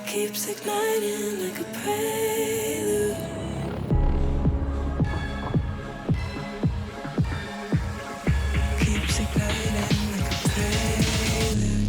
keeps igniting like a prelude. Keeps igniting like a prelude.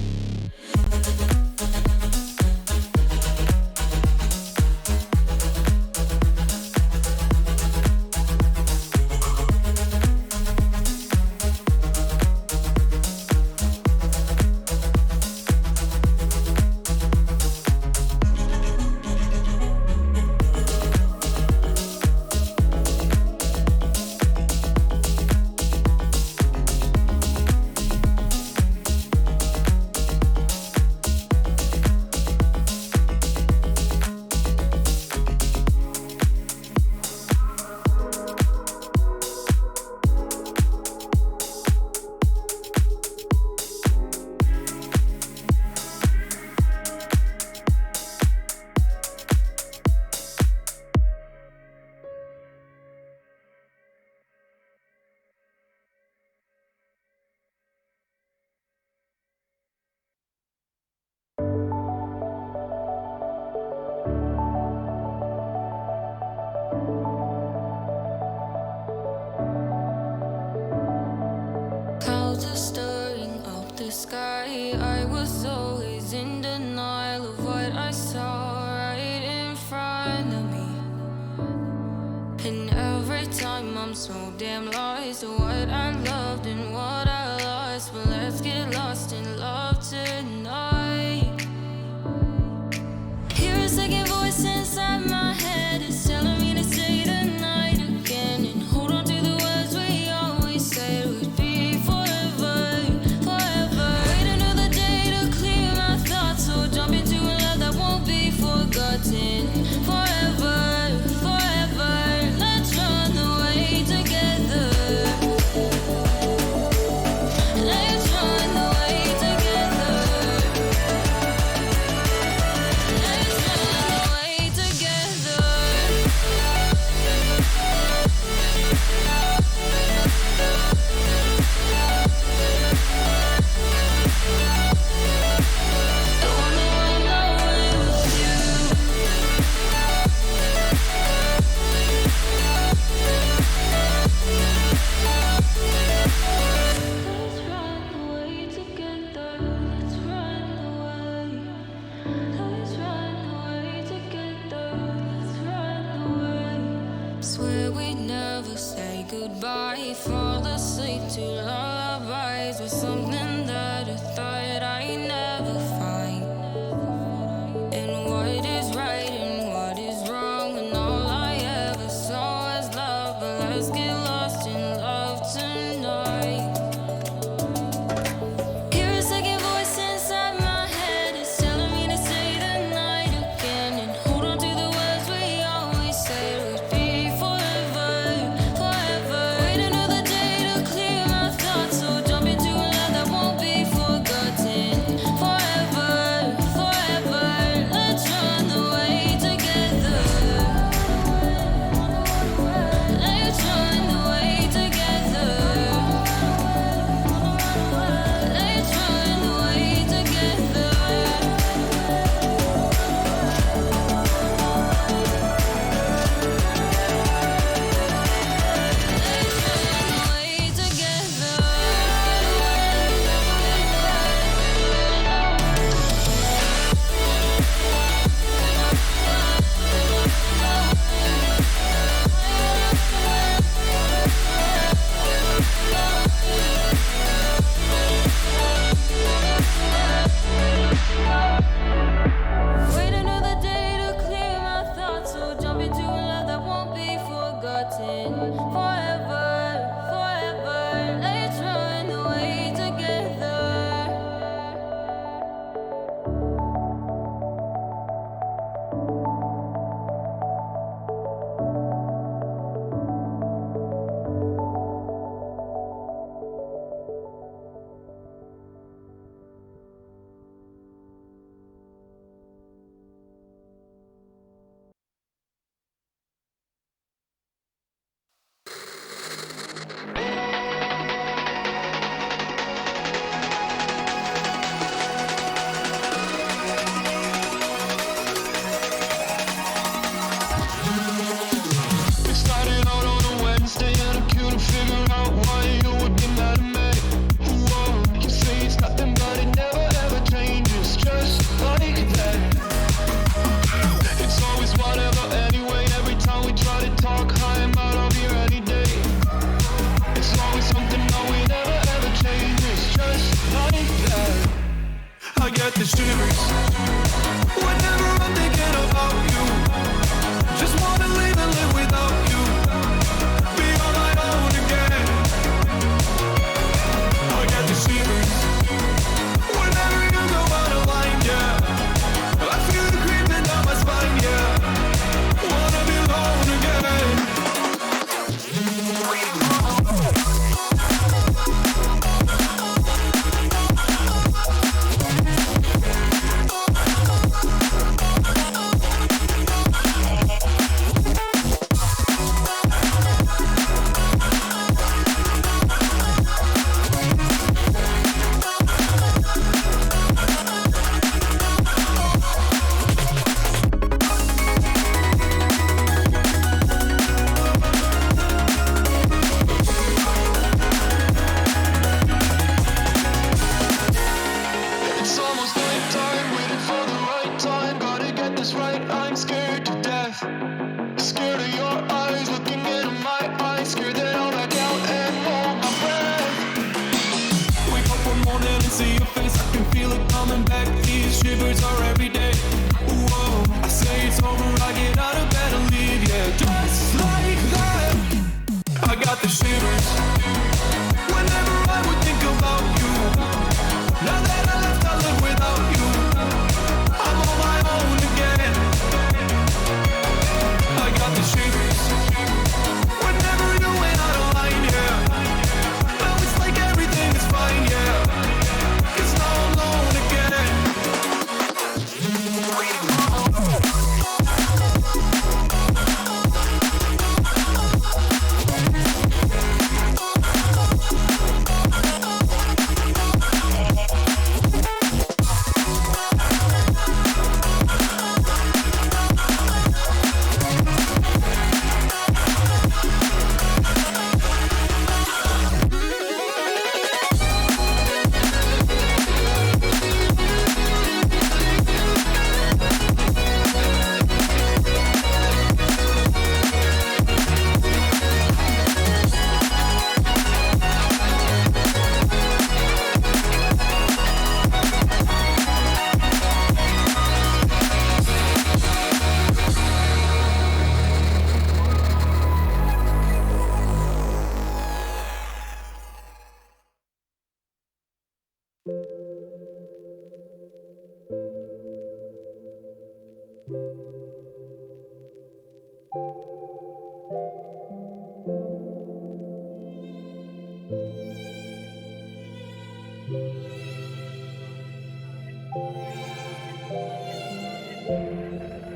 Clouds are stirring up the sky. I was always in denial of what I saw right in front of me. And every time I'm so damn lost to what I loved and what I lost. But let's get lost in love tonight. Hear a second voice inside my head. It's telling me to stay the night again and hold on to the words we always said would be forever, forever. Wait another day to clear my thoughts, so jump into a love that won't be forgotten. Forever, forever. Let's run away together. Let's run away together. Let's run away together. I wanna run away with you. Let's run away together. Let's run away. Let's run away together. Let's run away. Swear we'd never say goodbye. Fall asleep to lullabies with something that I thought I'd never find. And what is right and what is wrong, and all I ever saw was love. But let's get lost in love tonight. Hear a second voice inside my head. It's telling me to stay the night again and hold on to the words we always said would be forever, forever. Wait another day to clear my thoughts, so jump into a love that won't get the shivers whenever I'm thinking about you. Just wanna leave and live without you, be on my own again. I get the shivers whenever you go out of line, yeah. I feel it creeping down my spine, yeah. Wanna be alone again.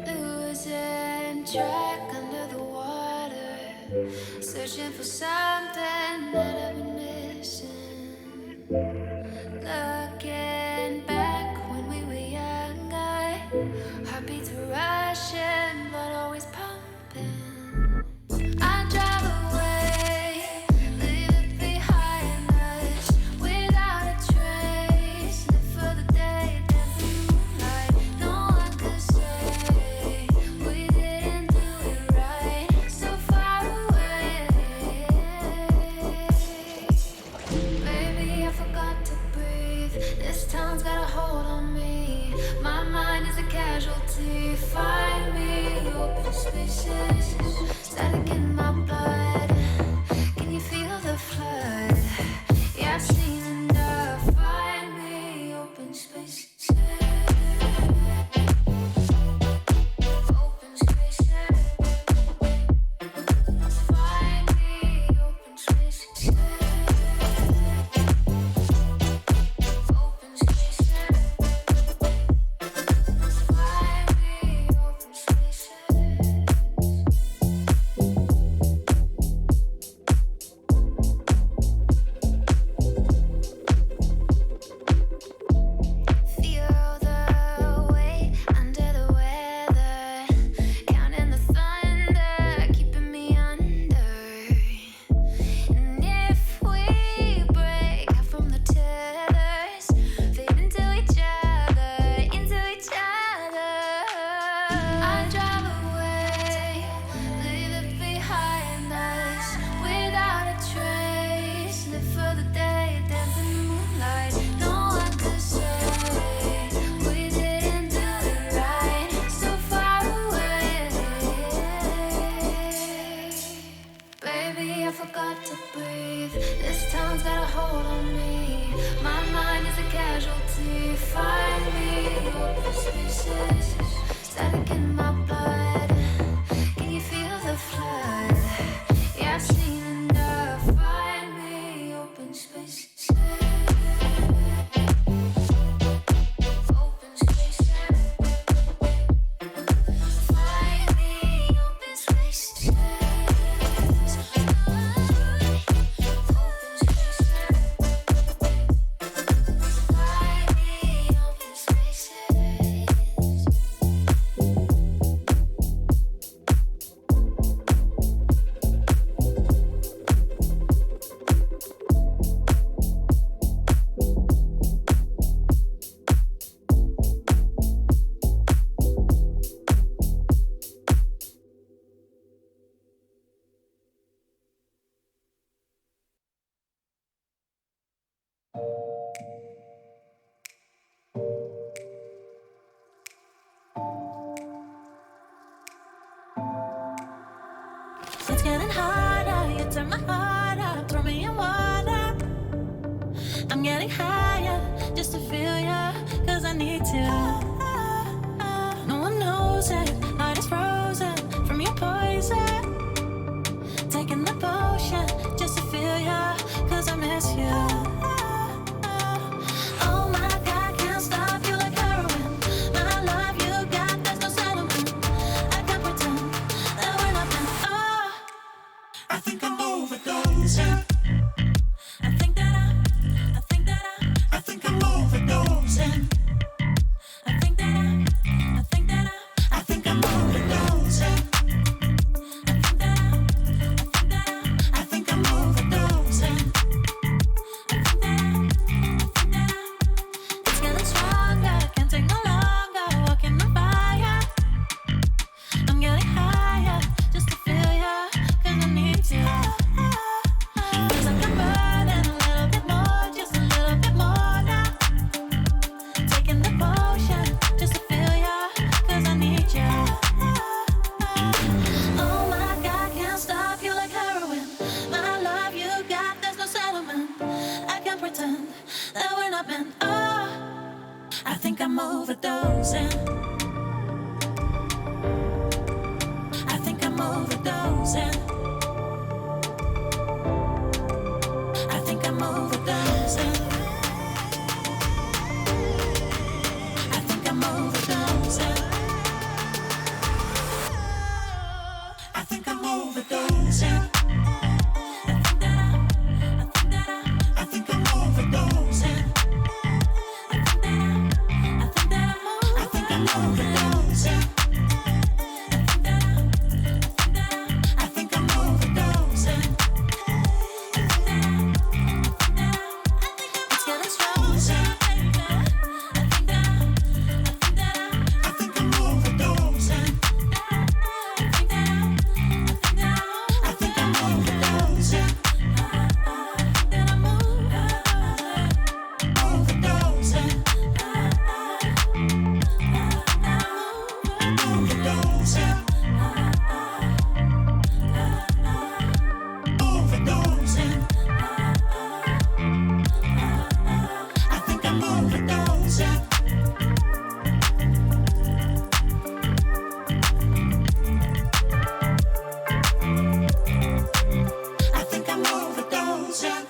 Losing track under the water, searching for something that I've been missing. Looking back when we were younger, heartbeats were rushing, blood always pumping. I drive away, leave it behind us, without a trace. Live for the day, dance the moonlight. No one could say we didn't do it right. So far away, baby, I forgot to breathe. This town's got a hold on me. My mind is a casualty. Find me open spaces, static in my blood. Can you feel the flood? Yeah, I've seen enough. Find me open spaces, open spaces. Find me open spaces, open spaces. Find me open spaces. I'm overdosing. I think I'm overdosing. I think I'm overdosing. I think I'm overdosing. I think I'm overdosing. I think I'm overdosing. I think I'm overdosing. I think I'm overdosing. It's getting stronger. I think I'm overdosing. I think I'm overdosing. Overdosing. Overdosing. I think I'm overdosing. I think I'm overdosing.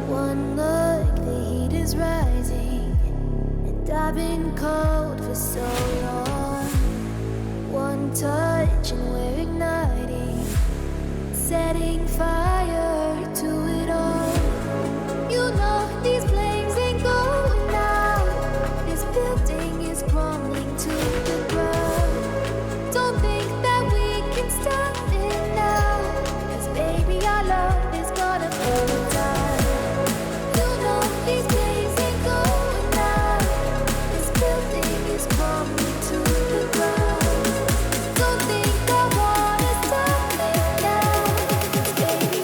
One look, the heat is rising, and I've been cold for so long. One touch and we're igniting, setting fire to it all. You know these flames ain't going out. This building is crumbling to the ground. Don't think that we can stop it now, 'cause baby our love is gonna burn down. You know these flames ain't going out. This building is crumbling to the ground. Don't think I wanna stop it now, 'cause baby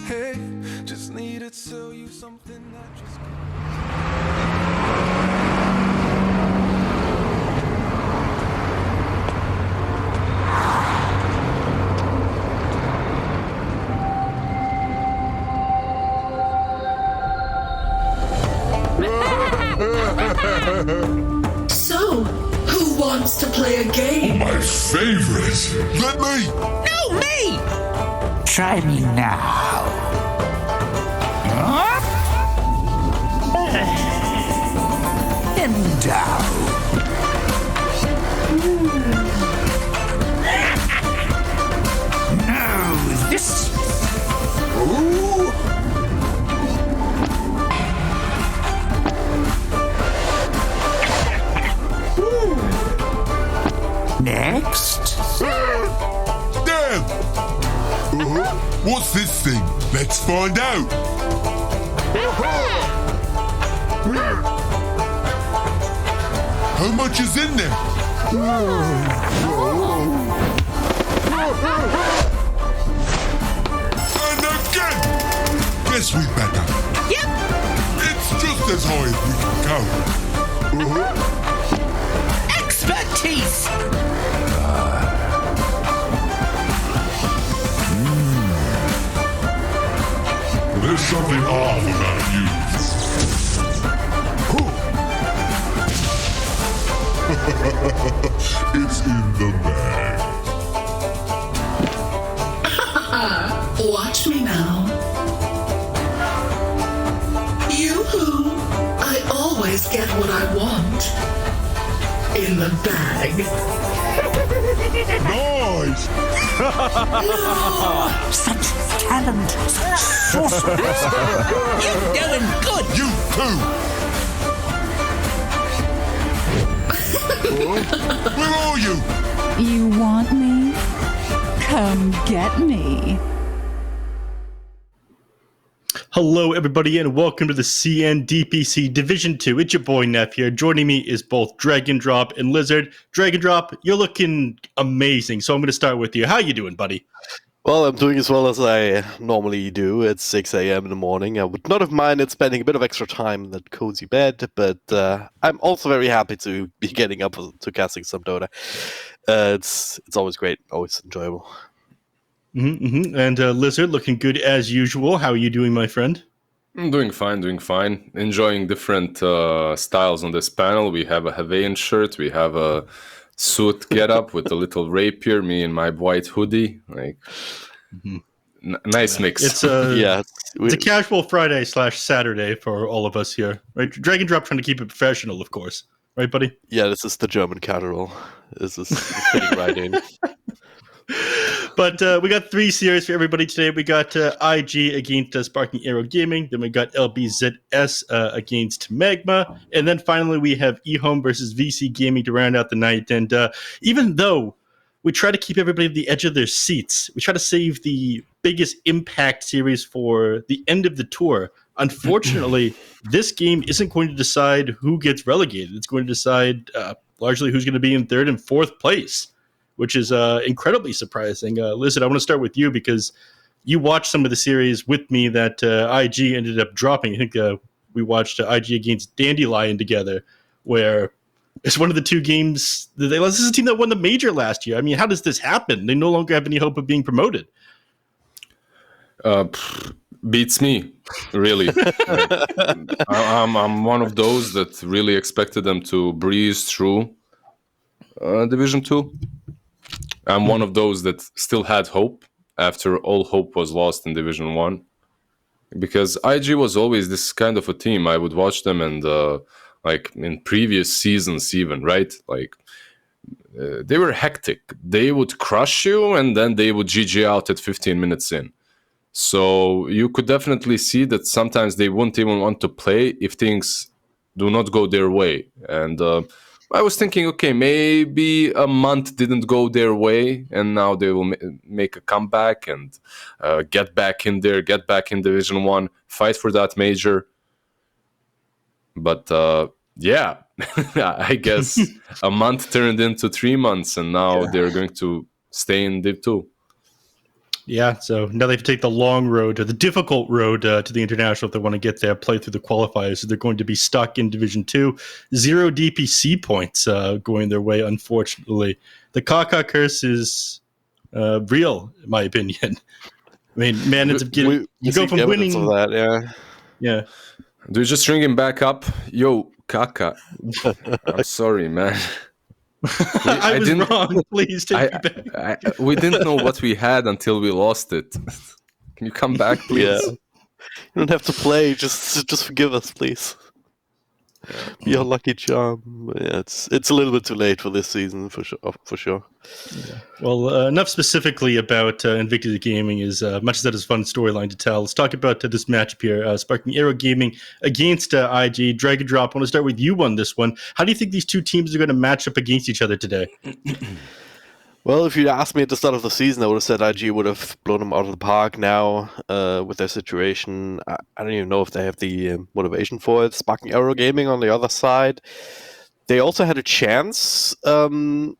Hey, just need to tell you something that just. So, who wants to play a game? My favorite. Let me. No, me! Try me now. And down. No, this. Ooh. Next. Damn. What's this thing? Let's find out. How much is in there? And again. Guess we better. Yep. It's just as high as we can go. Expertise! There's something off about you. It's in the bag. Watch me now. Yoo-hoo! I always get what I want. In the bag. Nice! Such talent. Sorceress. You're doing good! You too! Where are you? You want me? Come get me. Hello, everybody, and welcome to the CN Division 2. It's your boy Neff here. Joining me is both Dragon Drop and Lizard. Dragon Drop, you're looking amazing, so I'm going to start with you. How you doing, buddy? Well, I'm doing as well as I normally do at 6 a.m. in the morning. I would not have minded spending a bit of extra time in that cozy bed, but I'm also very happy to be getting up to casting some Dota. It's always great, always enjoyable. And Lizard, looking good as usual. How are you doing, my friend? I'm doing fine. Enjoying different styles on this panel. We have a Hawaiian shirt, we have a suit getup with a little rapier, me in my white hoodie. Nice mix. It's it's a casual Friday / Saturday for all of us here, right? Dragon Drop trying to keep it professional, of course, right, buddy? Yeah, this is the German casual. This is fitting right in. But we got 3 series for everybody today. We got IG against Sparking Arrow Gaming. Then we got LBZS against Magma. And then finally we have EHOME versus VC Gaming to round out the night. And even though we try to keep everybody at the edge of their seats, we try to save the biggest impact series for the end of the tour. Unfortunately, this game isn't going to decide who gets relegated. It's going to decide largely who's going to be in 3rd and 4th place, which is incredibly surprising. Lizard, I want to start with you because you watched some of the series with me that IG ended up dropping. I think we watched IG against Dandelion together, where it's one of the 2 games. This is a team that won the major last year. I mean, how does this happen? They no longer have any hope of being promoted. Beats me, really. I'm one of those that really expected them to breeze through Division 2. I'm one of those that still had hope after all hope was lost in Division 1. Because IG was always this kind of a team. I would watch them and like in previous seasons even, right? Like they were hectic. They would crush you and then they would GG out at 15 minutes in. So you could definitely see that sometimes they wouldn't even want to play if things do not go their way. And I was thinking, okay, maybe a month didn't go their way, and now they will make a comeback and get back in there, get back in Division 1, fight for that major. But yeah, I guess a month turned into 3 months, and now they're going to stay in Div 2. Yeah, so now they have to take the long road, or the difficult road to the international if they want to get there, play through the qualifiers. So they're going to be stuck in Division 2. 0 DPC points going their way, unfortunately. The Kaka curse is real, in my opinion. I mean, man ends up getting... You go from winning... Of that, yeah. Yeah. Do you just ring him back up? Yo, Kaka. I'm sorry, man. I was wrong. Please take me back. We didn't know what we had until we lost it. Can you come back, please? Yeah. You don't have to play. Just forgive us, please. Be our lucky charm. Yeah, it's a little bit too late for this season, for sure. Yeah. Well, enough specifically about Invictus Gaming. Is much as that is a fun storyline to tell. Let's talk about this matchup here. Sparking Arrow Gaming against IG. Drag and drop. I want to start with you on this one. How do you think these two teams are going to match up against each other today? Well, if you'd asked me at the start of the season, I would have said IG would have blown them out of the park now with their situation. I don't even know if they have the motivation for it. Sparking Arrow Gaming on the other side, they also had a chance and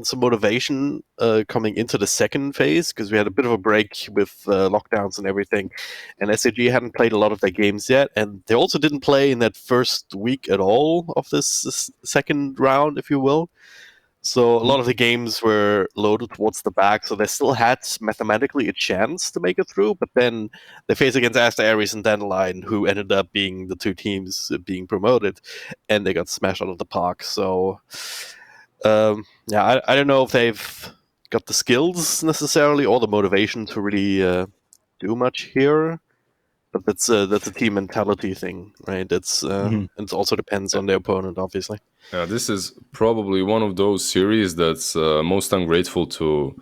some motivation coming into the second phase, because we had a bit of a break with lockdowns and everything, and SAG hadn't played a lot of their games yet, and they also didn't play in that first week at all of this second round, if you will. So a lot of the games were loaded towards the back, so they still had mathematically a chance to make it through, but then they faced against Asta, Ares, and Dandelion, who ended up being the two teams being promoted, and they got smashed out of the park. So, I don't know if they've got the skills necessarily or the motivation to really do much here, but that's a team mentality thing, right? It also depends on the opponent, obviously. Yeah, this is probably one of those series that's most ungrateful to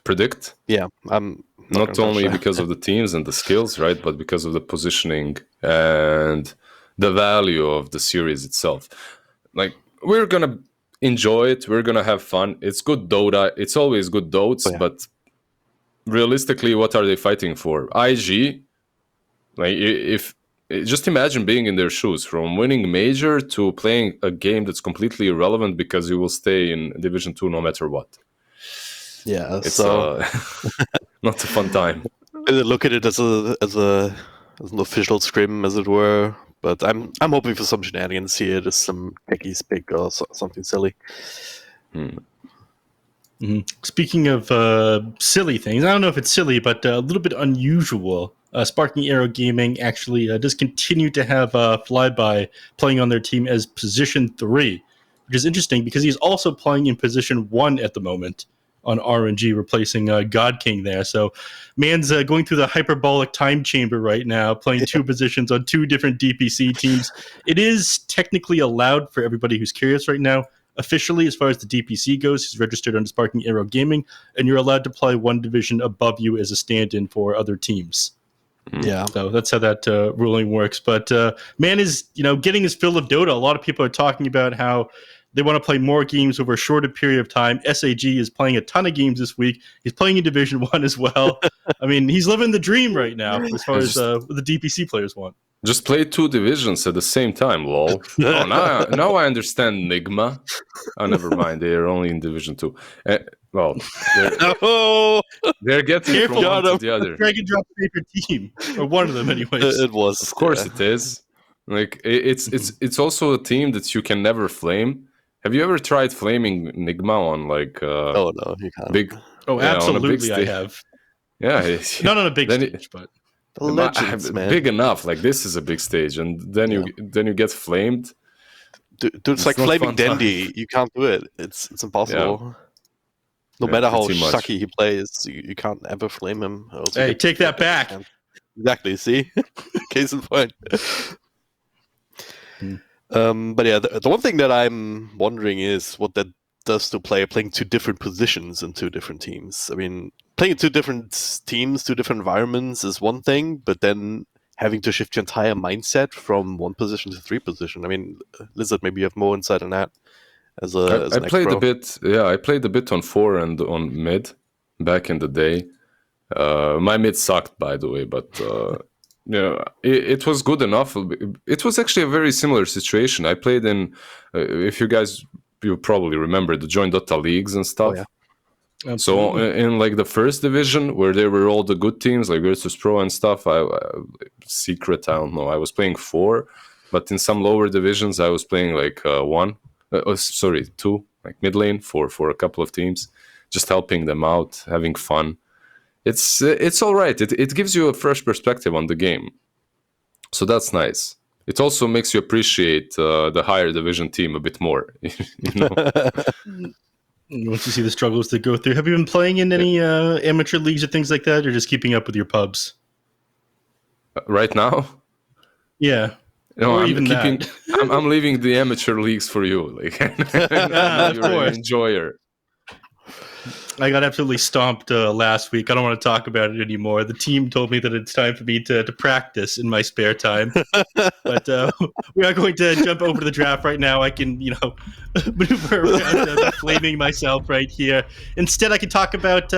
predict. Yeah, not only because of the teams and the skills, right, but because of the positioning and the value of the series itself. Like, we're gonna enjoy it, we're gonna have fun. It's good Dota. It's always good Dotes, but realistically, what are they fighting for? IG, like, if just imagine being in their shoes, from winning major to playing a game that's completely irrelevant because you will stay in Division 2 no matter what. Yeah, it's so not a fun time. Look at it as an official scrim, as it were. But I'm hoping for some shenanigans here, just some techies pick or something silly. Speaking of silly things, I don't know if it's silly, but a little bit unusual. Sparking Arrow Gaming actually does continue to have Flyby playing on their team as position 3, which is interesting because he's also playing in position 1 at the moment on RNG, replacing God King there. So man's going through the hyperbolic time chamber right now, playing 2 positions on 2 different DPC teams. It is technically allowed for everybody who's curious right now. Officially, as far as the DPC goes, he's registered under Sparking Arrow Gaming, and you're allowed to play 1 division above you as a stand-in for other teams. Yeah. So that's how that ruling works. But man is, getting his fill of Dota. A lot of people are talking about how they want to play more games over a shorter period of time. SAG is playing a ton of games this week. He's playing in Division 1 as well. I mean, he's living the dream right now as far as what the DPC players want. Just play 2 divisions at the same time, lol. Now I understand Magma. Oh, never mind. They are only in Division 2. They're getting Careful, from one to the other. Drag and drop favorite team, or one of them, anyways. It was, of course, it is. Like, it's also a team that you can never flame. Have you ever tried flaming Nigma on oh no, you can't. Big? Oh, absolutely, I have. Yeah, not on a big stage, but the legends, man. Big enough. Like, this is a big stage, and then you get flamed. Dude, it's like flaming Dandy. You can't do it. It's impossible. Yeah. No matter how sucky he plays, you can't ever flame him. Hey, take that back. Exactly. See, case in point. But yeah, the one thing that I'm wondering is what that does to player playing 2 different positions in 2 different teams. I mean, playing 2 different teams, 2 different environments is one thing, but then having to shift your entire mindset from 1 position to 3 position. I mean, Lizard, maybe you have more insight on that. I played a bit. Yeah, I played a bit on 4 and on mid back in the day. My mid sucked, by the way, but it was good enough. It was actually a very similar situation. I played in, if you probably remember the Join Dota leagues and stuff. Oh, So in like the first division where there were all the good teams like Virtus Pro and stuff, I Secret, I don't know, I was playing 4, but in some lower divisions I was playing like 2, like mid lane for a couple of teams, just helping them out, having fun. It's all right. It gives you a fresh perspective on the game, so that's nice. It also makes you appreciate the higher division team a bit more. Once you see the struggles they go through, have you been playing in any amateur leagues or things like that, or just keeping up with your pubs? Right now? Yeah. No, or even that. I'm leaving the amateur leagues for you. Like, you're an enjoyer. I got absolutely stomped last week. I don't want to talk about it anymore. The team told me that it's time for me to practice in my spare time. But we are going to jump over to the draft right now. I can, maneuver around flaming myself right here. Instead, I can talk about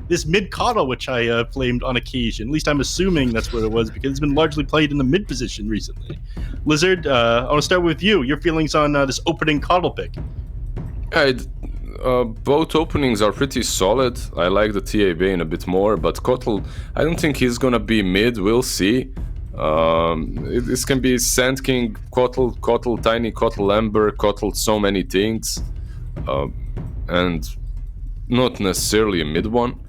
this mid-coddle, which I flamed on occasion. At least I'm assuming that's where it was, because it's been largely played in the mid position recently. Lizard, I want to start with you. Your feelings on this opening coddle pick? Both openings are pretty solid. I like the TA Bane a bit more, but Kotl, I don't think he's gonna be mid. We'll see. This can be Sand King, Kotl, Tiny Kotl, Ember, Kotl, so many things, and not necessarily a mid one.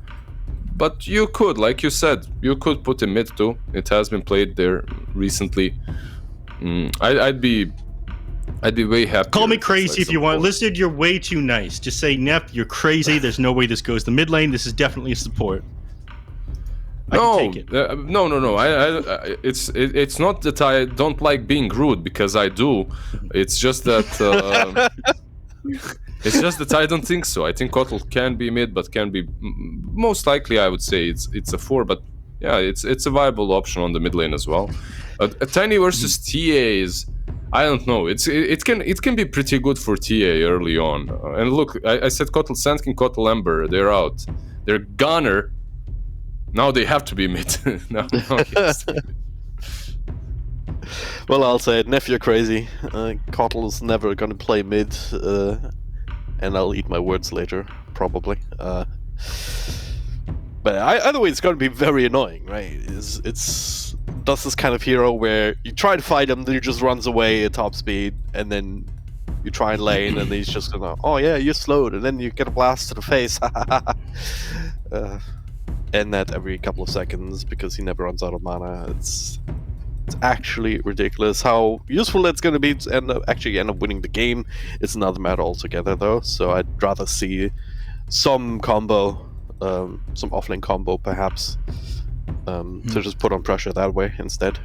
But you could, like you said, you could put a mid too. It has been played there recently. I'd be way happy. Call me crazy if you want. Lizard, you're way too nice. Just say, Neff, you're crazy. There's no way this goes the mid lane. This is definitely a support. No. It's not that I don't like being rude, because I do. It's just that I don't think so. I think Kotl can be mid, but can be most likely. I would say it's a 4, but yeah, it's a viable option on the mid lane as well. A Tiny versus TAs. I don't know. It can be pretty good for TA early on. And look, I said Kotl Sandkin, Kotl Ember. They're out. They're Gunner. Now they have to be mid. now he has to be mid. Well, I'll say it. Neff, you're crazy. Kotl is never going to play mid, and I'll eat my words later, probably. But either way, it's going to be very annoying, right? It's does this kind of hero where you try to fight him, then he just runs away at top speed, and then you try and lane, and he's just gonna, oh yeah, you're slowed, and then you get a blast to the face. And that every couple of seconds, because he never runs out of mana. It's actually ridiculous how useful that's going to be to end up winning the game. It's another matter altogether, though. So I'd rather see some combo, some offlane combo, perhaps, to just put on pressure that way instead.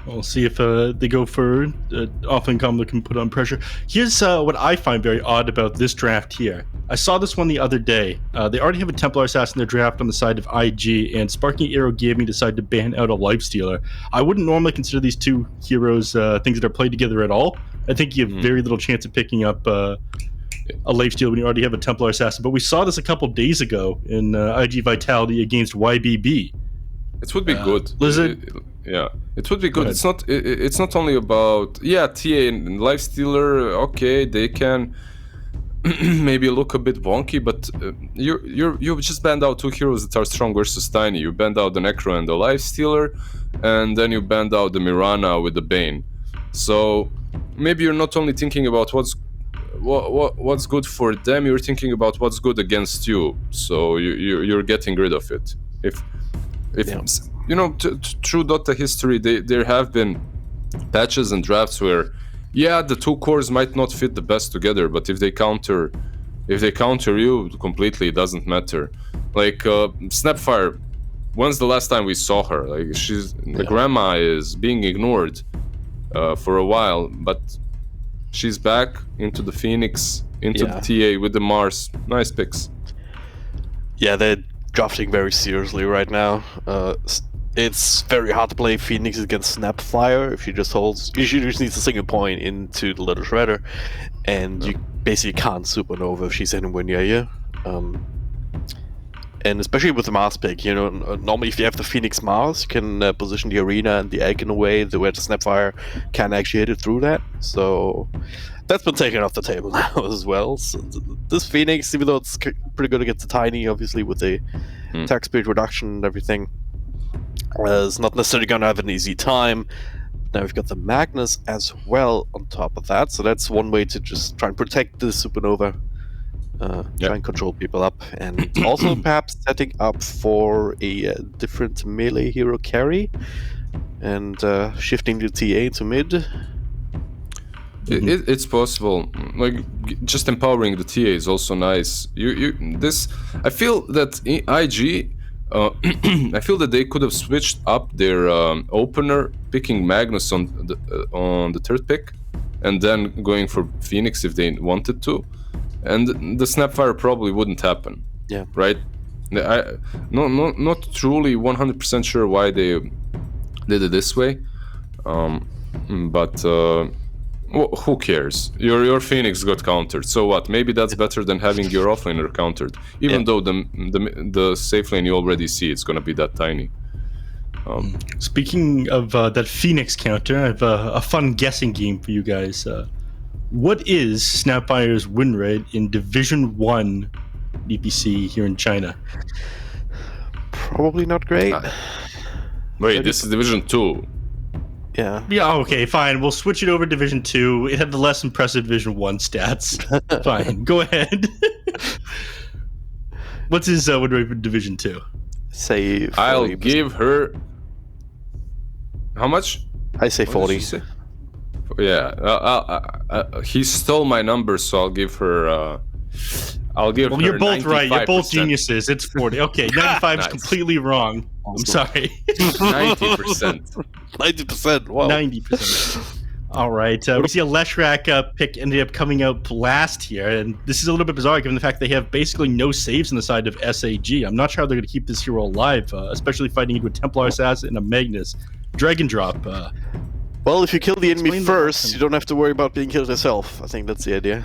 We'll see if they go for offlane combo that can put on pressure. Here's what I find very odd about this draft here. I saw this one the other day. They already have a Templar Assassin in their draft on the side of IG, and Sparking Arrow Gaming decided to ban out a Lifestealer. I wouldn't normally consider these two heroes things that are played together at all. I think you have very little chance of picking up a Lifesteal when you already have a Templar Assassin. But we saw this a couple days ago in IG Vitality against YBB. It would be good. Lizard? Yeah, it would be good. It's not only about TA and Lifestealer. Okay, they can maybe look a bit wonky, but you just banned out two heroes that are strong versus tiny. You banned out the Necro and the Lifestealer, and then you banned out the Mirana with the Bane. So maybe you're not only thinking about what's good for them, you're thinking about what's good against you. So you're getting rid of it. If you know, through Dota history, there have been patches and drafts where, the two cores might not fit the best together, but if they counter you completely, it doesn't matter. Like Snapfire, when's the last time we saw her? Like the grandma is being ignored for a while, but she's back into the Phoenix, into the TA with the Mars. Nice picks. Yeah, they're drafting very seriously right now. It's very hard to play Phoenix against Snapfire if you just need to sing a point into the little shredder, and you basically can't supernova if she's anywhere near you. And especially with the Mars pick, normally if you have the Phoenix Mars, you can position the arena and the egg in a way where the Snapfire can actually hit it through that. So that's been taken off the table now as well. So this Phoenix, even though it's pretty good against the Tiny, obviously with the attack speed reduction and everything, is not necessarily going to have an easy time. Now we've got the Magnus as well on top of that, so that's one way to just try and protect the Supernova. Try and control people up, and also perhaps setting up for a different melee hero carry, and shifting the TA to mid. It's possible. Like just empowering the TA is also nice. I feel that IG. I feel that they could have switched up their opener, picking Magnus on the third pick, and then going for Phoenix if they wanted to. And the Snapfire probably wouldn't happen. Yeah. Right? Not truly 100% sure why they did it this way. But who cares? Your Phoenix got countered. So what? Maybe that's better than having your offlaner countered. Even though the safe lane you already see it's gonna be that tiny. Speaking of that Phoenix counter, I have a fun guessing game for you guys. What is Snapfire's win rate in Division 1 DPC here in China? Probably not great. Wait, this is Division 2. Yeah. Yeah, okay, fine. We'll switch it over to Division 2. It had the less impressive Division 1 stats. Fine, go ahead. What's his win rate for Division 2? Say 40%. I'll give her... How much? I say 40. Yeah, he stole my number, so I'll give her. I'll give. Well, her you're both 95%. right. You're both geniuses. It's 40. Okay, 95 Nice. is completely wrong. I'm sorry. 90%. 90%. Wow. 90%. All right. We see a Leshrac pick ended up coming out last here, and this is a little bit bizarre given the fact they have basically no saves on the side of SAG. I'm not sure how they're going to keep this hero alive, especially fighting into a Templar Assassin and a Magnus. Drag and drop. Well, if you kill the enemy Explain first, you don't have to worry about being killed yourself. I think that's the idea.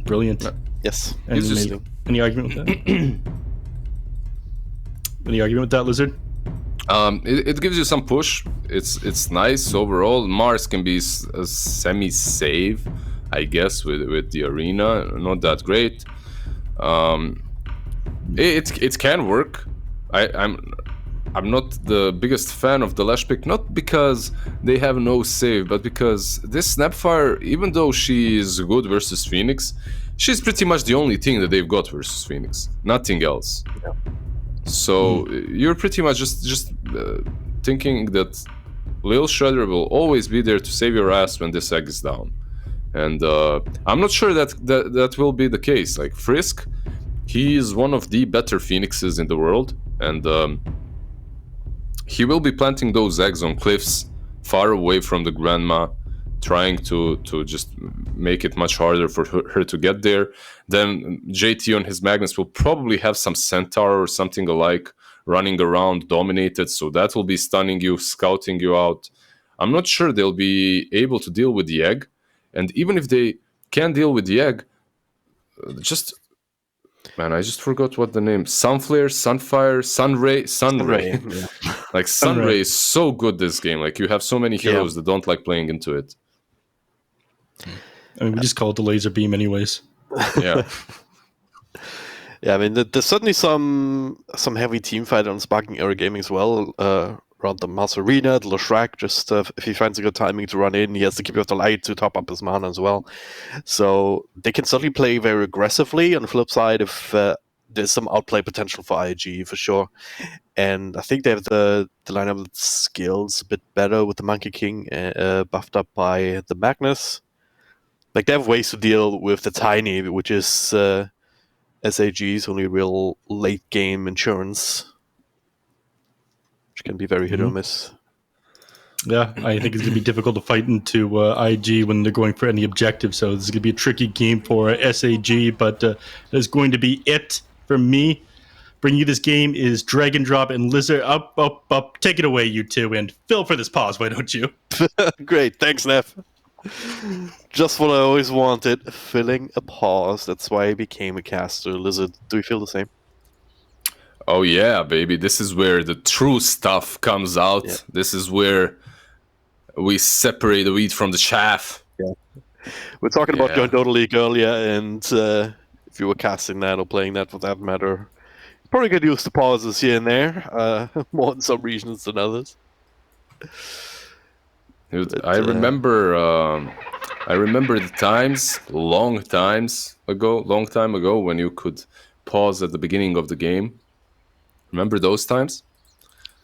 Brilliant. Yes. Any argument with that? Any argument with that, Lizard? It gives you some push. It's nice overall. Mars can be a semi-save, I guess, with the arena. Not that great. It can work. I'm not the biggest fan of the Lash pick, not because they have no save, but because this Snapfire, even though she is good versus Phoenix, she's pretty much the only thing that they've got versus Phoenix. Nothing else. Yeah. So you're pretty much just thinking that Lil Shredder will always be there to save your ass when this egg is down. And I'm not sure that will be the case. Like Frisk, he is one of the better Phoenixes in the world, and he will be planting those eggs on cliffs far away from the grandma, trying to just make it much harder for her to get there. Then JT on his Magnus will probably have some Centaur or something alike running around dominated, so that will be stunning you, scouting you out. I'm not sure they'll be able to deal with the egg, and even if they can deal with the egg, I just forgot what the name. Sunflare, Sunfire, Sunray. Yeah. Like Sunray is so good this game. Like you have so many heroes that don't like playing into it. I mean, we just call it the laser beam anyways. Yeah. Yeah, I mean, there's certainly some heavy team fight on Sparking Era Gaming as well, around the Mars Arena, the Leshrac, just if he finds a good timing to run in, he has to keep off the light to top up his mana as well. So they can certainly play very aggressively. On the flip side, if there's some outplay potential for IG for sure. And I think they have the lineup skills a bit better with the Monkey King buffed up by the Magnus. Like they have ways to deal with the Tiny, which is SAG's only real late game insurance, which can be very hit or miss. Yeah, I think it's going to be difficult to fight into IG when they're going for any objective, so this is going to be a tricky game for SAG, but that's going to be it for me. Bringing you this game is Drag and Drop and Lizard. Up. Take it away, you two, and fill for this pause, why don't you? Great, thanks, Neff. Just what I always wanted, filling a pause. That's why I became a caster. Lizard, do you feel the same? Oh yeah, baby. This is where the true stuff comes out. Yeah. This is where we separate the wheat from the chaff. We're talking about Yeah. going Dota League earlier, and if you were casting that or playing that for that matter, you probably get used to pauses here and there, more in some regions than others. Dude, But, I remember the times, long time ago, when you could pause at the beginning of the game. Remember those times?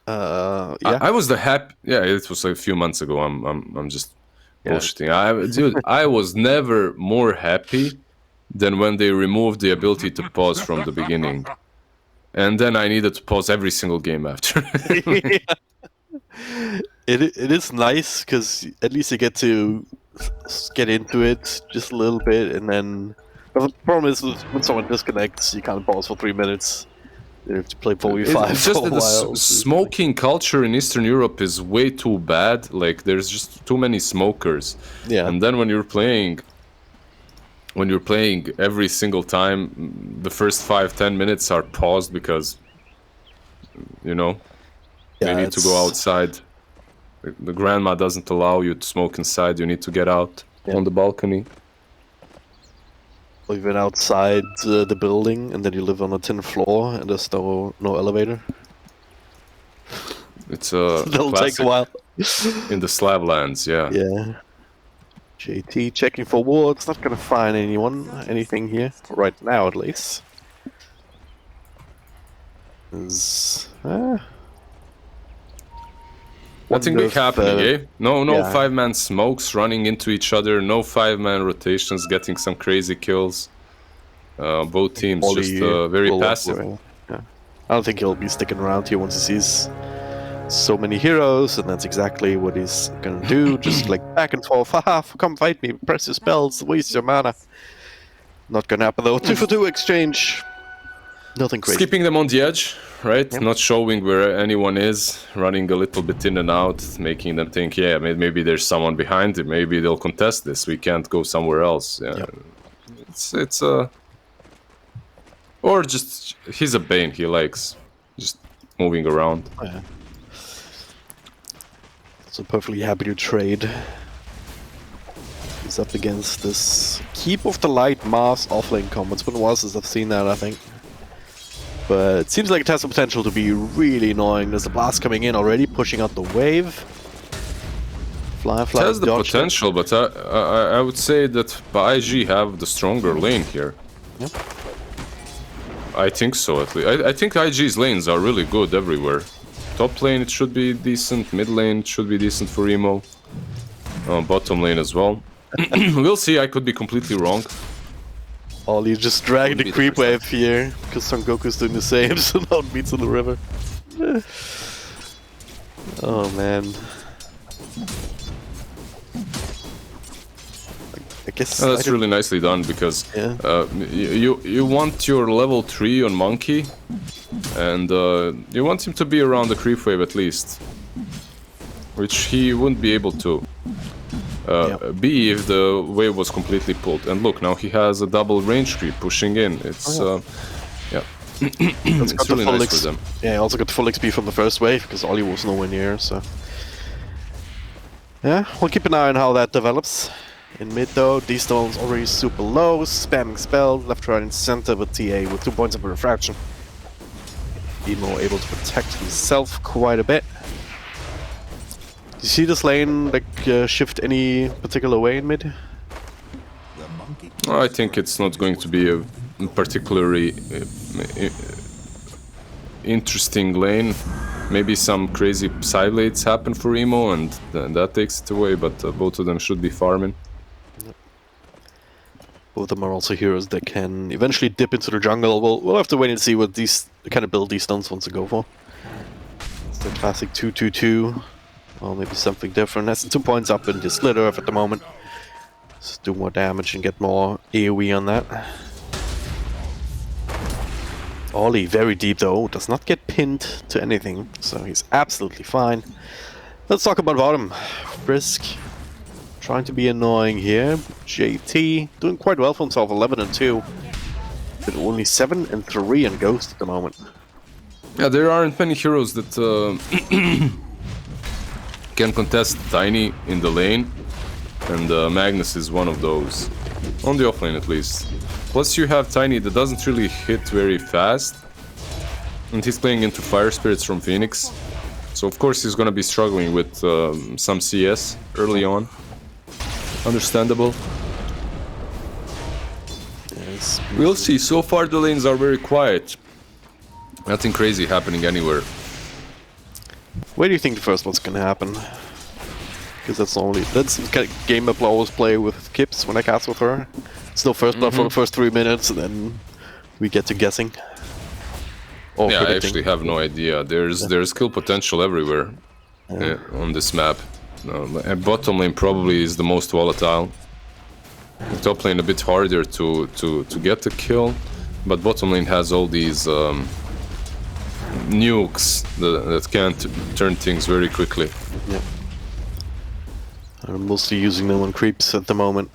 Yeah. I was the happy. Yeah, it was like a few months ago. I'm just Yeah. bullshitting. Dude, I was never more happy than when they removed the ability to pause from the beginning, and then I needed to pause every single game after. It is nice because at least you get to get into it just a little bit, and then the problem is when someone disconnects, you can't pause for 3 minutes. You have to play 4v5 It's just for a that the while. smoking culture in Eastern Europe is way too bad. Like there's just too many smokers. Yeah. And then when you're playing every single time, the first 5-10 minutes are paused because they need to go outside. The grandma doesn't allow you to smoke inside. You need to get out on the balcony. Or even outside the building, and then you live on a 10th floor, and there's no elevator. It's a That'll take a while. in the Slav lands, yeah. Yeah. JT checking for wards, not gonna find anything here, right now at least. Nothing big happening, eh? No yeah. 5-man smokes running into each other, no 5-man rotations getting some crazy kills. Both teams just very passive. Yeah. I don't think he'll be sticking around here once he sees so many heroes, and that's exactly what he's gonna do. Just like back and forth, haha, come fight me, press your spells, waste your mana. Not gonna happen though. 2-for-2 exchange. Nothing crazy. Skipping them on the edge, right? Not showing where anyone is, running a little bit in and out, making them think, yeah, maybe there's someone behind it, maybe they'll contest this, we can't go somewhere else. Yeah. It's or just, he's a Bane, he likes just moving around. Oh, yeah. So perfectly happy to trade. He's up against this Keep of the Light Mars offlane combo. It's been a while since I've seen that, I think. But it seems like it has the potential to be really annoying. There's a blast coming in already, pushing out the wave. Fly, It has the potential, but I would say that IG have the stronger lane here. Yep. I think so, at least. I think IG's lanes are really good everywhere. Top lane, it should be decent. Mid lane, it should be decent for Emo. Bottom lane as well. We'll see, I could be completely wrong. Ollie just dragged the creep wave here, because Son Goku's doing the same, so now it meets in the river. Oh man. I guess that's really nicely done, because you want your level 3 on Monkey, and you want him to be around the creep wave at least. Which he wouldn't be able to. B if the wave was completely pulled. And look, now he has a double range creep pushing in. It's it's really nice for them. Yeah, also got full XP from the first wave because Ollie was nowhere near, so yeah, we'll keep an eye on how that develops. In mid though, D-Stone's already super low, spamming spell, left, right and center with TA with 2 points of refraction. Emo able to protect himself quite a bit. Do you see this lane like shift any particular way in mid? I think it's not going to be a particularly interesting lane. Maybe some crazy side lanes happen for Emo and that takes it away, but both of them should be farming. Both of them are also heroes that can eventually dip into the jungle. We'll have to wait and see what these kind of build these stuns wants to go for. It's the classic 2-2-2. Or maybe something different. That's 2 points up in this Slither at the moment. Let's do more damage and get more AoE on that. Ollie, very deep though, does not get pinned to anything, so he's absolutely fine. Let's talk about bottom. Frisk, trying to be annoying here. JT, doing quite well for himself, 11 and 2. But only 7 and 3 in Ghost at the moment. Yeah, there aren't many heroes that can contest Tiny in the lane, and Magnus is one of those. On the offlane at least. Plus you have Tiny that doesn't really hit very fast, and he's playing into Fire Spirits from Phoenix. So of course he's gonna be struggling with some CS early on. Understandable. Yes. We'll see. So far the lanes are very quiet. Nothing crazy happening anywhere. Where do you think the first one's gonna happen? Because that's the kind of game I always play with Kips when I cast with her. It's no first blood for the first 3 minutes, and then we get to guessing. Or Yeah, I predicting. actually have no idea. There's skill potential everywhere on this map. And bottom lane probably is the most volatile. Top lane a bit harder to get the kill, but bottom lane has all these nukes that can't turn things very quickly. Yeah. I'm mostly using them on creeps at the moment.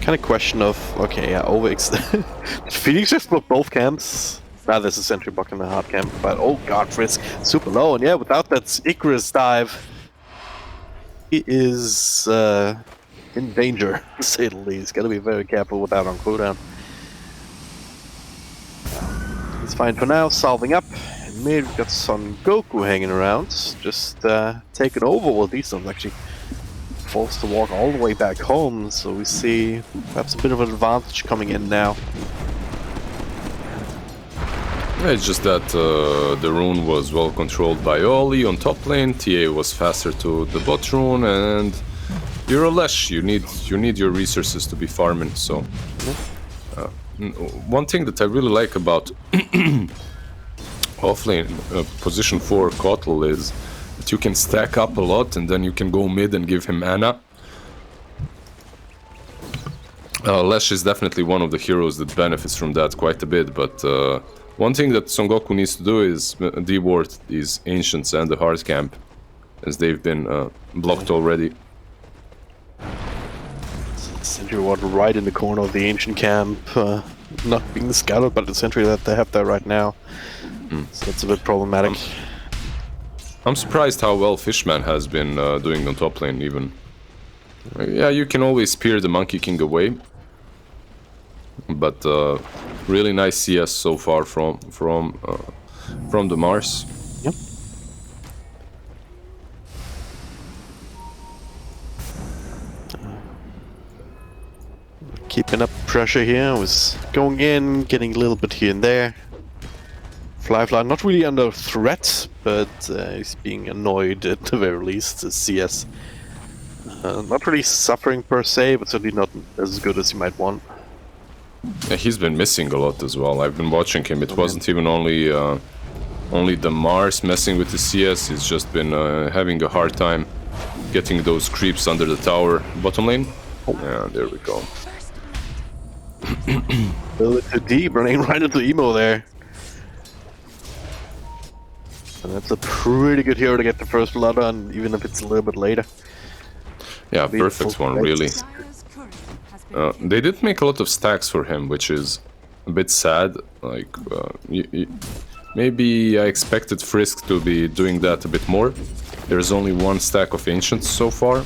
Kind of question of, okay, yeah, overextend. Phoenix just blocked both camps. Now there's a sentry block in the hard camp, but oh god, Frisk super low, and yeah, without that Icarus dive, he is in danger, to say the least. Gotta be very careful with that on cooldown. It's fine for now, solving up. In mid, we've got Son Goku hanging around, just taking over. Well, these ones actually forced to walk all the way back home, so we see perhaps a bit of an advantage coming in now. It's just that the rune was well controlled by Oli on top lane, TA was faster to the bot rune, and you're a Lesh, you need your resources to be farming, so... one thing that I really like about offlane position 4 Kotl is that you can stack up a lot and then you can go mid and give him mana. Lesh is definitely one of the heroes that benefits from that quite a bit, but one thing that Son Goku needs to do is deward these Ancients and the hard camp, as they've been blocked already. Sentry ward right in the corner of the Ancient camp, not being scouted by the sentry that they have there right now. So that's a bit problematic. I'm surprised how well Fishman has been doing on top lane even. Yeah, you can always spear the Monkey King away, but really nice CS so far from the Mars. Yep. Keeping up pressure here, was going in, getting a little bit here and there. Flyfly not really under threat, but he's being annoyed at the very least. CS not really suffering per se, but certainly not as good as he might want. Yeah, he's been missing a lot as well. I've been watching him. It wasn't even only the Mars messing with the CS. He's just been having a hard time getting those creeps under the tower. Bottom lane. Yeah, there we go. A little bit too deep, running right into Emo there. And that's a pretty good hero to get the first blood on, even if it's a little bit later. Yeah, perfect one, really. They did make a lot of stacks for him, which is a bit sad. Like, maybe I expected Frisk to be doing that a bit more. There's only one stack of Ancients so far.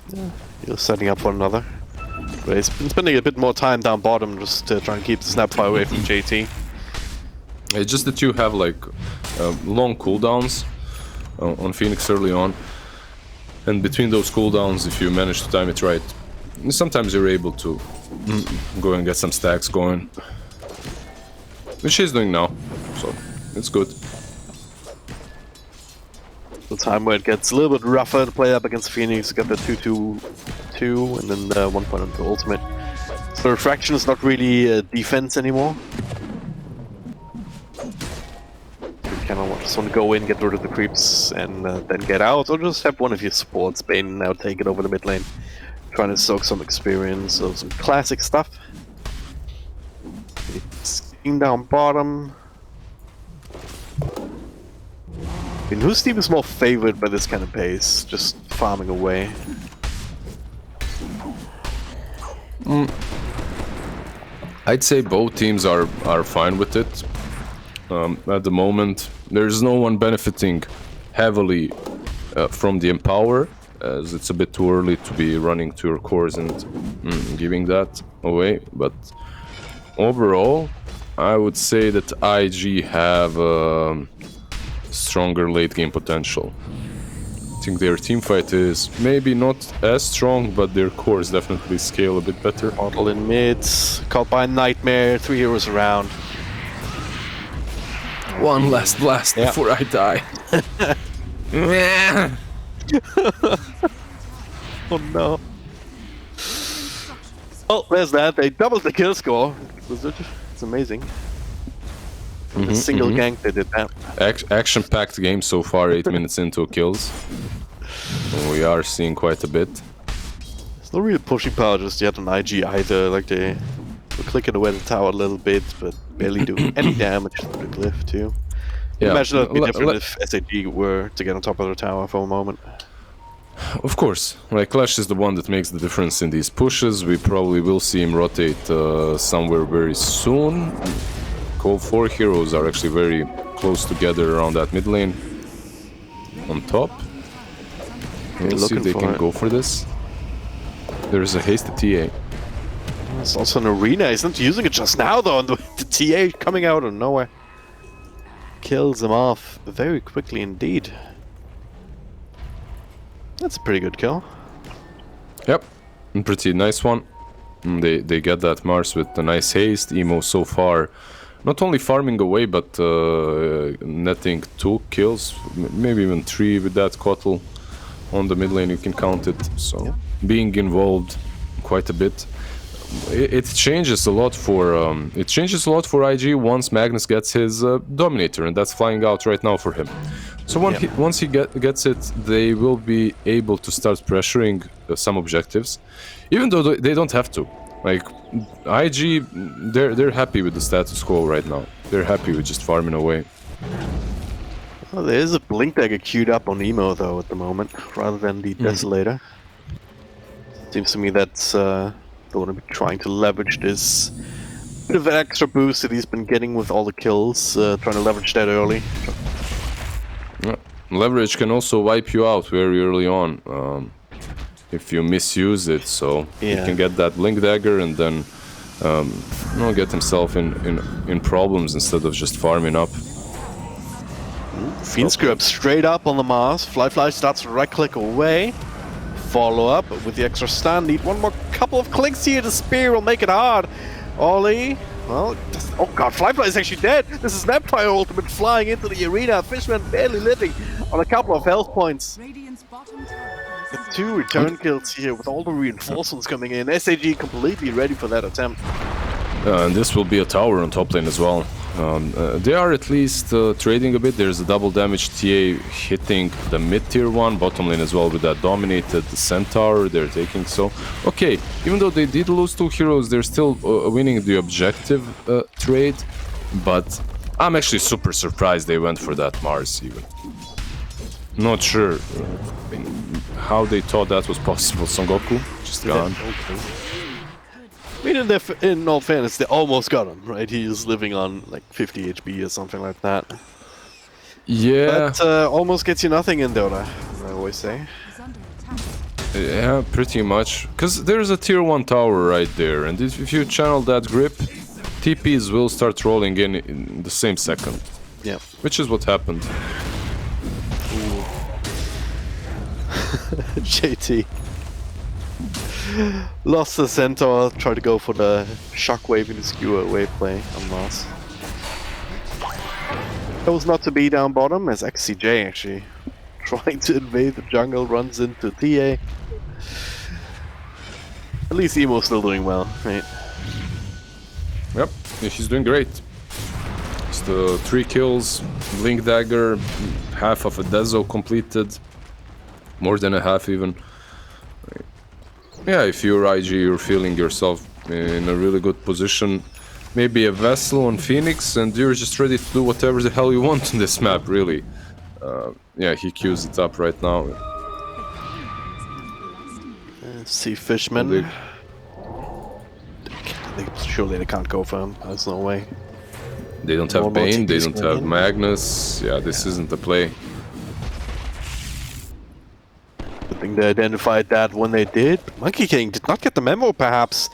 Yeah, you're setting up for another. But he's been spending a bit more time down bottom just to try and keep the Snapfire away from JT. It's just that you have like long cooldowns on Phoenix early on, and between those cooldowns, if you manage to time it right, sometimes you're able to go and get some stacks going, which he's doing now, so it's good. The time where it gets a little bit rougher to play up against Phoenix, got the 2-2-2 and then 1 point onto ultimate. So Refraction is not really defense anymore. You kind of just want to go in, get rid of the creeps, and then get out, or just have one of your supports, Bane, now take it over the mid lane. Trying to soak some experience, so some classic stuff. Skiing down bottom. I mean, whose team is more favored by this kind of pace? Just farming away. I'd say both teams are fine with it. At the moment, there's no one benefiting heavily from the Empower, as it's a bit too early to be running to your cores and giving that away. But overall, I would say that IG have stronger late game potential. I think their team fight is maybe not as strong, but their cores definitely scale a bit better. Bottle in mids, caught by Nightmare, 3 heroes around. One last blast before I die. Oh no. Oh, there's that. They doubled the kill score. It's amazing. A single gank they did that. Action-packed game so far, 8 minutes into kills. We are seeing quite a bit. There's no real pushing power just yet on IG either. Like they were clicking away the tower a little bit, but barely doing any damage to the glyph too. Yeah, Imagine it would be different if SAG were to get on top of the tower for a moment. Of course, like Clash is the one that makes the difference in these pushes. We probably will see him rotate somewhere very soon. All 4 heroes are actually very close together around that mid lane. On top. We'll see if they can go for this. There's a hasted TA. There's also an arena. He's not using it just now though, and the TA coming out of nowhere. Kills him off very quickly indeed. That's a pretty good kill. Yep, a pretty nice one. They get that Mars with a nice haste. Emo so far not only farming away, but netting 2 kills, maybe even 3 with that Kotl on the mid lane. You can count it. So being involved quite a bit. It changes a lot for IG once Magnus gets his Dominator, and that's flying out right now for him. So once he gets it, they will be able to start pressuring some objectives, even though they don't have to. Like IG, they're happy with the status quo right now. They're happy with just farming away. Well, there is a Blink Dagger queued up on Emo though at the moment, rather than the Desolator. Seems to me that's they want to be trying to leverage this bit of an extra boost that he's been getting with all the kills, trying to leverage that early. Yeah. Leverage can also wipe you out very early on if you misuse it, so he can get that Blink Dagger and then get himself in problems instead of just farming up. Fiend Scrub straight up on the Mars. Fly starts to right click away. Follow up with the extra stun. Need one more couple of clicks here. The spear will make it hard. Ollie. Well, oh god, Fly is actually dead. This is Vampire ultimate flying into the arena. Fishman barely living on a couple of health points. The 2 return kills here with all the reinforcements coming in. SAG completely ready for that attempt. And this will be a tower on top lane as well. They are at least trading a bit. There's a double damage TA hitting the mid-tier one, bottom lane as well with that dominated Centaur they're taking. So, okay, even though they did lose 2 heroes, they're still winning the objective trade. But I'm actually super surprised they went for that Mars even. Not sure how they thought that was possible. Son Goku just gone. I mean, in all fairness, they almost got him, right? He's living on like 50 HP or something like that. Yeah. But almost gets you nothing in Dota, I always say. Yeah, pretty much. Because there's a tier 1 tower right there, and if you channel that grip, TPs will start rolling in the same second. Yeah. Which is what happened. JT. Lost the Centaur, tried to go for the Shockwave and the Skewer wave play on Mars. That was not to be down bottom, as XCJ actually trying to invade the jungle, runs into TA. At least Emo's still doing well, right? Yep, yeah, he's doing great. It's the 3 kills, Blink Dagger, half of a Dezo completed. More than a half even. Yeah, if you're IG, you're feeling yourself in a really good position. Maybe a Vessel on Phoenix, and you're just ready to do whatever the hell you want on this map, really. Yeah, he queues it up right now. See Fishman. Surely they can't go for him. There's no way. They don't No have more Bane, they TPs don't going have in. Magnus. Yeah, this isn't the play. I think they identified that when they did. Monkey King did not get the memo, perhaps.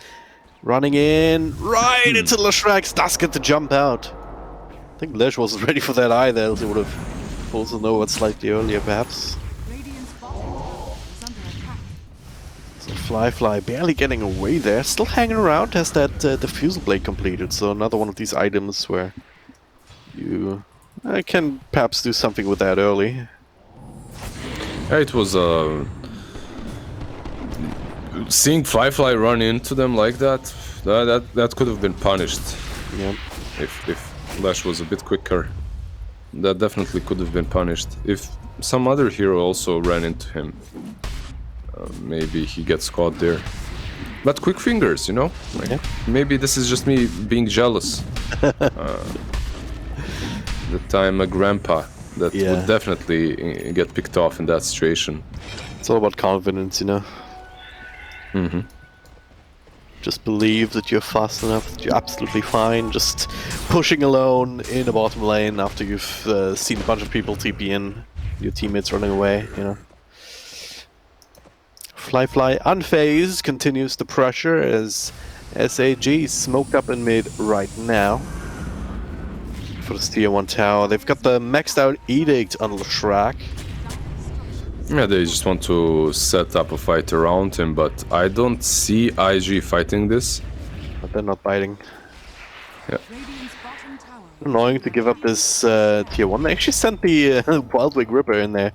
Running in right into Leshrax. Does get the jump out. I think Lesh wasn't ready for that either, else he would have also known it slightly earlier, perhaps. So Fly barely getting away there. Still hanging around. Has that Diffusal Blade completed. So another one of these items where you can perhaps do something with that early. Yeah, it was seeing Fly run into them like that. That could have been punished. Yeah. If Lash was a bit quicker, that definitely could have been punished. If some other hero also ran into him, maybe he gets caught there. But quick fingers, you know? Like, yeah. Maybe this is just me being jealous. The time a grandpa that would definitely get picked off in that situation. It's all about confidence, you know? Mm-hmm. Just believe that you're fast enough, that you're absolutely fine. Just pushing alone in the bottom lane after you've seen a bunch of people TP in, your teammates running away, you know? Fly unfazed continues the pressure as SAG smoked up in mid right now. For this tier 1 tower. They've got the maxed out edict on Leshrac. Yeah, they just want to set up a fight around him, but I don't see IG fighting this. But they're not biting. Yeah. Annoying to give up this tier 1. They actually sent the Wildwing Ripper in there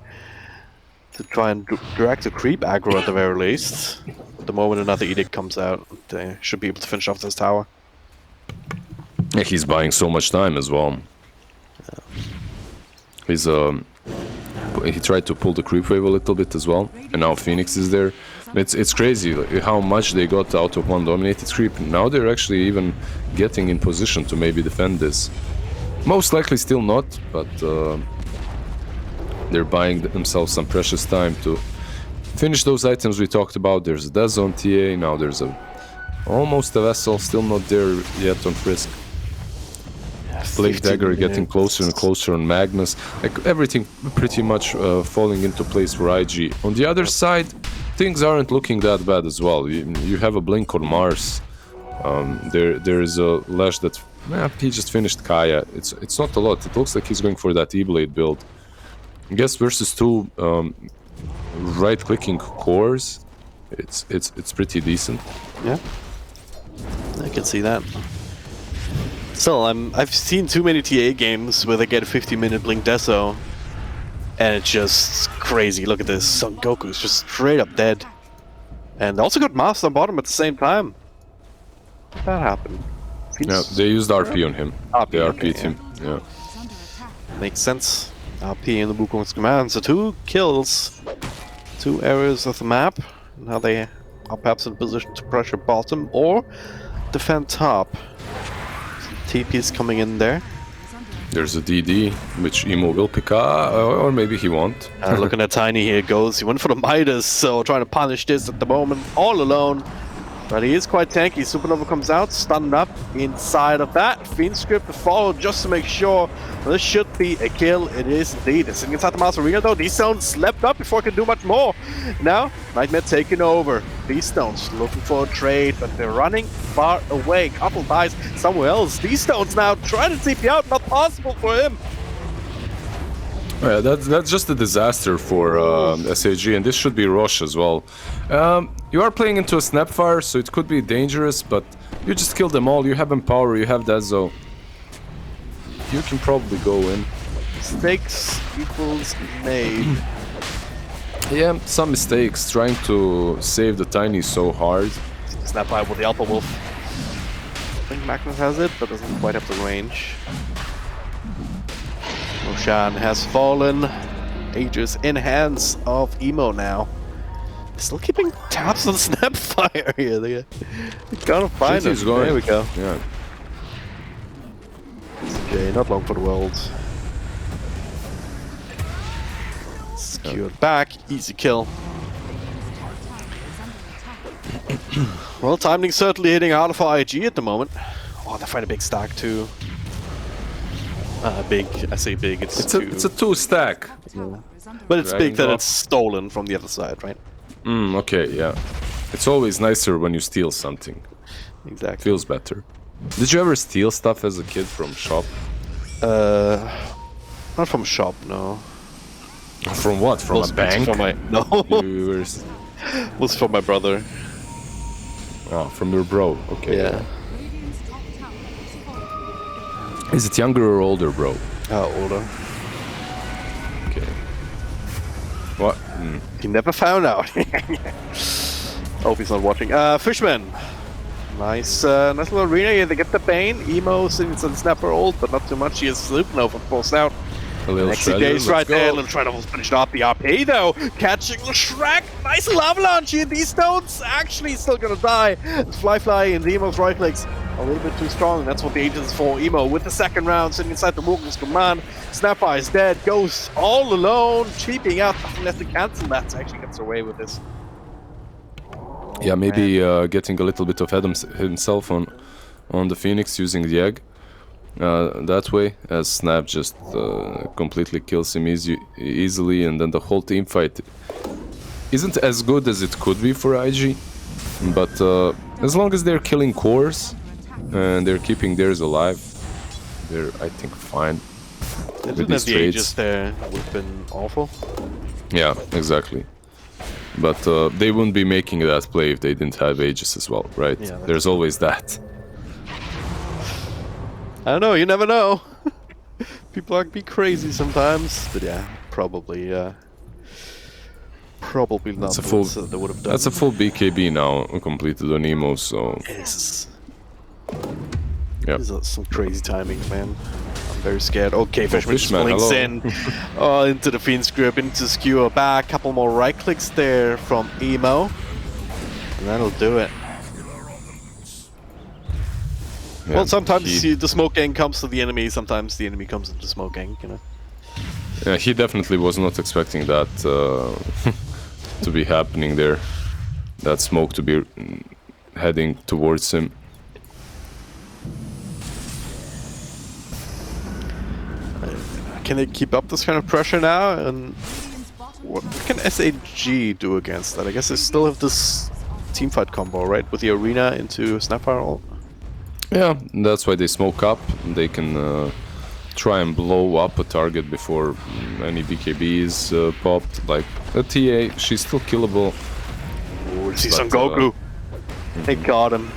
to try and drag the creep aggro at the very least. The moment another edict comes out, they should be able to finish off this tower. Yeah, he's buying so much time as well. He's he tried to pull the creep wave a little bit as well, and now Phoenix is there. It's crazy how much they got out of one dominated creep. Now they're actually even getting in position to maybe defend this. Most likely still not, but they're buying themselves some precious time to finish those items we talked about. There's a Death Zone TA, now there's almost a Vessel, still not there yet on Frisk. Blade Dagger getting closer and closer on Magnus. Like everything pretty much falling into place for IG. On the other side, things aren't looking that bad as well. You have a Blink on Mars. There is a Lash that he just finished Kaya. It's not a lot. It looks like he's going for that E-Blade build. I guess versus two right-clicking cores, it's pretty decent. Yeah, I can see that. Still, I've seen too many TA games where they get a 50-minute Blink Deso, and it's just crazy. Look at this, Son Goku's just straight up dead. And also got Master on bottom at the same time. That happened. Yeah, they used RP on him. They RP'd him, yeah. Makes sense. RP in the Wukong's command, so 2 kills. 2 areas of the map. Now they are perhaps in position to pressure bottom or defend top. TP is coming in there. There's a DD, which Emo will pick up, or maybe he won't. Looking at Tiny, here goes. He went for the Midas, so trying to punish this at the moment, all alone. But he is quite tanky. Supernova comes out, stunned up inside of that. Fiend script to follow just to make sure this should be a kill. It is indeed. It's sitting inside the Master Arena though. These stones slept up before it can do much more. Now, Nightmare taking over. These stones looking for a trade, but they're running far away. Couple dies somewhere else. These stones now trying to TP out. Not possible for him. Yeah, that's just a disaster for SAG, and this should be Rosh as well. You are playing into a Snapfire, so it could be dangerous, but you just kill them all. You have Empower, you have Dezo. You can probably go in. Mistakes equals made. Yeah, some mistakes. Trying to save the Tiny so hard. Snapfire with the Alpha Wolf. I think Magnus has it, but doesn't quite have the range. Roshan has fallen. Aegis in hands of Emo now. Still keeping tabs on Snapfire here. They're gonna find him. There we go. Yeah. Okay, not long for the world. Secured back. Easy kill. Well, timing certainly hitting harder for IG at the moment. Oh, they find a big stack too. Big. I say big. It's a 2 stack. But it's big that Dragon it's stolen from the other side, right? Okay, yeah. It's always nicer when you steal something. Exactly. Feels better. Did you ever steal stuff as a kid from shop? Not from shop, no. From what? From a bank? From my, no. Was from my brother. Oh, from your bro. Okay. Yeah. Is it younger or older, bro? Older. Okay. What? He never found out. Hope he's not watching. Fishman. Nice little arena here. They get the Bane. Emo since the snapper ult, but not too much. He is Supernova forced out. A little Days right there. Little try to finish off the RP though. Catching the Shrek. Nice lava launch here. These stones actually still gonna die. Fly and the Emo's right clicks a little bit too strong. That's what the agent is for. Emo with the second round sitting inside the Morgan's command. Snapfire is dead. Goes all alone. Cheaping out. Unless to cancel that. Actually gets away with this. Yeah, maybe getting a little bit of himself on the Phoenix using the egg. That way, as Snap just completely kills him easily, and then the whole team fight isn't as good as it could be for IG. But as long as they're killing cores and they're keeping theirs alive, they're, I think, fine. With these the ages there would have been awful. Yeah, exactly. But they wouldn't be making that play if they didn't have Aegis as well, right? Yeah, there's always that. I don't know, you never know. People are be crazy sometimes, but yeah, probably not. That's a full. They would have done. That's a full BKB now, completed on Emo. So. Yes. Yeah. This is some crazy timing, man. I'm very scared. Okay, Fishman Fishman, blinks in. Into the Fiend's grip, into Skewer back. Couple more right clicks there from Emo, and that'll do it. Yeah, well, sometimes the smoke gang comes to the enemy, sometimes the enemy comes into the smoke gang, you know. Yeah, he definitely was not expecting that to be happening there. That smoke to be heading towards him. Can they keep up this kind of pressure now? And what can SAG do against that? I guess they still have this teamfight combo, right? With the arena into Snapfire ult. Yeah, that's why they smoke up. They can try and blow up a target before any BKB is popped. Like a TA, she's still killable. Ooh, see some Goku. They got him.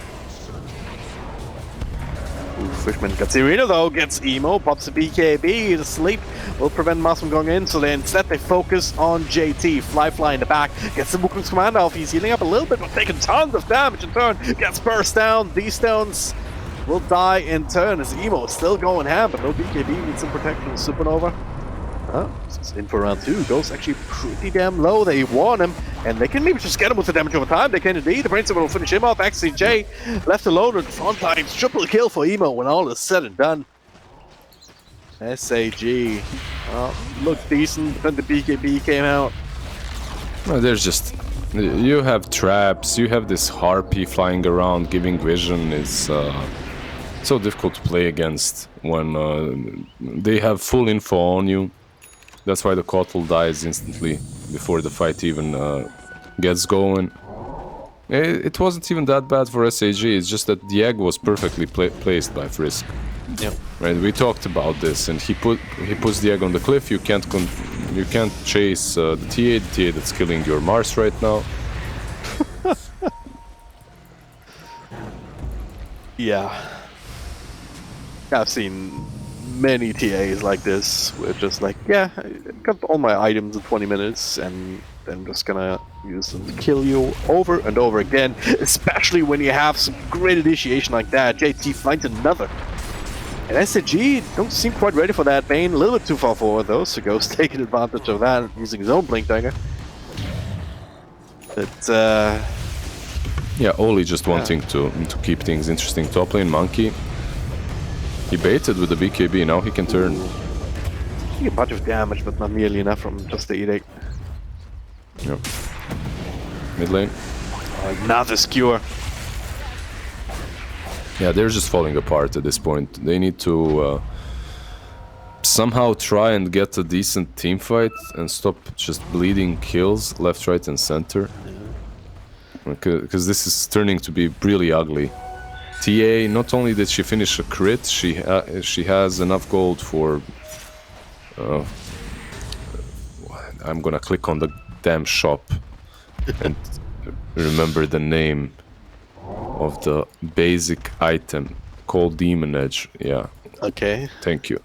Ooh, Fishman gets the arena though, gets Emo, pops a BKB, the sleep will prevent Mas from going in, so instead they focus on JT. Fly in the back, gets the Wukong's command off, he's healing up a little bit, but taking tons of damage in turn, gets burst down, these stones will die in turn as Emo is still going ham, but no BKB, needs some protection from Supernova. It's in for round 2, goes actually pretty damn low, they warn him, and they can maybe just get him with the damage over time, they can indeed, the Brainsaver will finish him off, XCJ left alone with front lines, triple kill for Emo when all is said and done. SAG, looked decent, then the BKB came out. No, there's just, you have traps, you have this harpy flying around, giving vision, it's so difficult to play against when they have full info on you. That's why the Kotl dies instantly before the fight even gets going. It wasn't even that bad for SAG, it's just that the egg was perfectly placed by Frisk. Yep. Right, we talked about this, and he puts the egg on the cliff. You can't chase the TA that's killing your Mars right now. Yeah. I've seen many TAs like this, where just like, yeah, I got all my items in 20 minutes, and then just gonna use them to kill you over and over again, especially when you have some great initiation like that. JT finds another. And SAG don't seem quite ready for that. Bane a little bit too far forward though, so Ghost taking advantage of that, using his own Blink Dagger. But yeah, Oli just wanting to keep things interesting. Top lane Monkey. He baited with the BKB, now he can turn. Taking a bunch of damage, but not nearly enough from just the edict. Yep. Mid lane. Another skewer. Yeah, they're just falling apart at this point. They need to somehow try and get a decent team fight and stop just bleeding kills left, right, and center. Because this is turning to be really ugly. TA, not only did she finish a crit, she has enough gold for... I'm gonna click on the damn shop and remember the name of the basic item called Demon Edge. Yeah. Okay. Thank you.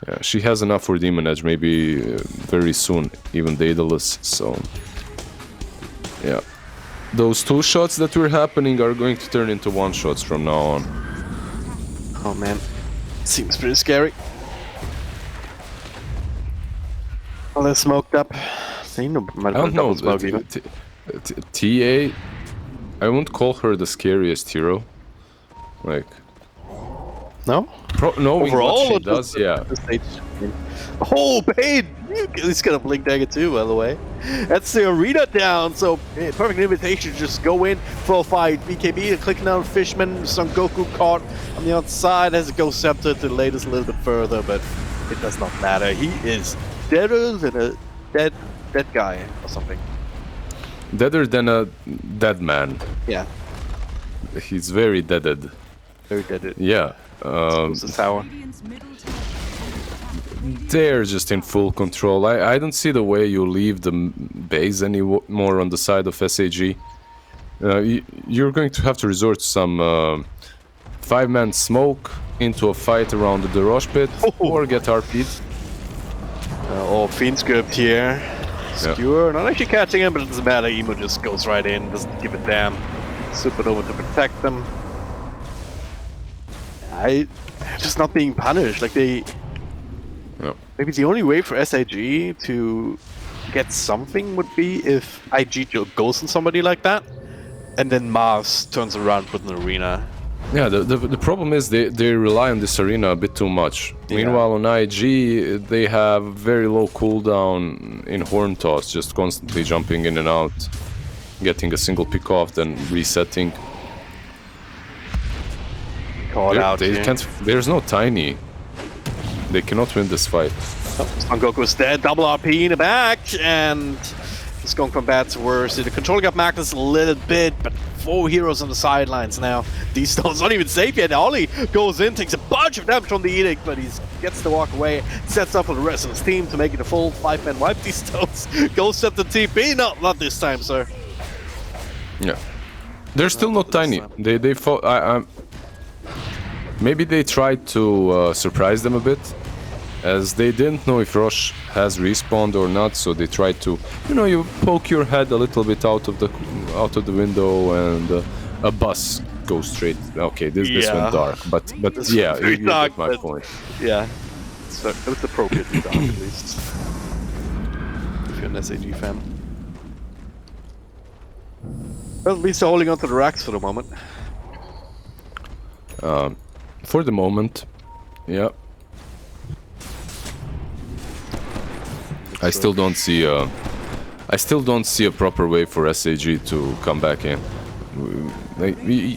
Yeah, she has enough for Demon Edge, maybe very soon, even Daedalus, so... Yeah. Those 2 shots that were happening are going to turn into 1 shots from now on. Oh man. Seems pretty scary. Well, they're smoked up. I don't know. TA, I won't call her the scariest hero. Like... No? Knowing Overall, what she does, yeah. Oh, Bane! He's got a blink dagger too, by the way. That's the arena down, so perfect invitation to just go in for a fight. BKB clicking down Fishman, Son Goku caught on the outside as it goes scepter to lay this a little bit further, but it does not matter. He is deader than a dead guy or something. Deader than a dead man. Yeah. He's very deaded. Very deaded. Yeah. The tower. They're just in full control. I don't see the way you leave the base anymore on the side of SAG. You're going to have to resort to some 5-man smoke into a fight around the Rosh pit or get RP'd. Fiend script here. Skewer, not actually catching him, but it doesn't matter. Emo just goes right in, doesn't give a damn. Supernova to protect them. They're just not being punished. Like they... Maybe the only way for SAG to get something would be if IG goes on somebody like that, and then Mars turns around with an arena. Yeah, the problem is they rely on this arena a bit too much. Yeah. Meanwhile, on IG, they have very low cooldown in Horn Toss, just constantly jumping in and out, getting a single pick off, then resetting. Call out. There's no Tiny. They cannot win this fight. Son Goku's dead, double RP in the back, and it's going from bad to worse. The controller got Magnus a little bit, but 4 heroes on the sidelines now. D-Stone's not even safe yet. Ollie goes in, takes a bunch of damage from the Edict, but he gets to walk away, sets up for the rest of his team to make it a full 5-man wipe. D-Stones goes up the TP. No, not this time, sir. Yeah. They're still not Tiny. They fought... Maybe they tried to surprise them a bit, as they didn't know if Rosh has respawned or not, so they tried to, you poke your head a little bit out of the window, and a bus goes straight. Okay, this went dark, but yeah, you get my point. Yeah, it was appropriately dark at least. If you're an SAG fan. Well, at least they're holding on to the racks for the moment. For the moment, yeah. I still don't see a proper way for SAG to come back in.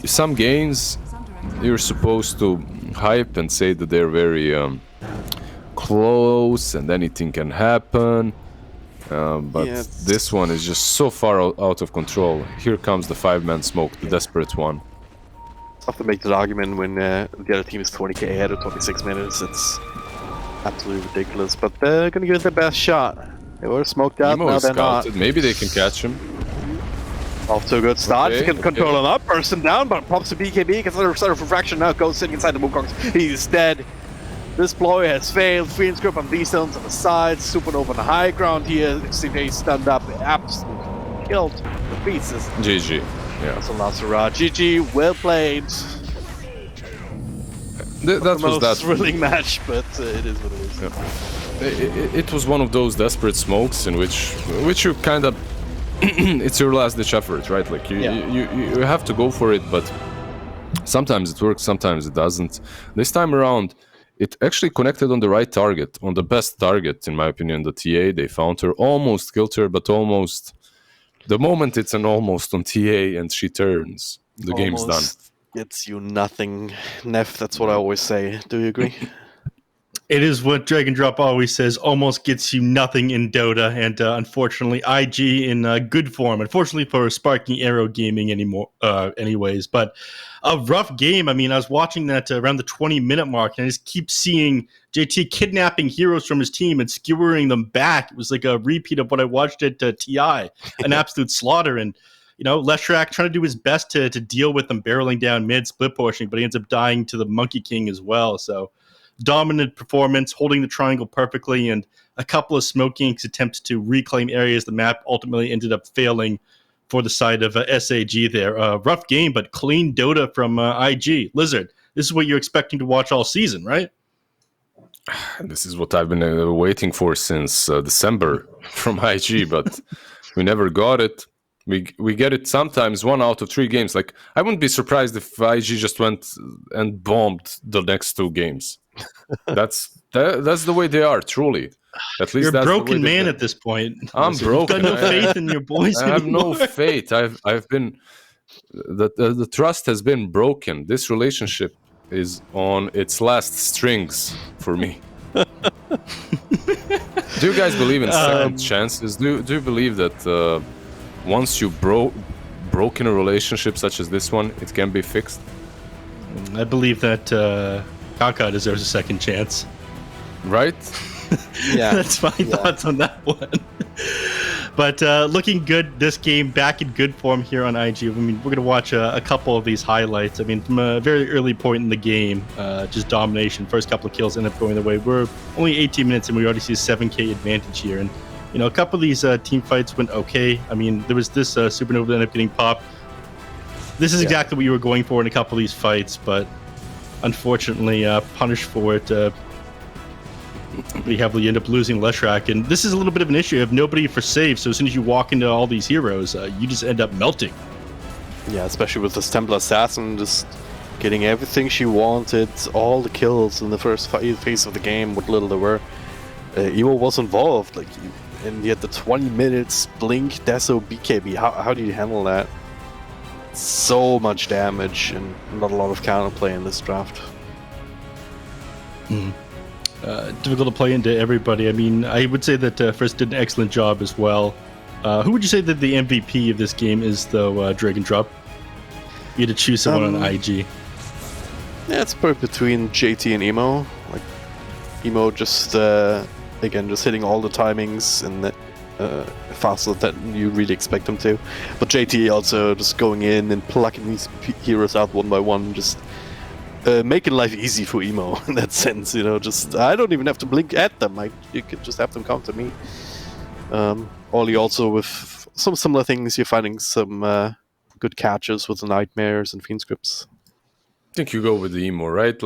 Some games you're supposed to hype and say that they're very close and anything can happen, but this one is just so far out of control. Here comes the 5-man smoke, the desperate one. Tough to make that argument when the other team is 20k ahead of 26 minutes. It's absolutely ridiculous, but they're gonna give it their best shot. They were smoked out, now they're not. Maybe they can catch him. Off to a good start. He can control an up, person down, but pops to BKB, gets another sort of refraction, now goes sitting inside the Wukongs. He's dead. This ploy has failed. Fiend's grip on D-Stones on the side, Supernova on the high ground here. CJ stunned up, absolutely killed the pieces. GG. Yeah. That's a loss for GG, well played. That was that thrilling match, but it is what it is. Yeah. It was one of those desperate smokes in which you kind of it's your last ditch effort, right? Like you have to go for it, but sometimes it works, sometimes it doesn't. This time around, it actually connected on the right target, on the best target in my opinion. The TA, they found her, almost killed her, but almost The moment it's an almost on TA and she turns, the game's done. Almost gets you nothing. Neff, that's what I always say. Do you agree? It is what Drag and Drop always says, almost gets you nothing in Dota, and unfortunately, IG in good form. Unfortunately for Sparking Arrow Gaming anyways, but a rough game. I mean, I was watching that around the 20-minute mark, and I just keep seeing JT kidnapping heroes from his team and skewering them back. It was like a repeat of what I watched at TI, an absolute slaughter. And Leshrak trying to do his best to deal with them barreling down mid, split pushing, but he ends up dying to the Monkey King as well. So dominant performance, holding the triangle perfectly, and a couple of Smoke Inks attempts to reclaim areas. The map ultimately ended up failing for the side of SAG there. Rough game, but clean Dota from IG. Lizard, this is what you're expecting to watch all season, right? This is what I've been waiting for since December from IG, but we never got it. We get it sometimes 1 out of 3 games. Like, I wouldn't be surprised if IG just went and bombed the next 2 games. That's the way they are, truly. At least you're a that's broken the way man at this point. I'm broken. You've got no faith in your boys. I have anymore. no faith. I've been the trust has been broken. This relationship is on its last strings for me. Do you guys believe in second chances? Do you believe that once you broken a relationship such as this one, it can be fixed? I believe that Kaka deserves a second chance. Right? Yeah. That's my thoughts on that one. But looking good this game, back in good form here on IG. I mean, we're going to watch a couple of these highlights. I mean, from a very early point in the game, just domination. First couple of kills end up going the way. We're only 18 minutes and we already see a 7K advantage here. And, a couple of these team fights went okay. I mean, there was this Supernova that ended up getting popped. This is exactly what you were going for in a couple of these fights, but unfortunately punished for it. We heavily end up losing Leshrak, and this is a little bit of an issue. You have nobody for save, so as soon as you walk into all these heroes, you just end up melting. Yeah, especially with this Templar Assassin just getting everything she wanted, all the kills in the first phase of the game, what little there were. Evo was involved, and yet the 20 minutes Blink, Deso, BKB, how do you handle that? So much damage and not a lot of counterplay in this draft. Difficult to play into everybody. I mean, I would say that Frisk did an excellent job as well. Who would you say that the MVP of this game is, though, Drag and Drop? You had to choose someone on IG. Yeah, it's probably between JT and Emo. Emo just, again, just hitting all the timings and faster than you really expect him to. But JT also just going in and plucking these heroes out one by one, just making life easy for Emo in that sense, just I don't even have to blink at them. You could just have them come to me. Ollie also with some similar things. You're finding some good catches with the Nightmares and Fiend Scripts. I think you go with the Emo, right?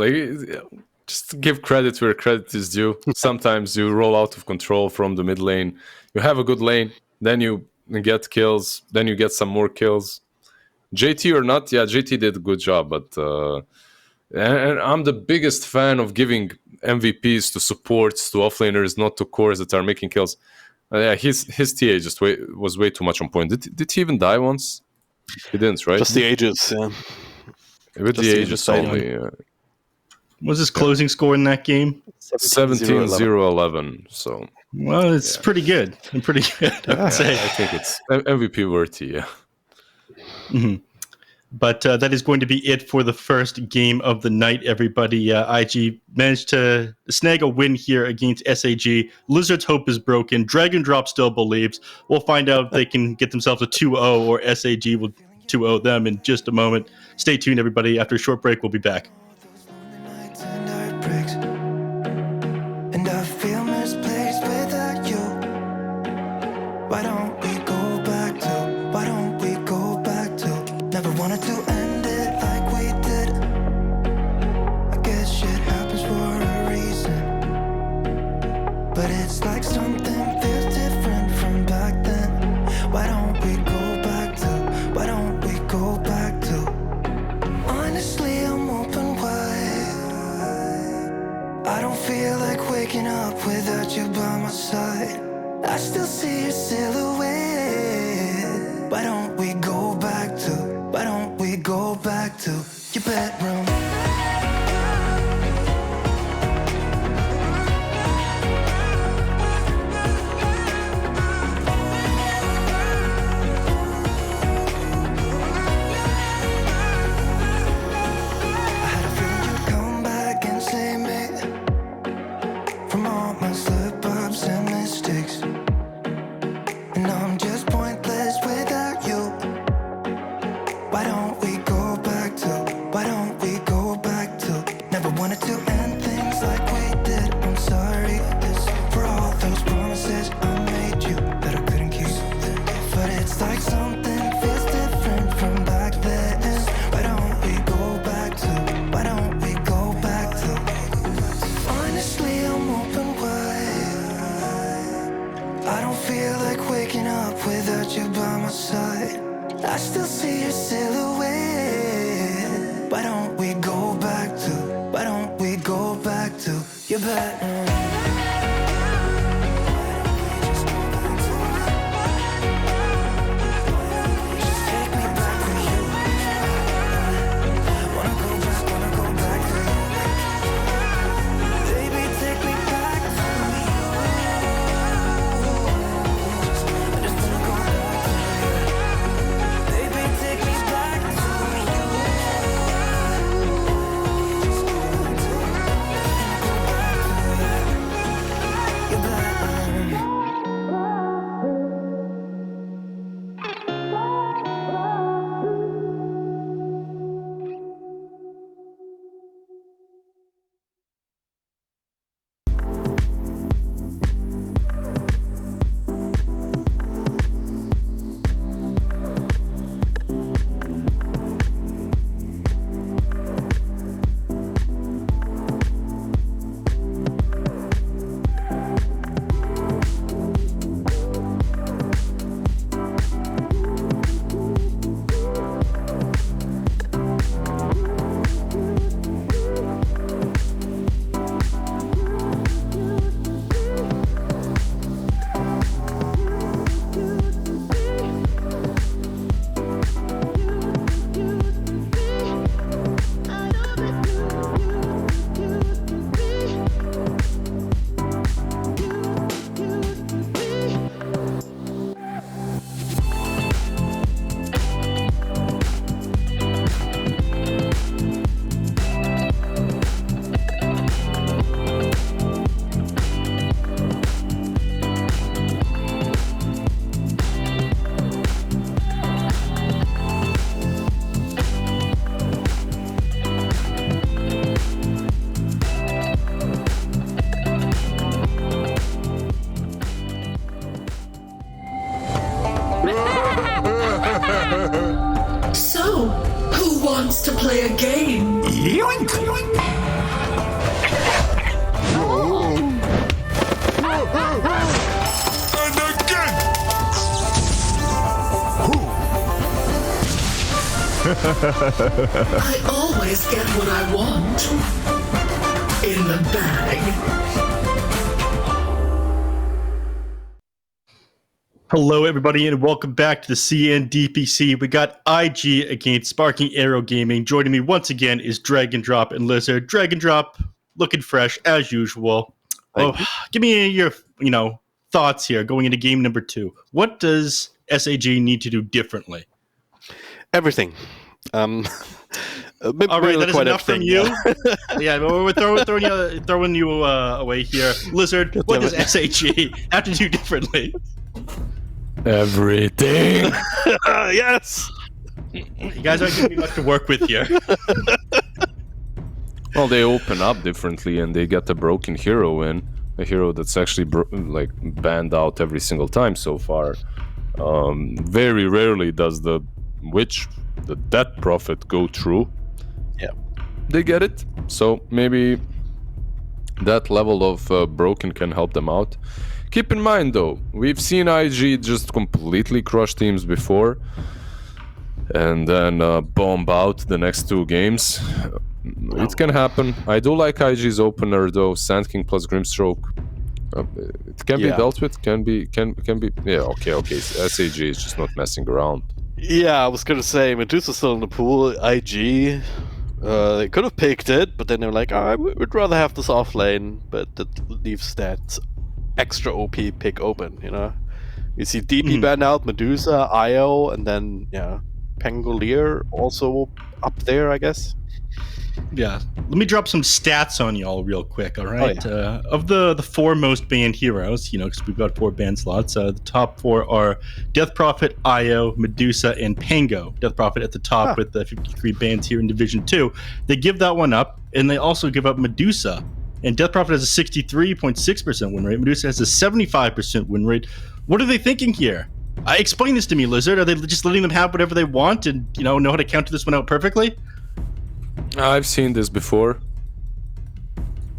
Just to give credit where credit is due. Sometimes you roll out of control from the mid lane. You have a good lane, then you get kills, then you get some more kills. JT or not, yeah, JT did a good job, but and I'm the biggest fan of giving MVPs to supports, to offlaners, not to cores that are making kills. Yeah, his TA just was way too much on point. Did he even die once? He didn't, right? Just the Aegis, yeah. With just the Aegis only. What was his closing score in that game? 17-0-11. So, well, it's pretty good. I would say. I think it's MVP worthy, yeah. Mm-hmm. But that is going to be it for the first game of the night, everybody. IG managed to snag a win here against SAG. Lizard's hope is broken. Dragon Drop still believes. We'll find out if they can get themselves a 2-0 or SAG will 2-0 them in just a moment. Stay tuned, everybody. After a short break, we'll be back. And I feel misplaced without you. Why don't we go back to? Why don't we go back to? Never wanted to end it like we did. I guess shit happens for a reason. But it's like something feels different from back then. Why don't we go back to? Why don't we go back to? Honestly, I'm open wide. I don't feel like waking up without you by my side. I still see your silhouette. Why don't we go back to? Why don't we go back to your bedroom? I had a feeling you'd come back and save me from all my slip-ups and mistakes. And now I'm just pointless without you. Why don't we go back to? Why don't we go back to? Never wanted to end things like we did. I'm sorry for all those promises I made you that I couldn't keep. But it's like something feels different from back then. Why don't we go back to? Why don't we go back to? Honestly, I'm open wide. I don't feel like waking up without you by my side. I still see your silhouette. Why don't we go back to? Why don't we go back to your bedroom? Just take me back to you. Wanna go back to you. Baby, take me back to you. I just wanna go back to you. Baby, take me back to you. Your bedroom. So, who wants to play a game? Yoink! And again! I always get what I want. In the bag. Hello, everybody, and welcome back to the CNDPC. We got IG against Sparking Arrow Gaming. Joining me once again is Drag and Drop and Lizard. Drag and Drop, looking fresh as usual. Give me your, thoughts here going into game number 2. What does SAG need to do differently? Everything. All right, that is enough from you. Yeah, we're throwing you away here. Lizard, what does SAG have to do differently? Everything. Yes. You guys aren't giving me much to work with here. Well, they open up differently and they get a broken hero in. A hero that's actually banned out every single time so far. Very rarely does the Witch, the Death Prophet, go through. Yeah. They get it. So maybe that level of broken can help them out. Keep in mind though, we've seen IG just completely crush teams before and then bomb out the next 2 games. It can happen. I do like IG's opener though, Sand King plus Grimstroke. It can be dealt with. Can be. Yeah. Okay. SAG is just not messing around. Yeah, I was gonna say Medusa's still in the pool. IG, they could have picked it, but then they were like, "Oh, we'd rather have this off lane," but that leaves that extra OP pick open. You know, you see DP ban out, Medusa, Io, and then Pangolier also up there, I guess. Yeah, let me drop some stats on y'all real quick, all right? Of the four most banned heroes, because we've got 4 ban slots, the top 4 are Death Prophet, Io, Medusa, and Pango. Death Prophet at the top with the 53 bans here in Division 2. They give that one up, and they also give up Medusa. And Death Prophet has a 63.6% win rate. Medusa has a 75% win rate. What are they thinking here? Explain this to me, Lizard. Are they just letting them have whatever they want and, know how to counter this one out perfectly? I've seen this before.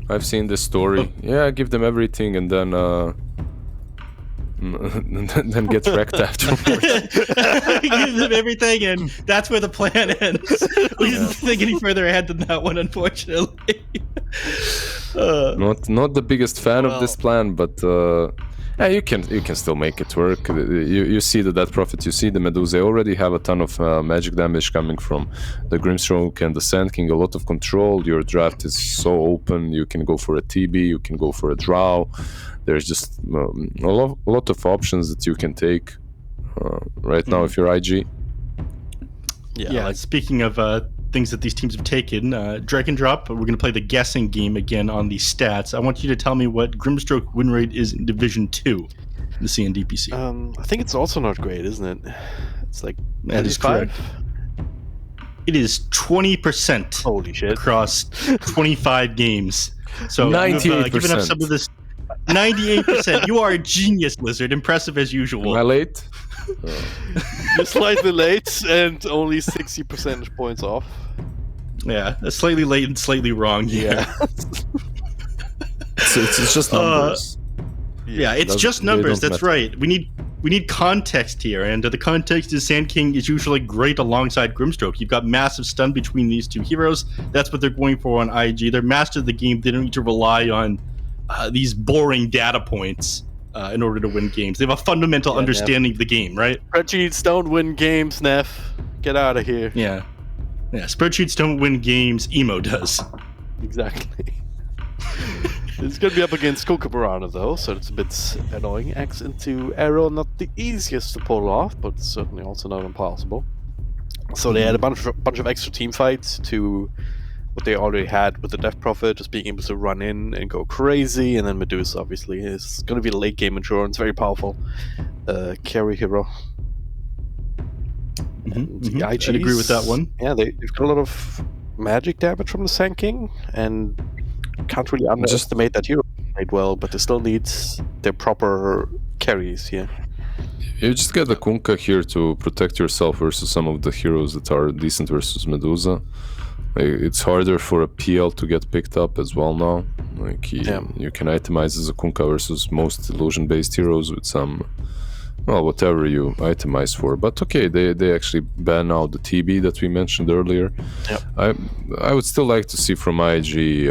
I've seen this story. Yeah, give them everything and then get wrecked afterwards. Give them everything, and that's where the plan ends. We didn't think any further ahead than that one, unfortunately. Not the biggest fan of this plan, but you can still make it work. You see the Death Prophet, you see the Medusa. They already have a ton of magic damage coming from the Grimstroke and the Sand King. A lot of control. Your draft is so open. You can go for a TB. You can go for a Drow. There's just a lot of options that you can take right now if you're IG. Yeah. Speaking of things that these teams have taken, drag and drop. We're going to play the guessing game again on these stats. I want you to tell me what Grimstroke win rate is in Division 2, the CNDPC. I think it's also not great, isn't it? It's like that is correct. It is 20%. Holy shit! Across 25 games. So 98%. Giving up some of this. 98%. You are a genius, Lizard. Impressive as usual. Am I late? You're slightly late and only 60 percentage points off. Yeah, slightly late and slightly wrong. Yeah. So it's just numbers. Yeah, it's just numbers. That's right. We need context here, and the context is Sand King is usually great alongside Grimstroke. You've got massive stun between these two heroes. That's what they're going for on IG. They're master of the game. They don't need to rely on these boring data points in order to win games. They have a fundamental understanding of the game, right? Spreadsheets don't win games, Neff. Get out of here. Yeah. Spreadsheets don't win games. Emo does. Exactly. It's going to be up against Kookaburana, though, so it's a bit annoying. Axe into Arrow, not the easiest to pull off, but certainly also not impossible. So they had a bunch of extra team fights to what they already had with the Death Prophet, just being able to run in and go crazy, and then Medusa obviously is going to be the late game endurance, very powerful carry hero. I'd agree with that one. Yeah, they've got a lot of magic damage from the Sand King, and can't really underestimate that hero played well, but they still need their proper carries here. You just get the Kunkka here to protect yourself versus some of the heroes that are decent versus Medusa. It's harder for a PL to get picked up as well now. You can itemize as a Kunkka versus most illusion-based heroes with some, whatever you itemize for. But okay, they actually ban out the TB that we mentioned earlier. Yep. I would still like to see from IG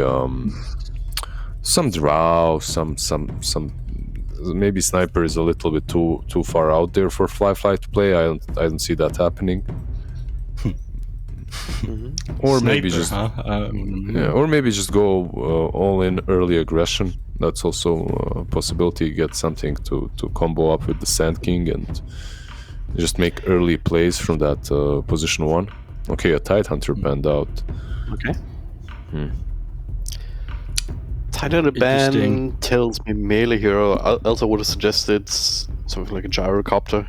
some Drow, some maybe Sniper is a little bit too far out there for Fly to play. I don't see that happening. Or maybe just or maybe just go all in early aggression. That's also a possibility. Get something to combo up with the Sand King and just make early plays from that position 1. Okay, a Tidehunter banned out. Okay. Tidehunter ban tells me melee hero. I also would have suggested something like a gyrocopter,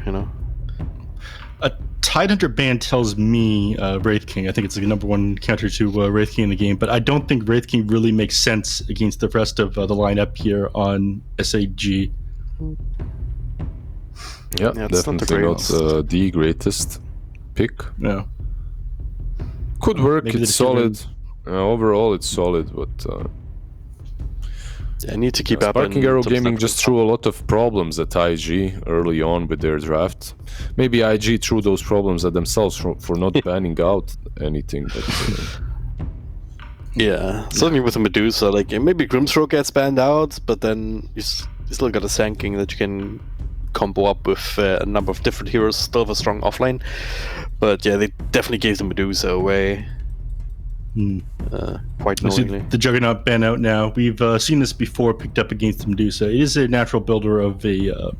A Tidehunter ban tells me Wraith King. I think it's the number 1 counter to Wraith King in the game, but I don't think Wraith King really makes sense against the rest of the lineup here on SAG. Yeah, definitely not the greatest pick. No. Could work, it's solid. Overall, it's solid, but... I need to keep up. Sparking Arrow Gaming just threw a lot of problems at IG early on with their draft. Maybe IG threw those problems at themselves for not banning out anything. But, Yeah, certainly with the Medusa, like maybe Grimstroke gets banned out, but then you still got a Sand King that you can combo up with a number of different heroes, still have a strong offlane. But yeah, they definitely gave the Medusa away. Quite I see knowingly. the Juggernaut ban out now. We've seen this before, picked up against the Medusa. It is a natural builder of a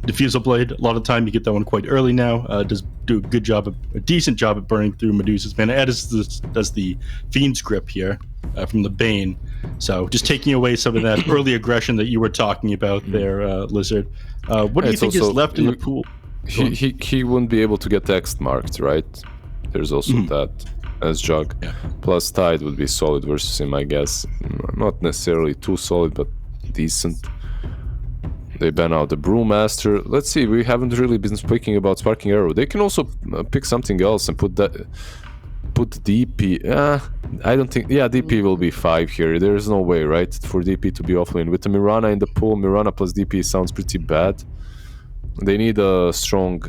Diffusal Blade. A lot of time you get that one quite early now. Does do a decent job at burning through Medusa's mana, as does the Fiend's Grip here from the Bane. So just taking away some of that early aggression that you were talking about there, Lizard. What do you think is left in the pool? He wouldn't be able to get text marked, right? There's also that as Jug. Yeah. Plus Tide would be solid versus him, I guess. Not necessarily too solid, but decent. They ban out the Brewmaster. Let's see, we haven't really been speaking about Sparking Arrow. They can also pick something else and put DP. I don't think... Yeah, DP will be 5 here. There's no way, right, for DP to be offlane. With the Mirana in the pool, Mirana plus DP sounds pretty bad. They need a strong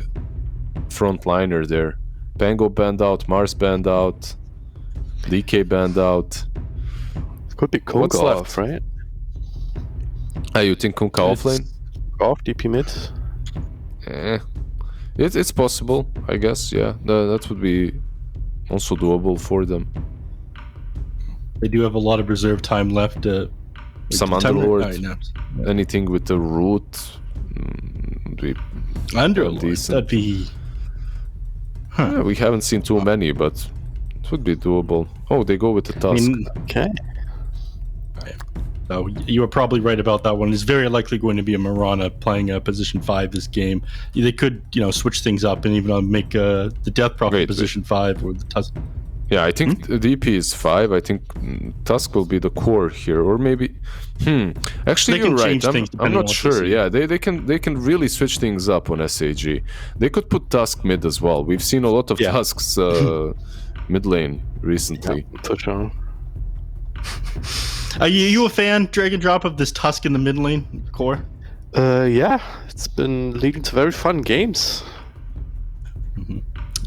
frontliner there. Pango banned out, Mars banned out, DK banned out. Could be Kunkka off, right? You think Kunkka offlane? Off DP mid? It's possible, I guess, yeah. That would be also doable for them. They do have a lot of reserve time left. Some Underlord, anything with the root. Underlord, that'd be... Yeah, we haven't seen too many, but it would be doable. Oh, they go with the Tusk. Okay. So you were probably right about that one. It's very likely going to be a Mirana playing position 5 this game. They could, switch things up and even make the Death Prophet position 5 or the Tusk. Yeah, I think DP is 5. I think Tusk will be the core here, or maybe. Actually, you're right. I'm not sure. Yeah, they can really switch things up on SAG. They could put Tusk mid as well. We've seen a lot of Tusks mid lane recently. Yeah, for sure. Are you a fan, Drag and Drop, of this Tusk in the mid lane core? Yeah, it's been leading to very fun games.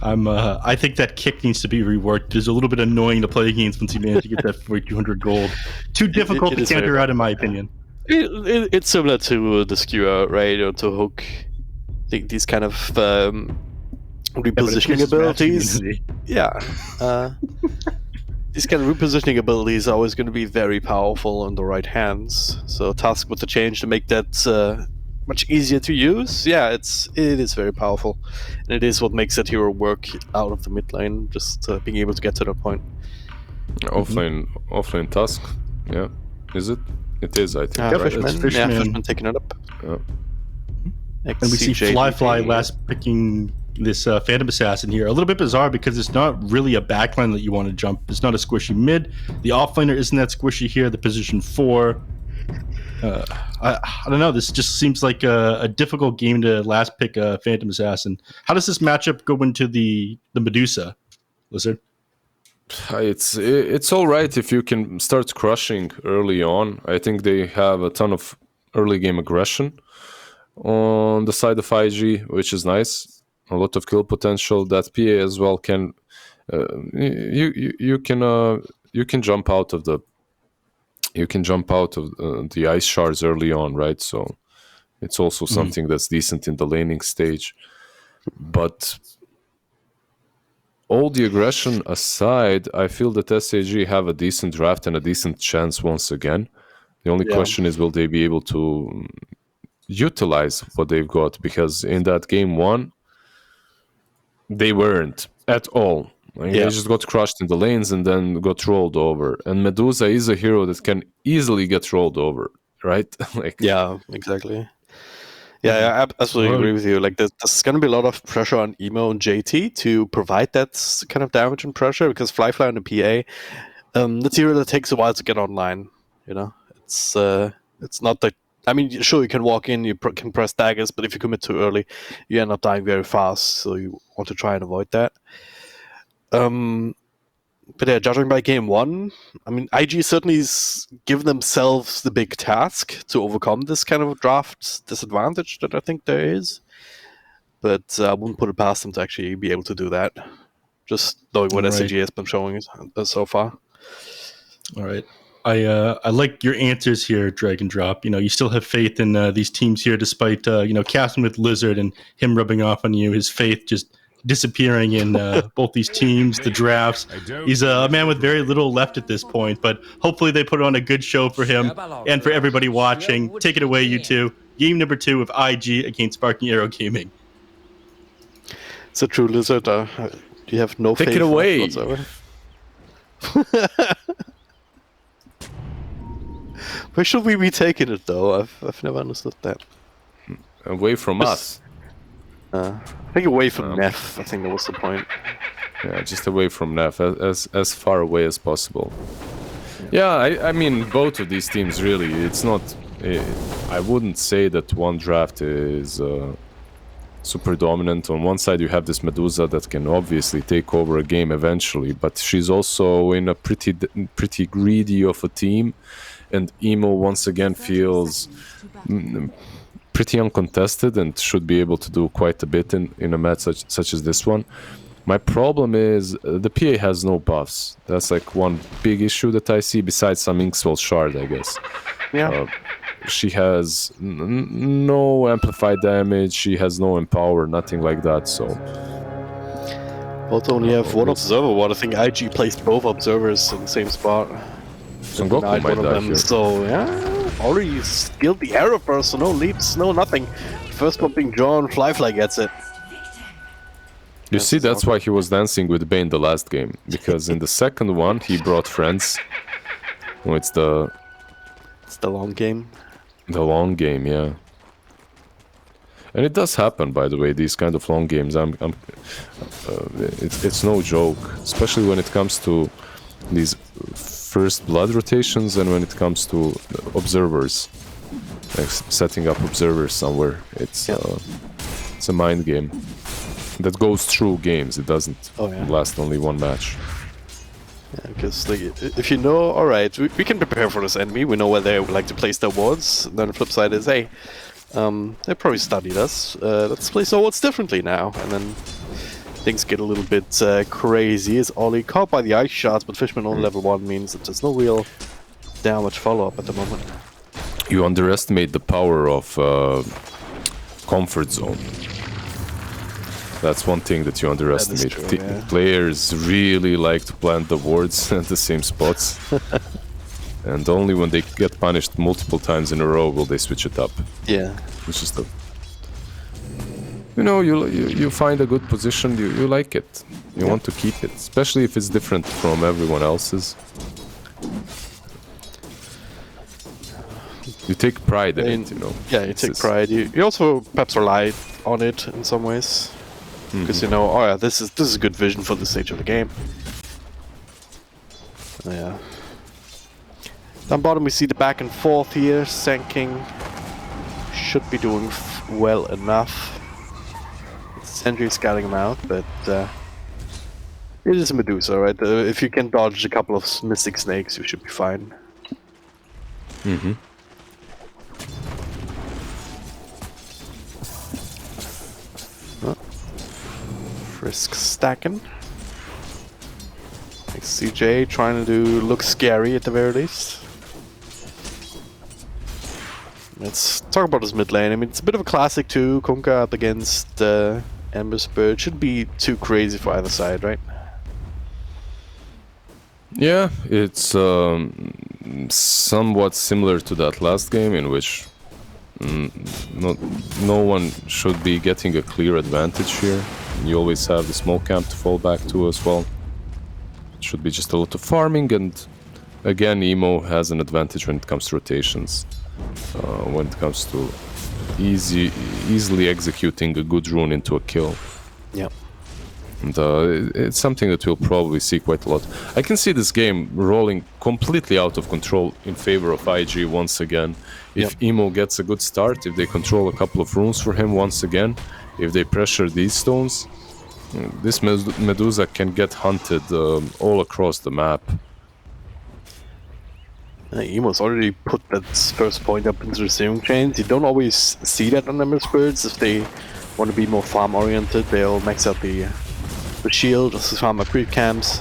I think that kick needs to be reworked. It's a little bit annoying to play against once you manage to get that 4,200 gold. Too difficult to counter out, in my opinion. It's similar to the skewer, right? Or to hook these kind of repositioning abilities. Yeah. These kind of repositioning abilities are always going to be very powerful in the right hands. So Tusk with the change to make that much easier to use. Yeah, it is very powerful, and it is what makes that hero work out of the mid lane. Just being able to get to that point. Offlane Tusk. Yeah, is it? It is, I think. Yeah, right? Fishman taking it up. Yeah. And we see Fly last picking this Phantom Assassin here. A little bit bizarre because it's not really a backline that you want to jump. It's not a squishy mid. The offlaner isn't that squishy here. The position 4. I don't know. This just seems like a difficult game to last pick a Phantom Assassin. How does this matchup go into the Medusa, Lizard? It's all right if you can start crushing early on. I think they have a ton of early game aggression on the side of IG, which is nice. A lot of kill potential. That PA as well can you can jump out of the the ice shards early on, right? So it's also something that's decent in the laning stage. But all the aggression aside, I feel that SAG have a decent draft and a decent chance once again. The only question is, will they be able to utilize what they've got? Because in that game 1, they weren't at all. They just got crushed in the lanes and then got rolled over. And Medusa is a hero that can easily get rolled over, right? Yeah, exactly. Yeah, I absolutely agree with you. Like, there's going to be a lot of pressure on Emo and JT to provide that kind of damage and pressure, because Fly on the PA, that's a hero that takes a while to get online. It's not that. I mean, sure, you can walk in, you can press daggers, but if you commit too early, you end up dying very fast. So you want to try and avoid that. But yeah, judging by game 1, I mean, IG certainly has given themselves the big task to overcome this kind of draft disadvantage that I think there is. But I wouldn't put it past them to actually be able to do that, just knowing what SAG has been showing so far. All right. I like your answers here, Drag and Drop. You know, you still have faith in these teams here, despite casting with Lizard and him rubbing off on you. His faith just disappearing in both these teams, the drafts. He's a man with very little left at this point, but hopefully they put on a good show for him and for everybody watching. Take it away, you two. Game number 2 of IG against Sparking Arrow Gaming. It's a true, Lizard. Do you have no Take faith it away. whatsoever? Where should we be taking it, though? I've never understood that. Away from us. I think away from Neff. I think that was the point. Yeah, just away from Neff, as far away as possible. Yeah, I mean, both of these teams really. It's not. I wouldn't say that one draft is super dominant. On one side, you have this Medusa that can obviously take over a game eventually, but she's also in a pretty greedy of a team. And Emo once again feels pretty uncontested and should be able to do quite a bit in a match such as this one. My problem is the PA has no buffs. That's like one big issue that I see, besides some Inkswell Shard, I guess. Yeah. She has no amplified damage, she has no empower, nothing like that, so... Also only have one observer. What I think IG placed both observers in the same spot. Son Goku might die here. So yeah, already skilled the arrow burst, so no leaps, no nothing. First one being drawn, Flyfly gets it. You see, that's why he was dancing with Bane the last game, because in the second one he brought friends. Oh, it's the long game. The long game, yeah. And it does happen, by the way. These kind of long games, it's no joke, especially when it comes to these first blood rotations and when it comes to observers, like setting up observers somewhere. It's a mind game that goes through games. It doesn't last only one match. Yeah, because like, if you know, all right, we can prepare for this enemy. We know where they would like to place their wards. Then the flip side is, hey, they probably studied us. Let's place our wards differently now, and then things get a little bit crazy. Is Ollie caught by the ice shots, but Fishman on level 1 means that there's no real damage follow-up at the moment. You underestimate the power of comfort zone. That's one thing that you underestimate. That is true, Players really like to plant the wards at the same spots. And only when they get punished multiple times in a row will they switch it up. Yeah. It's just you find a good position, you like it. You want to keep it, especially if it's different from everyone else's. You take pride in it, you know. Yeah, you take pride. You also perhaps rely on it in some ways. Because you know, oh yeah, this is good vision for this stage of the game. Yeah. Down bottom we see the back and forth here. Sand should be doing well enough. Sentry scouting him out, but it is a Medusa, right? If you can dodge a couple of Mystic Snakes, you should be fine. Frisk stacking. CJ trying to look scary at the very least. Let's talk about his mid lane. I mean, it's a bit of a classic too. Kunkka up against Ember Spirit. Shouldn't be too crazy for either side, right? Yeah, it's somewhat similar to that last game in which no one should be getting a clear advantage here. You always have the small camp to fall back to as well. It should be just a lot of farming, and again, Emo has an advantage when it comes to rotations. When it comes to easily executing a good rune into a kill. Yep. And it's something that we'll probably see quite a lot. I can see this game rolling completely out of control in favor of IG once again. If Emo gets a good start, if they control a couple of runes for him once again, if they pressure these stones, this Medusa can get hunted all across the map. Emo's already put that first point up into the saving chains. You don't always see that on Ember Spirits. If they want to be more farm oriented, they'll max out the shield, just to farm up creep camps.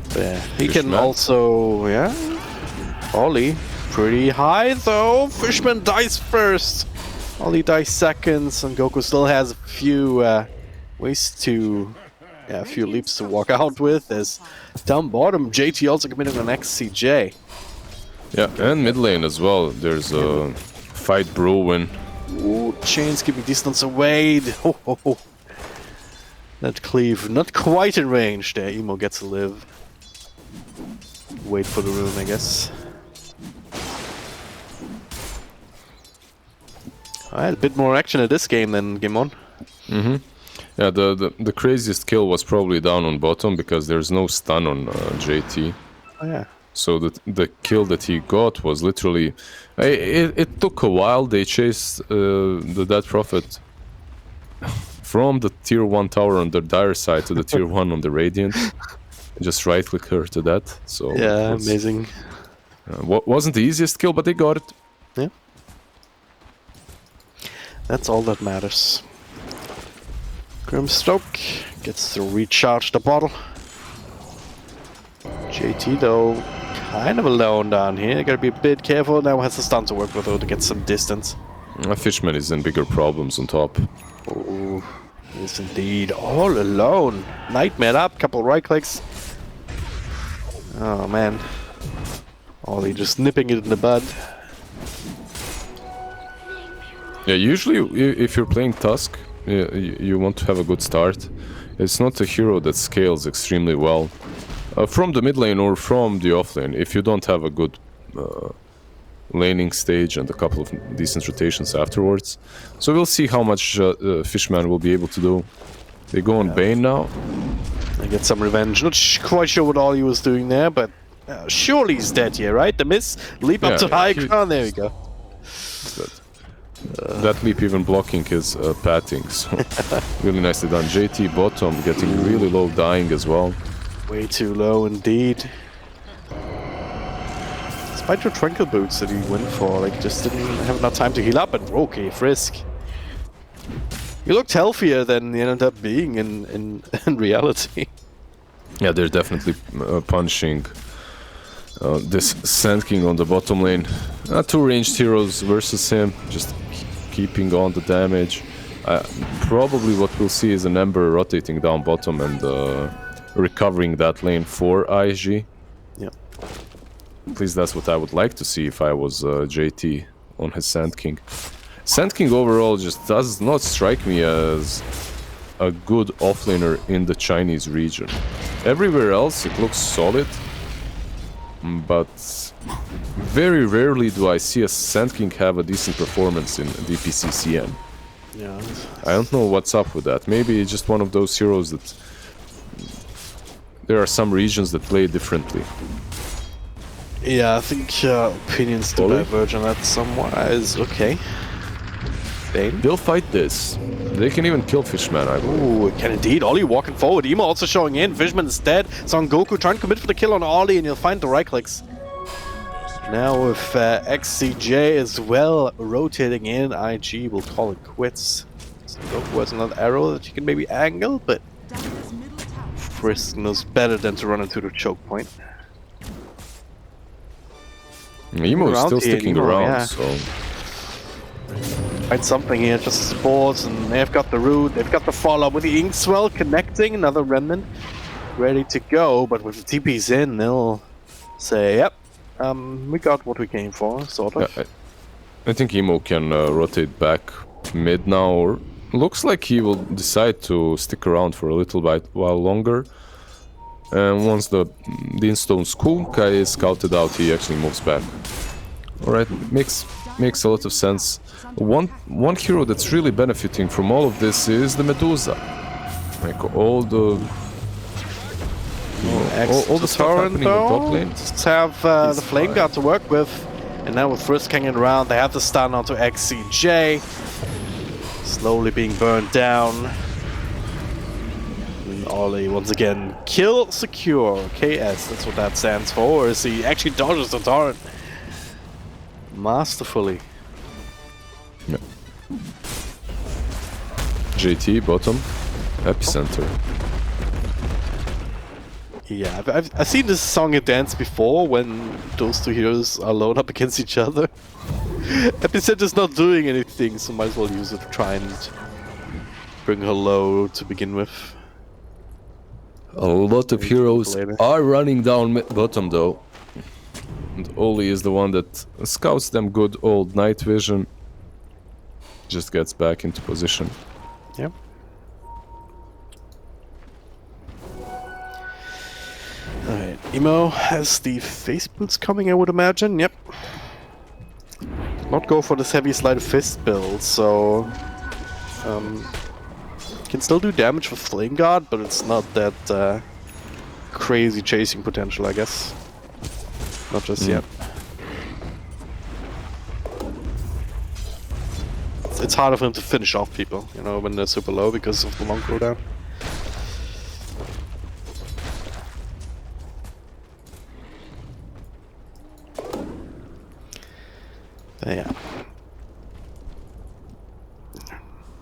But there. He can Fishman. also, yeah. Ollie, pretty high though. Fishman dies first. Ollie dies seconds, and Goku still has a few ways to, a few leaps to walk out with. As down bottom, JT also committing an XCJ. Yeah, and mid lane as well. There's a fight brewing. Ooh, Chain's keeping distance away. Ho, ho, ho. That cleave, not quite in range there. Emo gets to live. Wait for the rune, I guess. Alright, a bit more action at this game than game 1. Mm-hmm. Yeah, the craziest kill was probably down on bottom because there's no stun on JT. Oh yeah. So the kill that he got was literally... It took a while. They chased the Dead Prophet from the tier 1 tower on the dire side to the tier 1 on the Radiant. Just right-click her to that. So yeah, amazing. Wasn't the easiest kill, but they got it. Yeah. That's all that matters. Grimstroke gets to recharge the bottle. JT though, kind of alone down here. Gotta be a bit careful. Now has the stun to work with though to get some distance. Fishman is in bigger problems on top. Oh, yes indeed. All alone. Nightmare up, couple right clicks. Oh man. Ollie just nipping it in the bud. Yeah, usually if you're playing Tusk, you want to have a good start. It's not a hero that scales extremely well. From the mid lane or from the off lane, if you don't have a good laning stage and a couple of decent rotations afterwards. So we'll see how much Fishman will be able to do. They go on Bane now. They get some revenge. Not quite sure what Ollie was doing there, but surely he's dead here, right? The miss, leap up to high ground, there we go. That leap even blocking his patting, so really nicely done. JT bottom getting really low, dying as well. Way too low indeed. Despite your Tranquil Boots that he went for, like just didn't have enough time to heal up, and okay, Frisk. He looked healthier than he ended up being in reality. Yeah, they're definitely punishing this Sand King on the bottom lane. Two ranged heroes versus him, just keeping on the damage. Probably what we'll see is an Ember rotating down bottom and recovering that lane for IG. Yeah. At least that's what I would like to see if I was JT on his Sand King. Sand King overall just does not strike me as a good offlaner in the Chinese region. Everywhere else it looks solid, but very rarely do I see a Sand King have a decent performance in DPC CN. Yeah. I don't know what's up with that. Maybe it's just one of those heroes that there are some regions that play differently. Yeah, I think opinions do diverge on that somewhat. Is okay. Bane. They'll fight this. They can even kill Fishman, I believe. Ooh, it can indeed. Ollie walking forward. Emo also showing in. Fishman is dead. Son Goku trying to commit for the kill on Ollie, and you'll find the right clicks. Now with XCJ as well rotating in, IG will call it quits. So Goku has another arrow that you can maybe angle, but Frisk knows better than to run into the choke point. Emo is still sticking around, yeah. so... Find something here, just spores, and they've got the root, they've got the follow-up with the Inkswell connecting, another remnant ready to go, but with the TPs in, they'll say, yep, we got what we came for, sort of. Yeah, I think Emo can rotate back mid now, or looks like he will decide to stick around for a little while longer. And once the Instone's cool, Kai is scouted out, he actually moves back. Alright, makes a lot of sense. One hero that's really benefiting from all of this is the Medusa. Like all the all the stuff happening on top lane. Just have the Flame Guard to work with, and now with Frisk hanging around, they have the stun onto XCJ. Slowly being burned down. And Ollie once again kill secure. KS, that's what that stands for. As he actually dodges the torrent masterfully. Yeah. JT bottom, epicenter. Yeah, I've seen this song and dance before when those two heroes are alone up against each other. LBZS is not doing anything, so might as well use it to try and bring her low to begin with. A lot of heroes are running down bottom though. And Oli is the one that scouts them good old night vision. Just gets back into position. Yep. Alright, Emo has the face boots coming, I would imagine. Yep. Not go for this heavy sleight of fist build, so can still do damage with Flame Guard, but it's not that crazy chasing potential, I guess. Not just yet. It's harder for him to finish off people, you know, when they're super low because of the long cooldown. Yeah.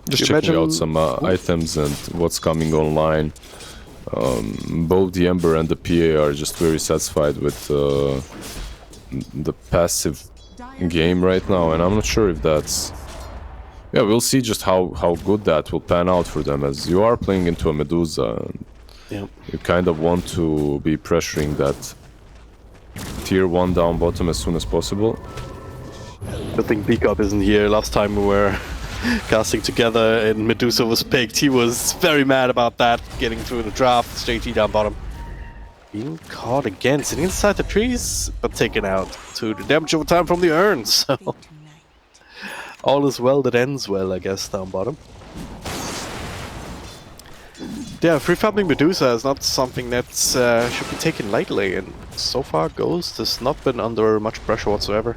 Just checking out some items and what's coming online. Both the Ember and the PA are just very satisfied with the passive game right now, and I'm not sure if that's... Yeah, we'll see just how good that will pan out for them, as you are playing into a Medusa. And you kind of want to be pressuring that tier 1 down bottom as soon as possible. Good thing Beakup isn't here. Last time we were casting together and Medusa was picked, he was very mad about that, getting through the draft, JT down bottom. Being caught again, sitting inside the trees, but taken out to the damage over time from the urn, so... all is well that ends well, I guess, down bottom. Yeah, free farming Medusa is not something that should be taken lightly, and so far Ghost has not been under much pressure whatsoever.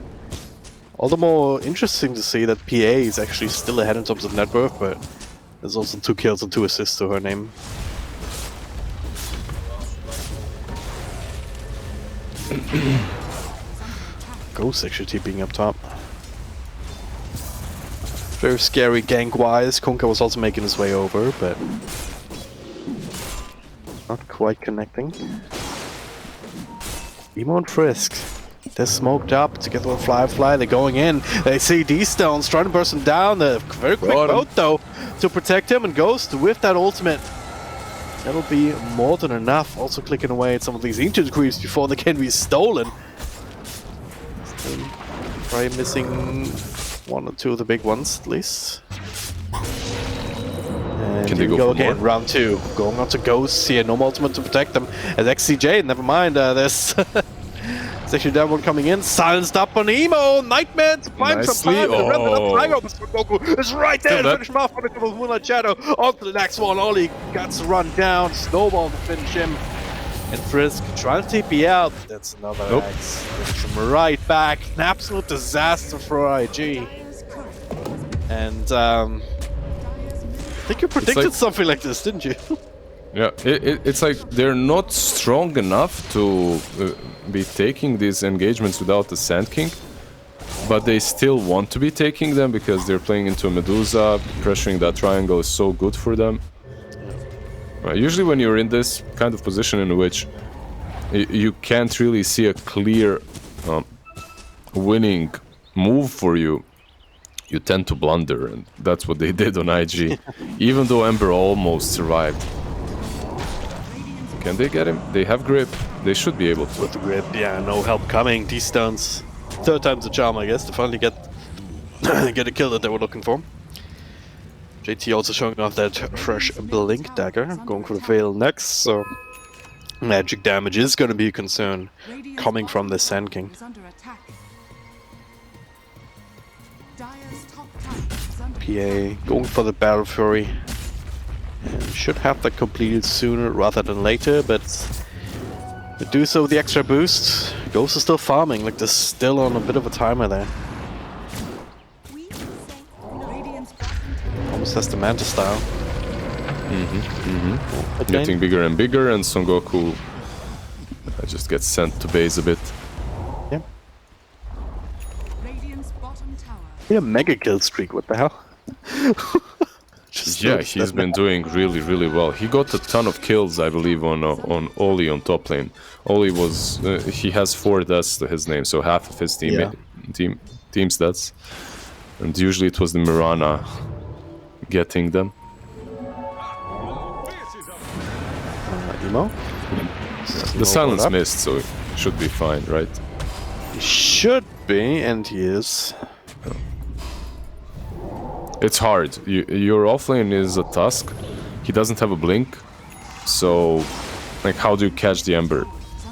All the more interesting to see that PA is actually still ahead in terms of net worth, but there's also 2 kills and 2 assists to her name. Ghost actually TPing up top. Very scary gank-wise. Konka was also making his way over, but not quite connecting. Emo and Frisk. They're smoked up together with Fly. They're going in. They see D-Stones trying to burst him down. The very quick boat though to protect him, and Ghost with that ultimate. That'll be more than enough. Also clicking away at some of these ancient creeps before they can be stolen. Still probably missing 1 or 2 of the big ones at least. And can here they we go go for again. more? Round 2. Going on to Ghosts here. No more ultimate to protect them. As XCJ, never mind. There's actually that one coming in. Silenced up on Emo. Nightmare to find some time. The remnant of Tiger Goku is right there to finish him off on the cover of Moonlight Shadow. On to the next one. Oli got to run down. Snowball to finish him. And Frisk trying to TP out. That's another axe. Brings him right back. An absolute disaster for IG. And I think you predicted something like this, didn't you? Yeah, it's like they're not strong enough to be taking these engagements without the Sand King, but they still want to be taking them because they're playing into a Medusa. Pressuring that triangle is so good for them. Usually when you're in this kind of position in which you can't really see a clear winning move for you, you tend to blunder, and that's what they did on IG. Even though Ember almost survived. Can they get him? They have grip. They should be able to. With the grip, yeah, no help coming. These stones. 3rd time's the charm, I guess, to finally get a kill that they were looking for. JT also showing off that fresh Blink Dagger, going for the Veil next, so magic damage is going to be a concern coming from the Sand King. PA going for the Battle Fury. And should have that completed sooner rather than later, but to do so with the extra boost, Ghost is still farming, like they're still on a bit of a timer there. Almost has the Manta style. Getting bigger and bigger, and Son Goku just gets sent to base a bit. Yeah. A mega kill streak, what the hell? Just Yeah, noticed he's that been doing really well. He got a ton of kills, I believe, on Oli on top lane. Oli was he has 4 deaths to his name, so half of his team's deaths. And usually it was the Mirana getting them. Emo? The silence missed, so it should be fine, right? He should be, and he is. It's hard. Your offlane is a Tusk. He doesn't have a blink. So, like, how do you catch the Ember?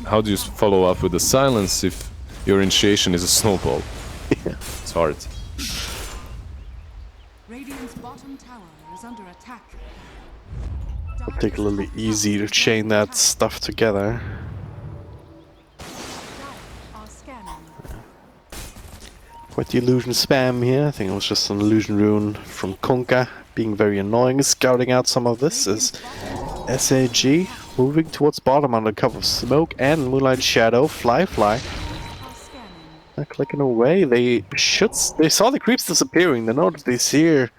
How do you follow up with the silence if your initiation is a snowball? It's hard. Radiant's bottom tower is under attack. Particularly easy to chain that stuff together. Are scanning. Quite the illusion spam here. I think it was just an illusion rune from Konka being very annoying. Scouting out some of this is SAG moving towards bottom under cover of smoke and Moonlight Shadow. Fly. They're clicking away. They saw the creeps disappearing. They noticed he's here.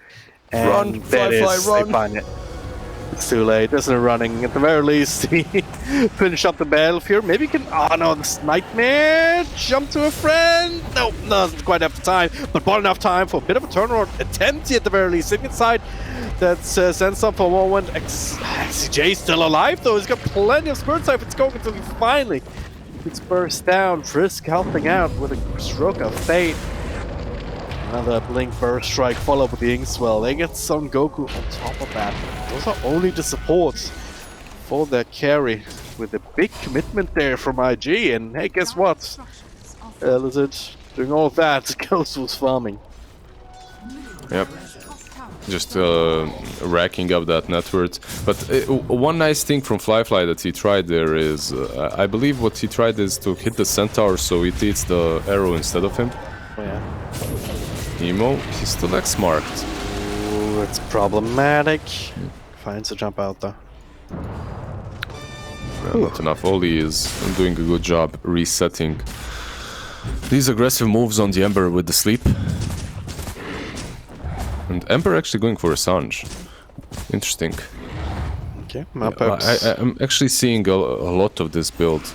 And Run, fly, they run. find it. It's too late. There's no running. At the very least, he finish up the battlefield. Maybe he can. Oh no, this nightmare! Jump to a friend. No, doesn't quite have the time, but bought enough time for a bit of a turnaround attempt. At the very least, sitting inside. That's sends up for a moment. XCJ still alive though. He's got plenty of spirit sight. It's going until he finally gets burst down. Frisk helping out with a stroke of fate. Another Blink Burst Strike followed with the Inkswell. They get Son Goku on top of that. Those are only the supports for their carry with a big commitment there from IG. And hey, guess what? LBZS doing all of that. Ghost was farming. Yep. Just racking up that net worth. But one nice thing from Fly that he tried there is, I believe what he tried is to hit the centaur so it eats the arrow instead of him. Oh, yeah. Emo, he's still X-marked. Ooh, it's problematic. Finds a jump out though. Well, not enough. Oli is doing a good job resetting these aggressive moves on the Ember with the sleep. And Ember actually going for a Sanj. Interesting. Okay, I'm actually seeing a lot of this build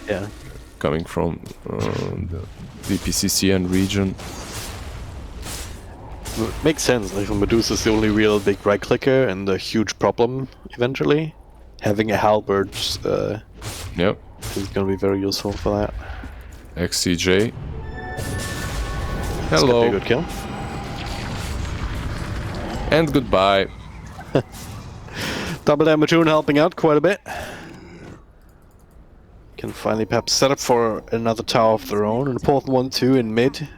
coming from the DPCCN region. Makes sense. Like Medusa's the only real big right clicker and a huge problem eventually. Having a halberd yep, is going to be very useful for that. XCJ. That's Hello. gonna be a good kill. And goodbye. Double damage rune helping out quite a bit. Can finally perhaps set up for another tower of their own. An important one too in mid.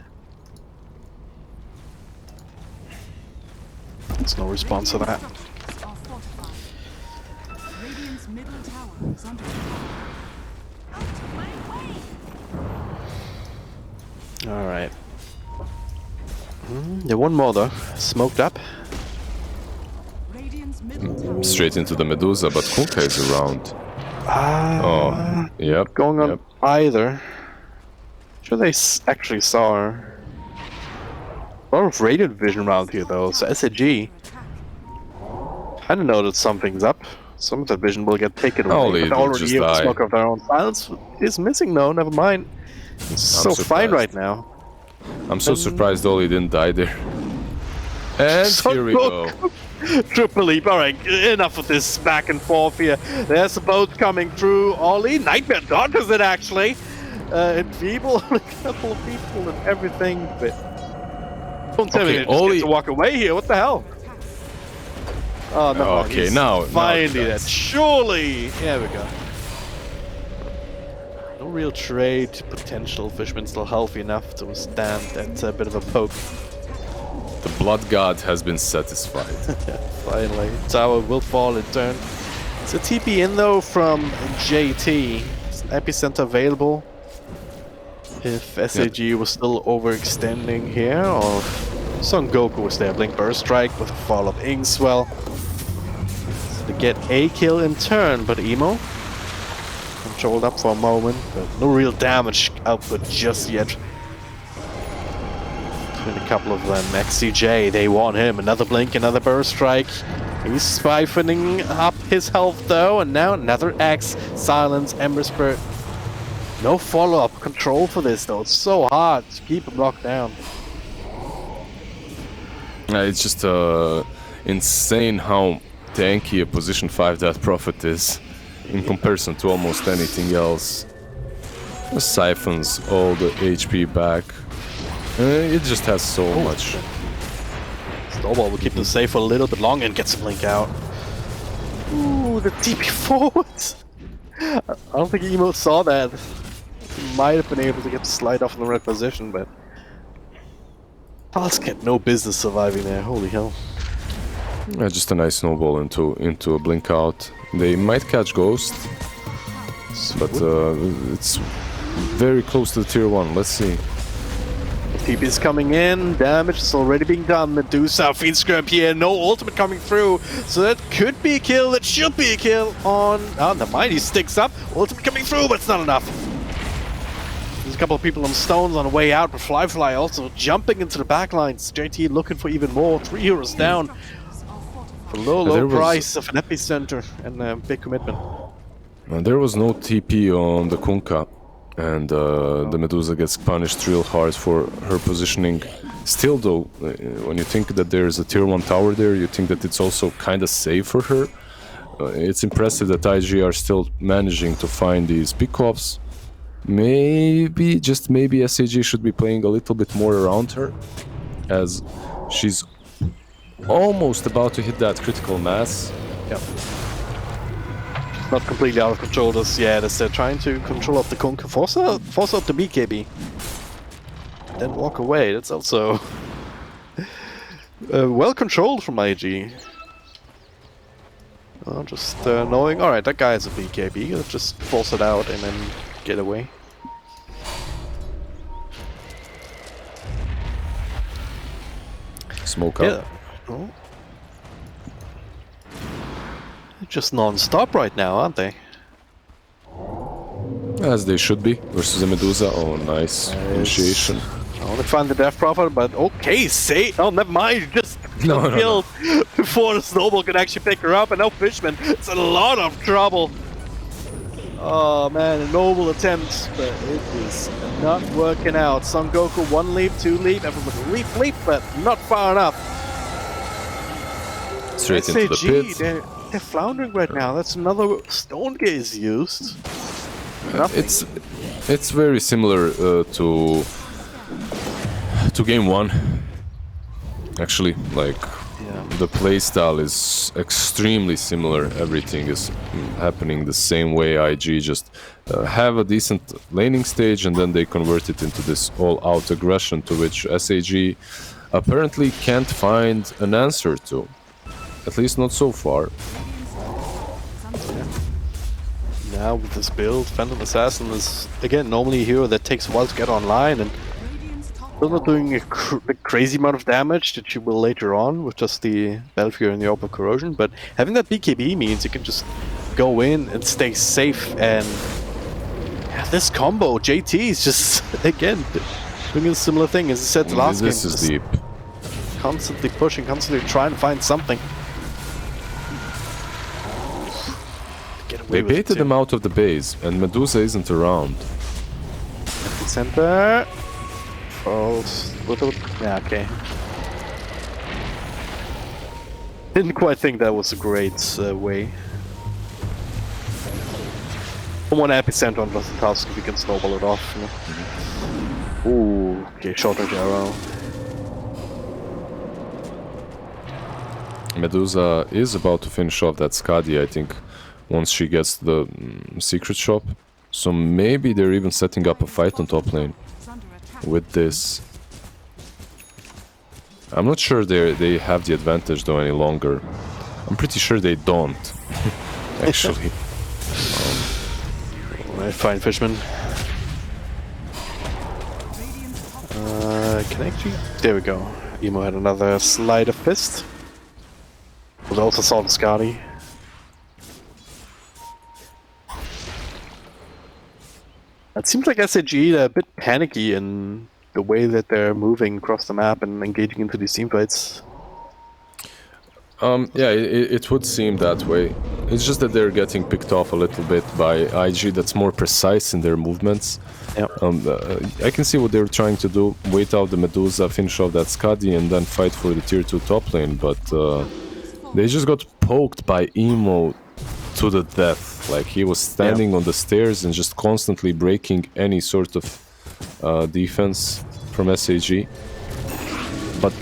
There's no response to that. Radiant's middle tower is under Alright. Yeah, one more though. Smoked up. Radiant's middle tower. Straight into the Medusa, but Kunka is around. Oh, yep. Going on either. Sure they actually saw her. A lot of radiant vision around here though, so SAG. I don't know that something's up. Some of that vision will get taken away. But already have the smoke of their own. Silence is missing though, never mind. It's so fine right now. I'm so surprised Oli didn't die there. And here we go. Triple leap. Alright, enough of this back and forth here. There's a boat coming through. Oli, Nightmare dodges it actually. Enfeeble a couple of people and everything, but don't tell me they just get to walk away here. What the hell? Oh no! Okay, now finally that. Surely, there we go. No real trade potential. Fishman still healthy enough to withstand that bit of a poke. The Blood God has been satisfied. Finally, tower will fall in turn. It's a TP in though from JT. Is an epicenter available? If SAG was still overextending here, or Son Goku was there, Blink Burst Strike with a follow-up Inkswell. So to get a kill in turn, but Emo controlled up for a moment, but no real damage output just yet. Between a couple of them, XCJ, they want him. Another Blink, another Burst Strike. He's siphoning up his health though, and now another Axe, Silence, Ember Spirit. No follow-up control for this though. It's so hard to keep him locked down. It's just insane how tanky a position 5 Death Prophet is in comparison to almost anything else. It siphons all the HP back. It just has so much. Snowball will keep them safe for a little bit longer and get some Link out. Ooh, the TP forwards! I don't think Emo saw that. He might have been able to get the slide off in the right position, but Tusk had no business surviving there, holy hell. Just a nice snowball into a blink out. They might catch Ghost, but it's very close to the tier 1, let's see. TP is coming in, damage is already being done. Medusa, Fiend Scrub here, no ultimate coming through, so that could be a kill, that should be a kill on... Oh, never mind, he sticks up, ultimate coming through, but it's not enough. There's a couple of people on stones on the way out, but Fly also jumping into the backlines. JT looking for even more, 3 heroes down. For low price of an epicenter and a big commitment. There was no TP on the Kunkka. And the Medusa gets punished real hard for her positioning. Still though, when you think that there's a tier 1 tower there, you think that it's also kinda safe for her. It's impressive that IG are still managing to find these pickoffs. Maybe, just maybe SAG should be playing a little bit more around her, as she's almost about to hit that critical mass. Yep. Not completely out of control just yet, as they're trying to control up the Kunkka, force out the BKB. Then walk away, that's also well controlled from IG. Just knowing, alright, that guy is a BKB, let's just force it out and then get away. Smoke up. Yeah. Oh. Just non-stop right now, aren't they? As they should be, versus a Medusa. Oh, nice initiation. I want to find the Death Prophet, but okay, say... Oh, never mind, just killed before the Snowball could actually pick her up, and now Fishman, it's a lot of trouble. Oh man, a noble attempt, but it is not working out. Son Goku, 1 leap, 2 leap, everybody leap, but not far enough. Straight into the pit. They're floundering right now. That's another stone gaze used. It's very similar to game 1. Actually, like the playstyle is extremely similar. Everything is happening the same way. IG just have a decent laning stage, and then they convert it into this all-out aggression, to which SAG apparently can't find an answer to. At least not so far. Now with this build, Phantom Assassin is again normally a hero that takes a while to get online, and still not doing a crazy amount of damage that you will later on with just the Battlefield and the Open Corrosion, but having that BKB means you can just go in and stay safe, and this combo, JT is just again doing a similar thing as I said the last game. This is deep. Constantly pushing, constantly trying to find something. They baited them out of the base, and Medusa isn't around. Center. False. Yeah, okay. Didn't quite think that was a great way. One epicenter on the task if we can snowball it off. You know? Ooh, okay, shorter arrow. Medusa is about to finish off that Skadi, I think, once she gets the secret shop. So maybe they're even setting up a fight on top lane with this. I'm not sure they have the advantage though any longer. I'm pretty sure they don't, actually. Alright, fine, Fishman. Can I actually... There we go. Emo had another slide of fist. But also saw the Skadi. It seems like SAG are a bit panicky in the way that they're moving across the map and engaging into these teamfights. Yeah, it would seem that way. It's just that they're getting picked off a little bit by IG that's more precise in their movements. Yep. I can see what they're trying to do. Wait out the Medusa, finish off that Skadi, and then fight for the tier 2 top lane, but they just got poked by Emo to the death. Like, he was standing on the stairs and just constantly breaking any sort of defense from SAG. But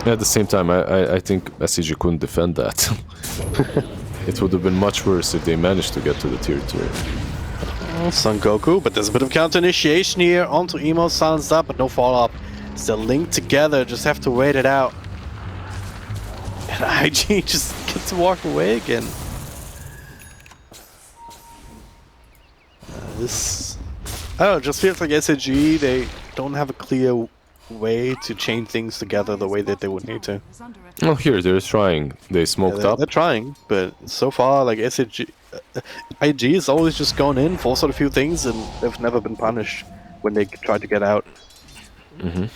at the same time, I think SAG couldn't defend that. It would have been much worse if they managed to get to the tier 2. Son Goku, but there's a bit of counter initiation here onto Emo, silenced up, but no follow-up. Still linked together, just have to wait it out. And IG just gets to walk away again. This... Oh, it just feels like SAG, they don't have a clear way to chain things together the way that they would need to. Oh, here, they're trying. They smoked up. They're trying, but so far, like, SAG... IG has always just gone in, forced out a few things, and they've never been punished when they tried to get out. Dire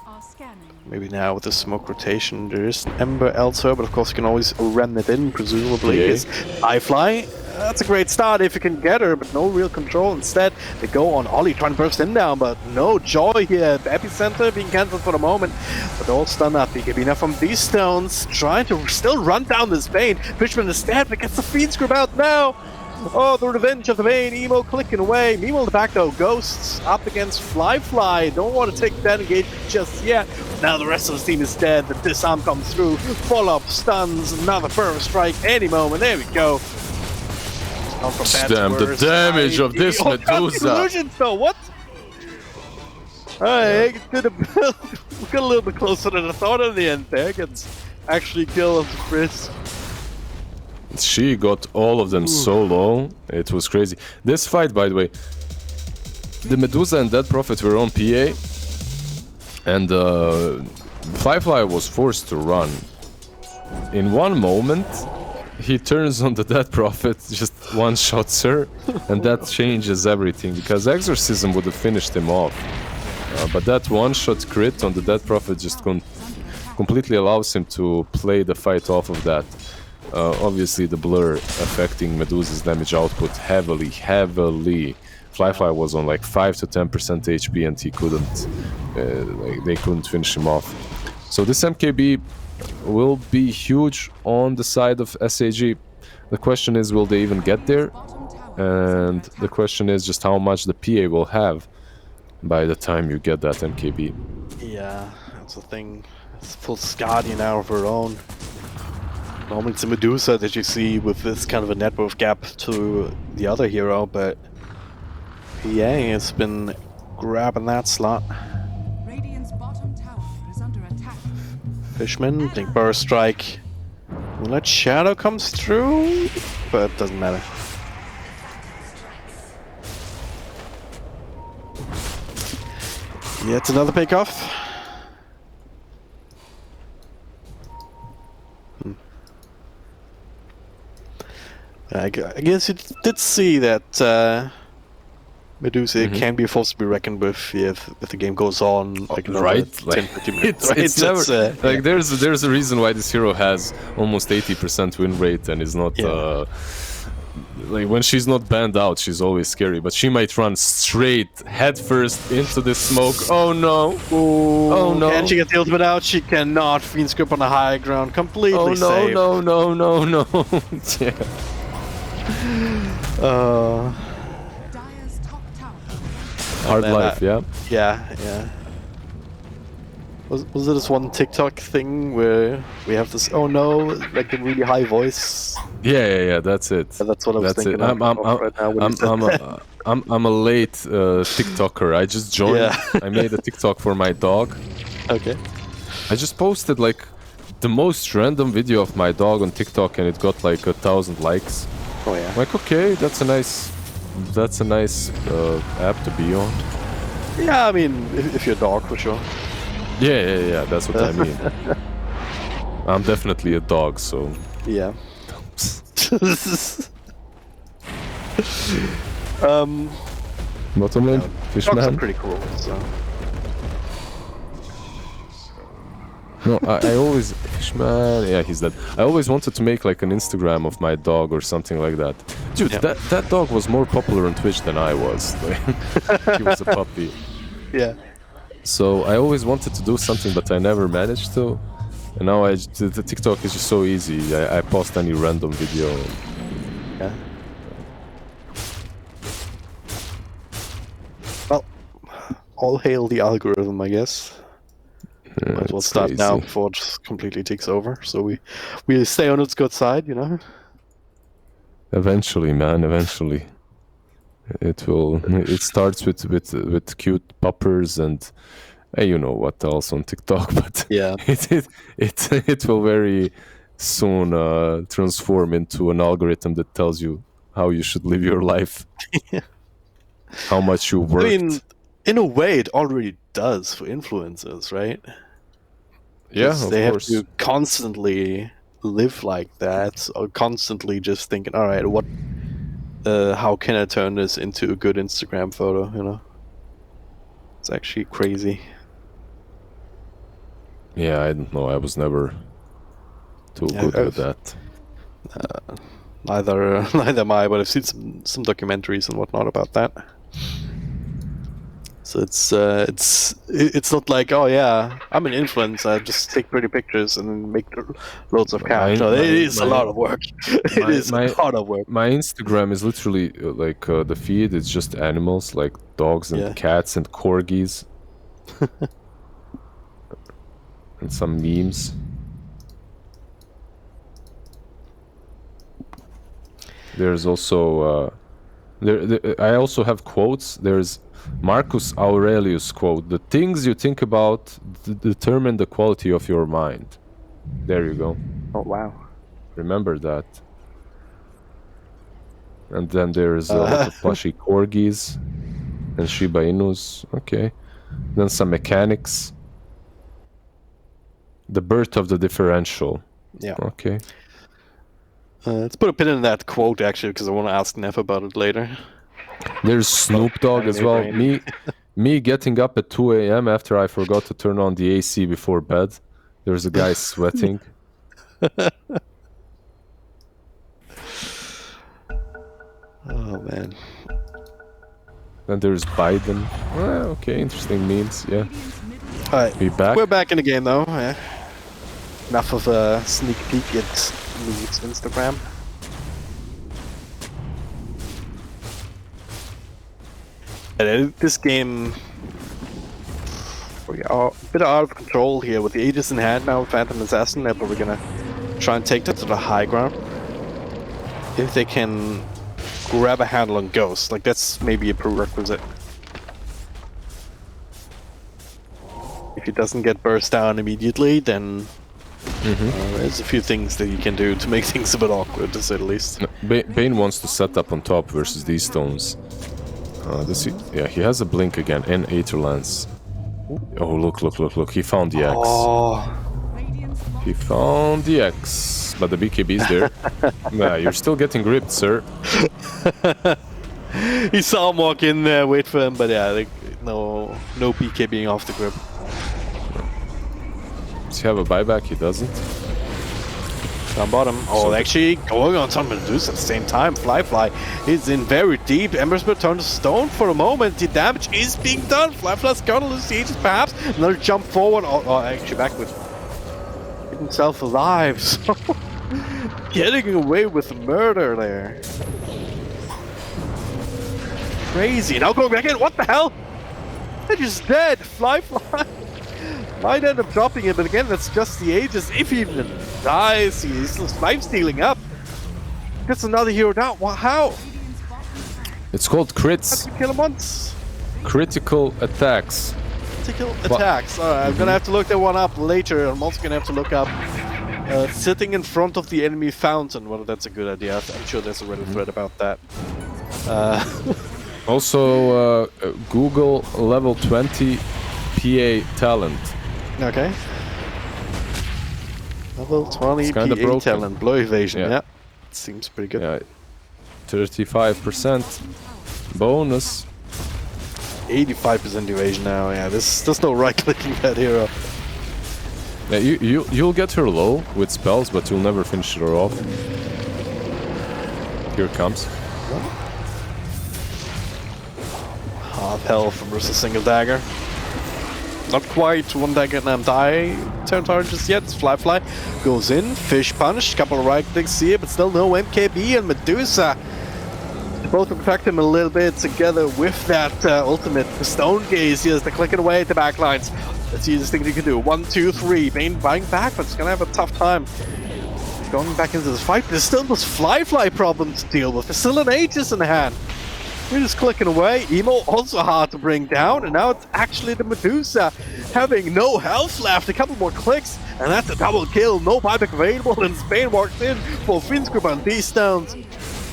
are scanning. Maybe now with the smoke rotation, there is an Ember elsewhere, but of course you can always ram it in, presumably. Yeah. Is iFly. That's a great start if you can get her, but no real control. Instead, they go on Ollie, trying to burst in down, but no joy here. The epicenter being cancelled for the moment, but all stun up. BKB now from these stones, trying to still run down this Bane. Fishman is dead, but gets the Fiend Scream out now. Oh, the revenge of the Bane. Emo clicking away. Meanwhile, in the back though, Ghosts up against Fly. Don't want to take that engagement just yet. Now the rest of the team is dead. The disarm comes through. Follow-up stuns. Another first strike any moment. There we go. Damn, the damage of this Medusa. Illusion, though, what? Alright, we got a little bit closer than I thought in the end there. Gets actually kill of the Chris. She got all of them so low. It was crazy. This fight, by the way, the Medusa and Dead Prophet were on PA, and Fly was forced to run. In one moment, he turns on the Dead Prophet, just one-shots her, and that changes everything, because Exorcism would have finished him off. But that one-shot crit on the Dead Prophet just completely allows him to play the fight off of that. Obviously, the blur affecting Medusa's damage output heavily. Fly was on like 5 to 10% HP, and he couldn't. They couldn't finish him off. So this MKB will be huge on the side of SAG. The question is, will they even get there? And the question is just how much the PA will have by the time you get that MKB. Yeah, that's the thing. It's full Skadi now of her own. Normally it's a Medusa that you see with this kind of a net worth gap to the other hero, but PA has been grabbing that slot. Radiant's bottom tower is under attack. Fishman, think Burst Strike. Moonlight Shadow comes through, but it doesn't matter. Yet another pick-off. I guess you did see that Medusa can be a force to be reckoned with if the game goes on like right? 10-15 minutes. It's never like there's a reason why this hero has almost 80% win rate and is not like when she's not banned out, she's always scary. But she might run straight head first into the smoke. Oh no! Ooh, oh no! Can she get the ultimate out? She cannot. Fiend Scoop on the high ground, completely safe. No! Yeah. Dire's top tower. Hard life, yeah. Yeah. Was it this one TikTok thing where we have this? Oh no! Like a really high voice. Yeah. That's it. That's what I was thinking. I'm a late TikToker. I just joined. Yeah. I made a TikTok for my dog. Okay. I just posted like the most random video of my dog on TikTok, and it got like 1,000 likes. Oh yeah. Like, okay, that's a nice app to be on. Yeah, I mean, if you're a dog, for sure. Yeah, that's what I mean. I'm definitely a dog, so... Yeah. Bottom lane, Dogs are Fishman. pretty cool, so... No, I always Fishman. Yeah, he's dead. I always wanted to make like an Instagram of my dog or something like that. Dude, that dog was more popular on Twitch than I was. He was a puppy. Yeah. So I always wanted to do something, but I never managed to. And now the TikTok is just so easy. I post any random video. Yeah. Well, all hail the algorithm, I guess. Might as well start now before it just completely takes over. So we stay on its good side, you know. Eventually, man. Eventually, it will. It starts with cute puppers and you know what else on TikTok, but yeah, it will very soon transform into an algorithm that tells you how you should live your life, how much you worked. I mean, in a way, it already does for influencers, right? Yeah, of they course. have to constantly live like that, or constantly just thinking, all right, how can I turn this into a good Instagram photo? You know, it's actually crazy. Yeah, I don't know. I was never too good with that. Neither am I, but I've seen some documentaries and whatnot about that. So it's not like, oh yeah, I'm an influencer, I just take pretty pictures and make loads of cash. No, it is a lot of work. It is a lot of work. My Instagram is literally like the feed. It's just animals like dogs and cats and corgis. And some memes. There's also I also have quotes. There's Marcus Aurelius quote: "The things you think about determine the quality of your mind." There you go. Oh wow! Remember that. And then there's a lot of plushy corgis and Shiba Inus. Okay. Then some mechanics. The birth of the differential. Yeah. Okay. Let's put a pin in that quote actually, because I want to ask Neff about it later. There's Snoop Dogg as well. Me getting up at 2 a.m. after I forgot to turn on the AC before bed. There's a guy sweating. Oh man. Then there's Biden. Okay, interesting memes. Yeah. Alright, be back. We're back in the game though. Yeah. Enough of a sneak peek at Me's Instagram. This game, we are a bit out of control here with the Aegis in hand now, Phantom Assassin, but we're gonna try and take that to the high ground. If they can grab a handle on Ghost, like that's maybe a prerequisite. If he doesn't get burst down immediately, then there's a few things that you can do to make things a bit awkward, to say the least. Bane wants to set up on top versus these stones. Yeah, he has a blink again and Aether Lance. Oh, look. He found the X. Oh. He found the X. But the BKB is there. Yeah, you're still getting gripped, sir. He saw him walk in there, wait for him, but yeah, like, no BKBing off the grip. Does he have a buyback? He doesn't. Down bottom. Oh, actually going on some Medusa at the same time. Fly is in very deep. Ember's Spirit turns to stone for a moment. The damage is being done. Fly's gonna lose the Aegis perhaps. Another jump forward. Oh, actually backward. Keep himself alive. So getting away with murder there. Crazy. Now going back in. What the hell? They're just dead. Fly. Might end up dropping it, but again, that's just the Aegis. If he even dies, he's life stealing up. Gets another hero down. How? It's called crits. Have to kill him once. Critical attacks. Critical attacks. Alright, I'm gonna have to look that one up later. I'm also gonna have to look up sitting in front of the enemy fountain. Whether that's a good idea. I'm sure there's a Reddit thread about that. Also, Google level 20 PA talent. Okay. Level 20 PA talent, blow evasion, yeah. Seems pretty good. Yeah. 35% bonus. 85% evasion now, yeah. There's no right clicking that hero. Yeah, you'll get her low with spells, but you'll never finish her off. Here it comes. Half health versus single dagger. Not quite one dagger and die territory just yet. Fly goes in, fish punch, couple of right clicks here, but still no MKB and Medusa. Both protect him a little bit together with that ultimate. The Stone Gaze, yes, they're clicking away at the backlines. Let's see this thing they can do. 1, 2, 3. Bane buying back, but it's gonna have a tough time going back into this fight. But there's still this fly problem to deal with. There's still an Aegis in the hand. We're just clicking away. Emo also hard to bring down, and now it's actually the Medusa having no health left. A couple more clicks, and that's a double kill. No buyback available, and Spain walks in for Finsgroup on these stones.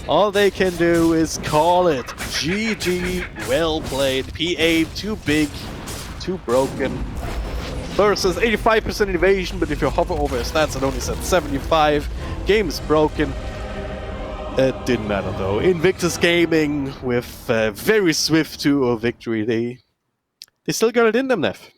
All they can do is call it GG, well played. PA, too big, too broken. Versus 85% evasion, but if you hover over his stats, it only said 75. Game is broken. It didn't matter though. Invictus Gaming with a very swift 2-0 victory. They still got it in them, Neff.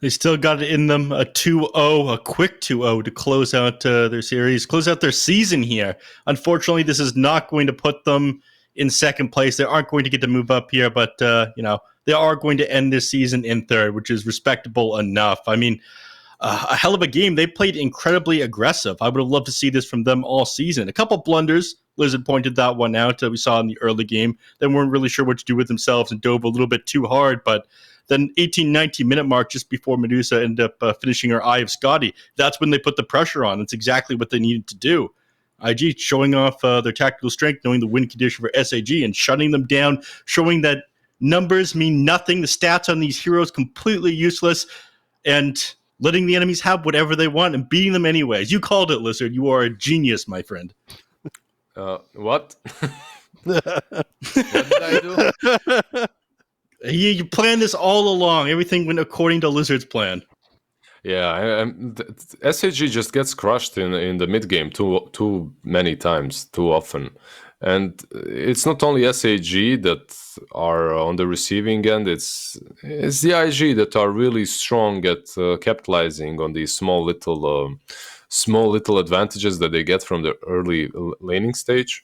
They still got it in them. A 2-0, a quick 2-0 to close out their series, close out their season here. Unfortunately, this is not going to put them in second place. They aren't going to get to move up here, but they are going to end this season in third, which is respectable enough. I mean, a hell of a game. They played incredibly aggressive. I would have loved to see this from them all season. A couple blunders. Lizard pointed that one out. We saw in the early game. They weren't really sure what to do with themselves and dove a little bit too hard. But then 18-19 minute mark just before Medusa ended up finishing her Eye of Scotty. That's when they put the pressure on. That's exactly what they needed to do. IG showing off their tactical strength, knowing the win condition for SAG and shutting them down, showing that numbers mean nothing. The stats on these heroes completely useless, and letting the enemies have whatever they want and beating them anyways. You called it, Lizard. You are a genius, my friend. What? What did I do? You planned this all along. Everything went according to Lizard's plan. Yeah, SAG just gets crushed in the mid game too many times, too often. And it's not only SAG that are on the receiving end, it's the IG that are really strong at capitalizing on these small little advantages that they get from the early laning stage.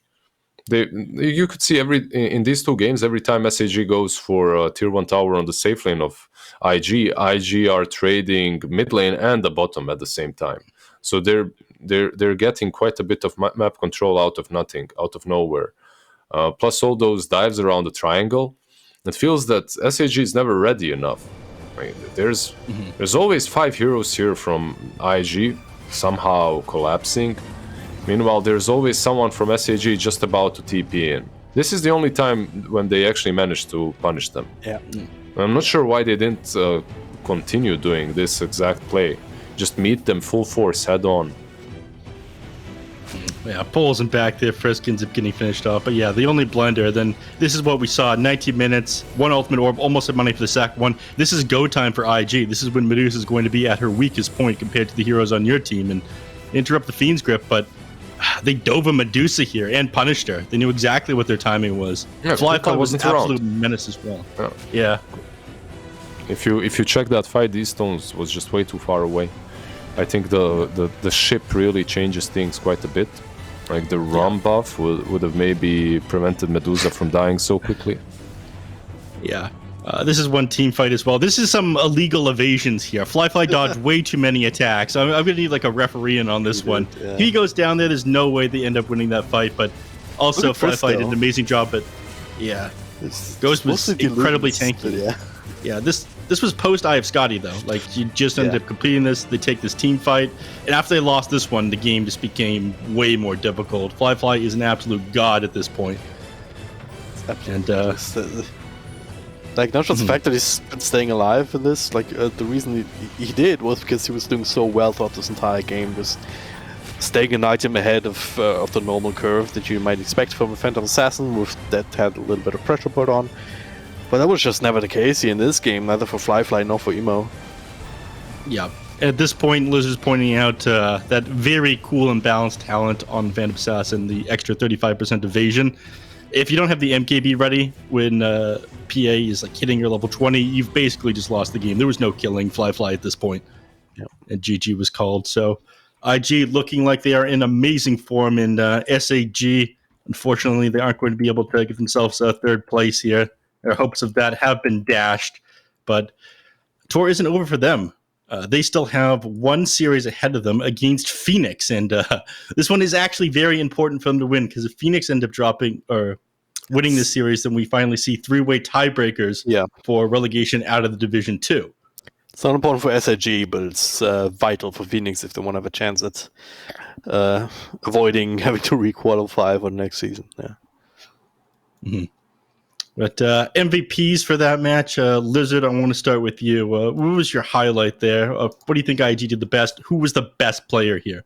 You could see in these two games, every time SAG goes for a tier 1 tower on the safe lane of IG are trading mid lane and the bottom at the same time. So they're getting quite a bit of map control out of nothing, out of nowhere. Plus all those dives around the triangle. It feels that SAG is never ready enough. I mean, there's always 5 heroes here from IG somehow collapsing. Meanwhile, there's always someone from SAG just about to TP in. This is the only time when they actually managed to punish them. Yeah. I'm not sure why they didn't continue doing this exact play. Just meet them full force head on. Yeah, Pole isn't back there. Frisk ends up getting finished off. But yeah, the only blunder, then this is what we saw. 90 minutes, 1 ultimate orb, almost at money for the sack one. This is go time for IG. This is when Medusa is going to be at her weakest point compared to the heroes on your team and interrupt the Fiend's grip. But they dove a Medusa here and punished her. They knew exactly what their timing was. Yeah, Flyfly was an around. absolute menace as well. Yeah. If you check that fight, these stones was just way too far away. I think the ship really changes things quite a bit. Like the ROM buff would have maybe prevented Medusa from dying so quickly. Yeah. This is one team fight as well. This is some illegal evasions here. Flyfly dodged way too many attacks. I'm going to need like a referee in on this one. Yeah. He goes down there. There's no way they end up winning that fight. But also Flyfly did an amazing job. But yeah, Ghost was incredibly tanky. Yeah, this was post Eye of Scotty though. Like you just ended up completing this. They take this team fight, and after they lost this one, the game just became way more difficult. Flyfly is an absolute god at this point. And like not just the fact that he's been staying alive in this. Like the reason he did was because he was doing so well throughout this entire game, just staying an item ahead of the normal curve that you might expect from a Phantom Assassin, with that had a little bit of pressure put on. But that was just never the case here in this game, neither for Flyfly nor for Emo. Yeah. At this point, Liz is pointing out that very cool and balanced talent on Phantom Assassin, the extra 35% evasion. If you don't have the MKB ready when PA is like hitting your level 20, you've basically just lost the game. There was no killing Flyfly at this point. and GG was called. So IG looking like they are in amazing form, and SAG, unfortunately, they aren't going to be able to give themselves a third place here. Their hopes of that have been dashed, but tour isn't over for them. They still have one series ahead of them against Phoenix, and this one is actually very important for them to win, because if Phoenix end up dropping or winning this series, then we finally see three-way tiebreakers for relegation out of the Division 2. It's not important for SAG, but it's vital for Phoenix if they want to have a chance at avoiding having to re-qualify for next season. Yeah. Mm-hmm. But MVPs for that match, Lizard, I want to start with you. What was your highlight there? What do you think IG did the best? Who was the best player here?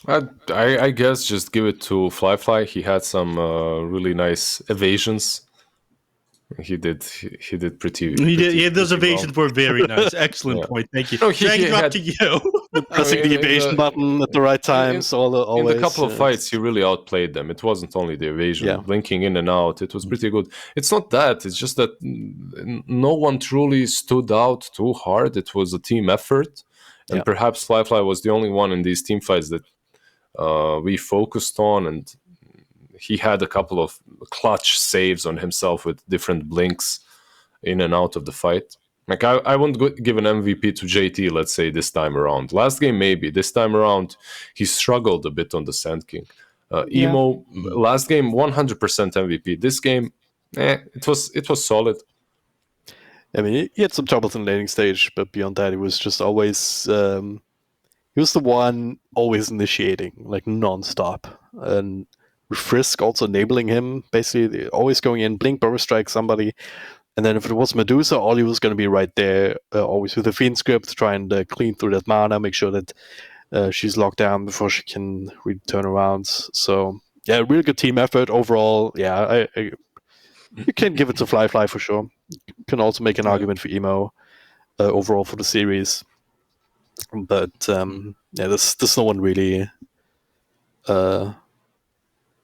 I guess just give it to Fly. He had some really nice evasions. He did pretty. He did. Yeah, those pretty evasions well. were very nice. Excellent point. Thank you. No, Dragon drop to you. Pressing the evasion button at the right times. Always, in the couple of fights, he really outplayed them. It wasn't only the evasion, blinking in and out. It was pretty good. It's not that. It's just that no one truly stood out too hard. It was a team effort, and perhaps Fly was the only one in these team fights that we focused on, and he had a couple of clutch saves on himself with different blinks in and out of the fight. Like, I wouldn't give an MVP to JT, let's say, this time around. Last game, maybe. This time around, he struggled a bit on the Sand King. Emo, last game, 100% MVP. This game, it was solid. I mean, he had some troubles in the laning stage, but beyond that, he was just always... he was the one always initiating, like, non-stop. And Frisk also enabling him, basically always going in, blink, burst strike somebody, and then if it was Medusa, Ollie was going to be right there, always with the Fiend script, trying to clean through that mana, make sure that she's locked down before she can turn around. So yeah, really good team effort overall. Yeah, you can give it to Fly for sure. You can also make an argument for Emo overall for the series, but there's no one really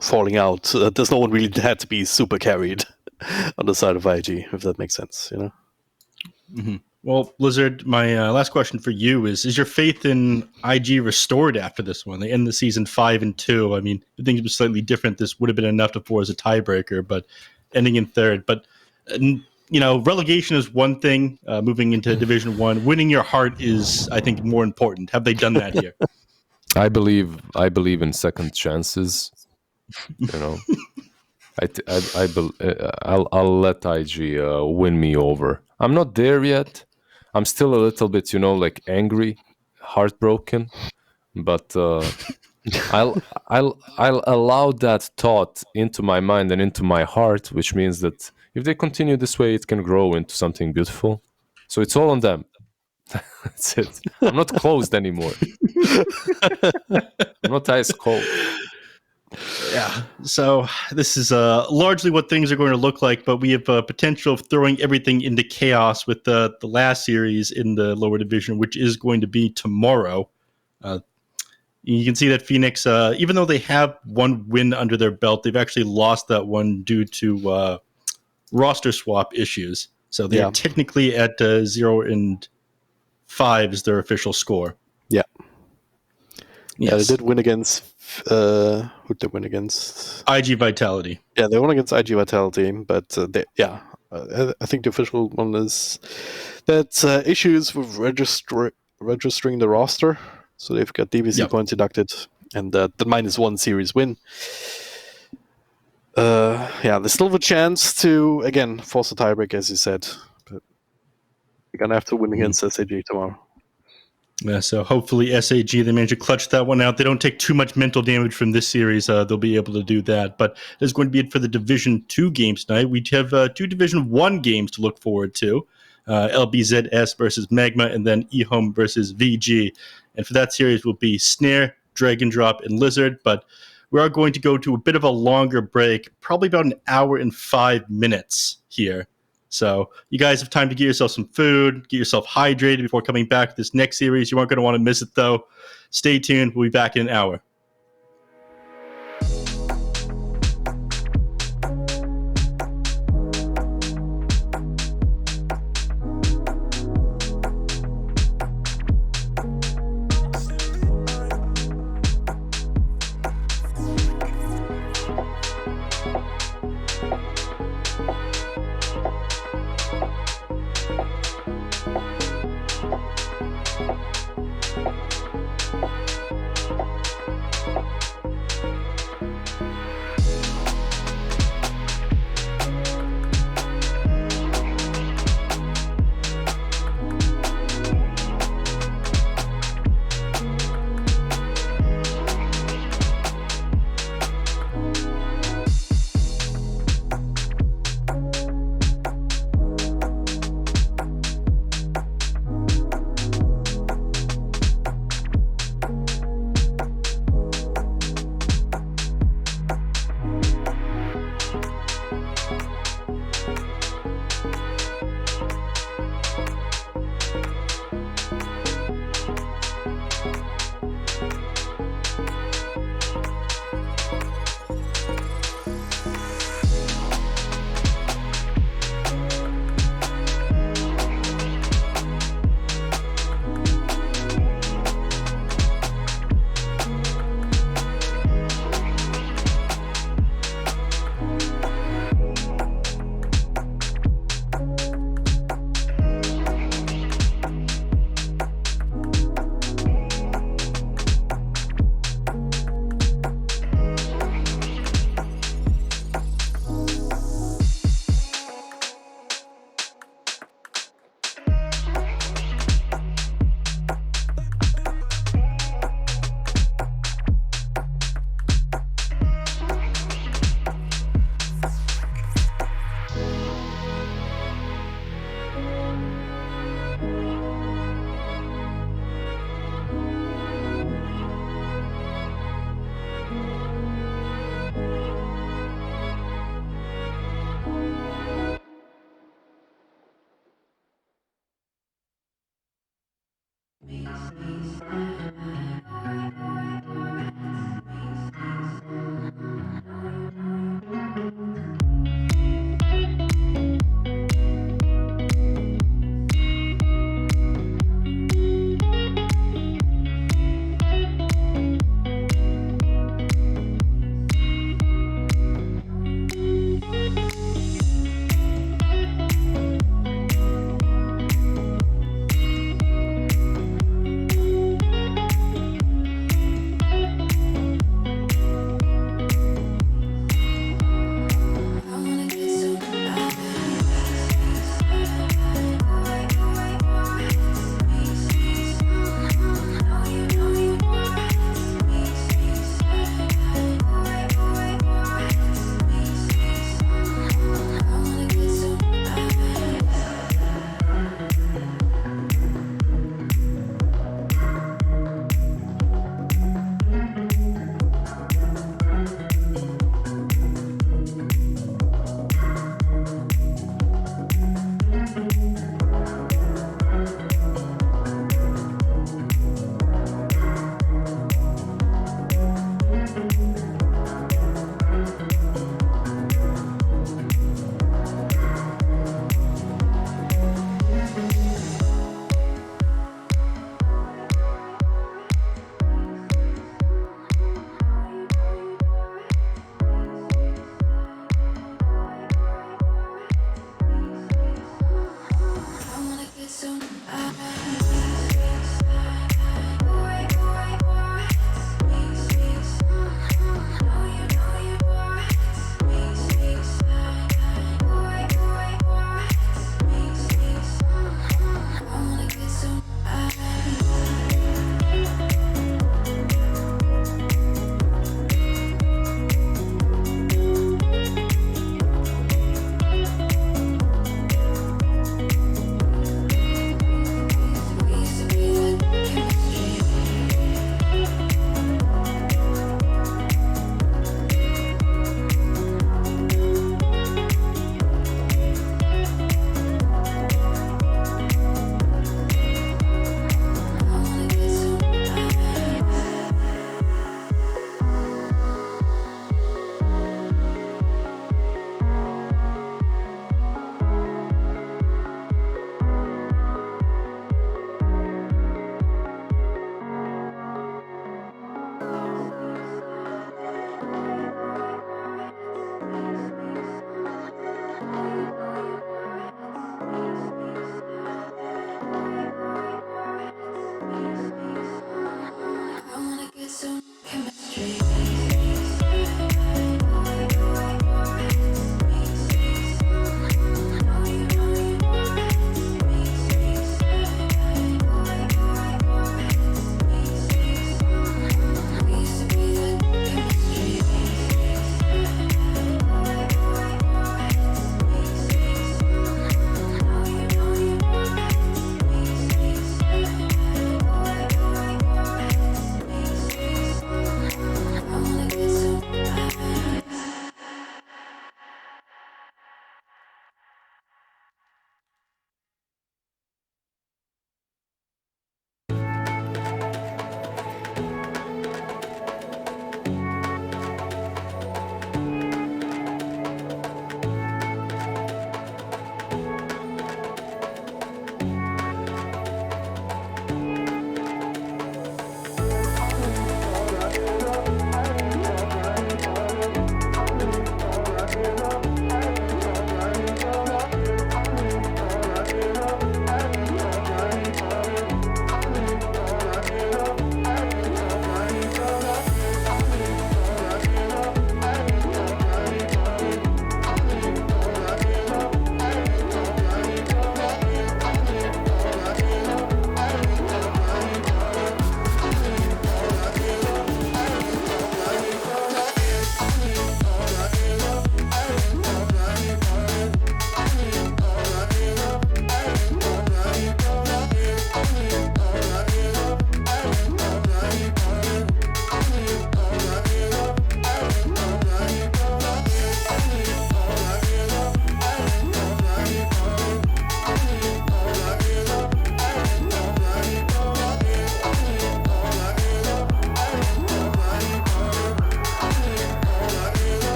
falling out. There's no one really had to be super carried on the side of IG, if that makes sense, you know? Mm-hmm. Well, Blizzard, my last question for you is your faith in IG restored after this one? They end the season 5-2. I mean, if things were slightly different, this would have been enough to force a tiebreaker, but ending in third. But, relegation is one thing, moving into Division 1. Winning your heart is, I think, more important. Have they done that here? I believe in second chances. I'll let IG win me over. I'm not there yet. I'm still a little bit, angry, heartbroken, but I'll allow that thought into my mind and into my heart, which means that if they continue this way, it can grow into something beautiful. So it's all on them. That's it. I'm not closed anymore. I'm not ice cold. Yeah, so this is largely what things are going to look like, but we have potential of throwing everything into chaos with the last series in the lower division, which is going to be tomorrow. You can see that Phoenix, even though they have one win under their belt, they've actually lost that one due to roster swap issues. So they're technically at 0-5 is their official score. Yeah. Yes. Yeah, they did win against... who did they win against? IG Vitality. Yeah, they won against IG Vitality, but I think the official one is that issues with registering the roster. So they've got DPC points deducted, and the -1 series win. They still have a chance to, again, force a tiebreak, as you said. But they're going to have to win against SAG tomorrow. Yeah, so hopefully SAG, they manage to clutch that one out. They don't take too much mental damage from this series. They'll be able to do that. But there's going to be it for the Division 2 games tonight. We have 2 Division 1 games to look forward to. LBZS versus Magma, and then EHOME versus VG. And for that series will be Snare, Dragon Drop, and Lizard. But we are going to go to a bit of a longer break, probably about 1 hour and 5 minutes here. So you guys have time to get yourself some food, get yourself hydrated before coming back to this next series. You aren't going to want to miss it, though. Stay tuned. We'll be back in an hour.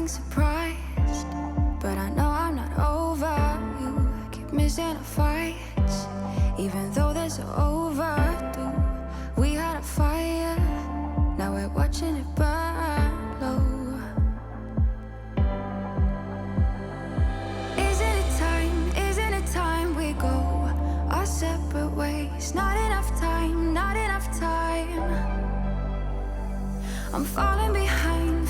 acting surprised, but I know I'm not over you. Keep missing our fights, even though they're so overdue. We had a fire, now we're watching it burn low. Isn't it time we go our separate ways? Not enough time, not enough time. I'm falling behind,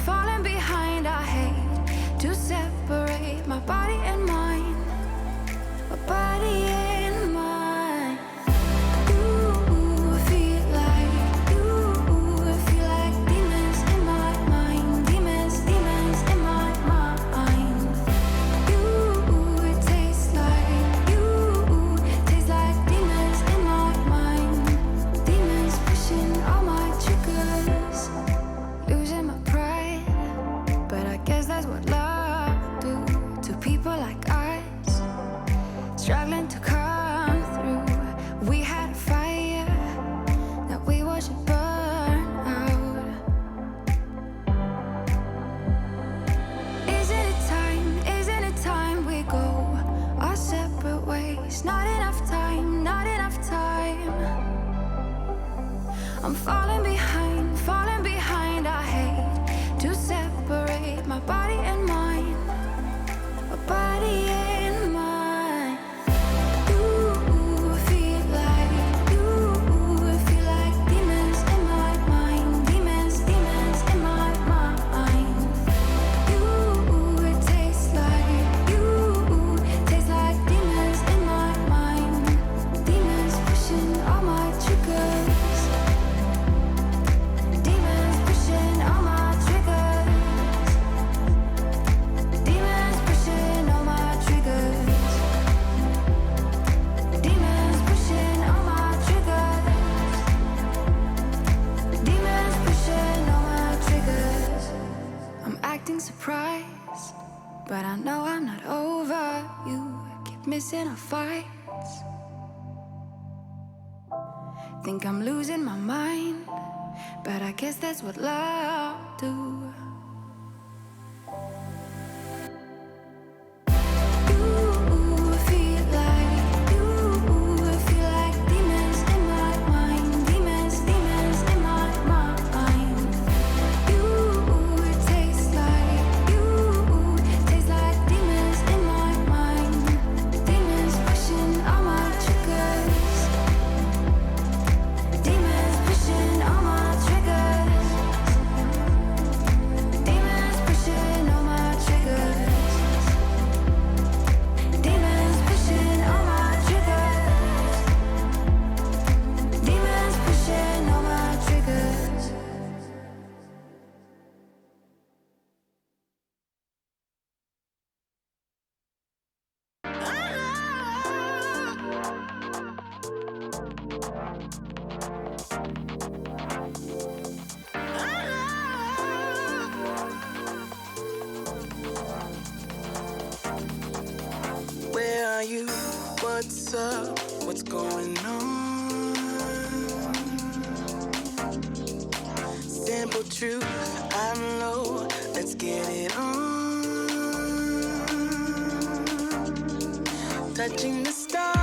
I hate to separate my body and mind, my body and mind. You feel like demons in my mind, demons in my mind. You taste like demons in my mind, demons pushing all my triggers. Losing my pride, but I guess that's what love do to people like us, struggling to come through. We had a fire that we watched it burn out. Isn't it time we go our separate ways? Not enough time, not enough time. I'm falling behind, I hate to separate my body and mind, my body and mind. You feel like demons in my mind, demons in my mind. You taste like demons in my mind, demons pushing all my triggers. Demons pushing all my triggers. Demons pushing all my triggers. Demons pushing all my triggers. Demons pushing all my triggers. I'm acting surprised, but I know I'm not over you. Keep missing our fights. Think I'm losing my mind, but I guess that's what love do. You feel like demons in my mind, demons in my mind. You taste like demons in my mind, demons pushing all my triggers. Demons pushing all my triggers. Demons pushing all my triggers. Demons pushing all my triggers. Demons pushing all my triggers. Where are you? What's up? What's going on? Simple truth, I'm low. Let's get it on. Touching the stars,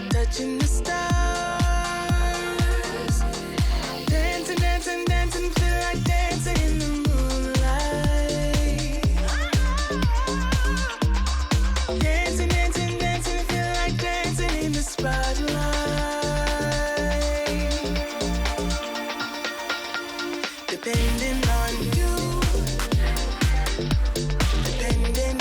touching the stars. Dancing, dancing, dancing, feel like dancing in the moonlight. Dancing, dancing, dancing, feel like dancing in the spotlight. Depending on you, depending.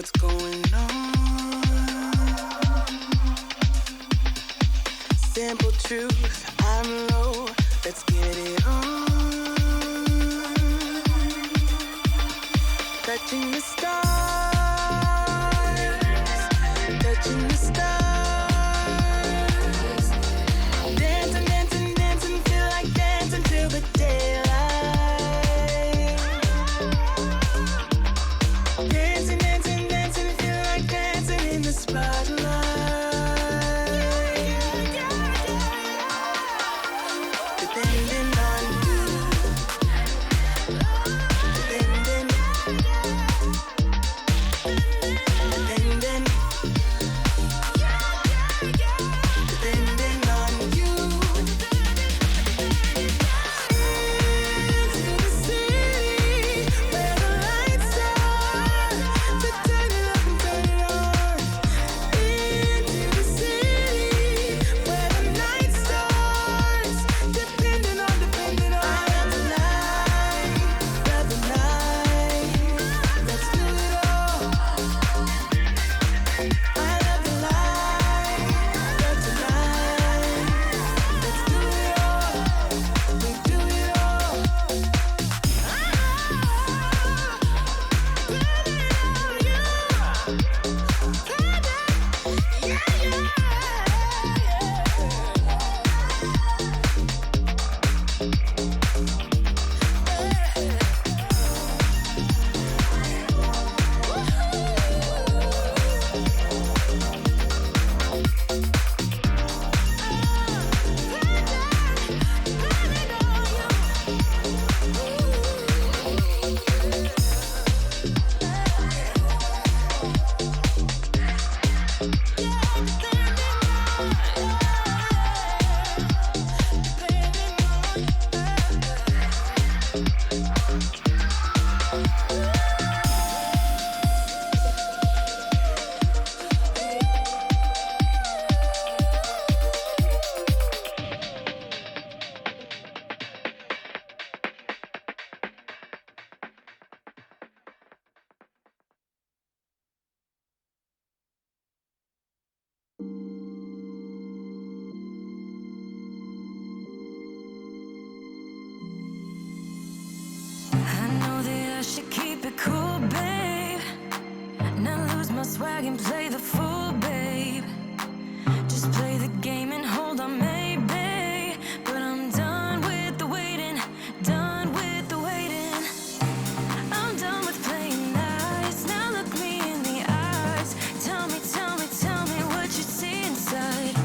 what's going on. Simple truth, I'm low, let's get it on. Touching the stars, touching the stars. Dancing, dancing, dancing, feel like dancing till the daylight. Dancing, dancing, dancing, feel like dancing in the spotlight. Depending on you, depending, depending, depending on you. Into the city where the lights are, to turn it up and turn it on. Into the city where the night starts, depending on, depending on. I love the night, love the night. Let's do it all. I love the light, love tonight. Let's do it all. We do it all. I know that I should keep it cool, babe. Not lose my swag and play the fool, babe. Just play the game and hold on, maybe. But I'm done with the waiting, done with the waiting. I'm done with playing nice. Now look me in the eyes. Tell me, tell me, tell me what you see inside.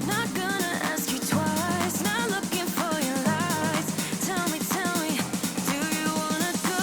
Not gonna ask you twice. Not looking for your lies. Tell me, do you wanna go?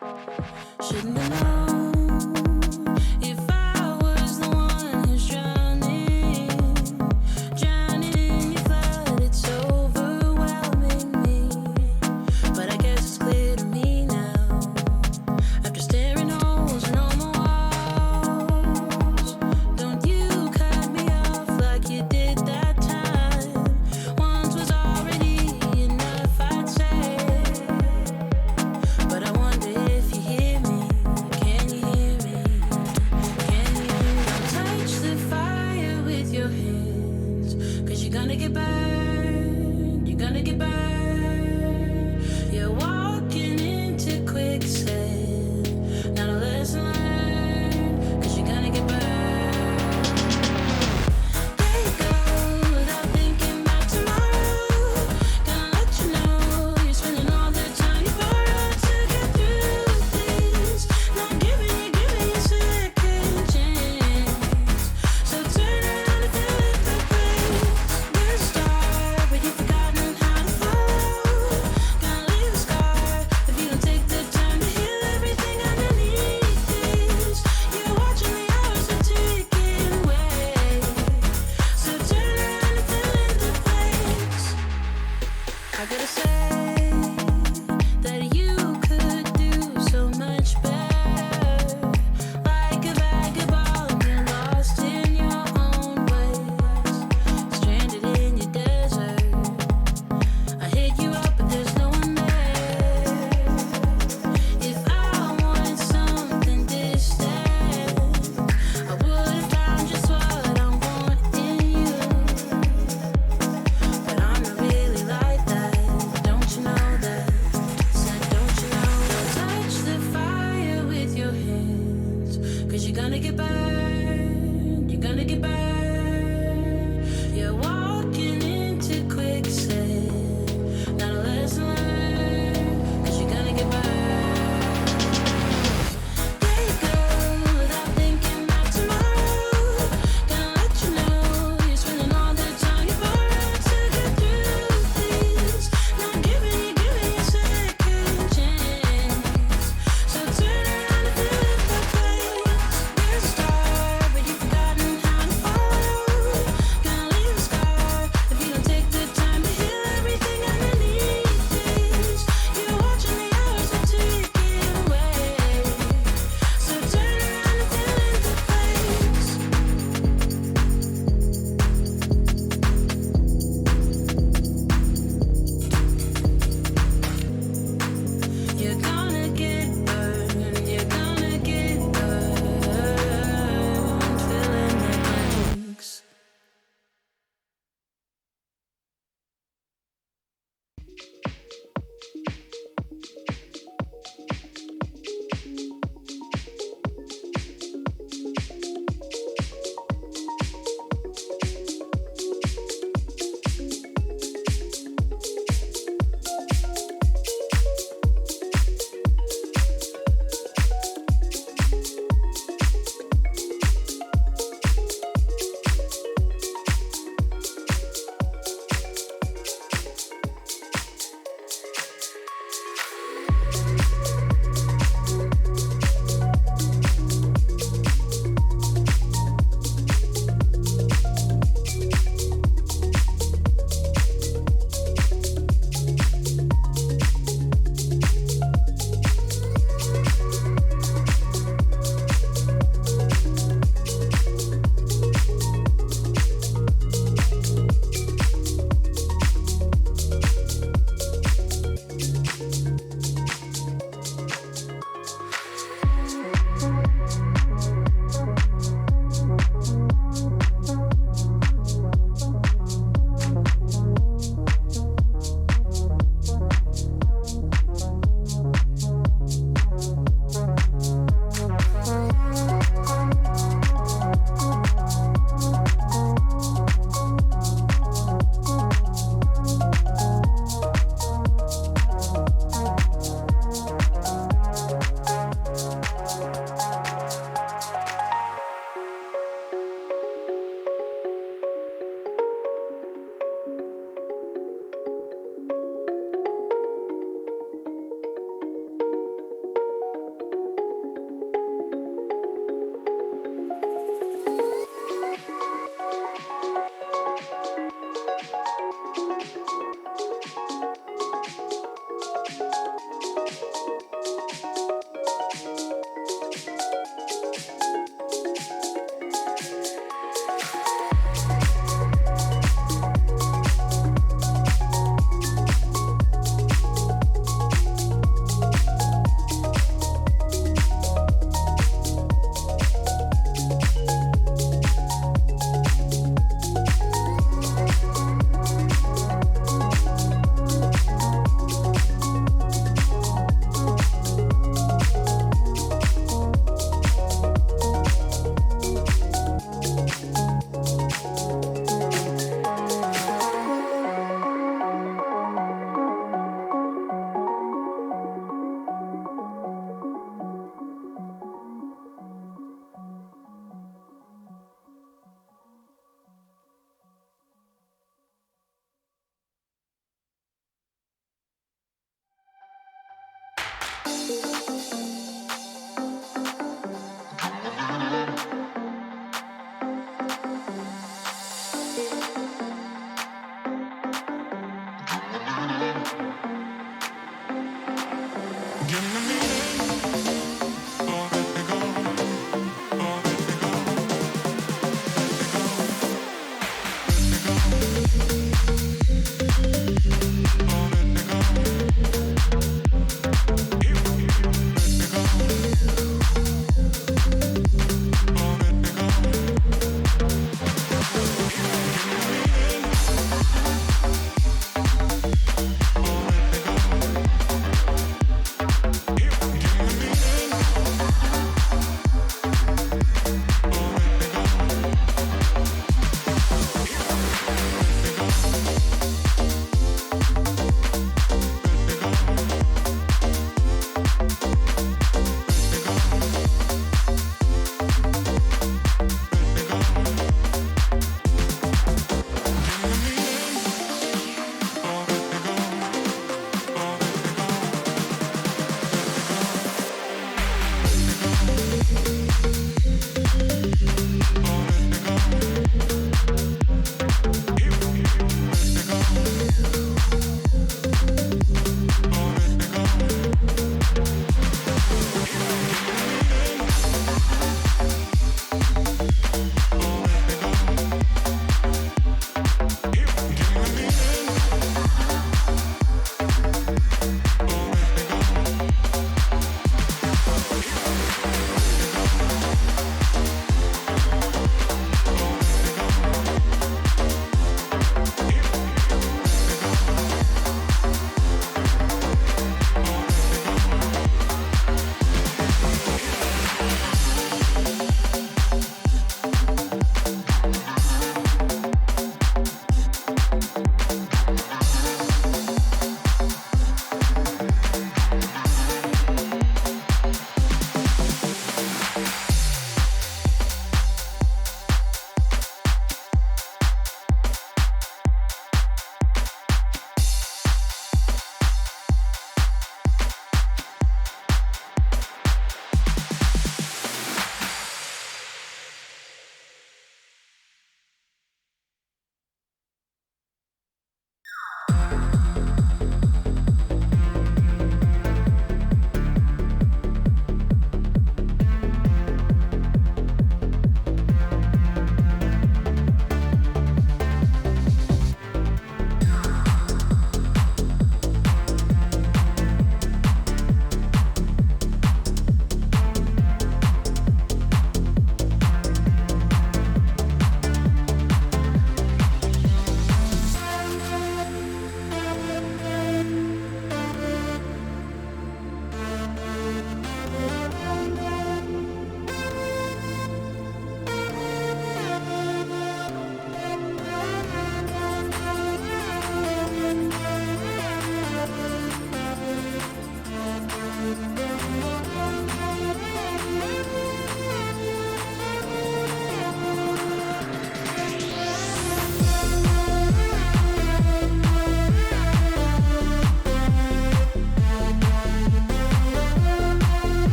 Shouldn't have known if I was the one who's drowning in your flood. It's overwhelming me, but I guess it's clear to me now. After staring holes in all my walls, don't you cut me off like you did that time. Once was already enough, I'd say. But I wonder if you hear me. Can you hear me? Can you hear me? Touch the fire with your hands, 'cause you're gonna get burned. You're gonna get burned. You're walking into quicksand. Not a lesson learned, 'cause you're gonna get burned. There you go, without thinking about tomorrow. Gonna let you know you're spending all the time you borrowed to get through this. Not giving you a second chance. So turn around and feel it the place. You're a star, but you've forgotten how to fly.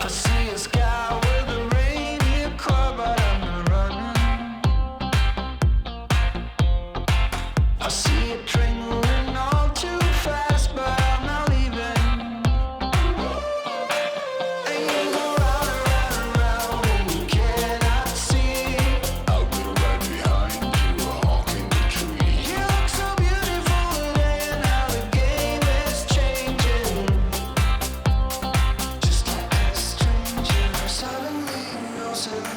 I see a sky with a reindeer car, but I'm not running. I see a train moving all too fast, but I'm not leaving. And you go round and round and round, and you cannot see. I'll be right behind you, honking the tree. You look so beautiful today, and now the game is changing. Just like a stranger, suddenly you know something.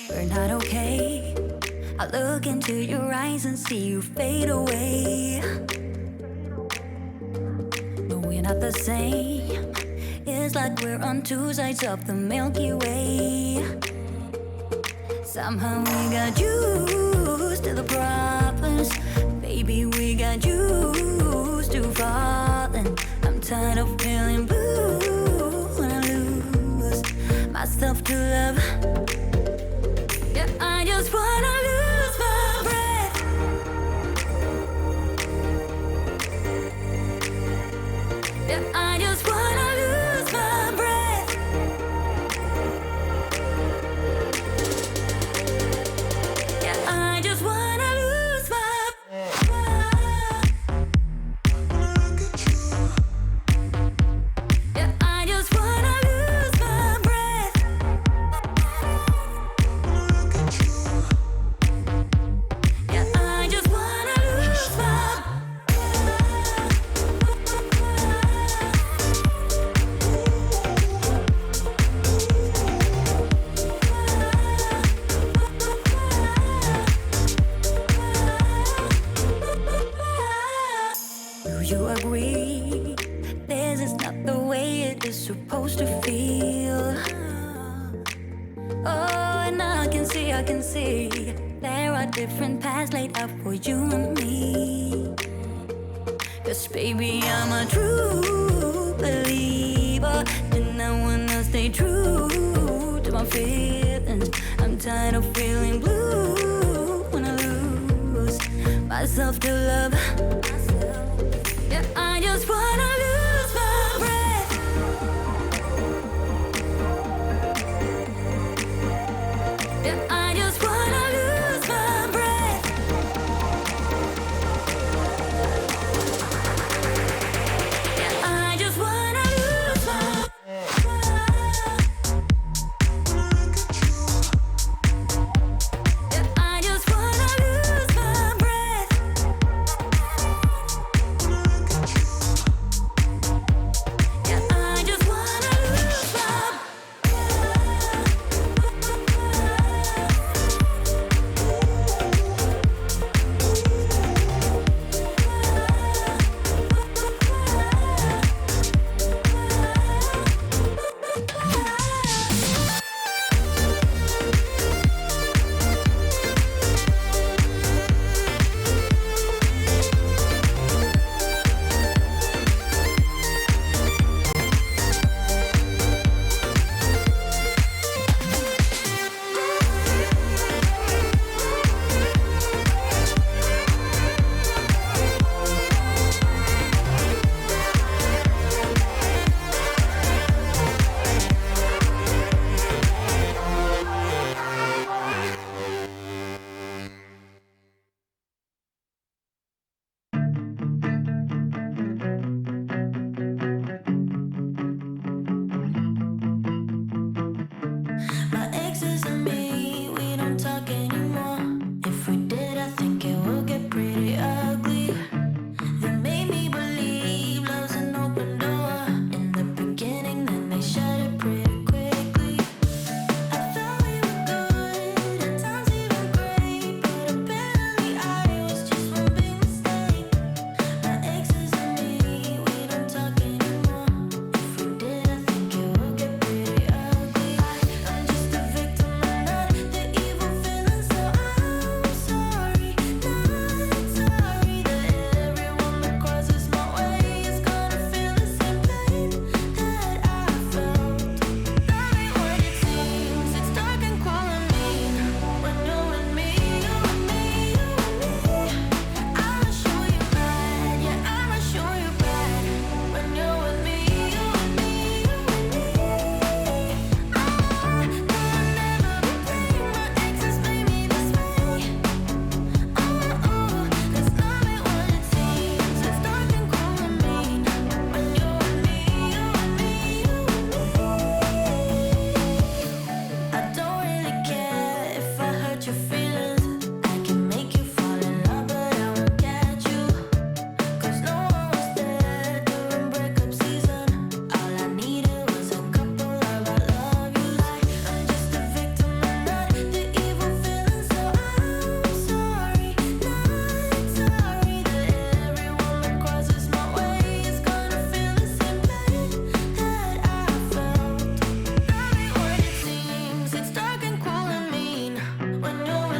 We're not okay. I look into your eyes and see you fade away. No, we're not the same. It's like we're on two sides of the Milky Way. Somehow we got used to the problems. Baby, we got used to falling. I'm tired of feeling blue when I lose myself to love. Yeah, I just wanna lose my breath. Yeah, I just wanna lose my breath. Yeah, I just wanna lose my Yeah, I just wanna lose my breath. I can see there are different paths laid out for you and me. 'Cause baby, I'm a true believer, and I wanna stay true to my feelings. I'm tired of feeling blue when I lose myself to love. Yeah, I just wanna lose my breath. Yeah, I just wanna lose my breath. Yeah, I just wanna lose my Yeah, I just wanna lose my breath. Yeah, I just wanna lose my My exes and me, we don't talk anymore. If we did, I think it would get pretty ugly. They made me believe love's an open door in the beginning, then they shut it pretty quickly. I thought we were good, at times even great, but apparently I was just one big mistake. My exes and me, we don't talk anymore. If we did, I think it would get pretty ugly. I'm just a victim, I'm not the evil villain, so I'm sorry, not sorry that everyone that crosses my way is gonna feel the same pain that I felt. That ain't what it seems. It's dark and cold and mean when you're with me, you and me, you and me. I'ma show you bad, yeah, I'ma show you bad when you're with me, you and me, you and me. I'll never be brave. My exes made me this way. 'Cause love ain't what it seems. It's dark and cold and mean when you're with me, you and me, you and me. I don't really care if I hurt your feelings. I can make you fall in love, but I won't catch you. 'Cause no one was there during breakup season. All I needed was a couple of I love yous. I'm just a victim, I'm not the evil villain, so I'm sorry, not sorry that everyone that crosses my way is gonna feel the same pain that I felt. That ain't what it seems. It's dark and cold and mean when you're with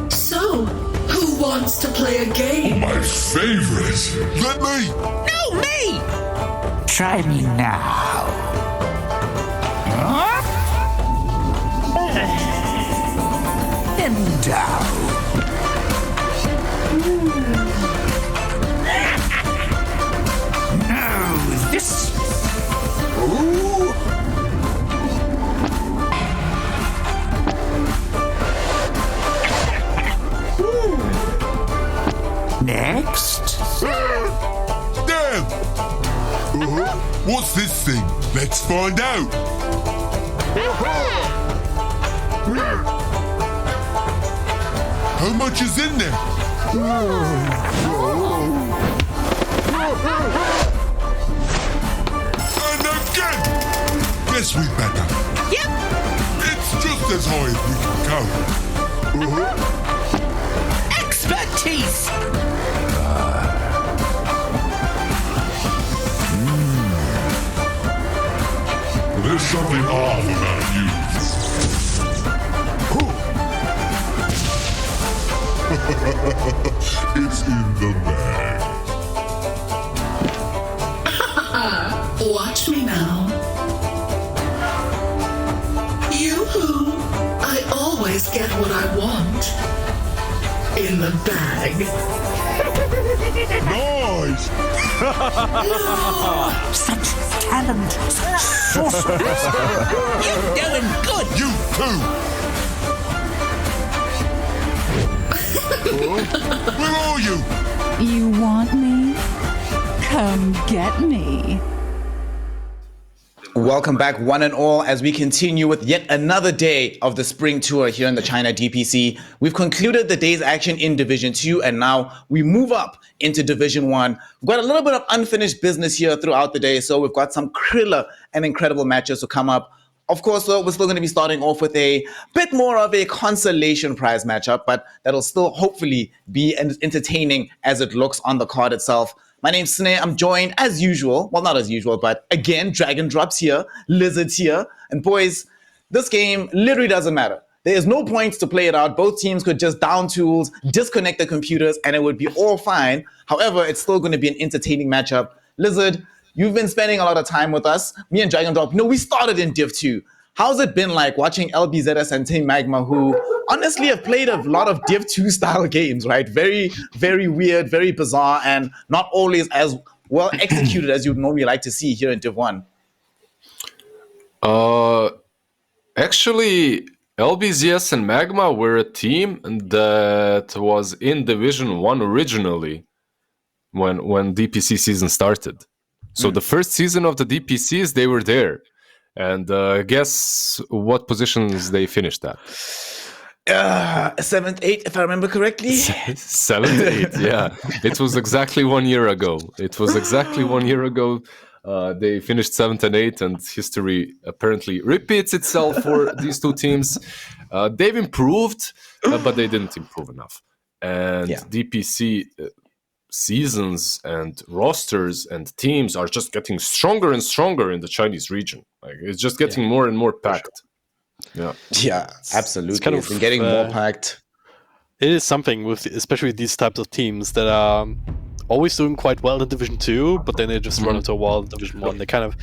So, who wants to play a game? My favorite. Let me. No, me! Try me now. And down. No, this. Ooh. Next. Damn. What's this thing? Let's find out. How much is in there? And again! Guess we better. Yep. It's just as high as we can count. Expertise! There's something off about you. It's in the bag. Watch me now. Yoo-hoo! I always get what I want. In the bag. Nice! Such talent. Such sorcery. You're doing good! You too! Where are you? You want me? Come get me. Welcome back, one and all, as we continue with yet another day of the spring tour here in the China DPC. We've concluded the day's action in Division 2, and now we move up into Division 1. We've got a little bit of unfinished business here throughout the day, so we've got some killer and incredible matches to come up. Of course, though, we're still going to be starting off with a bit more of a consolation prize matchup, but that'll still hopefully be entertaining as it looks on the card itself. My name's Snare. I'm joined as usual. Well, not as usual, but again, Dragon Drops here, Lizard's here. And boys, this game literally doesn't matter. There's no points to play it out. Both teams could just down tools, disconnect the computers, and it would be all fine. However, it's still going to be an entertaining matchup. Lizard, you've been spending a lot of time with us. Me and Dragon Drop, we started in Div 2. How's it been like watching LBZS and Team Magma, who honestly have played a lot of Div 2 style games, right? Very, very weird, very bizarre, and not always as well executed as you'd normally like to see here in Div 1. Actually, LBZS and Magma were a team that was in Division 1 originally when DPC season started. So the first season of the DPCs, they were there. And guess what positions they finished at? 7th, 8th, if I remember correctly. 7th, 8th, yeah. It was exactly 1 year ago. They finished 7th and 8th, and history apparently repeats itself for these two teams. They've improved, but they didn't improve enough. And DPC seasons and rosters and teams are just getting stronger and stronger in the Chinese region. Like, it's just getting more and more packed. Yeah, absolutely. It's been getting more packed. It is something with, especially with these types of teams that are always doing quite well in Division 2, but then they just run into a wall in Division 1. They're kind of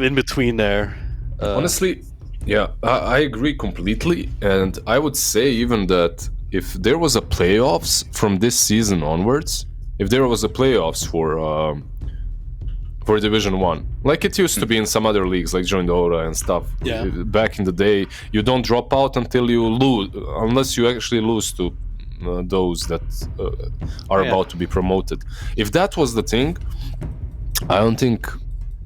in between there. Honestly, yeah, I agree completely, and I would say even that if there was a playoffs from this season onwards, if there was a playoffs for Division 1, like it used to be in some other leagues, like Join the Aura and stuff. Yeah. Back in the day, you don't drop out until you lose, unless you actually lose to those that are about to be promoted. If that was the thing, I don't think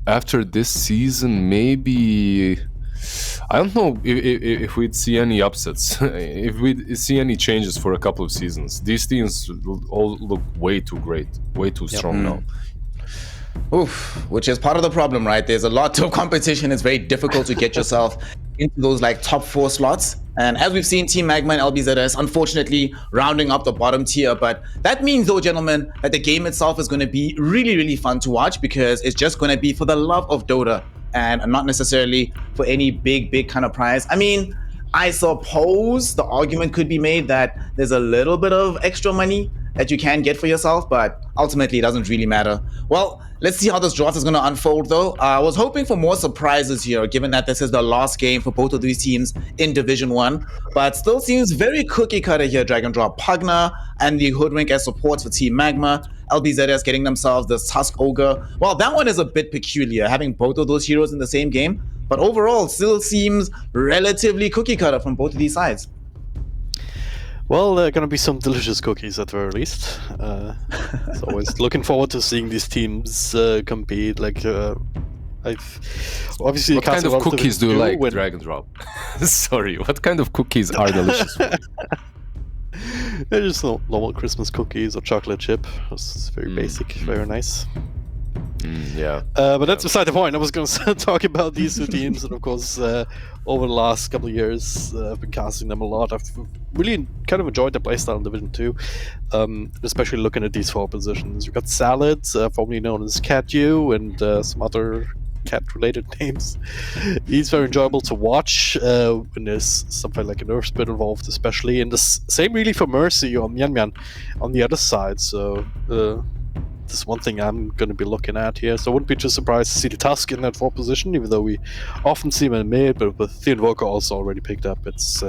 after this season, maybe... I don't know if we'd see any upsets, if we'd see any changes for a couple of seasons. These teams all look way too great, way too strong now. Oof, which is part of the problem, right? There's a lot of competition. It's very difficult to get yourself into those like top 4 slots. And as we've seen, Team Magma and LBZS, unfortunately, rounding up the bottom tier. But that means, though, gentlemen, that the game itself is going to be really, really fun to watch, because it's just going to be for the love of Dota and not necessarily for any big kind of prize. I mean, I suppose the argument could be made that there's a little bit of extra money that you can get for yourself, but ultimately it doesn't really matter. Well, let's see how this draft is going to unfold, though. I was hoping for more surprises here, given that this is the last game for both of these teams in Division 1, but still seems very cookie-cutter here. Drag and drop Pugna and the Hoodwink as supports for Team Magma. LBZS getting themselves this Tusk Ogre. Well, that one is a bit peculiar, having both of those heroes in the same game, but overall still seems relatively cookie-cutter from both of these sides. Well, there are going to be some delicious cookies at the very least. So always looking forward to seeing these teams compete. Like, obviously, what kind of cookies do you like, Drag and Drop? Sorry, what kind of cookies are delicious? They're just normal Christmas cookies or chocolate chip. It's very basic, very nice. Yeah. But that's beside the point. I was going to talk about these two teams, and of course, over the last couple of years, I've been casting them a lot. I've really kind of enjoyed their playstyle in Division 2, especially looking at these four positions. You've got Salad, formerly known as Cat-U, and some other cat-related names. He's very enjoyable to watch when there's something like an Earth Spit involved, especially. And the same really for Mercy on Mian Mian on the other side. So this is one thing I'm going to be looking at here. So I wouldn't be too surprised to see the Tusk in that 4th position, even though we often see him in mid, but with the Invoker also already picked up, it's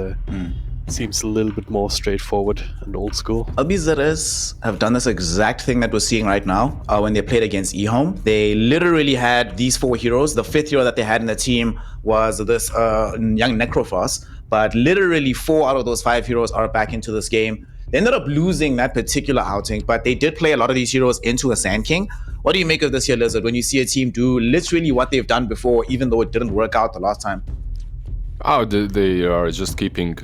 seems a little bit more straightforward and old school. LBZS have done this exact thing that we're seeing right now when they played against EHOME. They literally had these 4 heroes. The 5th hero that they had in the team was this young Necrophos, but literally 4 out of those 5 heroes are back into this game. They ended up losing that particular outing, but they did play a lot of these heroes into a Sand King. What do you make of this here, Lizard, when you see a team do literally what they've done before, even though it didn't work out the last time? Oh, they are just keeping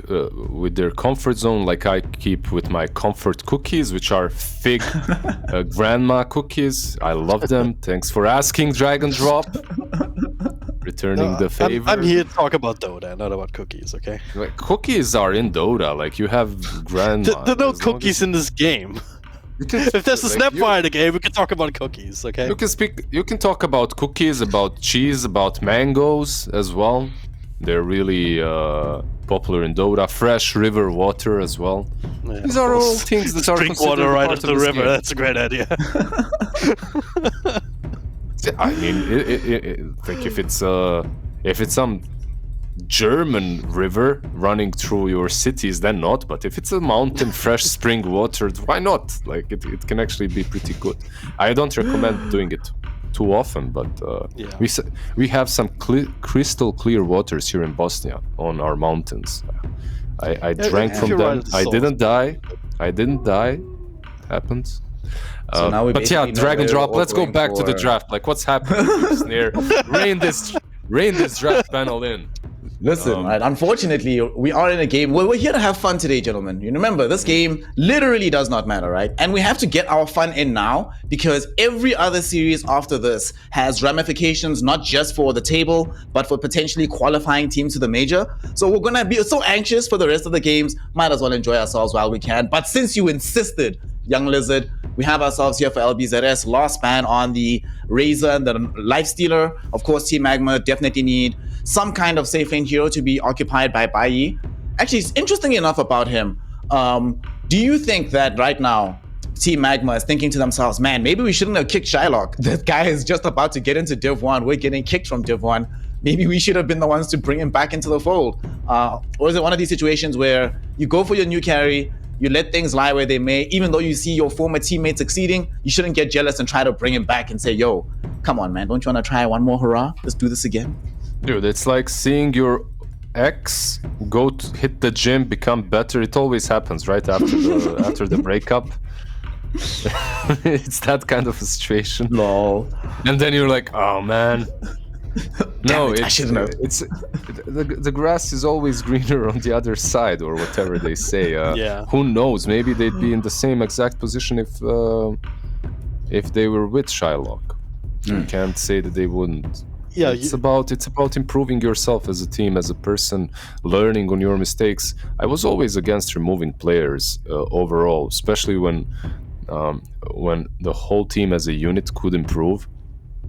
with their comfort zone, like I keep with my comfort cookies, which are fig grandma cookies. I love them. Thanks for asking, Drag and Drop. Returning the favor. I'm here to talk about Dota, not about cookies, okay? Like, cookies are in Dota. Like, you have grandma. There are no cookies in this game. If there's a Snapfire in the game, we can talk about cookies, okay? You can talk about cookies, about cheese, about mangoes as well. They're really popular in Dota. Fresh river water as well. Yeah, these are all things that are drink water right out of the river. Game. That's a great idea. I mean, like if it's some German river running through your cities, then not. But if it's a mountain, fresh spring water, why not? Like it can actually be pretty good. I don't recommend doing it too often, but we have some crystal clear waters here in Bosnia on our mountains. I drank from them. I didn't die. Happens. So now we but yeah, Drag and Drop. Let's go back to the draft. Like, what's happening? Snare. Rein this draft panel in. Listen, right, unfortunately, we are in a game where we're here to have fun today, gentlemen. You remember, this game literally does not matter, right? And we have to get our fun in now because every other series after this has ramifications, not just for the table, but for potentially qualifying teams to the major. So we're going to be so anxious for the rest of the games. Might as well enjoy ourselves while we can. But since you insisted, Young Lizard, we have ourselves here for LBZS, last man on the Razor and the Lifestealer. Of course, Team Magma definitely need some kind of safe lane hero to be occupied by Bai. Actually, it's interesting enough about him. Do you think that right now, Team Magma is thinking to themselves, man, maybe we shouldn't have kicked Shylock. That guy is just about to get into Div 1. We're getting kicked from Div 1. Maybe we should have been the ones to bring him back into the fold. Or is it one of these situations where you go for your new carry, you let things lie where they may, even though you see your former teammate succeeding, you shouldn't get jealous and try to bring him back and say, yo, come on, man, don't you want to try one more hurrah? Let's do this again. Dude, it's like seeing your ex go to hit the gym, become better. It always happens right after the breakup. It's that kind of a situation. No. And then you're like, oh man. No, I shouldn't have. It's the grass is always greener on the other side, or whatever they say. Who knows? Maybe they'd be in the same exact position if they were with Shylock. You can't say that they wouldn't. Yeah, it's about improving yourself as a team, as a person, learning on your mistakes. I was always against removing players overall, especially when the whole team as a unit could improve.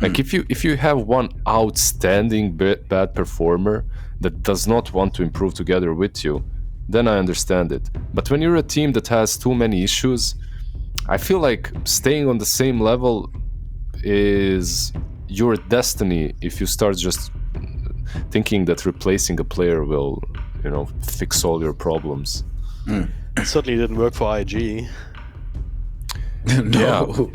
Like if you have one outstanding bad performer that does not want to improve together with you, then I understand it. But when you're a team that has too many issues, I feel like staying on the same level is your destiny if you start just thinking that replacing a player will, fix all your problems. It certainly didn't work for IG. No.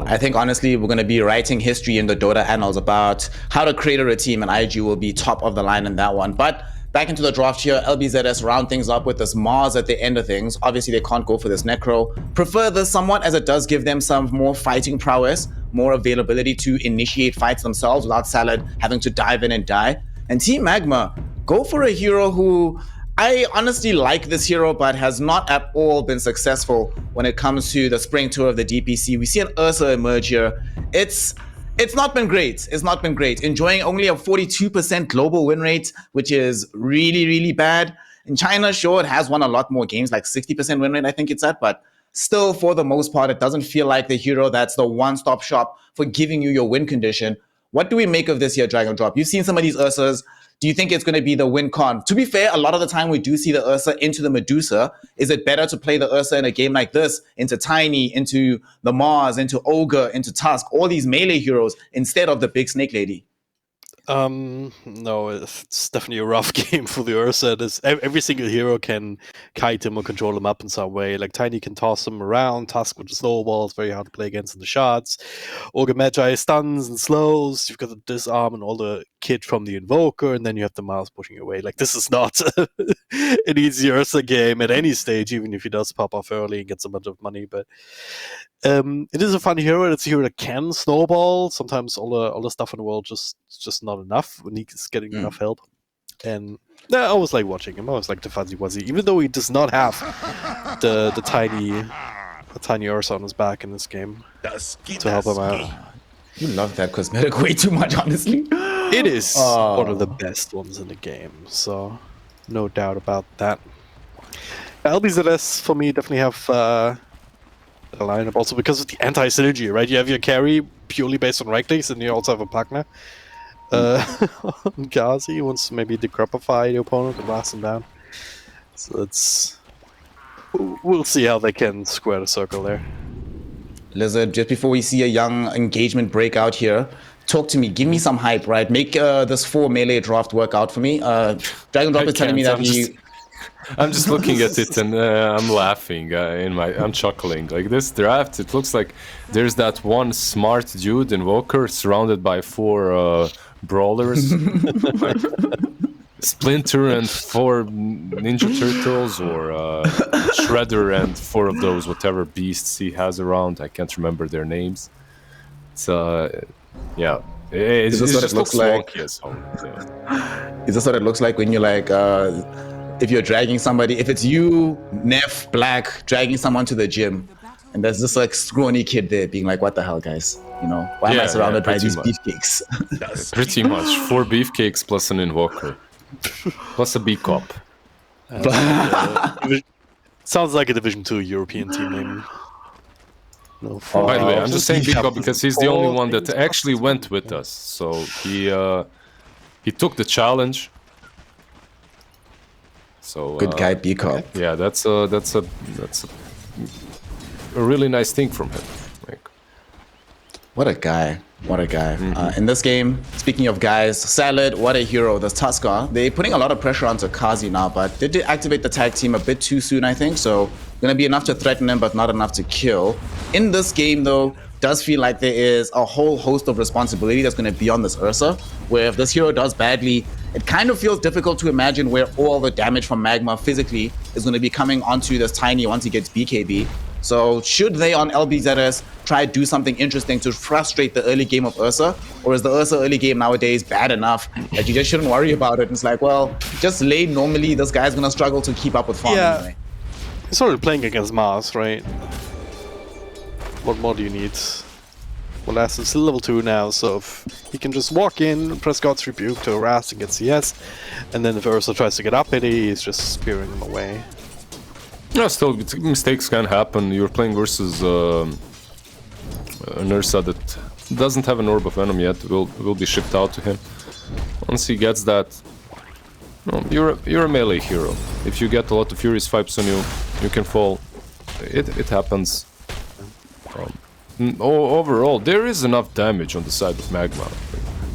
I think honestly, we're going to be writing history in the Dota annals about how to create a team, and IG will be top of the line in that one. But back into the draft here, LBZS round things up with this Mars at the end of things. Obviously, they can't go for this Necro. Prefer this somewhat, as it does give them some more fighting prowess, more availability to initiate fights themselves without Salad having to dive in and die. And Team Magma, go for a hero who I honestly like this hero, but has not at all been successful when it comes to the spring tour of the DPC. We see an Ursa emerge here. It's not been great. It's not been great. Enjoying only a 42% global win rate, which is really, really bad. In China, sure, it has won a lot more games, like 60% win rate, I think it's at, but still, for the most part, it doesn't feel like the hero that's the one-stop shop for giving you your win condition. What do we make of this here, Dragon Drop? You've seen some of these Ursas. Do you think it's going to be the win con? To be fair, a lot of the time we do see the Ursa into the Medusa. Is it better to play the Ursa in a game like this, into Tiny, into the Mars, into Ogre, into Tusk, all these melee heroes, instead of the big Snake Lady? No, it's definitely a rough game for the Ursa. Every single hero can kite him or control him up in some way. Like Tiny can toss him around, Tusk with the snowballs, very hard to play against in the shots. Ogre Magi stuns and slows. You've got the disarm and all the kit from the Invoker, and then you have the Mars pushing away. Like, this is not an easy Ursa game at any stage, even if he does pop off early and gets a bunch of money. But it is a fun hero. It's a hero that can snowball. Sometimes all the stuff in the world just not enough when he's getting enough help. And I always like watching him. I always like the Fuzzy Wuzzy, even though he does not have the tiny Ursa on his back in this game to help him out. You love that cosmetic way too much, honestly. It is one of the best ones in the game, so no doubt about that. LBZS for me definitely have a lineup also because of the anti-synergy, right? You have your carry purely based on right clicks, and you also have a Pagna. Gazi wants to maybe decrepify the opponent and blast him down. So we'll see how they can square the circle there. Lizard, just before we see a young engagement breakout here, talk to me, give me some hype, right? Make this 4 melee draft work out for me. Dragon Drop is telling me that I'm just looking at it and I'm laughing. I'm chuckling. Like, this draft, it looks like there's that one smart dude Invoker surrounded by 4 brawlers. Like Splinter and 4 Ninja Turtles, or Shredder and 4 of those whatever beasts he has around. I can't remember their names. It's yeah. Is this what it looks like? Is this what it looks like when you're like, if you're dragging somebody, if it's you, Neff, Black, dragging someone to the gym, and there's this like scrawny kid there being like, what the hell, guys? You know, why am I surrounded by these beefcakes? Pretty much. 4 beefcakes plus an Invoker. Plus a B-Cop. Sounds like a Division 2 European team name. No, by the way, I'm just saying B-Cop because he's the only one that actually went with us. So he took the challenge. So good guy, B-Cop. Yeah, that's a really nice thing from him. Like, what a guy. What a guy. In this game, speaking of guys, Salad, what a hero. The Tusker, they're putting a lot of pressure onto Kazi now, but they did activate the tag team a bit too soon, I think. So going to be enough to threaten him, but not enough to kill. In this game, though, does feel like there is a whole host of responsibility that's going to be on this Ursa, where if this hero does badly, it kind of feels difficult to imagine where all the damage from Magma physically is going to be coming onto this Tiny once he gets BKB. So should they on LBZS try to do something interesting to frustrate the early game of Ursa? Or is the Ursa early game nowadays bad enough that you just shouldn't worry about it? And it's like, well, just late normally, this guy's going to struggle to keep up with farm anyway. He's sort of playing against Mars, right? What more do you need? Well, that's it's level 2 now, so if he can just walk in, press God's Rebuke to harass and get CS, and then if Ursa tries to get up at it, he's just spearing him away. Yeah, still, mistakes can happen. You're playing versus an Ursa that doesn't have an Orb of Venom yet. Will be shipped out to him. Once he gets that, you're a melee hero. If you get a lot of Furious Vibes on you, you can fall. It happens. Overall, there is enough damage on the side of Magma.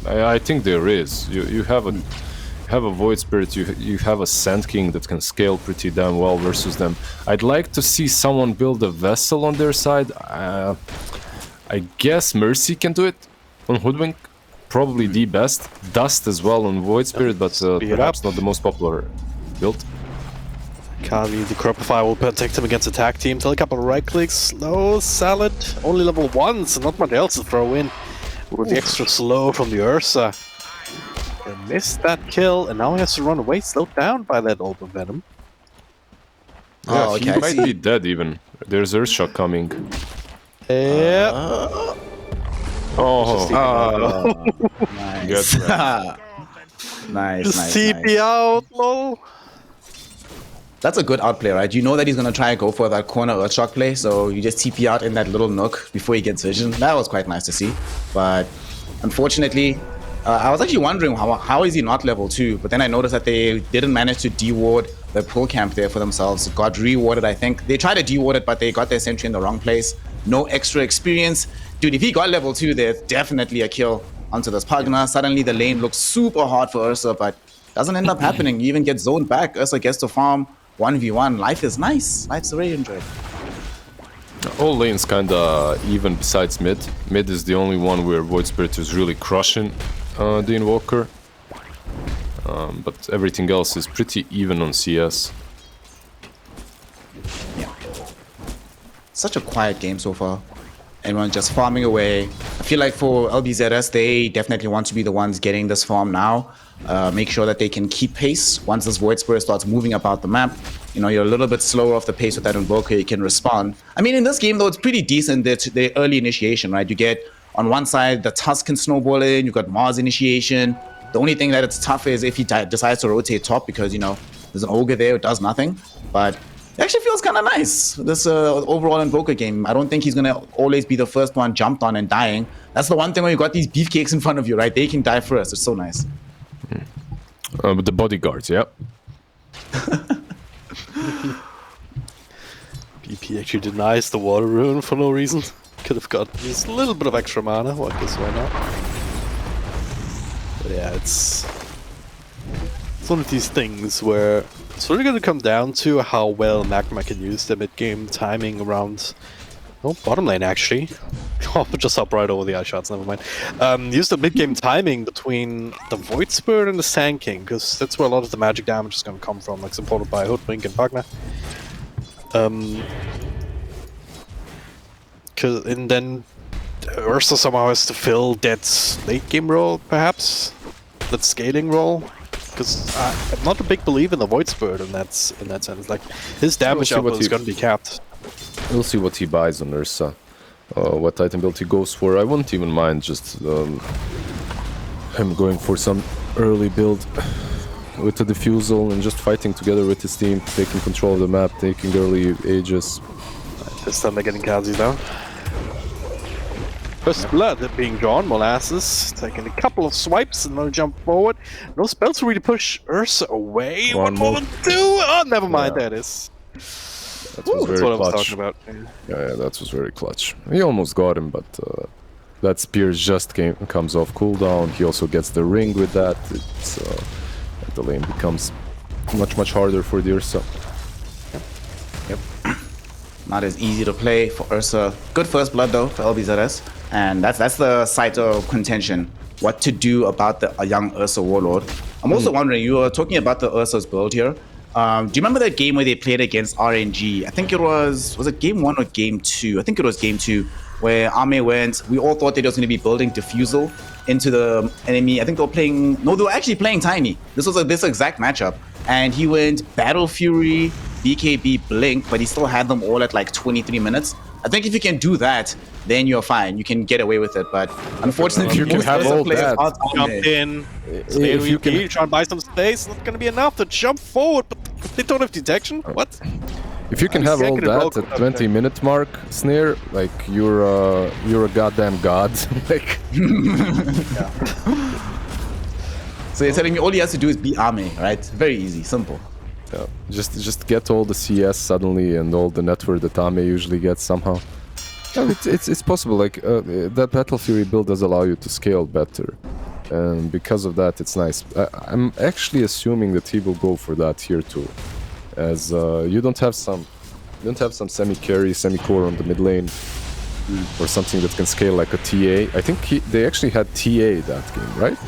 I think there is. You have a Void Spirit, you have a Sand King that can scale pretty damn well versus them. I'd like to see someone build a Vessel on their side. I guess Mercy can do it on Hoodwink. Probably the best. Dust as well on Void Spirit, but perhaps not the most popular build. Kali, the Corrupify will protect him against attack team. Till a couple of right clicks. No, Salad. Only level 1, so not much else to throw in. With the extra slow from the Ursa. He missed that kill, and now he has to run away, slowed down by that Orb of Venom. Yeah, he might be dead even. There's Ursa coming. Yeah. Nice. Nice. Just TP out, lol. That's a good outplay, right? You know that he's gonna try and go for that corner Earthshock play, so you just TP out in that little nook before he gets vision. That was quite nice to see. But unfortunately, I was actually wondering how is he not level 2? But then I noticed that they didn't manage to deward the pull camp there for themselves. It got rewarded, I think. They tried to deward it, but they got their sentry in the wrong place. No extra experience. Dude, if he got level 2, there's definitely a kill onto this Pugna. Suddenly the lane looks super hard for Ursa, but doesn't end up happening. You even get zoned back. Ursa gets to farm 1v1. Life is nice. Life's very enjoyable. All lanes kinda even besides mid. Mid is the only one where Void Spirit is really crushing the Invoker. But everything else is pretty even on CS. Yeah. Such a quiet game so far. Everyone just farming away. I feel like for LBZS, they definitely want to be the ones getting this farm now. Make sure that they can keep pace. Once this Void Spirit starts moving about the map, you know, you're a little bit slower off the pace with that Invoker, you can respond. I mean, in this game, though, it's pretty decent, the early initiation, right? You get, on one side, the Tusk can snowball in, you've got Mars initiation. The only thing that it's tough is if he decides to rotate top, because, you know, there's an Ogre there, it does nothing. But it actually feels kind of nice, this overall Invoker game. I don't think he's going to always be the first one jumped on and dying. That's the one thing when you got these beefcakes in front of you, right? They can die first. It's so nice. With the bodyguards, yeah. BP actually denies the water rune for no reason. Could have got just a little bit of extra mana. Well, I guess why not? But yeah, it's one of these things where it's really going to come down to how well Magma can use the mid-game timing around bottom lane actually. Oh, just hop right over the eye shots, never mind. Use the mid-game timing between the Void Spirit and the Sand King, because that's where a lot of the magic damage is going to come from, like supported by Hoodwink and Magma. And then Ursa somehow has to fill that late game role, perhaps? That scaling role? Because I'm not a big believer in the Void Spirit in that sense. Like, his damage output is going to be capped. We'll see what he buys on Ursa. What item build he goes for. I wouldn't even mind just him going for some early build with the Diffusal and just fighting together with his team, taking control of the map, taking early ages. This time they're getting Kazi down. First blood being drawn, Molasses taking a couple of swipes and then jump forward. No spells to really push Ursa away. One moment, two. Oh, never mind. There it is. That was very that's what clutch. I was talking about. Yeah, that was very clutch. He almost got him, but that spear just comes off cooldown. He also gets the ring with that. It's the lane becomes much harder for the Ursa. Yep. Not as easy to play for Ursa. Good first blood though for LBZS, and that's the site of contention. What to do about a young Ursa Warlord? I'm also wondering. You were talking about the Ursa's build here. Do you remember that game where they played against RNG? I think it was it game 1 or game 2? I think it was game 2, where Ame went. We all thought that he was going to be building Diffusal into the enemy. I think they were actually playing Tiny. This was this exact matchup, and he went Battle Fury, BKB, Blink, but he still had them all at like 23 minutes. I think if you can do that, then you're fine. You can get away with it. But unfortunately, you can have all that. Jump in. If you can try and buy some space, it's not going to be enough to jump forward. But they don't have detection. What? If you can have all that at 20-minute mark, Snare, like you're a goddamn god. Like. So you're telling me all he has to do is beat Arme, right? Very easy, simple. Yeah. Just get all the CS suddenly and all the net worth that Ame usually gets somehow. No, it's possible. Like that Battle Fury build does allow you to scale better, and because of that, it's nice. I'm actually assuming that he will go for that here too, as you don't have some semi carry, semi core on the mid lane, or something that can scale like a TA. I think they actually had TA that game, right?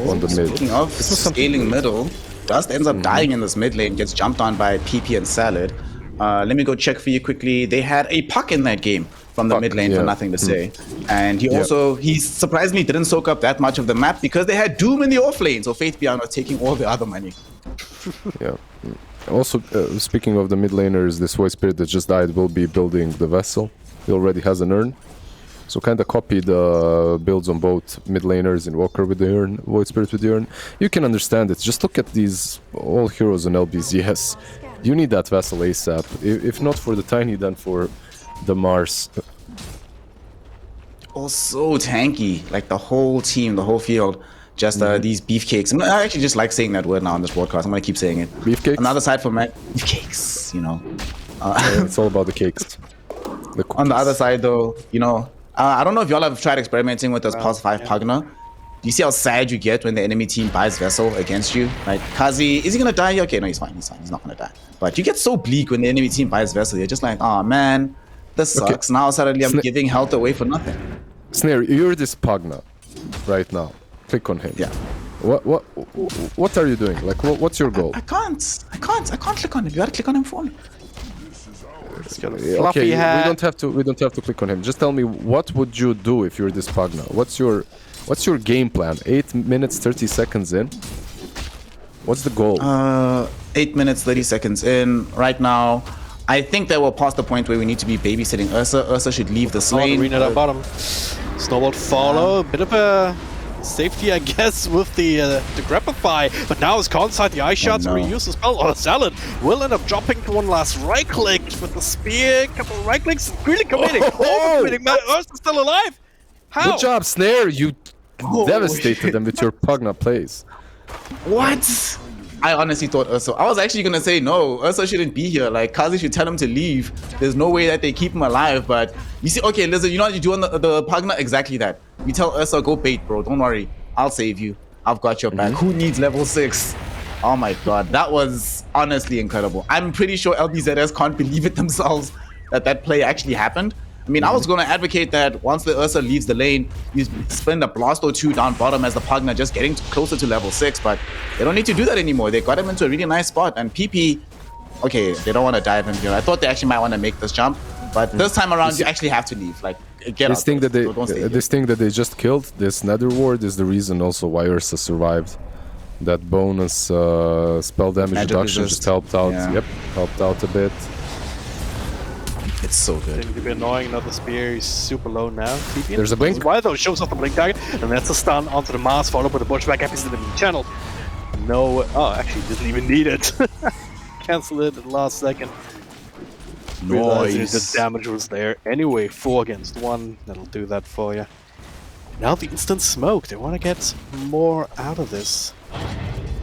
On the mid. Speaking of scaling middle, Dust ends up dying in this mid lane, gets jumped on by PP and Salad. Let me go check for you quickly. They had a puck in that game from the mid lane for nothing to say. And he surprisingly didn't soak up that much of the map because they had Doom in the off lane. So Faith Beyond was taking all the other money. Yeah. Also, speaking of the mid laners, this Void Spirit that just died will be building the vessel. He already has an urn. So kind of copy the builds on both mid laners, Invoker with the urn, Void Spirit with the urn. You can understand it. Just look at these all heroes on LBZS. You need that vessel ASAP. If not for the Tiny, then for the Mars. Oh, so tanky. Like the whole team, the whole field. Just these beefcakes. And I actually just like saying that word now on this broadcast. I'm going to keep saying it. Beefcakes? Another side for Matt. Beefcakes, you know. It's all about the cakes. On the other side, though, you know, I don't know if y'all have tried experimenting with this plus 5 Pugna. Do you see how sad you get when the enemy team buys Vessel against you? Like, Kazi, is he gonna die? Okay, no, he's fine. He's not gonna die. But you get so bleak when the enemy team buys Vessel. You're just like, oh man, this sucks. Now suddenly I'm giving health away for nothing. Snare, you're this Pugna right now. Click on him. Yeah. What are you doing? Like, what's your goal? I can't click on him. You gotta click on him for me. Okay, we don't have to click on him. Just tell me, what would you do if you're this Pugna? What's your game plan? 8 minutes 30 seconds in. What's the goal? 8 minutes 30 seconds in. Right now, I think that we're past the point where we need to be babysitting Ursa. Ursa should leave the lane. Arena at bottom. Snowball follow. A bit of a safety, I guess, with the Grapify, but now it's caught inside the eye shots and reuse the spell. Oh, Salad will end up dropping to one last right click with the spear, couple of right clicks, really committing. Ursa's still alive. How? Good job, Snare. You devastated them with your Pugna plays. What? I honestly thought Ursa. I was actually gonna say no. Ursa shouldn't be here. Like Kazi should tell him to leave. There's no way that they keep him alive. But you see, okay, Lizard, you know what you do on the Pugna? Exactly that. You tell Ursa, go bait, bro. Don't worry, I'll save you. I've got your back. Who needs level 6? Oh my god, that was honestly incredible. I'm pretty sure LBZS can't believe it themselves that play actually happened. I mean, I was going to advocate that once the Ursa leaves the lane, you spend a blast or two down bottom as the Pugna just getting closer to level 6, but they don't need to do that anymore. They got him into a really nice spot, and PP, okay, they don't want to dive in here. I thought they actually might want to make this jump, but this time around, you actually have to leave. Like, get this out. Thing that This thing that they just killed, this Nether Ward, is the reason also why Ursa survived. That bonus spell damage reduction just helped out. Yeah. Yep, helped out a bit. It's so good. It's going to be annoying. Another spear. He's super low now. There's a blink. Why though? Shows off the blink dagger, and that's a stun onto the mask, followed by the bushback episode in the channel. No, oh, actually, didn't even need it. Cancel it at the last second. Realizing the damage was there. Anyway, 4 against 1. That'll do that for you. Now the instant smoke. They want to get more out of this.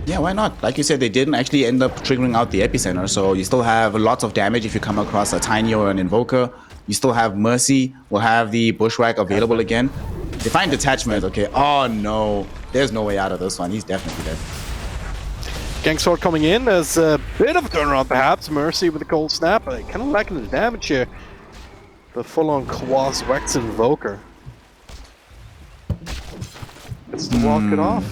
Yeah, why not? Like you said, they didn't actually end up triggering out the epicenter, so you still have lots of damage if you come across a Tiny or an Invoker. You still have Mercy. We'll have the Bushwhack available again. Divine Detachment, okay. Oh no, there's no way out of this one. He's definitely dead. Gangsword coming in as a bit of a turnaround perhaps. Mercy with the cold snap, but kind of lacking the damage here. The full-on Quas Wax Invoker. Gets to walk it off.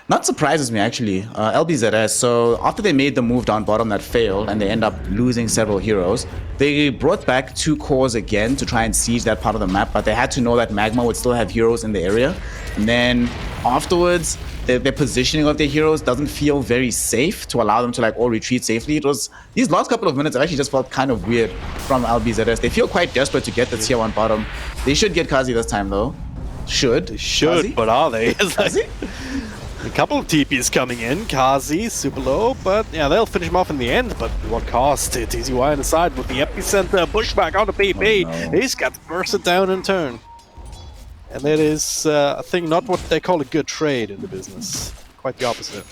Not surprises me actually. LBZS, so after they made the move down bottom that failed and they end up losing several heroes, they brought back 2 cores again to try and siege that part of the map, but they had to know that Magma would still have heroes in the area. And then afterwards, their positioning of their heroes doesn't feel very safe to allow them to like all retreat safely. It was, these last couple of minutes have actually just felt kind of weird from LBZS. They feel quite desperate to get the tier 1 bottom. They should get Kazi this time though. Should, but are they? A couple of TPs coming in. Kazi, super low, but yeah, they'll finish him off in the end. But what cost? TZY on the side with the epicenter pushback on the PP. Oh, no. He's got to burst it down in turn. And that is, I think, not what they call a good trade in the business. Quite the opposite.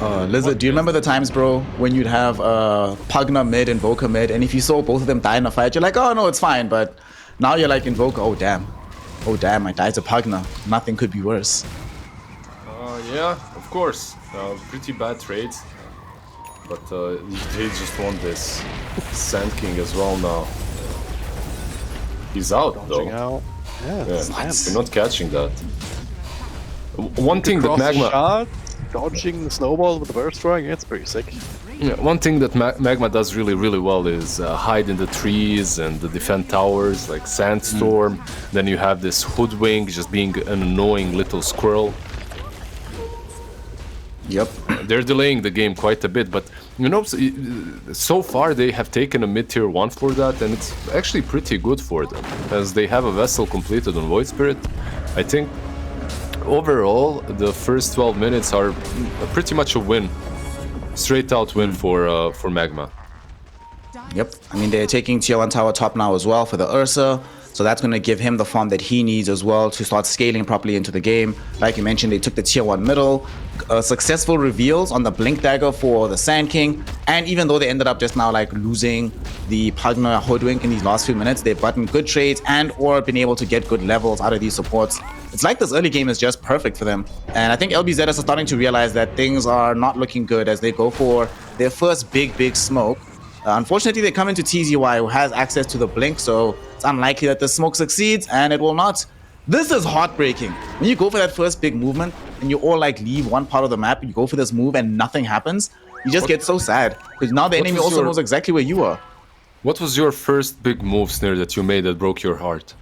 Lizard, do you remember the times, bro, when you'd have Pugna mid, Invoker mid, and if you saw both of them die in a fight, you're like, oh no, it's fine, but now you're like, Invoker, oh damn, I died to Pugna. Nothing could be worse. Yeah, of course. Pretty bad trades. But they just won this Sand King as well now. He's out though. Out. Yeah, You're not catching that. One thing that Magma... Shot, dodging the snowball with the burst throwing, it's pretty sick. Yeah, one thing that Magma does really, really well is hide in the trees and defend towers, like Sandstorm. Then you have this Hoodwink just being an annoying little squirrel. Yep. They're delaying the game quite a bit, but you know, so far they have taken a mid-tier 1 for that, and it's actually pretty good for them, as they have a vessel completed on Void Spirit. I think overall the first 12 minutes are pretty much a win, straight out win for Magma. Yep. I mean, they're taking tier 1 tower top now as well for the Ursa. So that's going to give him the farm that he needs as well to start scaling properly into the game. Like you mentioned, they took the tier 1 middle. Successful reveals on the Blink Dagger for the Sand King. And even though they ended up just now like losing the Pugna Hoodwink in these last few minutes, they've gotten good trades and or been able to get good levels out of these supports. It's like this early game is just perfect for them. And I think LBZS are starting to realize that things are not looking good as they go for their first big smoke. Unfortunately, they come into TZY, who has access to the Blink, so it's unlikely that the smoke succeeds, and it will not. This is heartbreaking. When you go for that first big movement, and you all like leave one part of the map, and you go for this move, and nothing happens, you just get so sad. Because now the enemy also knows exactly where you are. What was your first big move, Snare, that you made that broke your heart?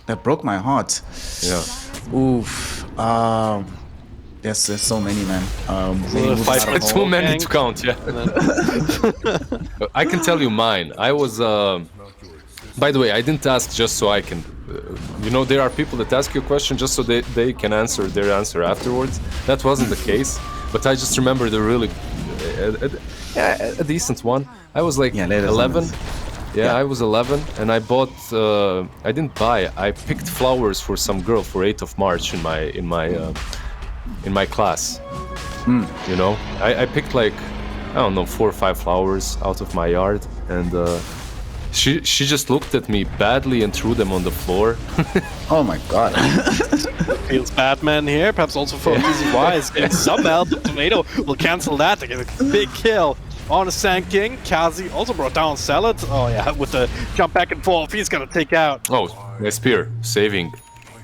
That broke my heart? Yeah. Oof. Yes, there's so many, man. Too many to count, yeah. I can tell you mine. I was... by the way, I didn't ask just so I can... you know, there are people that ask you a question just so they can answer their answer afterwards. That wasn't the case, but I just remember the really... a decent one. I was like 11. Yeah, I was 11, and I bought... I didn't buy. I picked flowers for some girl for 8th of March in my class. You know, I picked like, I don't know, 4 or 5 flowers out of my yard, and she just looked at me badly and threw them on the floor. Oh my god. Feels Batman here, perhaps also for TZY is getting some help. The Tornado will cancel that to get a big kill on the Sand King. Kazi also brought down Salad. Oh yeah, with the jump back and forth, he's gonna take out. Oh, a spear, saving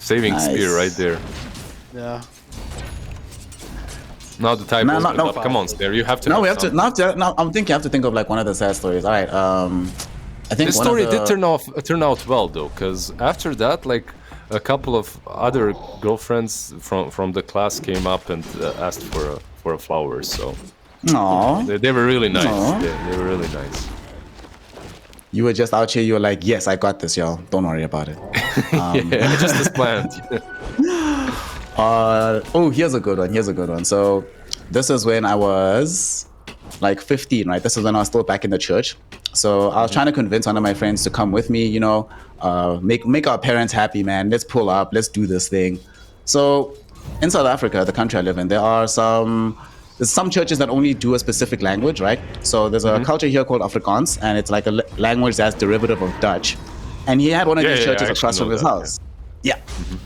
Nice. spear right there. Yeah. Now the type is up. Come on, Snare, you have to. No, we have to. Now, I'm thinking you have to think of like one of the sad stories. All right. I think the story did turn out well though, because after that, like a couple of other girlfriends from the class came up and asked for a flower. So. Aww. They were really nice. They were really nice. You were just out here. You were like, yes, I got this, y'all. Don't worry about it. Yeah, just as planned. Oh, here's a good one. So this is when I was like 15, right? This is when I was still back in the church. So I was trying to convince one of my friends to come with me, you know, make our parents happy, man. Let's pull up, let's do this thing. So in South Africa, the country I live in, there's some churches that only do a specific language, right? So there's a culture here called Afrikaans, and it's like a language that's derivative of Dutch. And he had one of these churches across from his house. Yeah.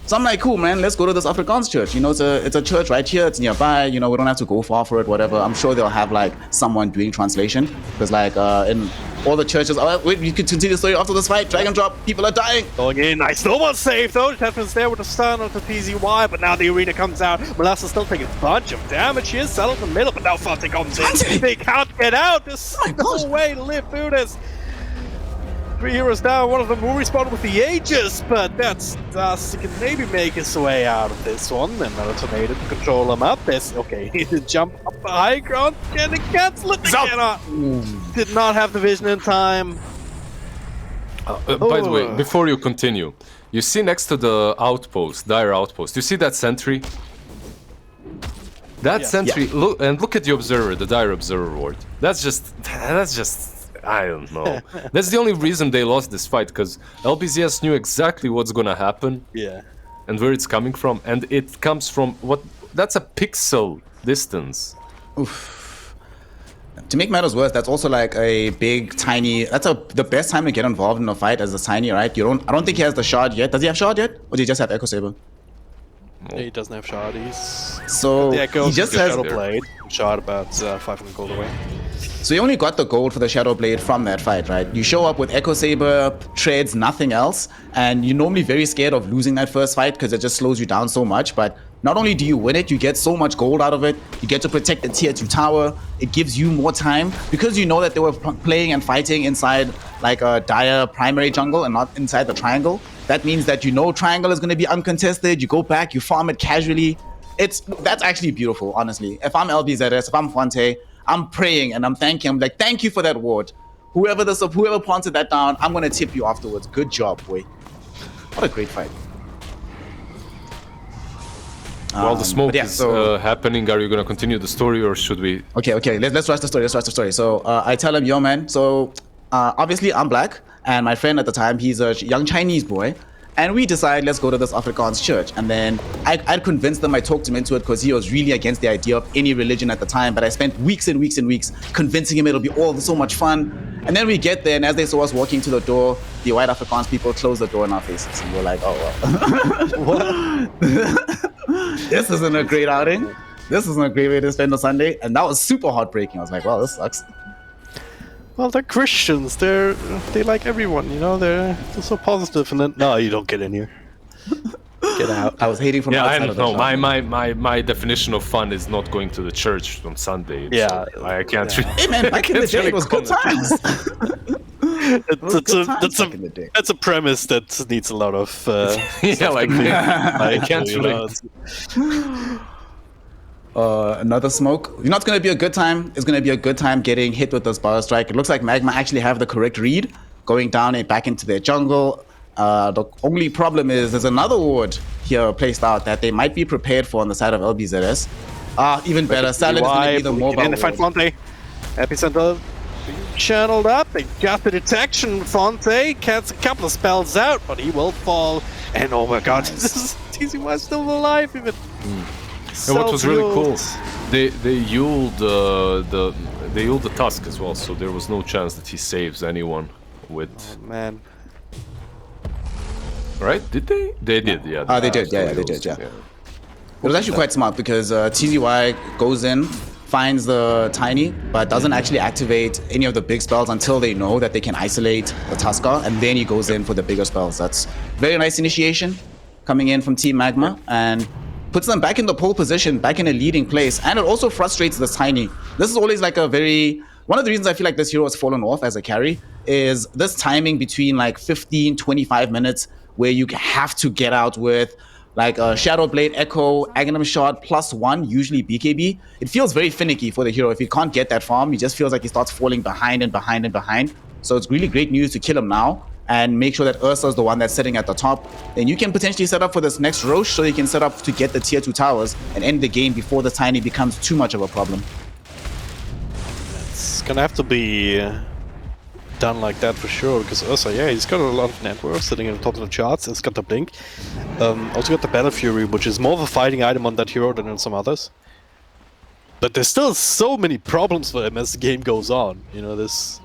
So I'm like, cool, man, let's go to this Afrikaans church. You know, it's a church right here. It's nearby. You know, we don't have to go far for it, whatever. I'm sure they'll have like someone doing translation. Because like in all the churches, wait, you could continue the story after this fight. Drag and drop, people are dying. Going in, nice. No one's safe though. Tetman's there with the stun of the TZY, but now the arena comes out. Molasses still taking a bunch of damage here. Settled in the middle, but now Fante comes in. They can't get out. There's no way to live through this. 3 heroes down, one of them will respawn with the Aegis, but that's he can maybe make his way out of this one. Another Tornado to control him up. Okay, he did jump up the high ground. Can it cancel it? They cannot. Did not have the vision in time. By the way, before you continue, you see next to the outpost, dire outpost, you see that sentry? That sentry, look at the observer, the dire observer ward. That's just, I don't know. That's the only reason they lost this fight, because LBZS knew exactly what's gonna happen. Yeah. And where it's coming from, and it comes from that's a pixel distance. Oof. To make matters worse, that's also like a big tiny. That's the best time to get involved in a fight as a tiny, right? I don't think he has the shard yet. Does he have shard yet, or does he just have Echo Saber? Yeah, he doesn't have shard. So the Echo, he just has Shadow Blade. Shard about 500 gold away. So you only got the gold for the Shadow Blade from that fight, right? You show up with Echo Saber, treads, nothing else, and you're normally very scared of losing that first fight because it just slows you down so much. But not only do you win it, you get so much gold out of it. You get to protect the tier 2 tower. It gives you more time because you know that they were playing and fighting inside like a dire primary jungle and not inside the triangle. That means that you know triangle is going to be uncontested. You go back, you farm it casually. That's actually beautiful, honestly. If I'm LBZS, if I'm Fonte, I'm praying and I'm thanking. I'm like, thank you for that ward. Whoever planted that down, I'm gonna tip you afterwards. Good job, boy. What a great fight. While the smoke is happening, are you gonna continue the story or should we? Okay. Let's rush the story. So I tell him, yo, man. So obviously I'm black, and my friend at the time, he's a young Chinese boy. And we decide, let's go to this Afrikaans church. And then I'd convinced them, I talked him into it because he was really against the idea of any religion at the time. But I spent weeks and weeks and weeks convincing him it'll be all so much fun. And then we get there, and as they saw us walking to the door, the white Afrikaans people close the door in our faces. And we're like, oh, well. This isn't a great outing. This isn't a great way to spend a Sunday. And that was super heartbreaking. I was like, well, this sucks. Well, they're Christians. They like everyone, you know. They're so positive, and then no, you don't get in here. Get out. I was hating from outside. I don't know. My definition of fun is not going to the church on Sunday. Yeah, so I can't. Yeah. Hey man, back in the day, it was good times. That's a premise that needs a lot of. I can't really. Another smoke. You know, it's gonna be a good time. It's gonna be a good time getting hit with this Power Strike. It looks like Magma actually have the correct read, going down and back into their jungle. The only problem is there's another ward here placed out that they might be prepared for on the side of LBZS. Even better, Salad is gonna be the mobile ward. Fonte. Epicenter channeled up. They got the detection. Fonte casts a couple of spells out, but he will fall. And oh my god, this is TCY still alive even. And what was really cool, they Yuled the Tusk as well, so there was no chance that he saves anyone with. Oh, man. Right? Did they? They did, yeah. They did, yeah. It was actually quite smart because TZY goes in, finds the Tiny, but doesn't actually activate any of the big spells until they know that they can isolate the Tusker, and then he goes in for the bigger spells. That's very nice initiation coming in from Team Magma, and puts them back in the pole position, back in a leading place, and it also frustrates the Tiny. This is always like one of the reasons I feel like this hero has fallen off as a carry is this timing between like 15, 25 minutes where you have to get out with like a Shadow Blade, Echo, Aghanim Shot, +1, usually BKB. It feels very finicky for the hero. If he can't get that farm, he just feels like he starts falling behind and behind and behind. So it's really great news to kill him now and make sure that Ursa is the one that's sitting at the top. Then you can potentially set up for this next Roche so you can set up to get the tier 2 towers and end the game before the Tiny becomes too much of a problem. It's gonna have to be done like that for sure, because Ursa, yeah, he's got a lot of net worth sitting at the top of the charts. It's got the Blink. Also got the Battle Fury, which is more of a fighting item on that hero than on some others. But there's still so many problems for him as the game goes on. You know, this...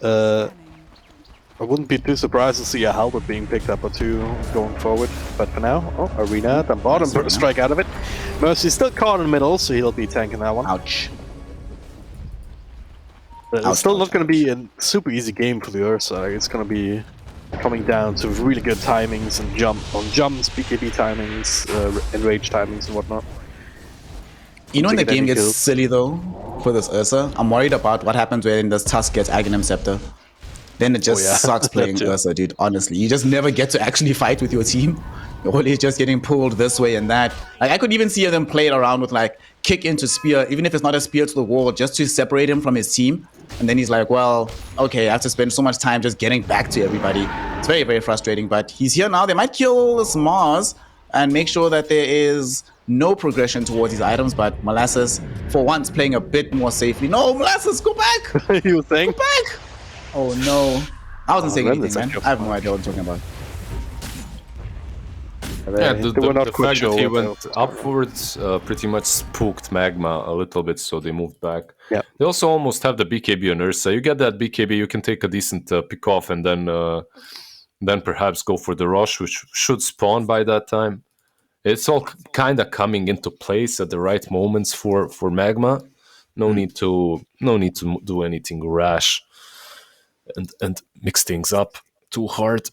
I wouldn't be too surprised to see a Halberd being picked up or two going forward. But for now, Arena at the bottom, strike out of it. Mercy's still caught in the middle, so he'll be tanking that one. Ouch. But it's still not going to be a super easy game for the Ursa. It's going to be coming down to really good timings and jumps, BKB timings, enrage timings and whatnot. You know when the game gets silly though, for this Ursa? I'm worried about what happens when this Tusk gets Aghanim Scepter. Then it just sucks playing Ursa, dude, honestly. You just never get to actually fight with your team. You're always just getting pulled this way and that. Like, I could even see them play it around with, like, kick into spear, even if it's not a spear to the wall, just to separate him from his team. And then he's like, well, okay, I have to spend so much time just getting back to everybody. It's very, very frustrating, but he's here now. They might kill this Mars and make sure that there is no progression towards these items, but Molasses, for once, playing a bit more safely. No, Molasses, go back! You think? Go back! Oh no. I wasn't saying then anything, it's man. actually I have no idea what I'm talking about. Yeah, They were not the quite fact sure that he what went upwards pretty much spooked Magma a little bit, so they moved back. Yeah. They also almost have the BKB on Ursa. You get that BKB, you can take a decent pick off, and then perhaps go for the rush, which should spawn by that time. It's all kind of coming into place at the right moments for Magma. No need to do anything rash and mix things up too hard.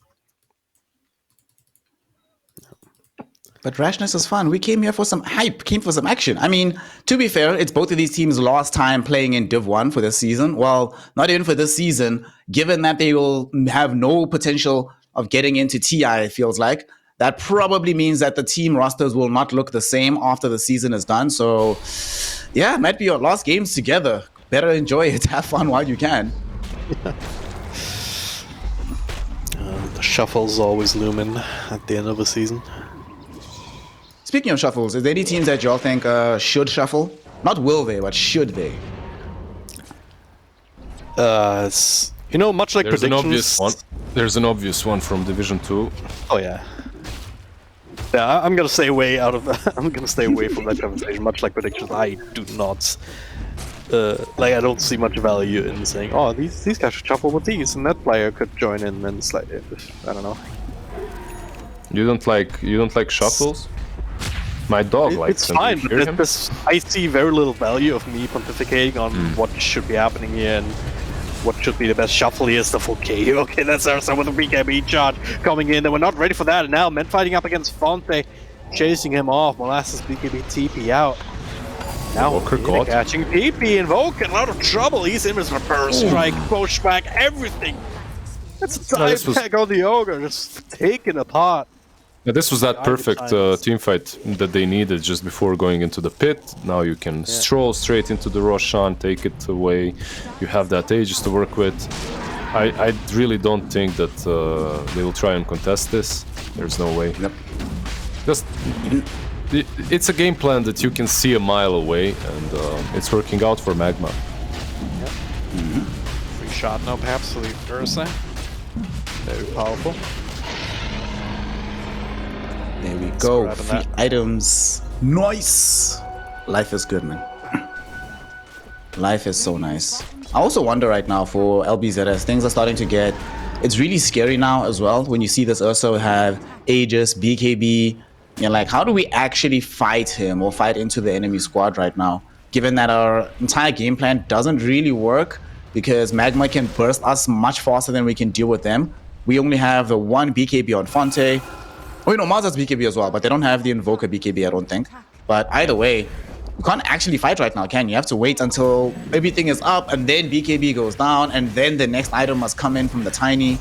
But rashness is fun. We came here for some hype, came for some action. I mean, to be fair, it's both of these teams' last time playing in Div 1 for this season. Well, not even for this season, given that they will have no potential of getting into TI, it feels like. That probably means that the team rosters will not look the same after the season is done. So, yeah, it might be your last games together. Better enjoy it. Have fun while you can. The shuffles always looming at the end of the season. Speaking of shuffles, is there any teams that y'all think should shuffle? Not will they, but should they? Much like There's predictions. an obvious one. There's an obvious one from Division 2. Oh yeah. Yeah, I'm gonna stay away out of. I'm gonna stay away from that conversation. Much like predictions, I do not. I don't see much value in saying, "Oh, these guys should shuffle with these," and that player could join in. And it's like, I don't know. You don't like shuffles? My dog likes It's them. fine, Do you hear but him? I see very little value of me pontificating on what should be happening here and what should be the best shuffle here stuff. Okay, that's Ursa with a BKB charge coming in, and we're not ready for that. And now men fighting up against Fonte, chasing him off. Molasses BKB TP out. Now Walker got catching TP, Invoke in a lot of trouble. He's in with a burst strike, pushback, everything. That's a dive tag on the Ogre, just taken apart. Yeah, this was that perfect team fight that they needed just before going into the pit. Now you can stroll straight into the Roshan, take it away. You have that Aegis to work with. I really don't think that they will try and contest this. There's no way. Yep. Just, it's a game plan that you can see a mile away, and it's working out for Magma. Yep. Free shot now perhaps for the Ursa. Very powerful. There we go. Free items. Nice. Life is good, man. Life is so nice. I also wonder right now for LBZS, things are starting to get... It's really scary now as well when you see this Ursa have Aegis, BKB. You're like, how do we actually fight him or fight into the enemy squad right now? Given that our entire game plan doesn't really work because Magma can burst us much faster than we can deal with them. We only have the one BKB on Fonte. Oh, Mazda's BKB as well, but they don't have the Invoker BKB, I don't think. But either way, you can't actually fight right now, can you? You have to wait until everything is up, and then BKB goes down, and then the next item must come in from the Tiny.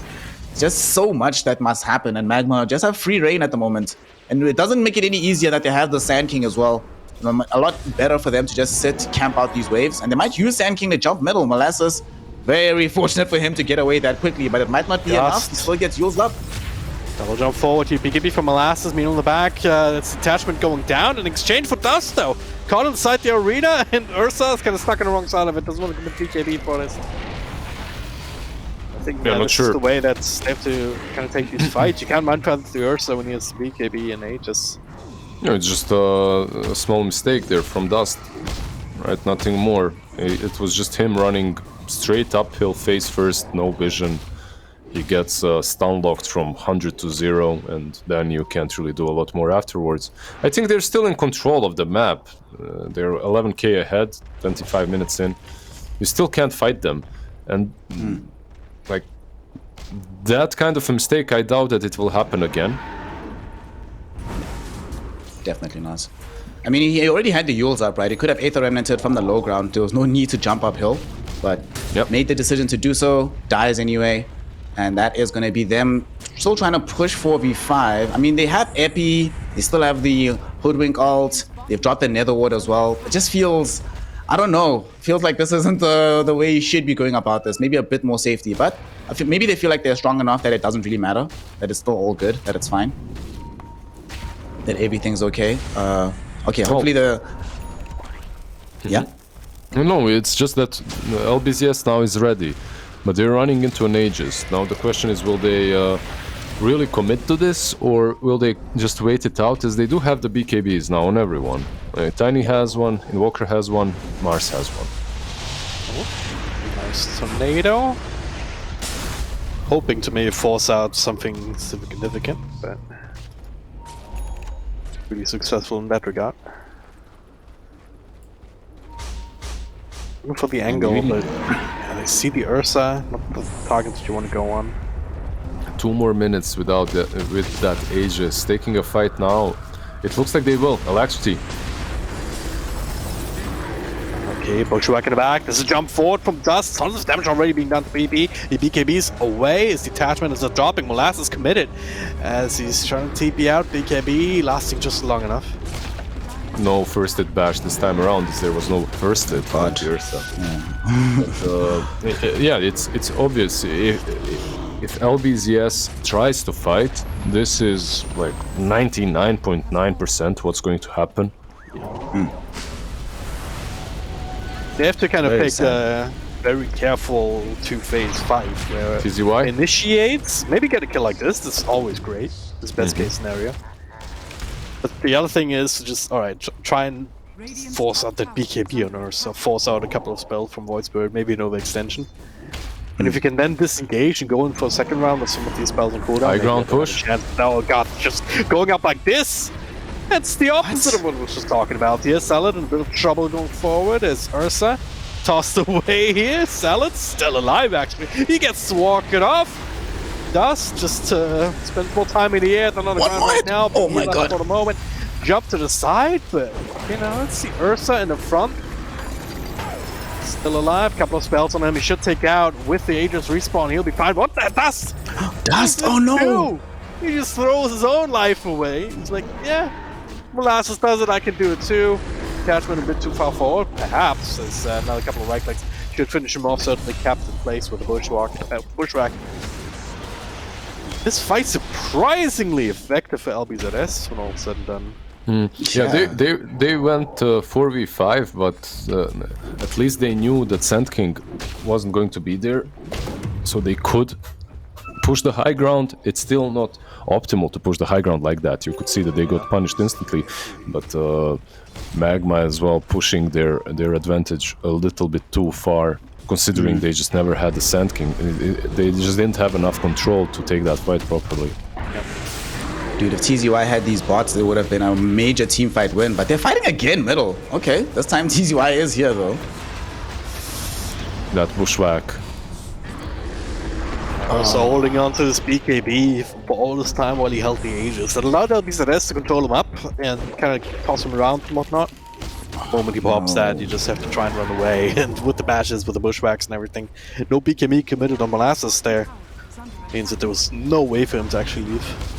Just so much that must happen, and Magma just have free reign at the moment. And it doesn't make it any easier that they have the Sand King as well. A lot better for them to just sit, camp out these waves, and they might use Sand King to jump middle. Molasses, very fortunate for him to get away that quickly, but it might not be enough. He still gets used up. Double jump forward here, BKB from Molasses, mean on the back, that's detachment going down in exchange for dust though. Caught inside the arena, and Ursa is kind of stuck on the wrong side of it, doesn't want to commit BKB for this. I think this is the way that they have to kind of take these fights. You can't mind path to Ursa when he has BKB and Aegis. No, it's just a small mistake there from Dust, right? Nothing more. It was just him running straight uphill, face first, no vision. He gets stun locked from 100 to 0, and then you can't really do a lot more afterwards. I think they're still in control of the map. They're 11k ahead, 25 minutes in. You still can't fight them. And like that kind of a mistake, I doubt that it will happen again. Definitely not. I mean, he already had the Yules up, right? He could have Aether Remnanted from the low ground. There was no need to jump uphill, but made the decision to do so, dies anyway. And that is going to be them still trying to push 4v5. I mean, they have Epi, they still have the Hoodwink ult, they've dropped the Nether Ward as well. It just feels, I don't know, feels like this isn't the way you should be going about this. Maybe a bit more safety, but I feel, maybe they feel like they're strong enough that it doesn't really matter, that it's still all good, that it's fine, that everything's okay. Okay, hopefully the... Yeah? No, it's just that LBZS now is ready, but they're running into an Aegis. Now the question is, will they really commit to this, or will they just wait it out, as they do have the BKBs now on everyone. Tiny has one, Invoker has one, Mars has one. Nice tornado. Hoping to maybe force out something significant, but really successful in that regard. Looking for the angle, but I see the Ursa, not the target that you want to go on. 2 more minutes without with that Aegis. Taking a fight now. It looks like they will. Alacrity. Okay, Bushwhack in the back. This is a jump forward from Dust. Tons of damage already being done to BB. The BKB's away. His detachment is not dropping. Molasses committed as he's trying to TP out. BKB lasting just long enough. No first hit bash this time around, as there was no first hit on Ursa. Yeah, it's obvious. If LBZS tries to fight, this is like 99.9% what's going to happen. They have to kind of pick a very careful two-phase fight where TZY initiates, maybe get a kill like this. This is always great. This best case scenario. But the other thing is to just, alright, try and force out that BKB on her, so force out a couple of spells from Void Spirit, maybe an overextension. And if you can then disengage and go in for a second round with some of these spells on cooldown, high ground push. Oh god, just going up like this! That's the opposite of what we were just talking about here. Salad in a bit of trouble going forward as Ursa tossed away here. Salad still alive actually. He gets walking off. Dust just spends more time in the air than on the ground right now. Oh my god. For the moment, jump to the side, but you know, let's see Ursa in the front. Still alive, couple of spells on him. He should take out with the Aegis respawn. He'll be fine. What the Dust? Dust! Oh no! He just throws his own life away. He's like, yeah, Molasses does it, I can do it too. Attachment a bit too far forward, perhaps, as another couple of right clicks should finish him off, certainly kept in place with the Bushwhack. This fight's surprisingly effective for LBZS when all is said and done. Yeah, they went 4v5, but at least they knew that Sand King wasn't going to be there, so they could push the high ground. It's still not optimal to push the high ground like that. You could see that they got punished instantly, but Magma as well pushing their advantage a little bit too far, considering they just never had the Sand King. They just didn't have enough control to take that fight properly. Dude, if TZY had these bots, it would have been a major team fight win, but they're fighting again middle. Okay, this time TZY is here though. That Bushwhack. So holding on to this BKB for all this time while he held the Aegis. That allowed LBZS to control him up and kind of toss him around and whatnot. The moment he pops that, you just have to try and run away. And with the bashes, with the Bushwhacks and everything, no BKB committed on Molasses there. Means that there was no way for him to actually leave.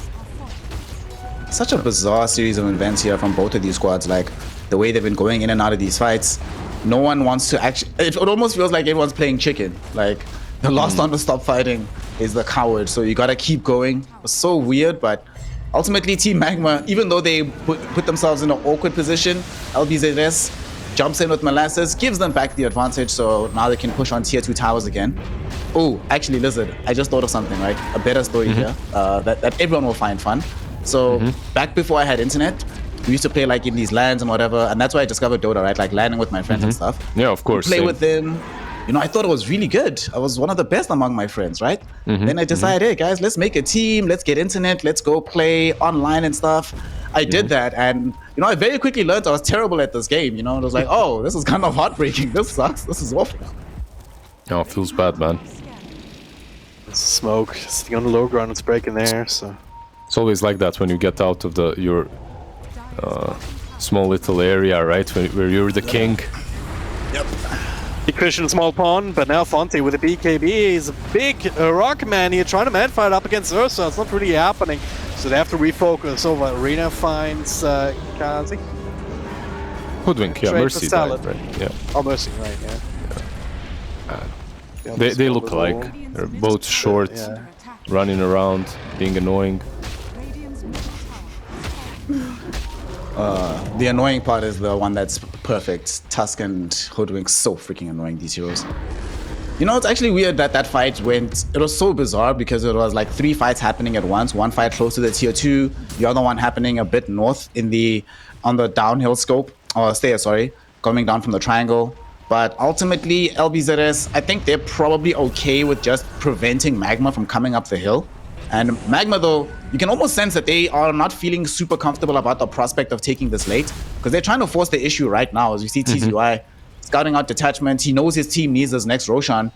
Such a bizarre series of events here from both of these squads. Like, the way they've been going in and out of these fights. No one wants to actually... It almost feels like everyone's playing chicken. Like, the last one to stop fighting is the coward. So you gotta keep going. It's so weird, but ultimately Team Magma, even though they put themselves in an awkward position, LBZS jumps in with Molasses, gives them back the advantage, so now they can push on tier 2 towers again. Oh, actually, Lizard, I just thought of something, right? A better story here that everyone will find fun. So back before I had internet, we used to play like in these LANs and whatever, and that's why I discovered Dota, right? Like landing with my friends and stuff. Yeah, of course. Play with them. You know, I thought it was really good. I was one of the best among my friends, right? Then I decided, hey guys, let's make a team, let's get internet, let's go play online and stuff. I did that, and you know, I very quickly learned I was terrible at this game. You know, it was like, oh, this is kind of heartbreaking. This sucks. This is awful. Oh, it feels bad, man. It's smoke sitting on the low ground. It's breaking there, so it's always like that when you get out of your small little area, right? Where you're the king. Yep. Christian small pawn, but now Fonte with a BKB. He's a big rock man here, trying to man fight up against Ursa. It's not really happening, so they have to refocus over. Arena finds Kazi. Hoodwink, yeah, Trade Mercy died, right? Yeah. Oh, Mercy, right, yeah. They look alike. They're both short, running around, being annoying. The annoying part is the one that's perfect. Tusk and Hoodwink, so freaking annoying, these heroes. You know, it's actually weird that that fight went... It was so bizarre because it was like 3 fights happening at once. One fight close to the tier 2, the other one happening a bit north on the downhill scope, or stairs, sorry, coming down from the triangle. But ultimately, LBZS, I think they're probably okay with just preventing Magma from coming up the hill. And Magma, though, you can almost sense that they are not feeling super comfortable about the prospect of taking this late, because they're trying to force the issue right now. As you see TZY scouting out detachment, he knows his team needs this next Roshan.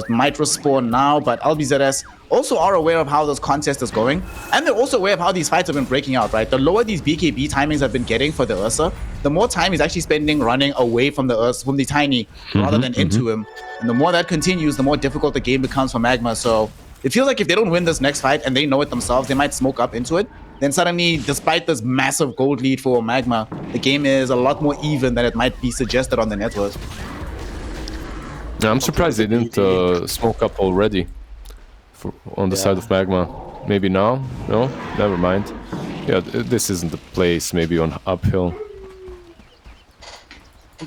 Might respawn now, but LBZS also are aware of how this contest is going, and they're also aware of how these fights have been breaking out, right? The lower these BKB timings have been getting for the Ursa, the more time he's actually spending running away from the Ursa, from the Tiny, rather than into him. And the more that continues, the more difficult the game becomes for Magma. So it feels like if they don't win this next fight, and they know it themselves, they might smoke up into it. Then suddenly, despite this massive gold lead for Magma, the game is a lot more even than it might be suggested on the network. Yeah, I'm surprised they didn't smoke up already on the side of Magma. Maybe now? No? Never mind. Yeah, this isn't the place, maybe on uphill.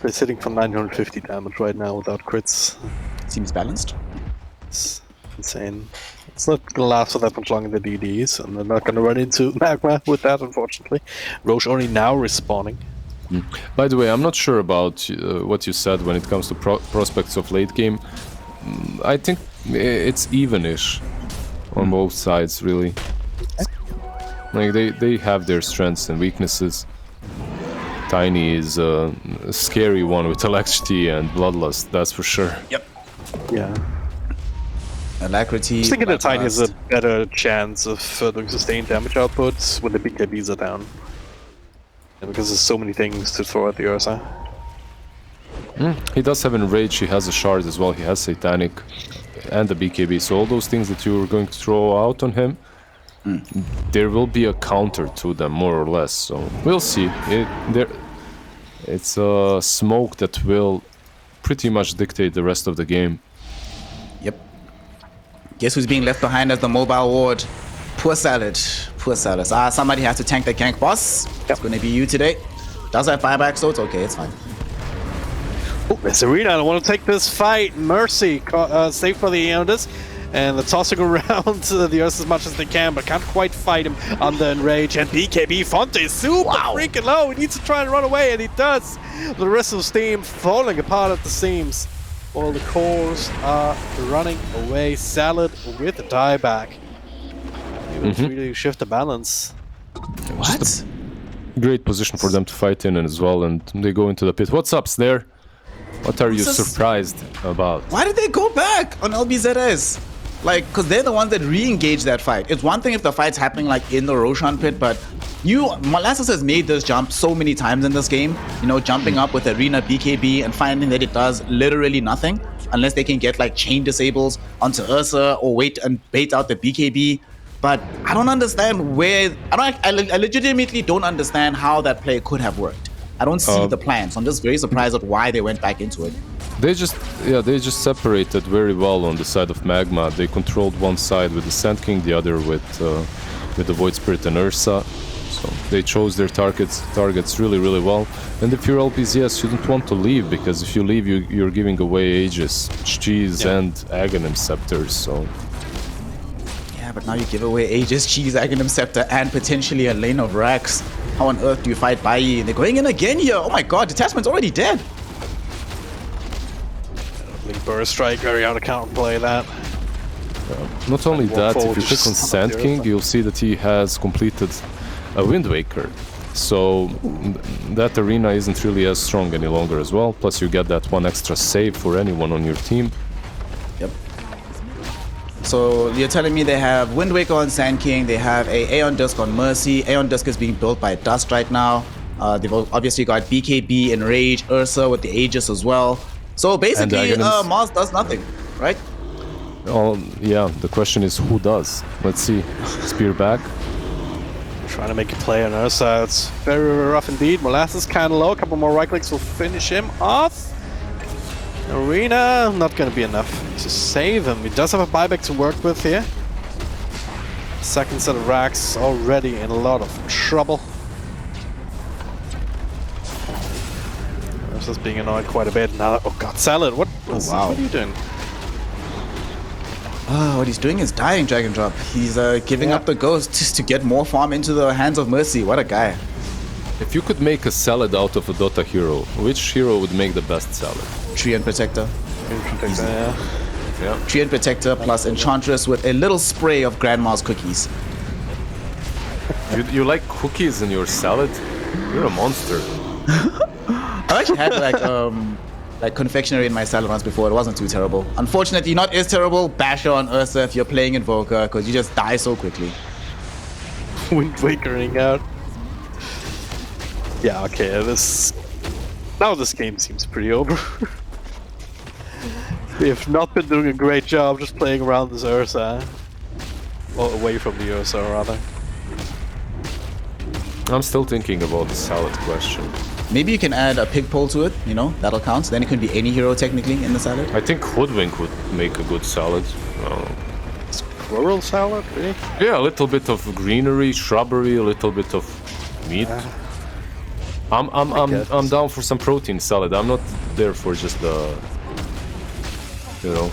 They're sitting for 950 damage right now without crits. Seems balanced. It's insane. It's not gonna last for that much longer in the DDs, and they're not gonna run into Magma with that, unfortunately. Roche only now respawning. By the way, I'm not sure about what you said when it comes to prospects of late game. I think it's even-ish on both sides, really. Like they have their strengths and weaknesses. Tiny is a scary one with Electricity and Bloodlust, that's for sure. Yep. Yeah. Alacrity. I think that Tiny has a better chance of doing sustained damage output when the BKBs are down. And because there's so many things to throw at the Ursa. He does have Enrage, he has a Shard as well, he has Satanic and the BKB, so all those things that you were going to throw out on him, there will be a counter to them, more or less, so we'll see. It's a smoke that will pretty much dictate the rest of the game. Yep. Guess who's being left behind as the mobile ward? Poor Salad. Poor Salad. Somebody has to tank the gank, boss. It's gonna be you today. Does have buyback, so it's okay, it's fine. Oh, there's Arena. I don't want to take this fight. Mercy, safe for the Eondis. And they're tossing around the Earth as much as they can, but can't quite fight him under Enrage. And BKB Fonte is super freaking low. He needs to try and run away, and he does. The rest of his team falling apart at the seams. While the cores are running away. Salad with a dieback. Really shift the balance. What? Great position for them to fight in as well, and they go into the pit. What's up, Snare? What are you surprised about? Why did they go back on LBZS? Like, because they're the ones that re-engage that fight. It's one thing if the fight's happening like in the Roshan pit, but Molasses has made this jump so many times in this game. You know, jumping up with Arena BKB and finding that it does literally nothing unless they can get like chain disables onto Ursa or wait and bait out the BKB. But I don't understand where... I legitimately don't understand how that play could have worked. I don't see the plan, so I'm just very surprised at why they went back into it. They just separated very well on the side of Magma. They controlled one side with the Sand King, the other with the Void Spirit and Ursa. So they chose their targets really, really well. And if you're LBZS, you don't want to leave, because if you leave, you're giving away Aegis, Cheese, and Aghanim Scepters, so... Yeah, but now you give away Aegis, Cheese, Aghanim Scepter, and potentially a lane of Rax. How on earth do you fight Bai? They're going in again here. Oh my god, Detachment's already dead. Burst Strike, very out of counterplay that. Not only that, if you click on Sand King, you'll see that he has completed a Wind Waker. So that Arena isn't really as strong any longer as well. Plus you get that one extra save for anyone on your team. Yep. So you're telling me they have Wind Waker on Sand King, they have a Aeon Disc on Mercy. Aeon Disc is being built by Dust right now. They've obviously got BKB, Enrage, Ursa with the Aegis as well. So basically, Mars does nothing, right? Oh, yeah, the question is who does? Let's see. Spear back. Trying to make a play on Ursa. It's very rough indeed. Molasses kind of low. A couple more right clicks will finish him off. Arena, not going to be enough to save him. He does have a buyback to work with here. Second set of racks already in a lot of trouble. Ursa's being annoyed quite a bit now. Oh god, Salad, what are you doing? What he's doing is dying Dragon Drop. He's giving up the ghost just to get more farm into the hands of Mercy. What a guy. If you could make a salad out of a Dota hero, which hero would make the best salad? Treant Protector. Yeah. Treant Protector plus Enchantress with a little spray of Grandma's cookies. You like cookies in your salad? You're a monster. I actually had like confectionery in my salad once before. It wasn't too terrible. Unfortunately, not as terrible. Basher on Ursa if you're playing Invoker, because you just die so quickly. Wind Wakering out. Yeah, okay, now this game seems pretty over. We have not been doing a great job just playing around this Ursa. Or away from the Ursa, rather. I'm still thinking about the salad question. Maybe you can add a pig pole to it, you know, that'll count. Then it can be any hero technically in the salad. I think Hoodwink would make a good salad. Squirrel salad, really? Yeah, a little bit of greenery, shrubbery, a little bit of meat. I'm down for some protein salad. I'm not there for just the, you know.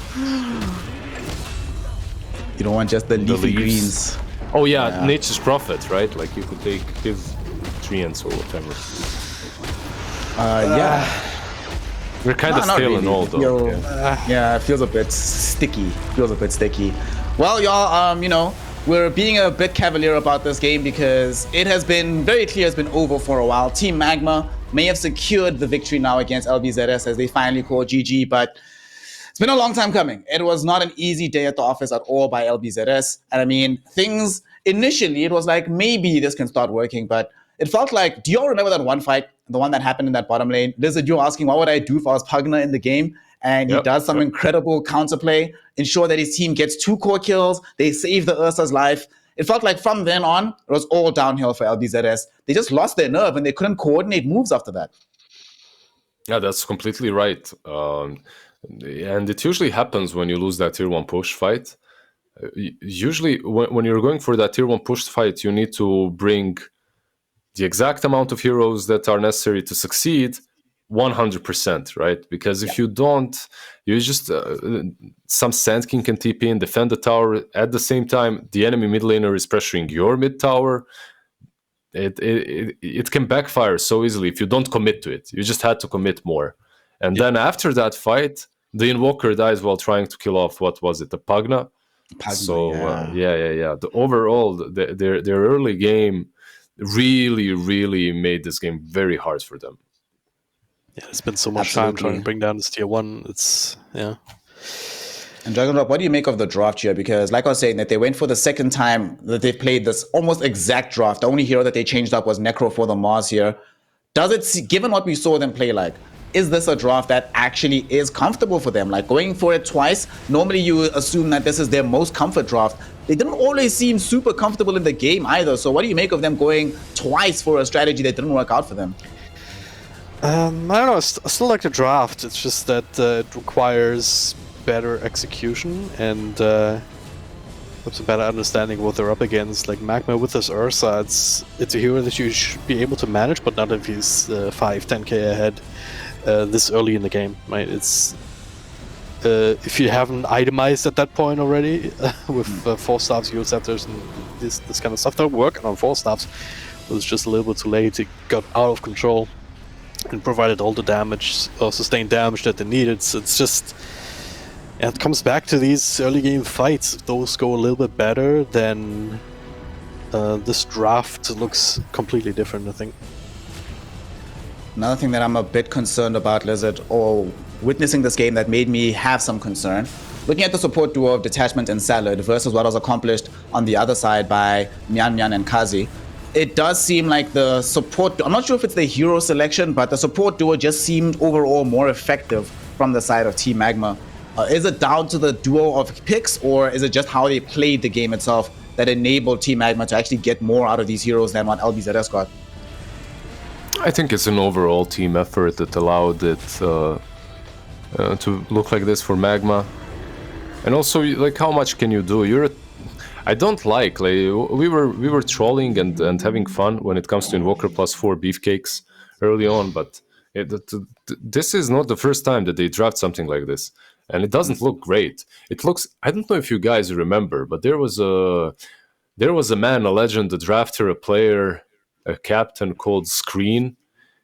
You don't want just the leafy greens. Oh yeah, Nature's Prophet, right? Like you could take his treants or whatever. Yeah. We're kind of stale and old though. Yeah, it feels a bit sticky. Well, y'all, you know, we're being a bit cavalier about this game because it has been very clear it's been over for a while. Team Magma may have secured the victory now against LBZS as they finally call GG, but it's been a long time coming. It was not an easy day at the office at all by LBZS. And I mean, things initially, it was like, maybe this can start working, but it felt like, do y'all remember that one fight, the one that happened in that bottom lane? Lizard, you're asking, what would I do if I was Pugna in the game? And he does some incredible counterplay, ensure that his team gets 2 core kills, they save the Ursa's life. It felt like from then on, it was all downhill for LBZS. They just lost their nerve and they couldn't coordinate moves after that. Yeah, that's completely right. And it usually happens when you lose that tier 1 push fight. Usually, when you're going for that tier 1 push fight, you need to bring the exact amount of heroes that are necessary to succeed 100%, right? Because if you don't, you just some Sand King can TP in, defend the tower. At the same time, the enemy mid laner is pressuring your mid tower. It can backfire so easily if you don't commit to it. You just had to commit more. And then after that fight, the Invoker dies while trying to kill off, what was it, the Pugna? So, The overall, their early game really made this game very hard for them. Yeah, it's been so much time trying to bring down this tier 1. It's, yeah. And Dragon Drop, what do you make of the draft here? Because like I was saying, that they went for the second time that they've played this almost exact draft. The only hero that they changed up was Necro for the Mars here. Does it, given what we saw them play like, is this a draft that actually is comfortable for them? Like going for it twice, normally you assume that this is their most comfort draft. They didn't always seem super comfortable in the game either. So what do you make of them going twice for a strategy that didn't work out for them? I don't know, I still like the draft. It's just that it requires better execution and perhaps a better understanding of what they're up against. Like Magma with this Ursa, it's a hero that you should be able to manage, but not if he's 5-10k ahead this early in the game, right? It's if you haven't itemized at that point already with 4 staffs, Yield Scepters, and this kind of stuff. They're working on 4 staffs, but it's just a little bit too late. It got out of control and provided all the damage or sustained damage that they needed. So it's just, it comes back to these early game fights. If those go a little bit better, then this draft looks completely different, I think. Another thing that I'm a bit concerned about, Lizard, or witnessing this game that made me have some concern, looking at the support duo of Detachment and Salad versus what was accomplished on the other side by Mian Mian and Kazi, it does seem like the support, I'm not sure if it's the hero selection, but the support duo just seemed overall more effective from the side of Team Magma. Is it down to the duo of picks, or is it just how they played the game itself that enabled Team Magma to actually get more out of these heroes than what LBZS got? I think it's an overall team effort that allowed it to look like this for Magma. And also, like, how much can you do? I don't like we were trolling and having fun when it comes to Invoker +4 beefcakes early on, but This is not the first time that they draft something like this, and it doesn't look great. It looks. I don't know if you guys remember, but there was a man, a legend, a drafter, a player, a captain called Screen.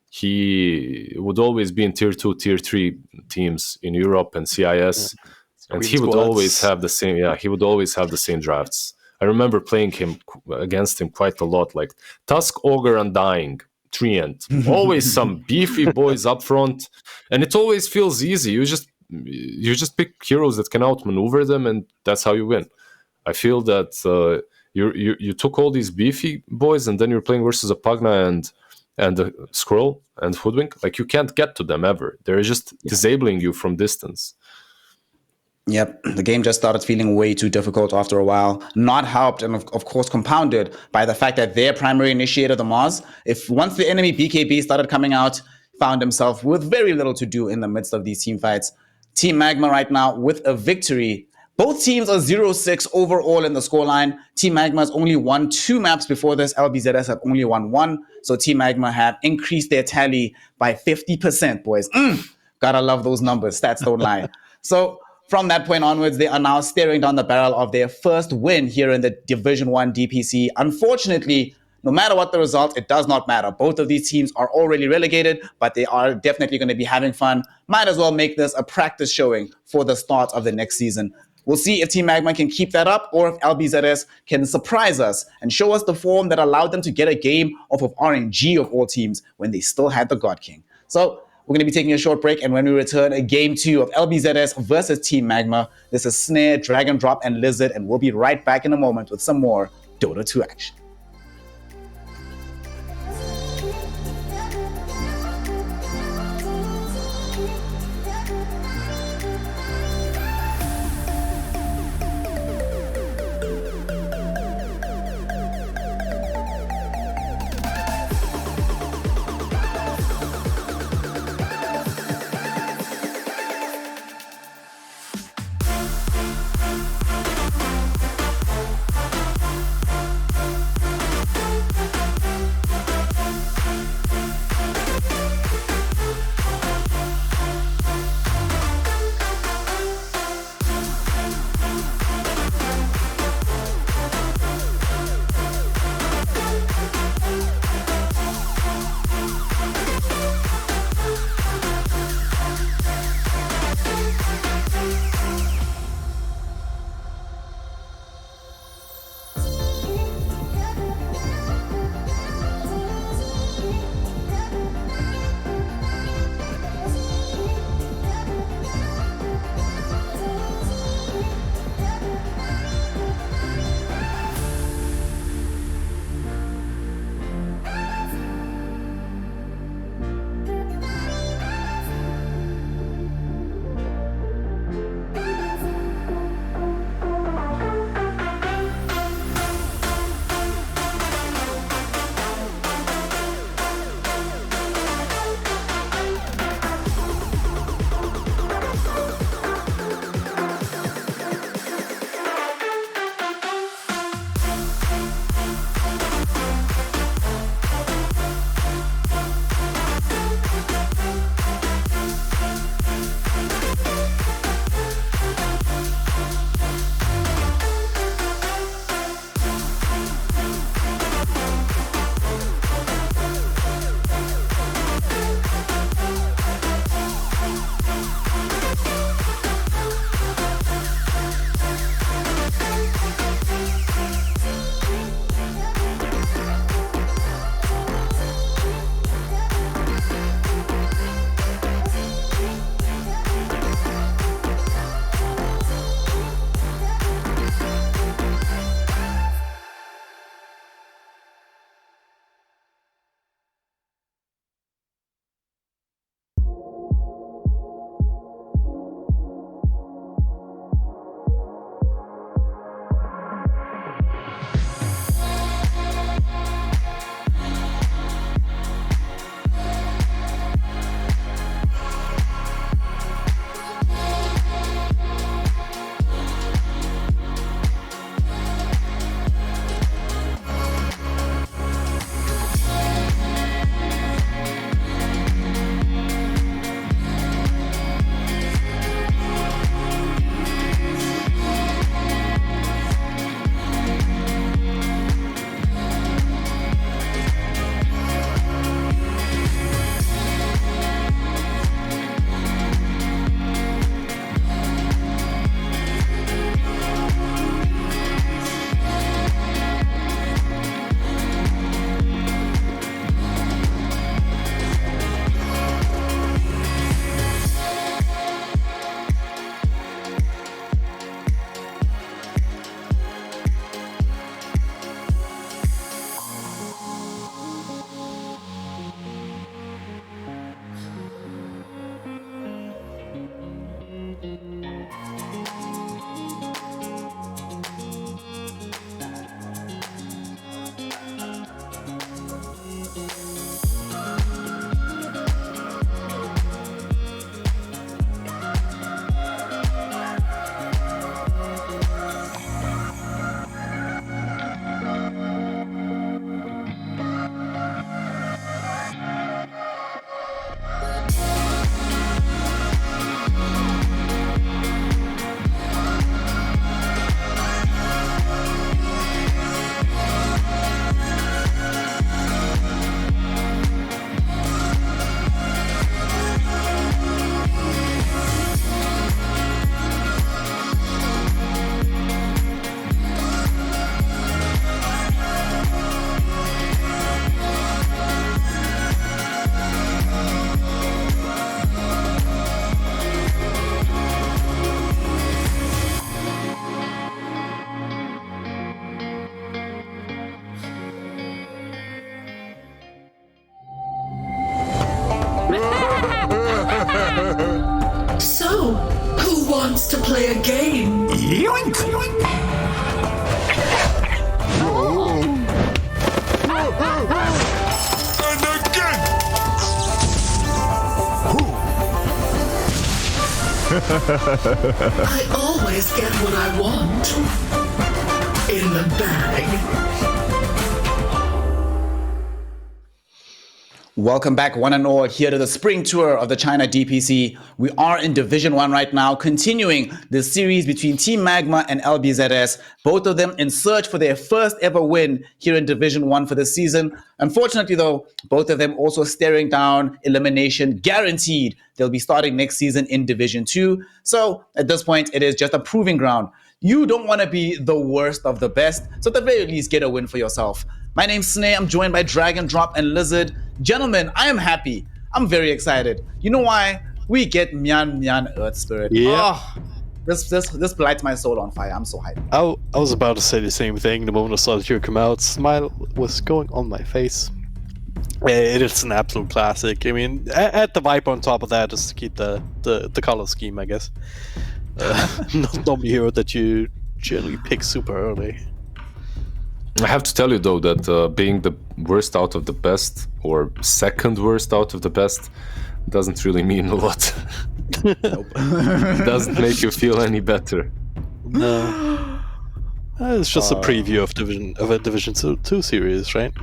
He would always be in tier 2, tier 3 teams in Europe and CIS, and he would always have the same. Yeah, he would always have the same drafts. I remember playing against him quite a lot, like Tusk, Ogre, Undying, Treant. Always some beefy boys up front, and it always feels easy. You just pick heroes that can outmaneuver them, and that's how you win. I feel that you took all these beefy boys, and then you're playing versus a Pugna and a Scroll and Hoodwink. Like, you can't get to them ever. They're just disabling you from distance. Yep, the game just started feeling way too difficult after a while. Not helped and of course compounded by the fact that their primary initiator, the Mars, once the enemy BKB started coming out, found himself with very little to do in the midst of these team fights. Team Magma right now with a victory. Both teams are 0-6 overall in the scoreline. Team Magma has only won 2 maps before this. LBZS have only won 1. So Team Magma have increased their tally by 50%, boys. Gotta love those numbers. Stats don't lie. So from that point onwards, they are now staring down the barrel of their first win here in the Division 1 DPC. Unfortunately, no matter what the result, it does not matter. Both of these teams are already relegated, but they are definitely going to be having fun. Might as well make this a practice showing for the start of the next season. We'll see if Team Magma can keep that up, or if LBZS can surprise us and show us the form that allowed them to get a game off of RNG of all teams when they still had the God King. So we're going to be taking a short break, and when we return, a game 2 of LBZS versus Team Magma. This is Snare, Dragon Drop, and Lizard, and we'll be right back in a moment with some more Dota 2 action. who wants to play a game? Yoink! And again! I always get what I want. In the bag. Welcome back, one and all, here to the spring tour of the China DPC. We are in Division 1 right now, continuing the series between Team Magma and LBZS, both of them in search for their first ever win here in Division 1 for this season. Unfortunately, though, both of them also staring down elimination guaranteed. They'll be starting next season in Division 2. So at this point, it is just a proving ground. You don't want to be the worst of the best, so at the very least, get a win for yourself. My name's Snare. I'm joined by Dragon Drop and Lizard. Gentlemen, I am happy. I'm very excited. You know why? We get Mian Earth Spirit. Yeah. Oh, this lights my soul on fire. I'm so hyped. I was about to say the same thing the moment I saw the hero come out. Smile was going on my face. It is an absolute classic. I mean, add the Viper on top of that just to keep the color scheme, I guess. Not the hero that you generally pick super early. I have to tell you though that being the worst out of the best or second worst out of the best doesn't really mean a lot. Nope. It doesn't make you feel any better. No. It's just a preview of a Division 2 series, right?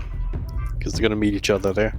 Because they're gonna meet each other there.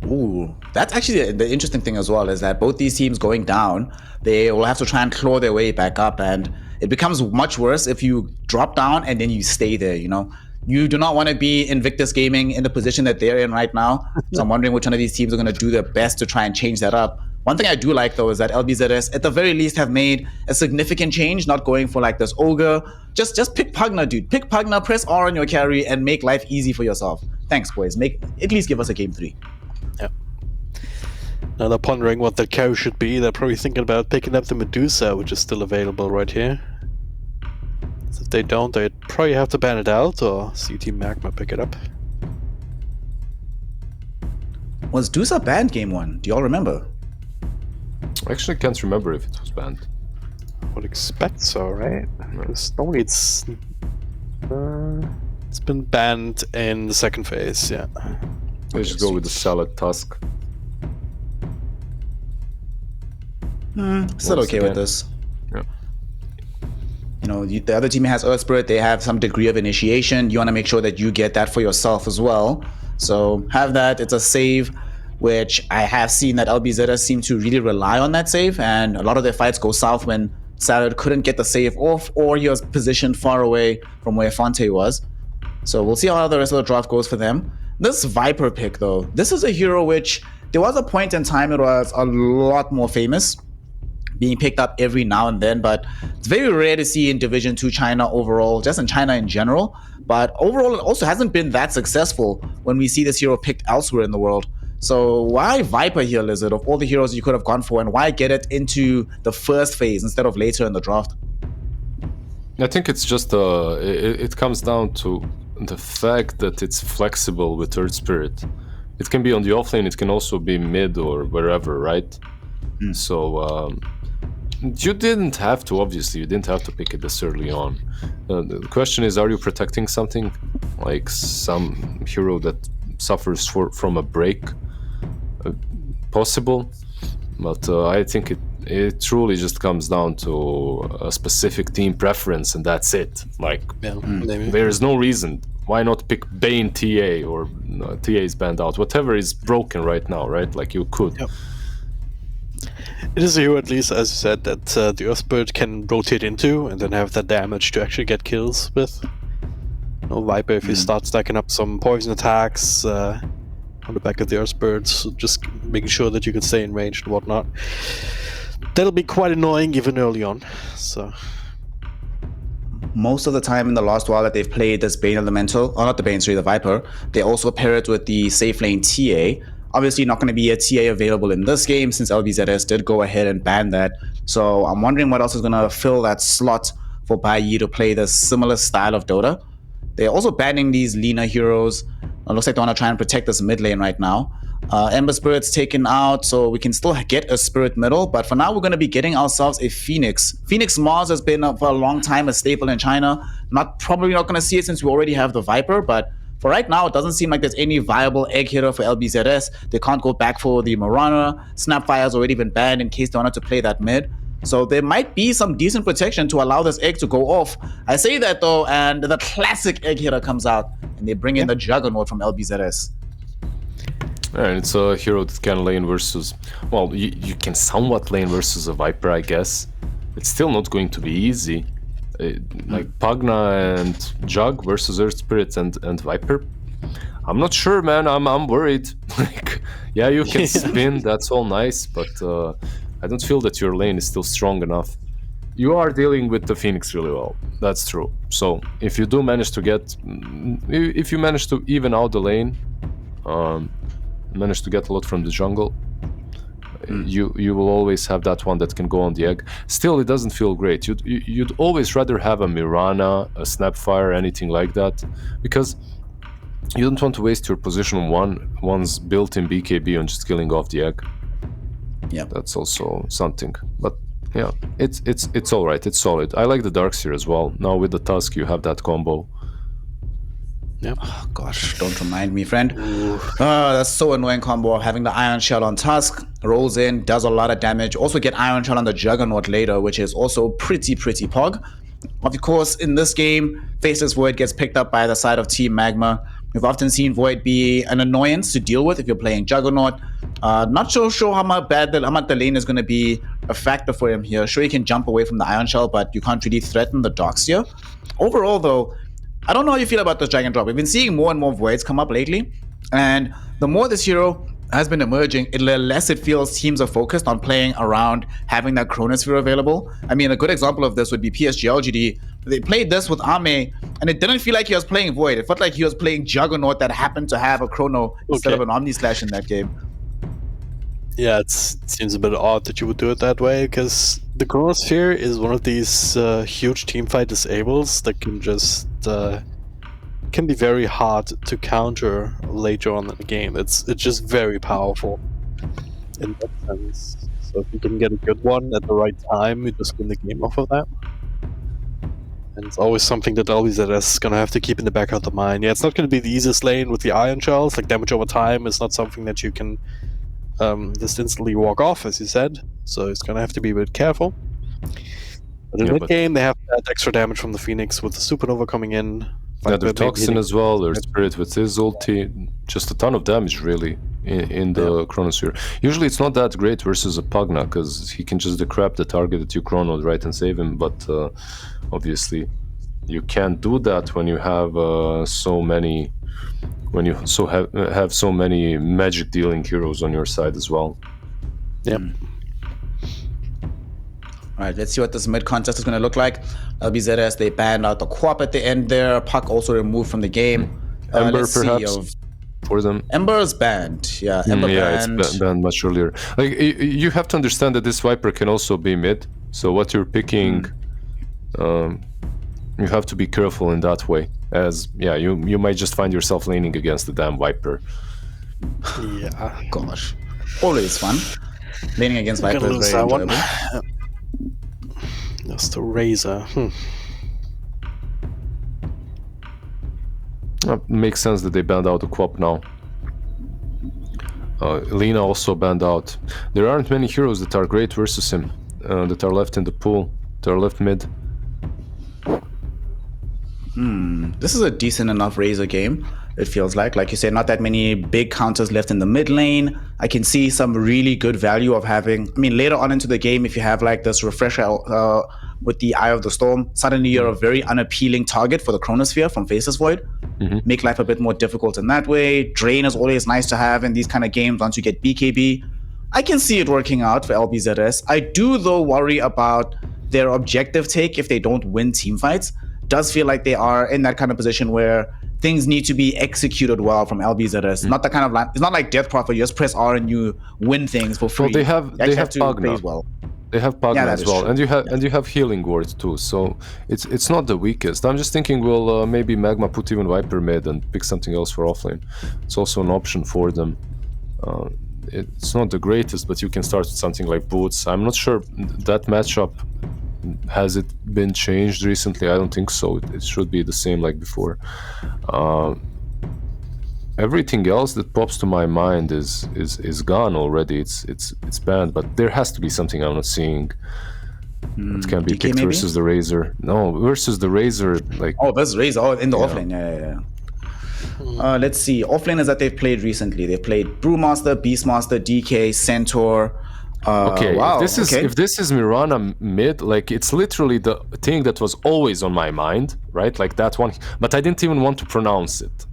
Ooh, that's actually the interesting thing as well, is that both these teams going down, they will have to try and claw their way back up, and it becomes much worse if you drop down and then you stay there, you know? You do not want to be Invictus Gaming in the position that they're in right now. So I'm wondering which one of these teams are going to do their best to try and change that up. One thing I do like, though, is that LBZS, at the very least, have made a significant change, not going for like this ogre. Just pick Pugna, dude. Pick Pugna, press R on your carry, and make life easy for yourself. Thanks, boys. At least give us a game 3. Yeah. Now they're pondering what their carry should be. They're probably thinking about picking up the Medusa, which is still available right here. So if they don't, they'd probably have to ban it out or see Team Magma pick it up. Was Dusa banned game 1? Do y'all remember? I actually can't remember if it was banned. I would expect so, right? Because normally it's been banned in the second phase, yeah. Let's just go with the Salad Tusk. Still okay with this. Yeah. You know, the other team has Earth Spirit. They have some degree of initiation. You want to make sure that you get that for yourself as well. So have that. It's a save, which I have seen that LBZS seem to really rely on that save, and a lot of their fights go south when Salad couldn't get the save off, or he was positioned far away from where Fonte was. So we'll see how the rest of the draft goes for them. This Viper pick, though, this is a hero which there was a point in time it was a lot more famous, being picked up every now and then, but it's very rare to see in Division 2 China overall, just in China in general. But overall, it also hasn't been that successful when we see this hero picked elsewhere in the world. So why Viper here, Lizard, of all the heroes you could have gone for, and why get it into the first phase instead of later in the draft? I think it's just it comes down to the fact that it's flexible with Earth Spirit. It can be on the offlane, it can also be mid or wherever, right? So you didn't have to, obviously, you didn't have to pick it this early on. The question is, are you protecting something? Like some hero that suffers from a break? Possible, but I think it truly just comes down to a specific team preference, and that's it. Like, there is no reason. Why not pick Bane TA or TA is banned out? Whatever is broken right now, right? Like, you could. Yep. It is a hero, at least, as you said, that the Earthbird can rotate into and then have that damage to actually get kills with. No Viper, if you start stacking up some poison attacks on the back of the Earthbirds, just making sure that you can stay in range and whatnot. That'll be quite annoying even early on. So most of the time in the last while that they've played this Bane Elemental, or not the Bane, sorry, the Viper, they also pair it with the safe lane TA. Obviously not going to be a TA available in this game since LBZS did go ahead and ban that. So I'm wondering what else is going to fill that slot for Bai Yi to play this similar style of Dota. They're also banning these Lina heroes. It looks like they want to try and protect this mid lane right now. Ember Spirit's taken out, so we can still get a Spirit middle. But for now, we're going to be getting ourselves a Phoenix. Phoenix Mars has been for a long time a staple in China. Probably not going to see it since we already have the Viper, but for right now, it doesn't seem like there's any viable egg hitter for LBZS. They can't go back for the Marana. Snapfire's already been banned in case they wanted to play that mid. So there might be some decent protection to allow this egg to go off. I say that though, and the classic egg hitter comes out, and they bring in the Juggernaut from LBZS. And it's a hero that can lane versus... Well, you can somewhat lane versus a Viper, I guess. It's still not going to be easy. Like Pagna and Jug versus Earth Spirit and Viper. I'm not sure, man. I'm worried. Like, yeah, you can spin. That's all nice, but I don't feel that your lane is still strong enough. You are dealing with the Phoenix really well. That's true. So if you do manage to get... If you manage to even out the lane... manage to get a lot from the jungle, you will always have that one that can go on the egg. Still, it doesn't feel great. You'd always rather have a Mirana, a Snapfire, anything like that, because you don't want to waste your position one's built-in BKB on just killing off the egg. Yeah, that's also something. But yeah, it's all right. It's solid. I like the Darkseer as well. Now with the Tusk, you have that combo. Yep. Oh gosh, don't remind me, friend. That's so annoying combo of having the Iron Shell on Tusk, rolls in, does a lot of damage. Also get Iron Shell on the Juggernaut later, which is also pretty pog. Of course, in this game, Faceless Void gets picked up by the side of Team Magma. We've often seen Void be an annoyance to deal with if you're playing Juggernaut. Not so sure how much the lane is going to be a factor for him here. Sure, he can jump away from the Iron Shell, but you can't really threaten the Darkseer. Overall, though, I don't know how you feel about this Dragon Drop. We've been seeing more and more Voids come up lately, and the more this hero has been emerging, the less it feels teams are focused on playing around having that Chronosphere available. I mean, a good example of this would be PSG LGD. They played this with Ame, and it didn't feel like he was playing Void. It felt like he was playing Juggernaut that happened to have a Chrono instead of an Omni Slash in that game. Yeah, it seems a bit odd that you would do it that way, because the Chronosphere is one of these huge teamfight disables that can just can be very hard to counter later on in the game. It's just very powerful in that sense. So if you can get a good one at the right time, you just win the game off of that. And it's always something that LBZS is gonna have to keep in the back of the mind. Yeah, it's not gonna be the easiest lane with the Iron Shells. Like, damage over time is not something that you can just instantly walk off, as you said. So it's gonna have to be a bit careful. But in mid game, they have that extra damage from the Phoenix with the Supernova coming in. Yeah, there's Toxin as well, there's Spirit with his ulti. Just a ton of damage, really, in the Chronosphere. Usually it's not that great versus a Pagna, because he can just decrep the target that you chronoed, right, and save him. But obviously, you can't do that when you have so many... When you have so many magic dealing heroes on your side as well. Yep. Alright, let's see what this mid contest is going to look like. LBZS, they banned out the Quap at the end there. Puck also removed from the game. Ember, perhaps, for them. Ember is banned. Yeah, Ember banned. It's banned much earlier. Like, you have to understand that this Viper can also be mid. So what you're picking, you have to be careful in that way. As, yeah, you might just find yourself leaning against the damn Viper. Yeah. Gosh. Always fun. Leaning against Viper is very enjoyable. That's the Razor. Makes sense that they banned out the Quap now. Lina also banned out. There aren't many heroes that are great versus him, that are left in the pool, that are left mid. This is a decent enough Razor game, it feels like. Like you said, not that many big counters left in the mid lane. I can see some really good value of having... I mean, later on into the game, if you have like this refresher with the Eye of the Storm, suddenly you're a very unappealing target for the Chronosphere from Faceless Void. Make life a bit more difficult in that way. Drain is always nice to have in these kind of games once you get BKB. I can see it working out for LBZS. I do, though, worry about their objective take if they don't win team fights. Does feel like they are in that kind of position where things need to be executed well from LBZS. Not the kind of it's not like Deathcraft where you just press R and you win things for free. Well, they have Pagna. Well. They have Pagna as well, and you have Healing Ward too. So it's not the weakest. I'm just thinking, well, maybe Magma put even Viper mid and pick something else for offlane. It's also an option for them. It's not the greatest, but you can start with something like Boots. I'm not sure that matchup, has it been changed recently? I don't think so. It should be the same like before. Everything else that pops to my mind is gone already. It's banned, but there has to be something I'm not seeing. It can be DK picked maybe? versus the Razor. No, versus the Razor, like Oh, that's Razor. Oh, in the offlane. Yeah. Let's see. Offlaners that they've played recently. They've played Brewmaster, Beastmaster, DK, Centaur. okay, Wow. if this is Mirana mid, like it's literally the thing that was always on my mind, right? Like that one, but I didn't even want to pronounce it.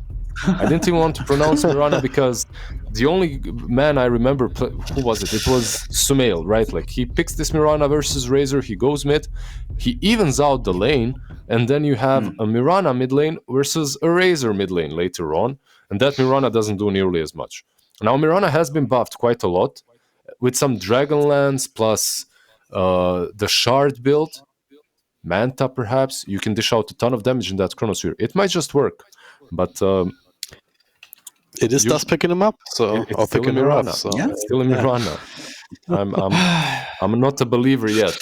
I didn't even want to pronounce Mirana because the only man I remember, who was it? It was Sumail, right? Like he picks this Mirana versus Razor, he goes mid, he evens out the lane, and then you have a Mirana mid lane versus a Razor mid lane later on, and that Mirana doesn't do nearly as much. Now Mirana has been buffed quite a lot with some Dragonlance plus the Shard build, Manta perhaps. You can dish out a ton of damage in that Chronosphere. It might just work, but it is thus picking him up, so I'll pick him up. So. Yeah, it's still in Mirana. I'm not a believer yet.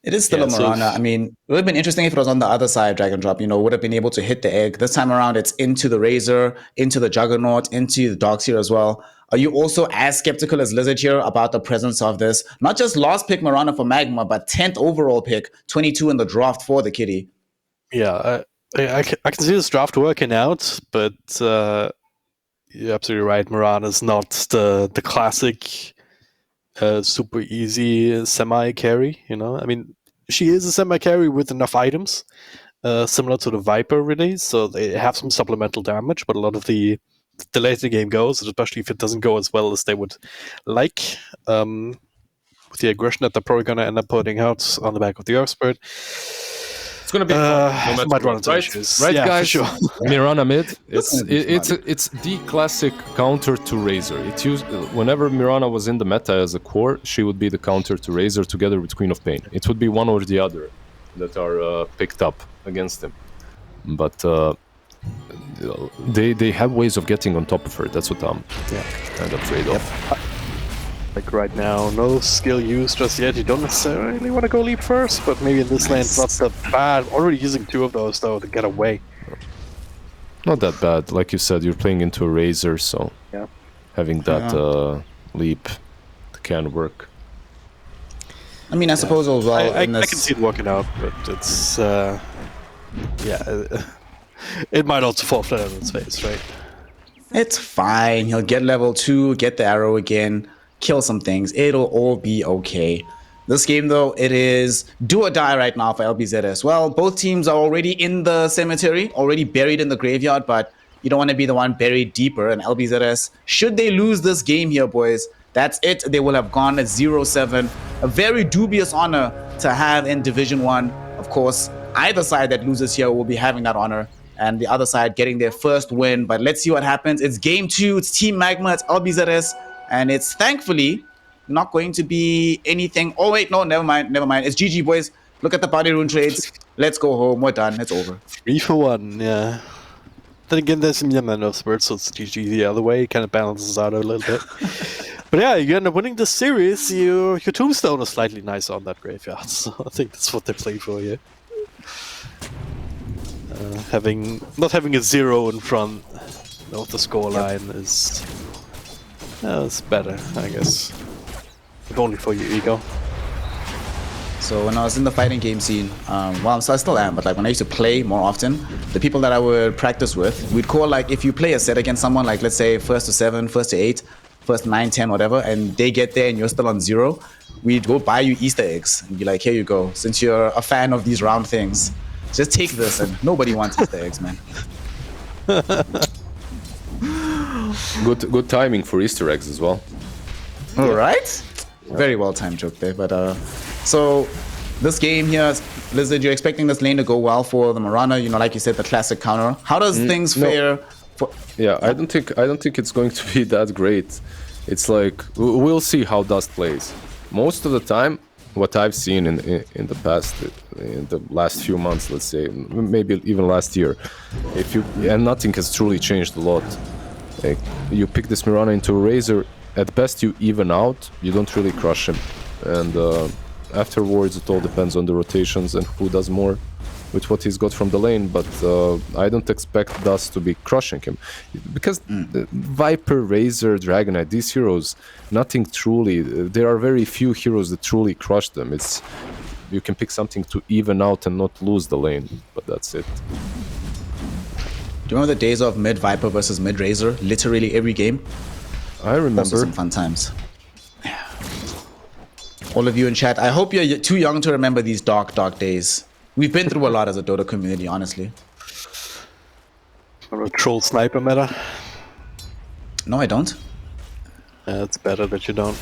It is still a Mirana. I mean, it would have been interesting if it was on the other side, Dragon Drop, would have been able to hit the egg. This time around, it's into the Razor, into the Juggernaut, into the Darkseer as well. Are you also as skeptical as Lizard here about the presence of this? Not just last pick Mirana for Magma, but 10th overall pick, 22 in the draft for the kitty. Yeah, I can see this draft working out, but you're absolutely right. Mirana's not the classic super easy semi-carry, I mean, she is a semi-carry with enough items, similar to the Viper really, so they have some supplemental damage, but a lot of the later game goes, especially if it doesn't go as well as they would like, with the aggression that they're probably going to end up putting out on the back of the Earthspirit. It's going to be no might run into right, issues. right, yeah, guys. for sure. Mirana mid. It's the classic counter to Razor. It used whenever Mirana was in the meta as a core, she would be the counter to Razor together with Queen of Pain. It would be one or the other that are picked up against him. But they have ways of getting on top of her. That's what I'm kind of afraid of. Like right now, no skill used just yet. You don't necessarily want to go leap first, but maybe in this lane it's not that bad. Already using 2 of those though to get away. Not that bad. Like you said, you're playing into a Razor, so having that leap can work. I mean, I suppose as well. I can see it working out, but it's it might also fall flat on its face, right? It's fine. He'll get level 2, get the arrow again, kill some things. It'll all be okay. This game, though, it is do or die right now for LBZS. Well, both teams are already in the cemetery, already buried in the graveyard, but you don't want to be the one buried deeper. And LBZS, should they lose this game here, boys, that's it. They will have gone at 0-7. A very dubious honor to have in Division 1. Of course, either side that loses here will be having that honor, and the other side getting their first win. But let's see what happens. It's game 2. It's Team Magma. It's LBZS. And it's thankfully not going to be anything. Oh, wait. No, never mind. It's GG, boys. Look at the party rune trades. Let's go home. We're done. It's over. 3 for 1, yeah. Then again, there's some Yamano spurts, so it's GG the other way. It kind of balances out a little bit. But yeah, you end up winning this series. Your tombstone is slightly nicer on that graveyard, so I think that's what they play for here. Not having a 0 in front of the scoreline is it's better, I guess. If only for your ego. So when I was in the fighting game scene, well, I still am, but like when I used to play more often, the people that I would practice with, we'd call like if you play a set against someone like let's say 1st to 7, 1st to 8, 1st to 9, 10, whatever, and they get there and you're still on 0, we'd go buy you Easter eggs and be like, here you go, since you're a fan of these round things, just take this. And nobody wants Easter eggs, man. Good timing for Easter eggs as well. All right, very well timed joke there. But so this game here, Lizard, you're expecting this lane to go well for the Mirana. Like you said, the classic counter. How does things fare? I don't think it's going to be that great. It's like we'll see how Dust plays. Most of the time, what I've seen in the past, in the last few months, let's say, maybe even last year, and nothing has truly changed a lot. Like, you pick this Mirana into a Razor, at best you even out, you don't really crush him. And afterwards it all depends on the rotations and who does more with what he's got from the lane, but I don't expect Dust to be crushing him. Because Viper, Razor, Dragonite, these heroes, nothing truly, there are very few heroes that truly crush them. It's you can pick something to even out and not lose the lane, but that's it. Do you remember the days of mid Viper versus mid Razor? Literally every game? I remember. Also some fun times. All of you in chat, I hope you're too young to remember these dark, dark days. We've been through a lot as a Dota community, honestly. Or a troll sniper meta? No, I don't. It's better that you don't.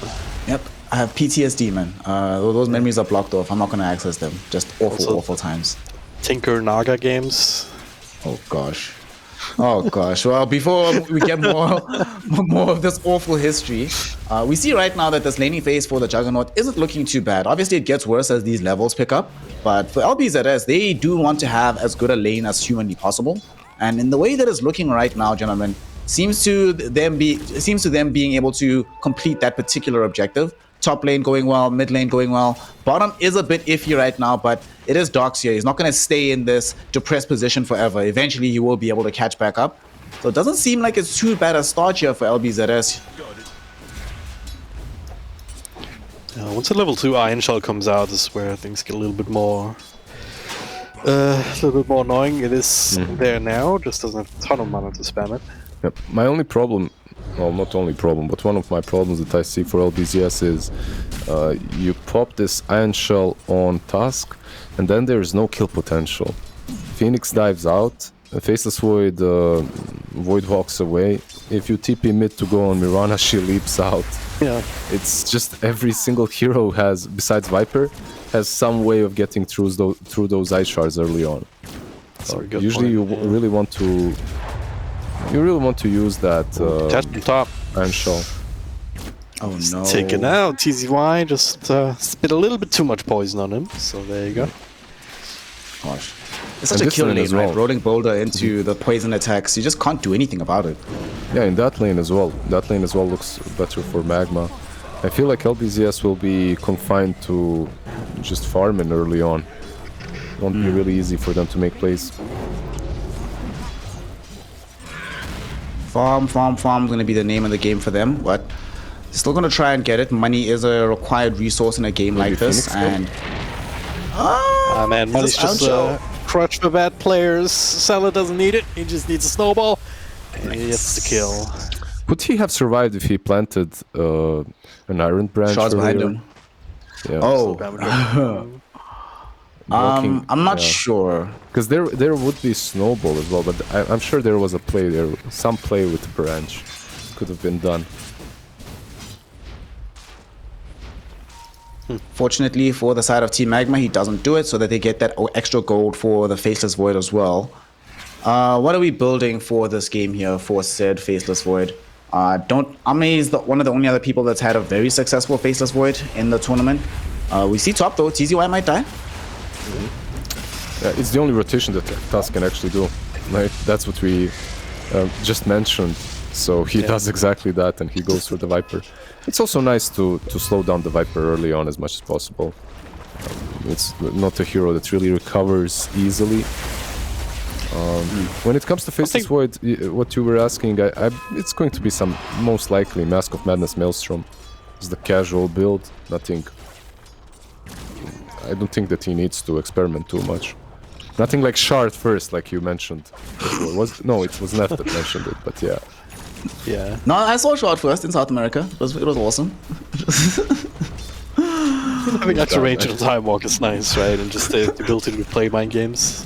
Yep, I have PTSD, man. Those memories are blocked off. I'm not going to access them. Just awful, awful times. Tinker Naga games. Oh, gosh. Oh gosh. Well, before we get more of this awful history, we see right now that this laning phase for the Juggernaut isn't looking too bad. Obviously, it gets worse as these levels pick up. But for LBZS, they do want to have as good a lane as humanly possible. And in the way that it's looking right now, gentlemen, seems to them being able to complete that particular objective. Top lane going well, mid lane going well. Bottom is a bit iffy right now, but it is Dox here. He's not going to stay in this depressed position forever. Eventually, he will be able to catch back up. So it doesn't seem like it's too bad a start here for LBZS. Once the level 2 Iron Shell comes out is where things get a little bit more annoying. It is there now, just doesn't have a ton of mana to spam it. Yep. My only problem, well, not only problem, but one of my problems that I see for LBZS is you pop this Iron Shell on Tusk, and then there is no kill potential. Phoenix dives out, Faceless Void walks away. If you TP mid to go on Mirana, she leaps out. Yeah. It's just every single hero has, besides Viper, has some way of getting through those ice shards early on. Usually you really want to use that top Iron Shell. Oh no. Taken out. TZY just spit a little bit too much poison on him. So there you go. Gosh. It's such a kill lane, right? Rolling Boulder into the poison attacks. You just can't do anything about it. Yeah, in that lane as well. That lane as well looks better for Magma. I feel like LBZS will be confined to just farming early on. It won't be really easy for them to make plays. Farm is going to be the name of the game for them, but they're still going to try and get it. Money is a required resource in a game like this, and... Ah, man, money's just a crutch for bad players. Salah doesn't need it, he just needs a snowball, and he gets the kill. Would he have survived if he planted an Iron Branch? Shots behind him. Yeah. Oh. I'm not sure. Because there would be Snowball as well, but I'm sure there was a play there. Some play with the branch could have been done. Fortunately for the side of Team Magma, he doesn't do it, so that they get that extra gold for the Faceless Void as well. What are we building for this game here for said Faceless Void? Ame is one of the only other people that's had a very successful Faceless Void in the tournament. We see top though, TZY might die. It's the only rotation that Tusk can actually do. Right? That's what we just mentioned. So he does exactly that, and he goes for the Viper. It's also nice to slow down the Viper early on as much as possible. It's not a hero that really recovers easily. When it comes to Faceless Void, what you were asking, it's going to be some, most likely, Mask of Madness Maelstrom. It's the casual build, nothing... I don't think that he needs to experiment too much. Nothing like Shard first, like you mentioned. It was Neff that mentioned it, but yeah. Yeah. No, I saw Shard first in South America. It was awesome. Having extra range on Time Walk is nice, right? And just the ability to play mind games.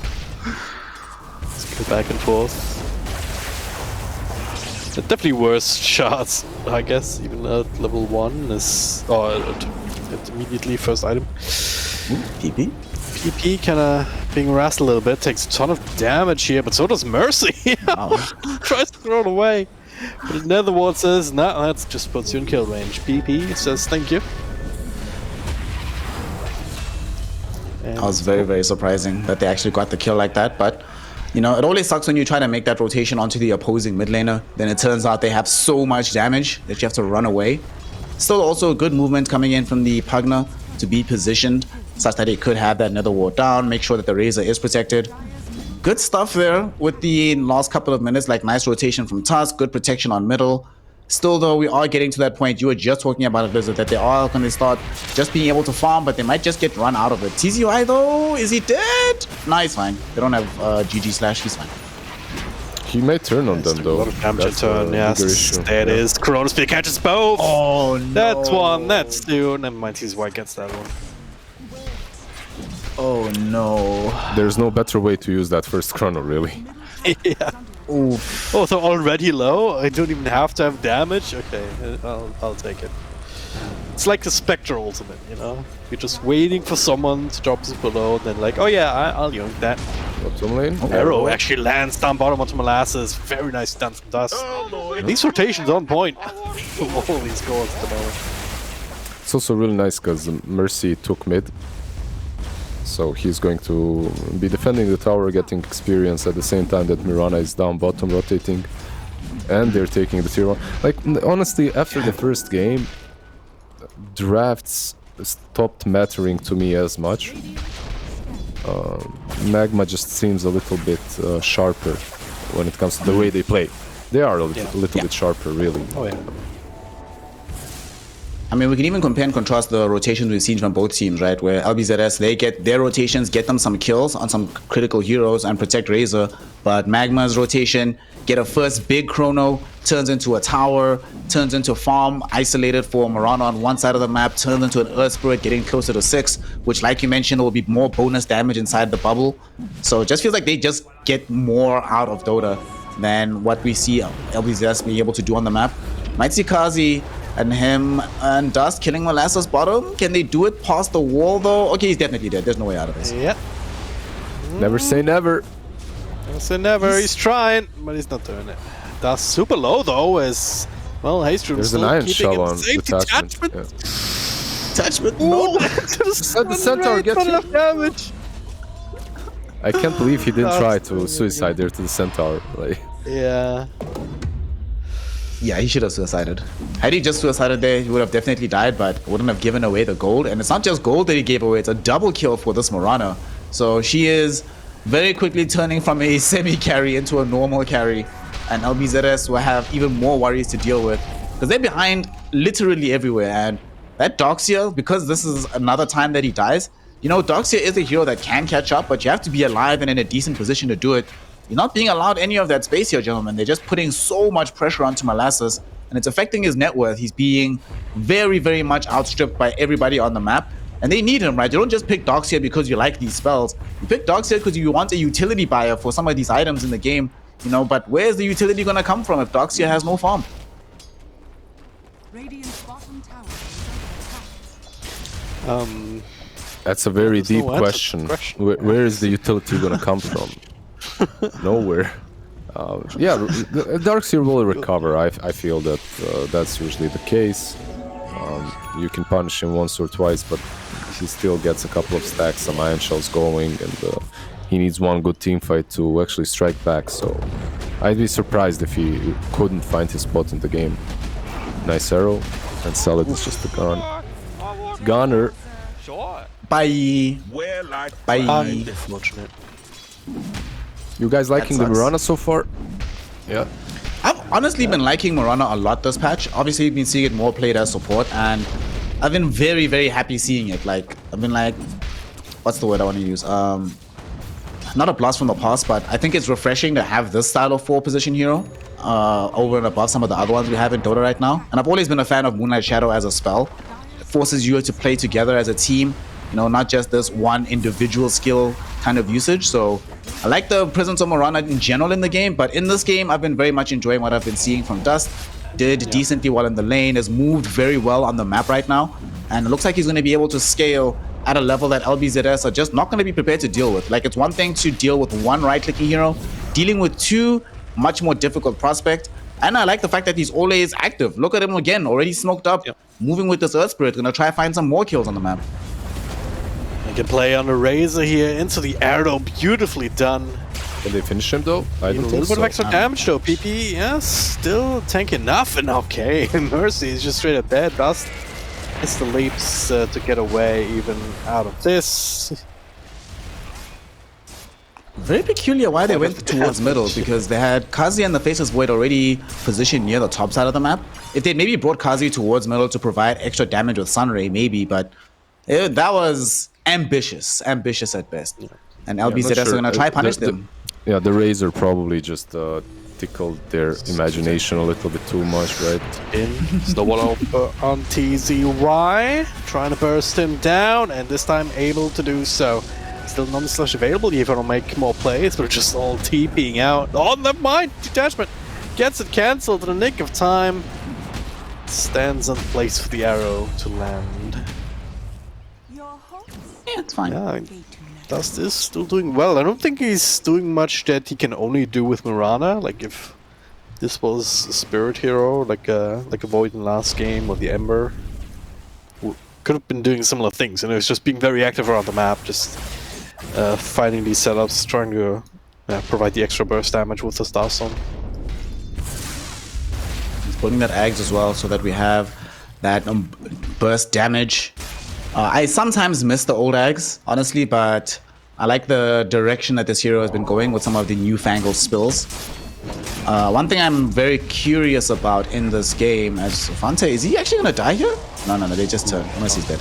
Just go back and forth. Definitely worse shots, I guess, even at level 1 is... immediately first item. PP? PP kinda being harassed a little bit, takes a ton of damage here, but so does Mercy! Tries to throw it away. But Netherward says, nah, that just puts you in kill range. PP says, thank you. That was very, very surprising that they actually got the kill like that, but You know, it always sucks when you try to make that rotation onto the opposing mid laner. Then it turns out they have so much damage that you have to run away. Still also good movement coming in from the Pugna to be positioned such that it could have that nether ward down, make sure that the Razor is protected. Good stuff there with the last couple of minutes, like nice rotation from Tusk, good protection on middle. Still though, we are getting to that point you were just talking about it, Blizzard, that they are going to start just being able to farm, but they might just get run out of it. TZY though, is he dead? No, he's fine. They don't have GG slash, he's fine. He may turn on them though. A lot of damage That's turn, a yes. bigger issue. There it is. Corona Spear catches both. Oh no. That's one, that's two. Never mind, TZY gets that one. Oh no. There's no better way to use that first chrono, really. Yeah. Oof. Oh, so already low? I don't even have to have damage? Okay, I'll take it. It's like the Spectre ultimate, you know? You're just waiting for someone to drop super low, and then like, oh yeah, I'll yoink that. Bottom lane. Arrow actually lands down bottom onto Molasses. Very nice stun from Dust. These rotations on point from all these goals at the moment. It's also really nice because Mercy took mid. So he's going to be defending the tower, getting experience at the same time that Mirana is down bottom rotating. And they're taking the tier 1. Like, honestly, after the first game, drafts stopped mattering to me as much. Magma just seems a little bit sharper when it comes to the way they play. They are a little bit sharper, really. Oh yeah. I mean, we can even compare and contrast the rotations we've seen from both teams, right? Where LBZS, they get their rotations, get them some kills on some critical heroes and protect Razor. But Magma's rotation, get a first big chrono, turns into a tower, turns into farm, isolated for Mirana on one side of the map, turns into an Earth Spirit, getting closer to 6, which, like you mentioned, will be more bonus damage inside the bubble. So it just feels like they just get more out of Dota than what we see LBZS being able to do on the map. Might see Kazi and him and Dust killing Molasses bottom. Can they do it past the wall though? Okay, he's definitely dead. There's no way out of this. Yep. Never say never. Never say never. He's trying, but he's not doing it. Dust super low though, as well. Haystrom There's an still iron keeping shell him on safe. detachment. Detachment. No. The centaur gets you. Damage. I can't believe he didn't try to suicide there to the centaur. Like. Yeah. Yeah, he should have suicided. Had he just suicided there, he would have definitely died, but wouldn't have given away the gold. And it's not just gold that he gave away, it's a double kill for this Mirana. So she is very quickly turning from a semi-carry into a normal carry. And LBZS will have even more worries to deal with, because they're behind literally everywhere. And that Doxia, because this is another time that he dies, you know, Doxia is a hero that can catch up, but you have to be alive and in a decent position to do it. You're not being allowed any of that space here, gentlemen. They're just putting so much pressure onto Molasses, and it's affecting his net worth. He's being very, very much outstripped by everybody on the map, and they need him, right? You don't just pick Doxia because you like these spells. You pick Doxia because you want a utility buyer for some of these items in the game, you know, but where's the utility going to come from if Doxia has no farm? Radiant's bottom tower is under attack. That's a very deep no answer to question. the question. Where is the utility going to come from? Nowhere. Yeah, Darkseer will recover. I feel that that's usually the case. You can punish him once or twice, but he still gets a couple of stacks, some iron shells going, and he needs one good team fight to actually strike back. So I'd be surprised if he couldn't find his spot in the game. Nice arrow, and Solid is just a gun. Gunner. Bye. Bye. Unfortunate. You guys liking the sucks. Mirana so far? Yeah. I've honestly been liking Mirana a lot this patch. Obviously, you've been seeing it more played as support, and I've been very, very happy seeing it. Like, I've been like, what's the word I want to use? Not a blast from the past, but I think it's refreshing to have this style of 4-position hero over and above some of the other ones we have in Dota right now. And I've always been a fan of Moonlight Shadow as a spell. It forces you to play together as a team, you know, not just this one individual skill kind of usage. So I like the presence of Mirana in general in the game, but in this game, I've been very much enjoying what I've been seeing from Dust. Did decently well in the lane, has moved very well on the map right now, and it looks like he's going to be able to scale at a level that LBZS are just not going to be prepared to deal with. Like, it's one thing to deal with one right-clicking hero, dealing with two, much more difficult prospect. And I like the fact that he's always active. Look at him again, already smoked up, moving with this Earth Spirit, gonna try to find some more kills on the map. I can play on the Razor here into the arrow, beautifully done. Can they finish him though? I A don't little think bit so. of extra damage though. PP, yes, still tank enough. And okay, Mercy is just straight up dead. Dust it's the leaps to get away even out of this. Very peculiar why they went towards middle, because they had Kazi and the Faceless Void already positioned near the top side of the map. If they'd maybe brought Kazi towards middle to provide extra damage with Sunray, maybe, but that was ambitious at best. And LBZS are going to try punish them. Yeah, the Razor probably just tickled their imagination a little bit too much, right? Snowball on TZY, trying to burst him down, and this time able to do so. Still non-slash available, you want to make more plays, but just all TPing out. Oh, never mind! Detachment gets it cancelled in the nick of time. Stands on place for the arrow to land. Yeah, it's fine. Yeah, Dust is still doing well. I don't think he's doing much that he can only do with Mirana. Like if this was a Spirit Hero, like a Void in last game, or the Ember, could have been doing similar things. And it was just being very active around the map, just finding these setups, trying to provide the extra burst damage with the Star Stone. He's putting that Ags as well, so that we have that burst damage. I sometimes miss the old Ags, honestly, but I like the direction that this hero has been going with some of the newfangled spills. One thing I'm very curious about in this game, as Fante, is he actually gonna die here? No, they just turn. Unless he's dead.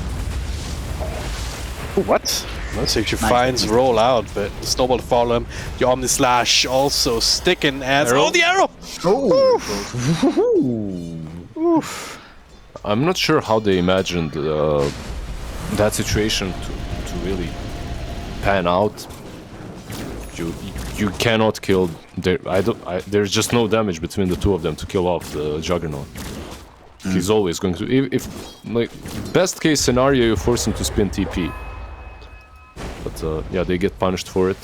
What? Mercy actually finds roll out, but the Snowball follow him. The Omni Slash also sticking as Arrow. oh, the arrow! Oof. I'm not sure how they imagined that situation to really pan out. You cannot kill. There's just no damage between the two of them to kill off the Juggernaut. He's always going to. If like best case scenario, you force him to spin TP. But yeah, they get punished for it.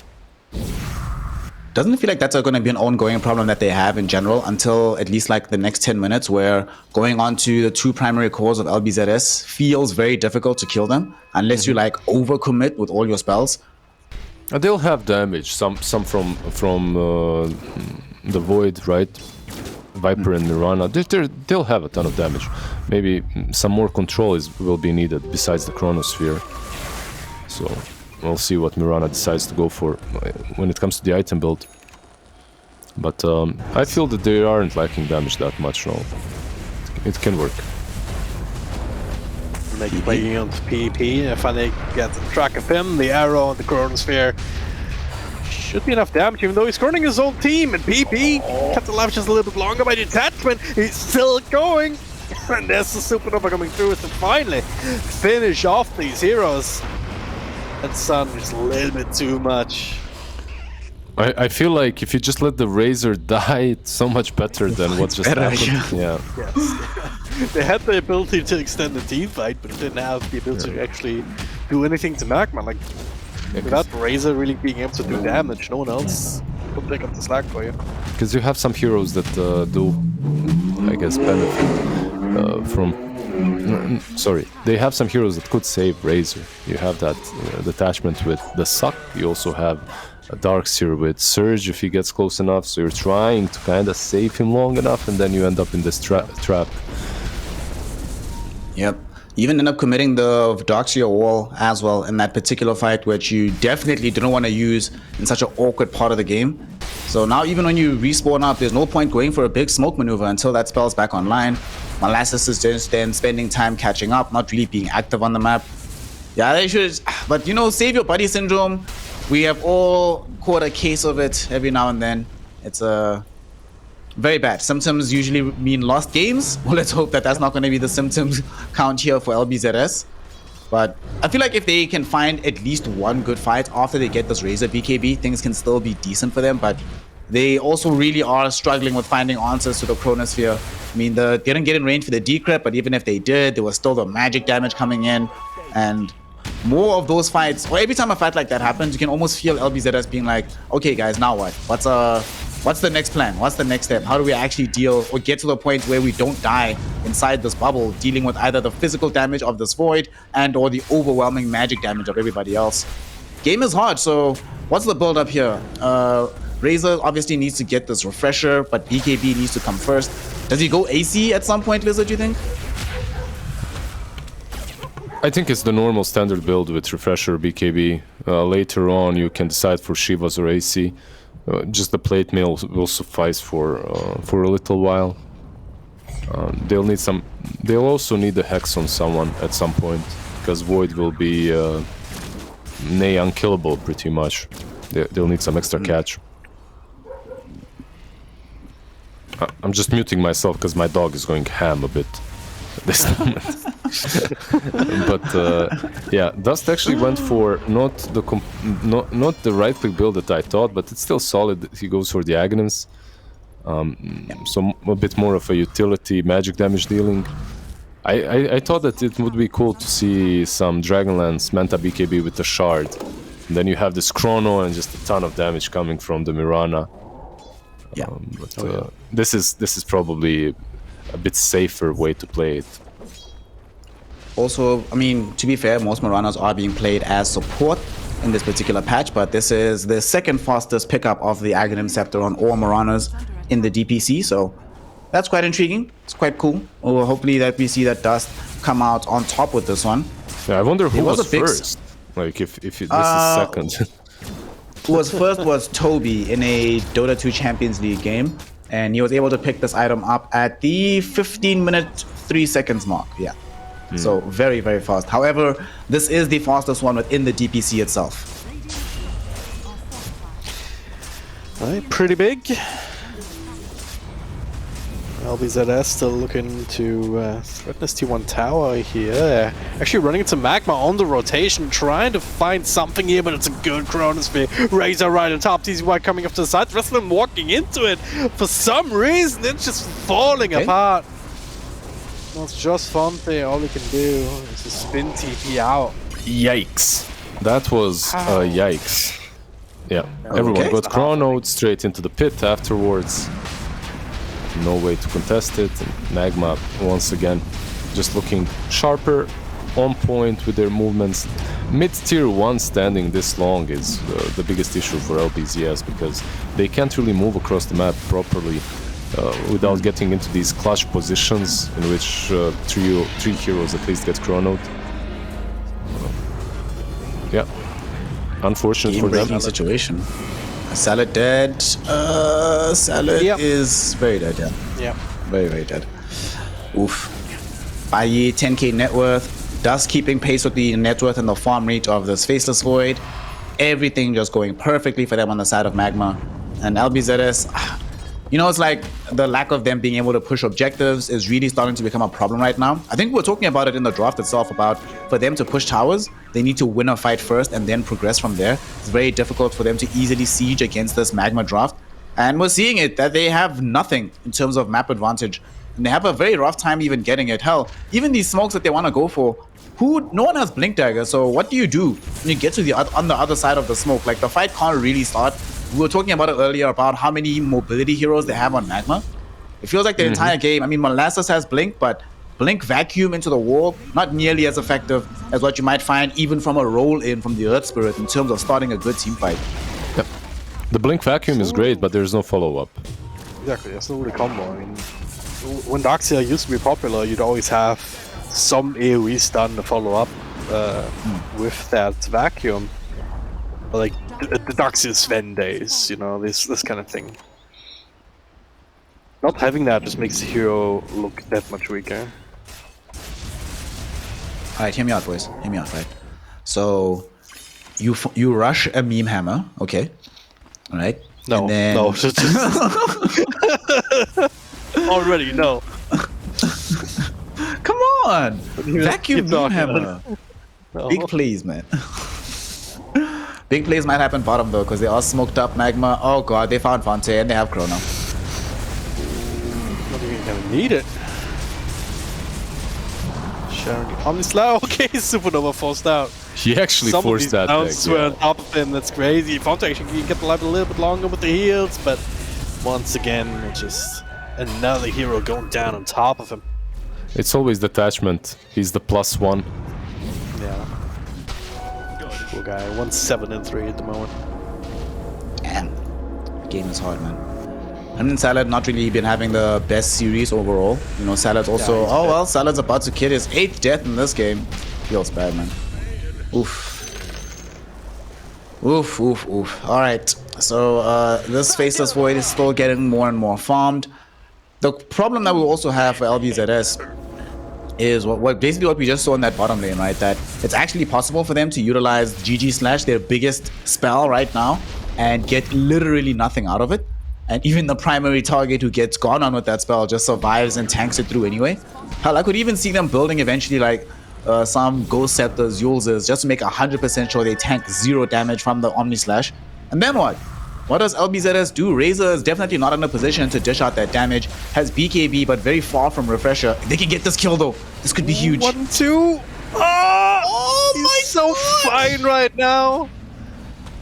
Doesn't it feel like that's going to be an ongoing problem that they have in general until at least like the next 10 minutes, where going on to the two primary cores of LBZS feels very difficult to kill them unless you like overcommit with all your spells? They'll have damage, some from the Void, right? Viper and Mirana. They'll have a ton of damage. Maybe some more control will be needed besides the Chronosphere. So we'll see what Mirana decides to go for when it comes to the item build. But I feel that they aren't lacking damage that much now. It can work. Make playing on PvP, and finally get the track of him, the arrow and the Chronosphere. Should be enough damage, even though he's running his own team, and PP kept alive just a little bit longer by detachment. He's still going, and there's the Supernova coming through to finally finish off these heroes. That Sun is a little bit too much. I feel like if you just let the Razor die, it's so much better than what just happened. Yeah. Yes. They had the ability to extend the team fight, but didn't have the ability to actually do anything to Magma. Like, without Razor really being able to do damage, no one else will pick up the slack for you. Because you have some heroes that do, I guess, benefit from... Sorry, they have some heroes that could save Razor. You have that detachment with the Suck. You also have a Darkseer with Surge if he gets close enough. So you're trying to kind of save him long enough, and then you end up in this trap. Yep. You even end up committing the Darkseer wall as well in that particular fight, which you definitely didn't want to use in such an awkward part of the game. So now even when you respawn up, there's no point going for a big smoke maneuver until that spell's back online. Molasses is just then spending time catching up, not really being active on the map. Yeah, they should, but you know, save your buddy syndrome. We have all caught a case of it every now and then. It's very bad. Symptoms usually mean lost games. Well, let's hope that that's not going to be the symptoms count here for LBZS. But I feel like if they can find at least one good fight after they get this Razor BKB, things can still be decent for them. But they also really are struggling with finding answers to the Chronosphere. I mean, they didn't get in range for the Decrypt, but even if they did, there was still the magic damage coming in. And more of those fights, or every time a fight like that happens, you can almost feel LBZS being like, okay guys, now what? What's the next plan? What's the next step? How do we actually deal or get to the point where we don't die inside this bubble, dealing with either the physical damage of this Void and or the overwhelming magic damage of everybody else? Game is hard, so what's the build up here? Razor obviously needs to get this refresher, but BKB needs to come first. Does he go AC at some point, Lizard, do you think? I think it's the normal standard build with refresher BKB. Later on, you can decide for Shivas or AC. Just the plate mail will suffice for a little while. They'll also need a hex on someone at some point, because Void will be unkillable pretty much. They'll need some extra catch. I'm just muting myself because my dog is going ham a bit at this moment. But yeah, Dust actually went for not the right click build that I thought, but it's still solid. He goes for the Aghanims. So a bit more of a utility magic damage dealing. I thought that it would be cool to see some Dragonlance Manta BKB with the shard. And then you have this Chrono and just a ton of damage coming from the Mirana. Yeah. This is probably a bit safer way to play it. Also, I mean, to be fair, most Miranas are being played as support in this particular patch, but this is the second fastest pickup of the Aghanim Scepter on all Miranas in the DPC, so that's quite intriguing. It's quite cool. Well, hopefully that we see that Dust come out on top with this one. Yeah, I wonder who was first. Like if this is second. Who was first was Toby in a Dota 2 Champions League game, and he was able to pick this item up at the 15-minute 3 seconds mark. Yeah. So very, very fast. However, this is the fastest one within the DPC itself. Right, pretty big. LBZS still looking to threaten this T1 tower here. Actually running into Magma on the rotation, trying to find something here, but it's a good Chronosphere. Razor right on top, TZY coming up to the side, the rest of them walking into it. For some reason, it's just falling apart. Well, it's just Fonte, all he can do is to spin TP out. Yikes. That was yikes. Yeah, everyone got chronoed straight into the pit afterwards. No way to contest it. And Magma, once again, just looking sharper, on point with their movements. Mid-tier 1 standing this long is the biggest issue for LBZS, because they can't really move across the map properly without getting into these clutch positions in which three heroes at least get chronoed. Yeah, unfortunate for them. Situation. Salad dead. Salad is very dead. Yeah. Very, very dead. Oof. IE 10k net worth. Dust keeping pace with the net worth and the farm rate of this Faceless Void. Everything just going perfectly for them on the side of Magma. And LBZS, you know, it's like the lack of them being able to push objectives is really starting to become a problem right now. I think we were talking about it in the draft itself about for them to push towers, they need to win a fight first and then progress from there. It's very difficult for them to easily siege against this Magma draft. And we're seeing it that they have nothing in terms of map advantage. And they have a very rough time even getting it. Hell, even these smokes that they want to go for, no one has Blink Dagger, so what do you do when you get to on the other side of the smoke? Like, the fight can't really start. We were talking about it earlier about how many mobility heroes they have on Magma. It feels like the entire game. I mean, Molasses has Blink, but Blink Vacuum into the wall, not nearly as effective as what you might find even from a roll-in from the Earth Spirit in terms of starting a good team fight. Yep. The Blink Vacuum is great, but there's no follow-up. Exactly, there's no really combo. I mean, when Darkseer used to be popular, you'd always have some AoE stun to follow up with that Vacuum. Like the Darkseer Sven days, you know, this kind of thing. Not having that just makes the hero look that much weaker. Alright, hear me out, boys. Hear me out, right? So, you rush a meme hammer, okay? Alright? No, then... no. Already, no. Come on! Vacuum meme hammer. No. Big plays, man. Big plays might happen bottom though, because they are smoked up Magma. Oh god, they found Fonte and they have Chrono. Not even gonna need it. Sharing on this low. Okay, Supernova forced out. He actually forced that deck. Were on top of him. That's crazy. Fonte actually can get the life a little bit longer with the heals, but once again, it's just another hero going down on top of him. It's always detachment. He's the +1. Yeah. Poor guy. 1-7-3 at the moment. Damn. game is hard, man. I mean, Salad not really been having the best series overall. You know, Salad's also... oh, well, Salad's about to kill his 8th death in this game. Feels bad, man. Oof. Oof, oof, oof. All right. So this Faceless Void is still getting more and more farmed. The problem that we also have for LBZS is what basically what we just saw in that bottom lane, right? That it's actually possible for them to utilize GG Slash, their biggest spell right now, and get literally nothing out of it. And even the primary target who gets gone on with that spell just survives and tanks it through anyway. Hell, I could even see them building eventually like some Ghost Scepters, Yulzes, just to make 100% sure they tank 0 damage from the Omni Slash. And then what? What does LBZS do? Razor is definitely not in a position to dish out that damage. Has BKB, but very far from Refresher. They can get this kill though. This could be huge. 1-2. Oh, he's so fine right now.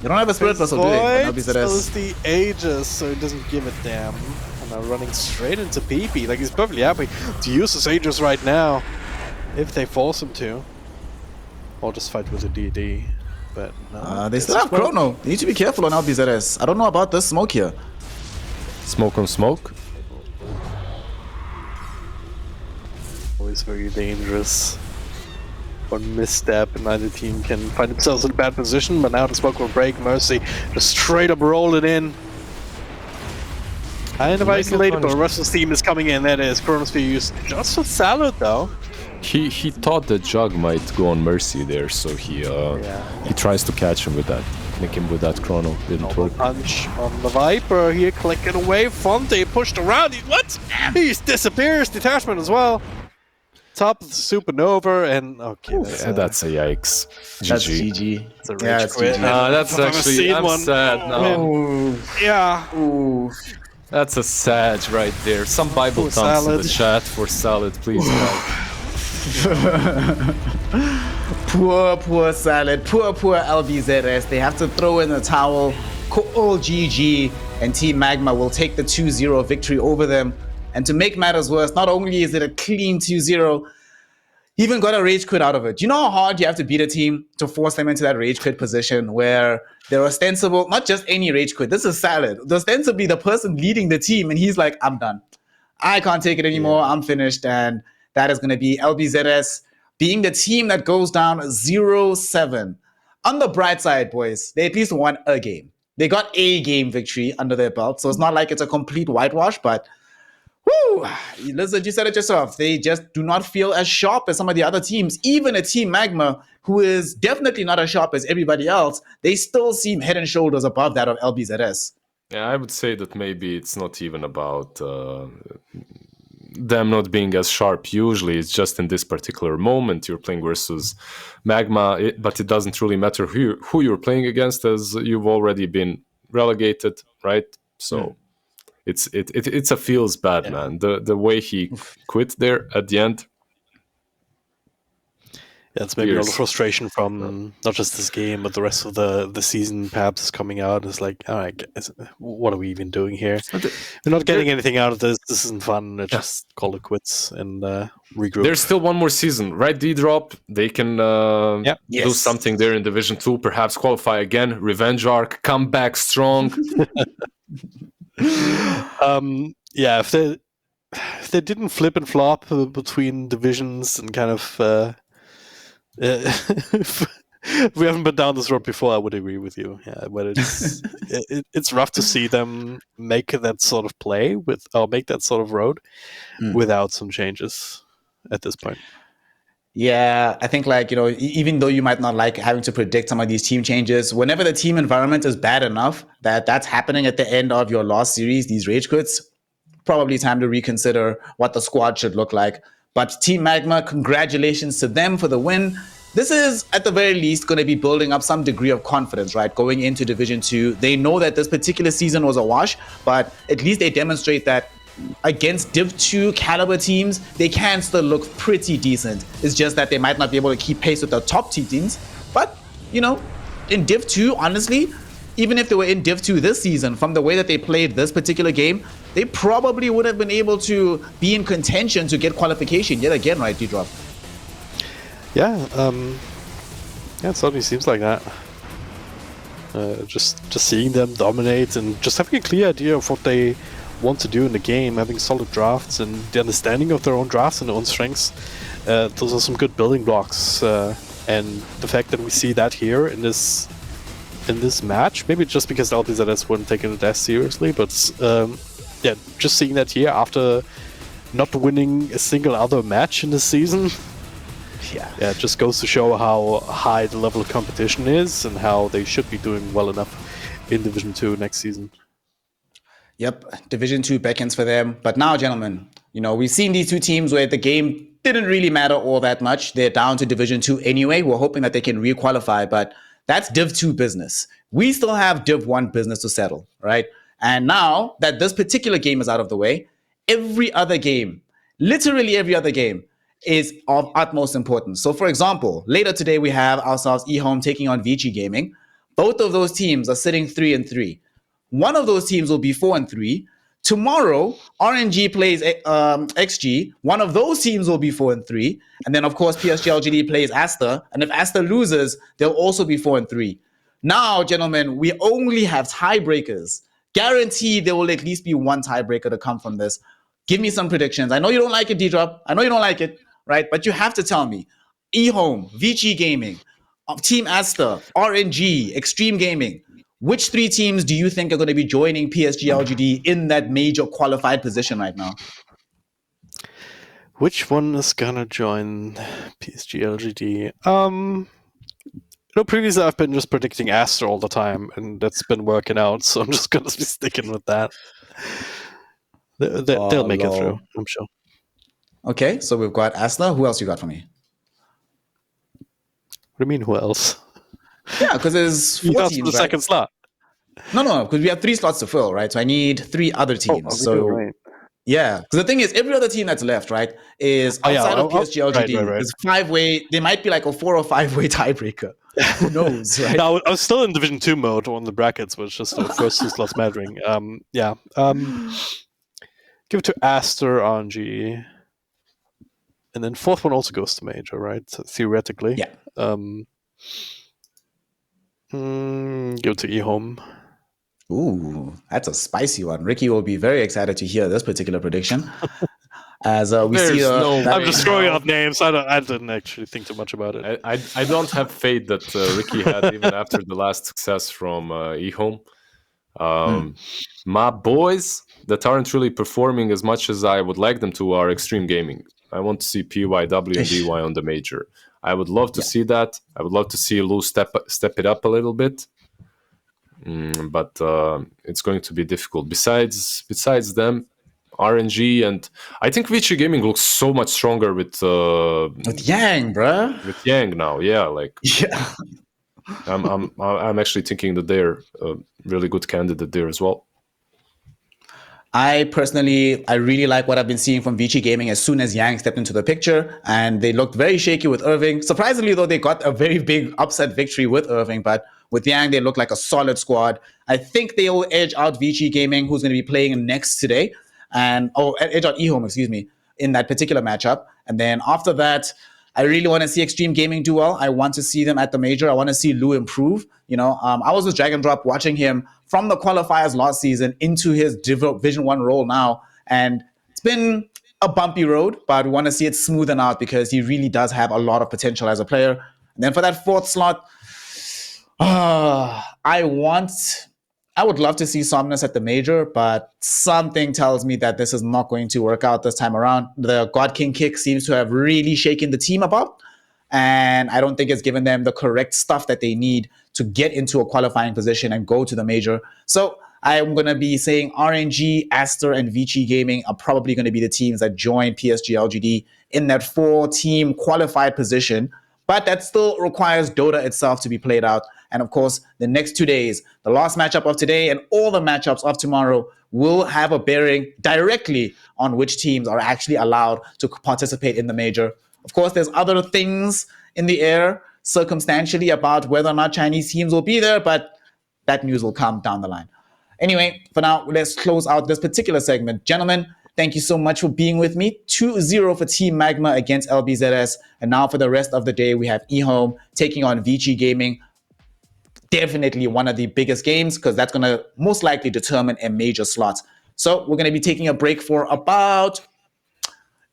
They don't have a Spirit Vessel, do they? LBZS. Spills the Aegis, so he doesn't give a damn. And now running straight into PP. Like, he's perfectly happy to use his Aegis right now, if they force him to. Or just fight with a DD. But no, they still have Chrono. They need to be careful on LBZS. I don't know about this smoke here. Smoke on smoke. Always very dangerous. One misstep and either team can find themselves in a bad position, but now the smoke will break. Mercy just straight up roll it in. Kind of isolated, but Russell's team is coming in. That is Chronosphere used just for Salad though. He thought the Jug might go on Mercy there, so he tries to catch him with that, nick him with that Chrono. Didn't work. Punch on the Viper here, clicking away. Fonte pushed around. What? He disappears. Detachment as well. Top of the Supernova, and okay, that's a yikes. GG. That's GG. It's a rage quit. That's actually I'm sad now. Oh. Yeah. Ooh. That's a sad right there. Some Bible thumbs in the chat for Salad, please. Poor Salad, poor LBZS. They have to throw in the towel. All GG, and Team Magma will take the 2-0 victory over them. And to make matters worse, not only is it a clean 2-0, even got a rage quit out of it. You know how hard you have to beat a team to force them into that rage quit position where they're ostensible, not just any rage quit. This is Salad. Ostensibly the person leading the team, and he's like, I'm done. I can't take it anymore. I'm finished. And that is going to be LBZS being the team that goes down 0-7. On the bright side, boys, they at least won a game. They got a game victory under their belt, so it's not like it's a complete whitewash, but whoo, Lizard, you said it yourself. They just do not feel as sharp as some of the other teams. Even a Team Magma, who is definitely not as sharp as everybody else, they still seem head and shoulders above that of LBZS. Yeah, I would say that maybe it's not even about them not being as sharp usually. It's just in this particular moment you're playing versus Magma, but it doesn't really matter who you're playing against, as you've already been relegated, right? So it's a feels bad, man. The way he quit there at the end. Yeah, it's maybe a lot of frustration from not just this game, but the rest of the season perhaps is coming out. It's like, all right, guys, what are we even doing here? We're not getting anything out of this. This isn't fun. Let's just call it quits and regroup. There's still one more season, right? D-Drop, they can do something there in Division 2, perhaps qualify again, Revenge Arc, come back strong. Yeah, if they didn't flip and flop between divisions and kind of... if we haven't been down this road before, I would agree with you. Yeah, but it's it's rough to see them make that sort of play make that sort of road without some changes at this point. Yeah, I think even though you might not like having to predict some of these team changes, whenever the team environment is bad enough that's happening at the end of your last series, these rage quits, probably time to reconsider what the squad should look like. But Team Magma, congratulations to them for the win. This is, at the very least, going to be building up some degree of confidence, right? Going into Division 2. They know that this particular season was a wash, but at least they demonstrate that against Div 2 caliber teams, they can still look pretty decent. It's just that they might not be able to keep pace with the top tier teams. But, in Div 2, honestly, even if they were in Div 2 this season, from the way that they played this particular game, they probably would have been able to be in contention to get qualification yet again, right, D-Drop? Yeah, it certainly seems like that. Just seeing them dominate and just having a clear idea of what they want to do in the game, having solid drafts and the understanding of their own drafts and their own strengths. Those are some good building blocks, and the fact that we see that here in this match, maybe just because the LBZS weren't taking it as seriously, but yeah, just seeing that here after not winning a single other match in the season. Yeah, it just goes to show how high the level of competition is and how they should be doing well enough in Division 2 next season. Yep, Division 2 beckons for them. But now, gentlemen, we've seen these two teams where the game didn't really matter all that much. They're down to Division 2 anyway. We're hoping that they can re-qualify, but that's Div 2 business. We still have Div 1 business to settle, right? And now that this particular game is out of the way, every other game, literally every other game, is of utmost importance. So, for example, later today we have ourselves EHOME taking on Vici Gaming. Both of those teams are sitting 3-3. One of those teams will be 4-3. Tomorrow, RNG plays XG. One of those teams will be 4-3. And then, of course, PSG LGD plays Aster. And if Aster loses, they'll also be 4-3. Now, gentlemen, we only have tiebreakers. Guaranteed there will at least be one tiebreaker to come from this. Give me some predictions. I know you don't like it, D-Drop. I know you don't like it, right? But you have to tell me. EHOME, Vici Gaming, Team Aster, RNG, Extreme Gaming. Which three teams do you think are going to be joining PSG LGD in that major qualified position right now? Which one is gonna join PSG LGD? Previously I've been just predicting Aster all the time, and that's been working out, so I'm just gonna be sticking with that. They'll make it through, I'm sure. Okay, so we've got Aster. Who else you got for me? What do you mean, who else? Yeah, because there's 4 teams, for the second slot. No, because we have 3 slots to fill, right? So I need 3 other teams. Right. Yeah, because the thing is, every other team that's left, right, is outside of PSG LGD. Right. It's 5-way. There might be like a 4 or 5-way tiebreaker. Who knows, right? No, I was still in Division 2 mode on the brackets, which just the first 2 slots mattering. Give it to Aster, RNG. And then 4th one also goes to Major, right? So theoretically. Yeah. Give it to EHOME. Ooh, that's a spicy one. Ricky will be very excited to hear this particular prediction. As we see, I'm just throwing out names. I didn't actually think too much about it. I don't have faith that Ricky had even after the last success from EHOME. My boys that aren't really performing as much as I would like them to are Extreme Gaming. I want to see PYW and DY on the major. I would love to see that. I would love to see Lou step it up a little bit. But it's going to be difficult. Besides them, RNG, and I think Vici Gaming looks so much stronger with Yang, bruh. With Yang now, yeah. I'm actually thinking that they're a really good candidate there as well. I really like what I've been seeing from Vici Gaming as soon as Yang stepped into the picture, and they looked very shaky with Irving. Surprisingly, though, they got a very big upset victory with Irving, but with Yang, they look like a solid squad. I think they will edge out Vici Gaming, who's going to be playing next today, edge out EHOME, excuse me, in that particular matchup. And then after that, I really want to see Extreme Gaming do well. I want to see them at the major. I want to see Lou improve. I was with Drag and Drop watching him from the qualifiers last season into his Division 1 role now. And it's been a bumpy road, but we want to see it smoothen out because he really does have a lot of potential as a player. And then for that 4th slot, I would love to see Somnus at the major, but something tells me that this is not going to work out this time around. The God King kick seems to have really shaken the team up, and I don't think it's given them the correct stuff that they need to get into a qualifying position and go to the major. So I'm going to be saying RNG, Aster, and Vici Gaming are probably going to be the teams that join PSG LGD in that 4-team qualified position. But that still requires Dota itself to be played out. And of course, the next 2 days, the last matchup of today and all the matchups of tomorrow will have a bearing directly on which teams are actually allowed to participate in the major. Of course, there's other things in the air circumstantially about whether or not Chinese teams will be there, but that news will come down the line. Anyway, for now, let's close out this particular segment. Gentlemen, thank you so much for being with me. 2-0 for Team Magma against LBZS. And now for the rest of the day, we have EHOME taking on Vici Gaming. definitely one of the biggest games because that's going to most likely determine a major slot. So we're going to be taking a break for about...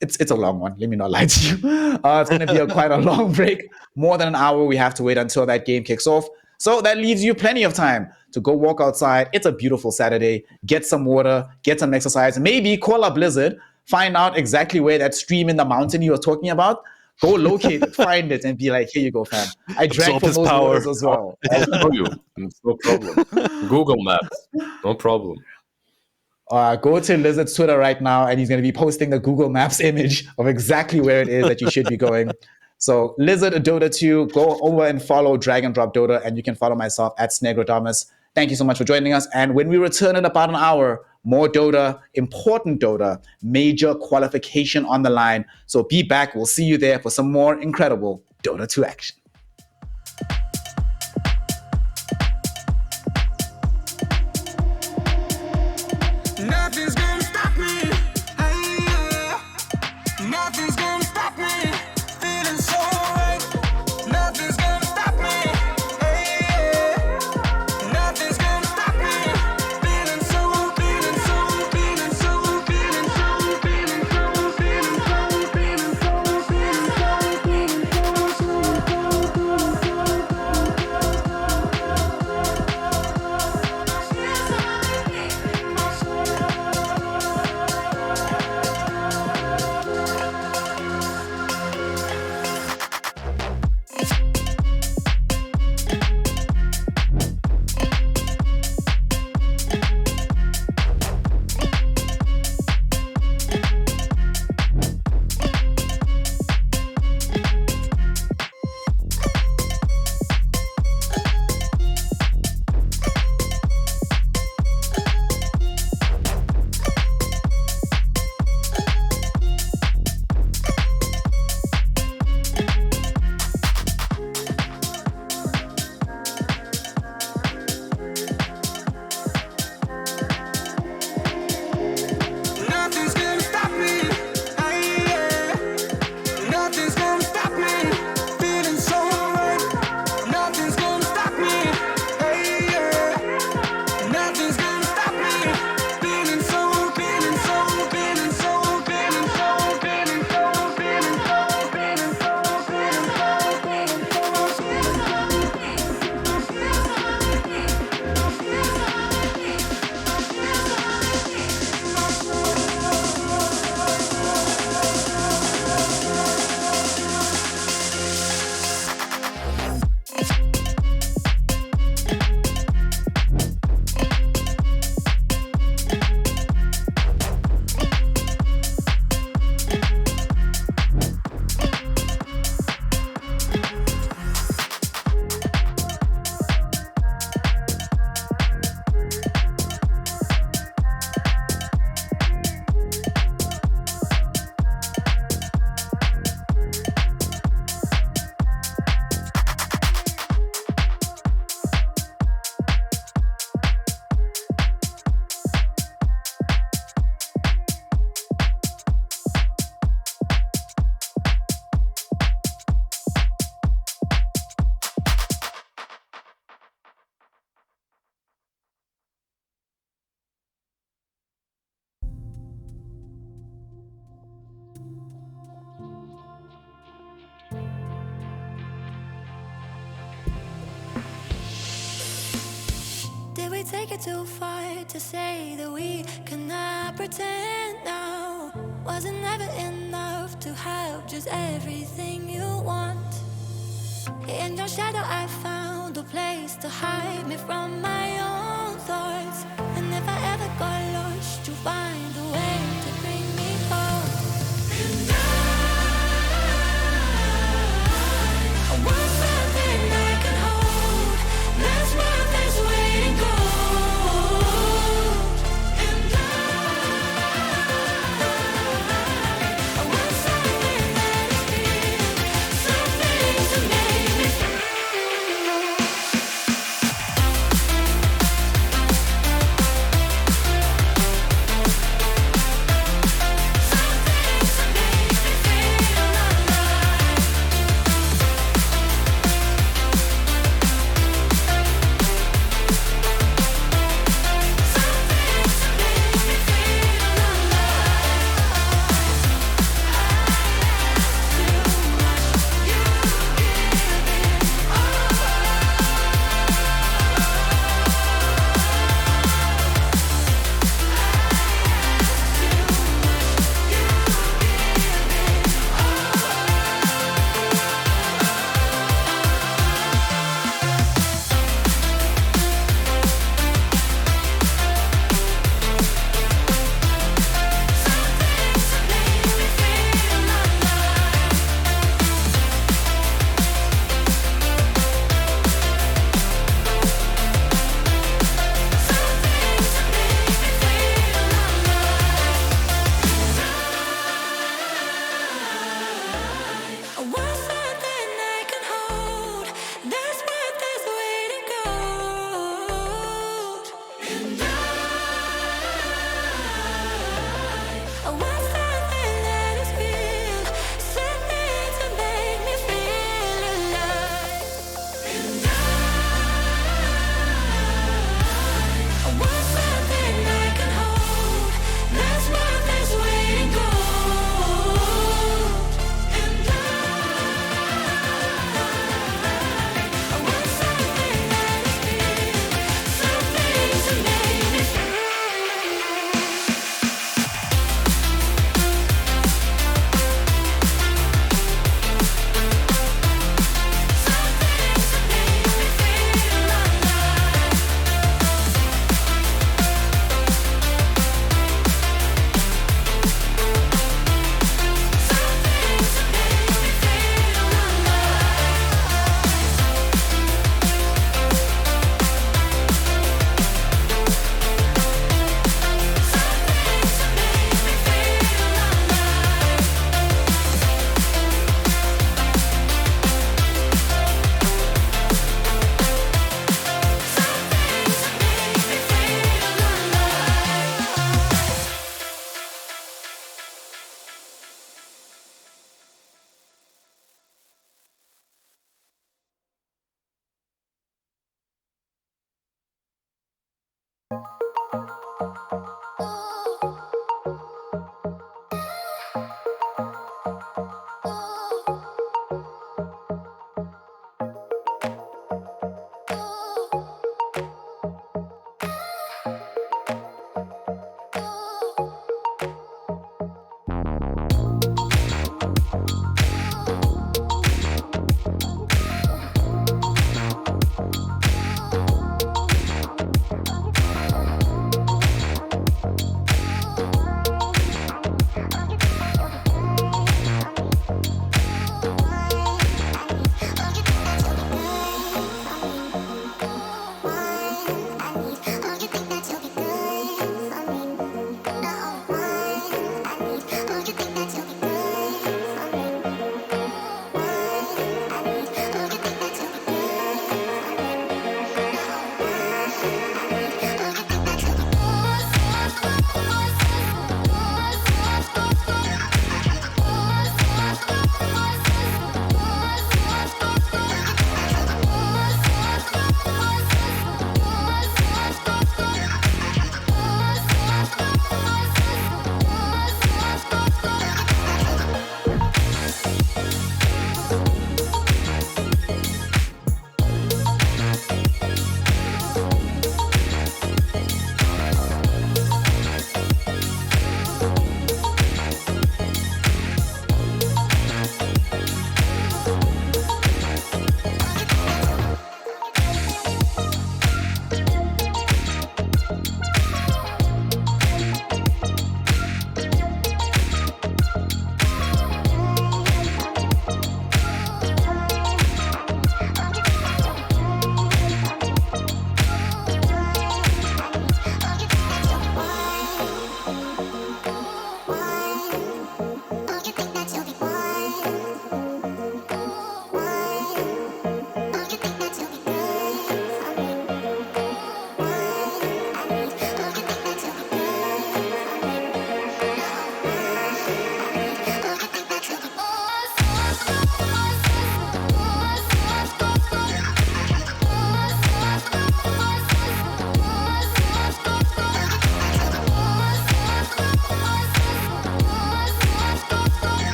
It's a long one. Let me not lie to you. It's going to be quite a long break. More than an hour. We have to wait until that game kicks off. So that leaves you plenty of time to go walk outside. It's a beautiful Saturday. Get some water, get some exercise. Maybe call up Blizzard, find out exactly where that stream in the mountain you were talking about. Go locate it, find it, and be like, here you go, fam. I drank from those waters as well. I'll show you. It's no problem. Google Maps. No problem. Go to Lizard's Twitter right now, and he's going to be posting the Google Maps image of exactly where it is that you should be going. So Lizard Dota 2, go over and follow Drag and Drop Dota, and you can follow myself at Snegrodamus. Thank you so much for joining us. And when we return in about an hour, more Dota, important Dota, major qualification on the line. So be back. We'll see you there for some more incredible Dota 2 action. Nothing's gonna stop me. Hey, yeah. Nothing's gonna stop me. Feeling so right. Nothing's gonna stop me. Hey, yeah. Nothing's gonna stop me. Feeling so, feeling so, feeling so, feeling so, feeling so, feeling so, feeling so, feeling so, feeling Nothing's gonna stop me. Hey, yeah. Nothing's gonna stop me. Feeling so right. Nothing's gonna stop me. Hey, yeah. Nothing's gonna stop me. Feeling so, feeling so, feeling so, feeling so, feeling so, feeling so, feeling so, feeling Did we take it too far to say that we cannot pretend now? Was it never enough to have just everything you want? In your shadow I found a place to hide me from my own thoughts. And if I ever got lost, you find a way to bring me home. And I want something I can hold. That's what this waiting gold. And I want something that is real, something to make me feel.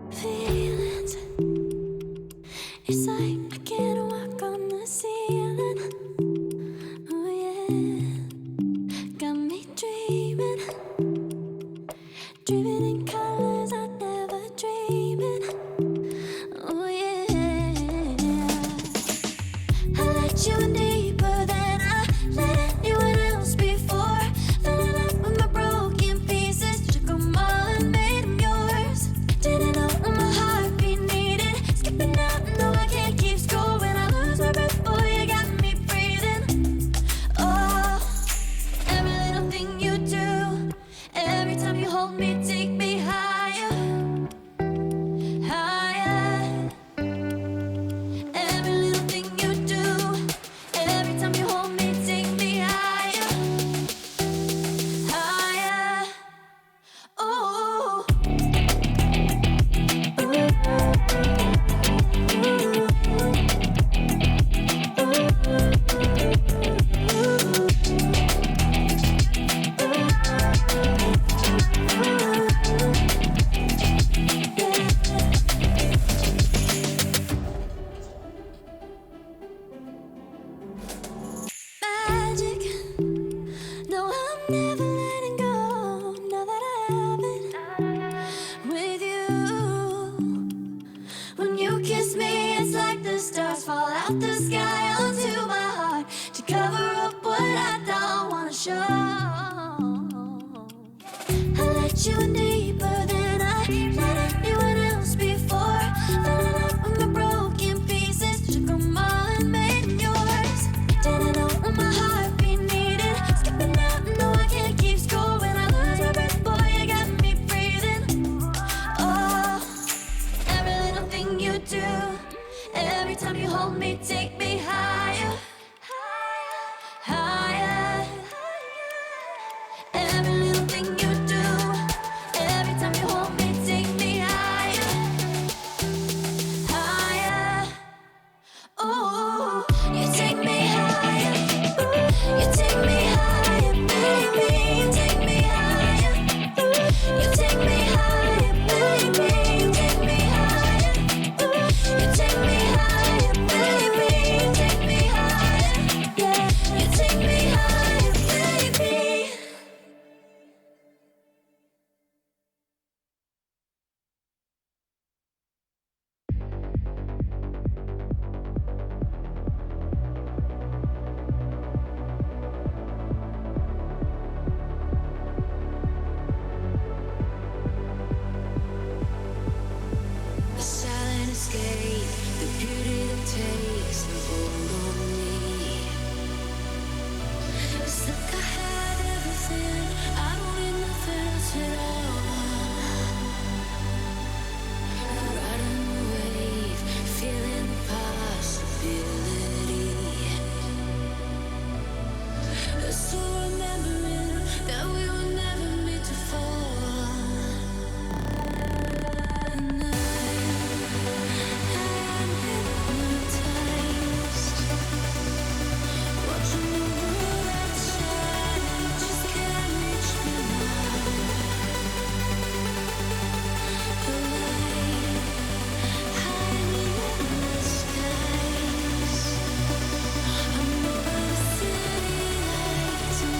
Feelings. It's like I can't walk on the ceiling. Oh yeah, got me dreaming, dreaming in colors I never dreamed in. Oh yeah, I let you in deeper than I let anyone else before. Fell in love with my broken pieces, took them all and made them yours. Didn't know what my heartbeat needed, skipping out, no I can't keep score. When I lose my breath, boy, you got me breathing. Oh, every little thing you do, every time you hold me, take me higher, higher. Every little thing you do, out the sky onto my heart to cover up what I don't wanna show. I let you in deeper than I let anyone else before. Fell in love with my broken pieces, took them all and made yours. Didn't know what my heartbeat needed. Skipping out, no, I can't keep score. When I lose my breath, boy, you got me breathing. Oh, every little thing you do, every time you hold me, take me higher, higher. Every little thing you do, every time you hold me, take me higher, higher. Ooh, you take me higher, you take me higher, baby. You take me higher, you take me higher, baby. You take me higher, you take me higher, baby. You take me higher, yeah. You take me higher, baby. The silent escape, the beauty that takes the hold on me. It's like I had everything, I don't need nothing else at all. Riding the wave, feeling the possibility. So remembering that we were never meant to fall. And I am hypnotized, watching the world outside, and it just can't reach me now. The light hiding in the skies. I'm over the city lights and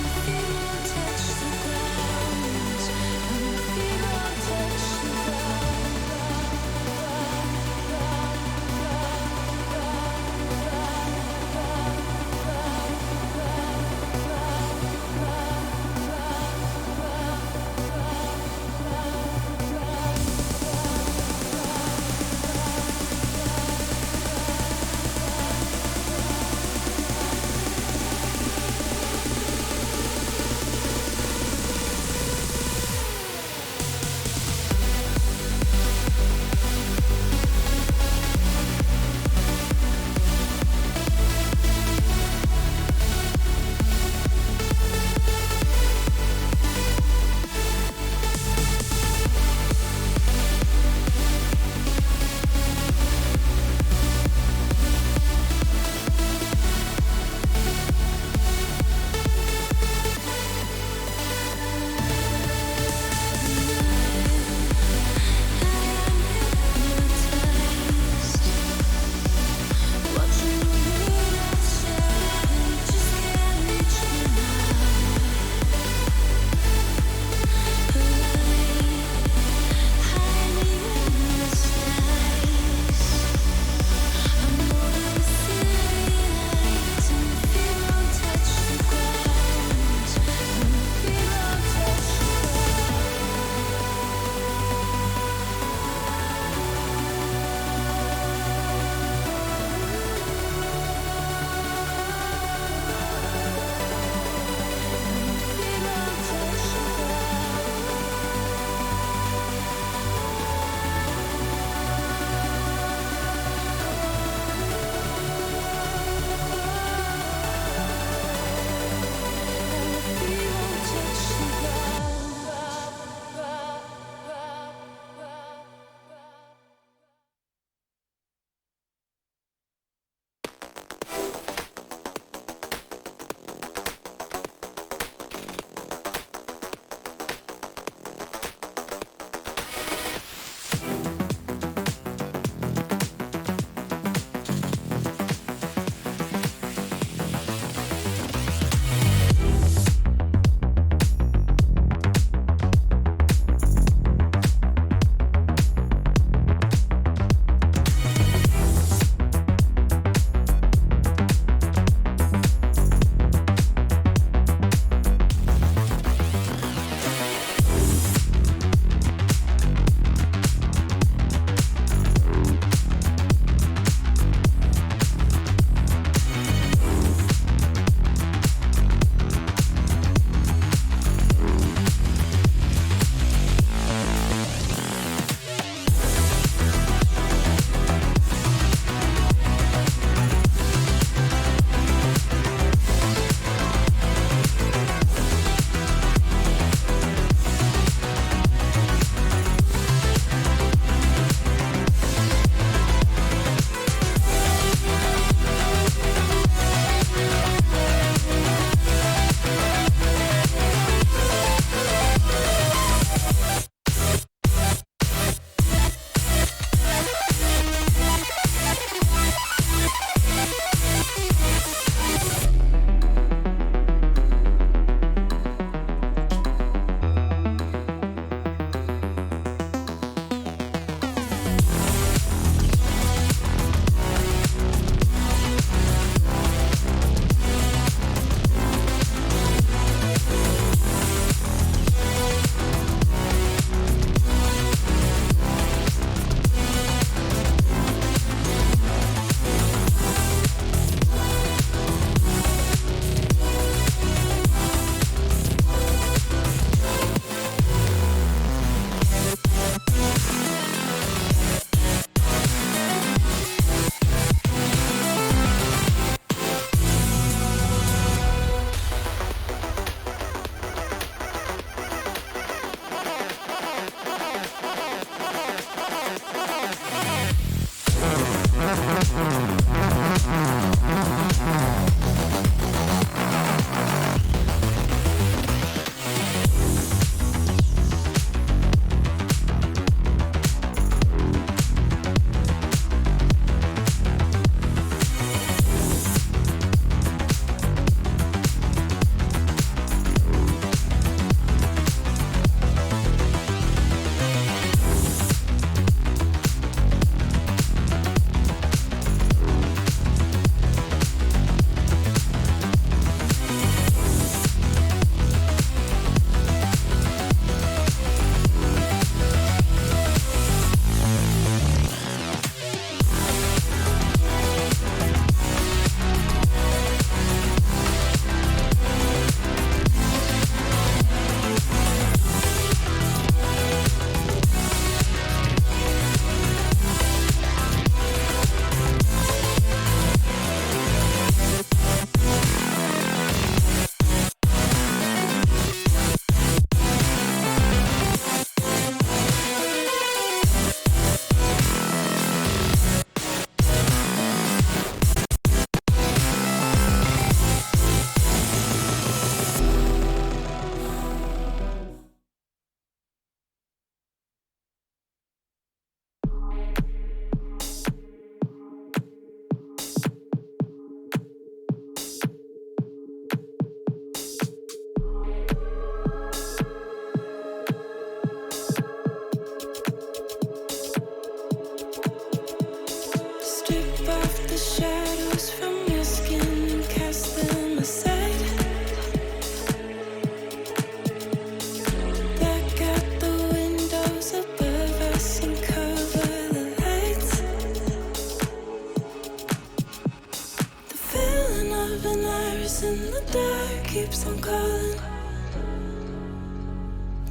iris in the dark keeps on calling.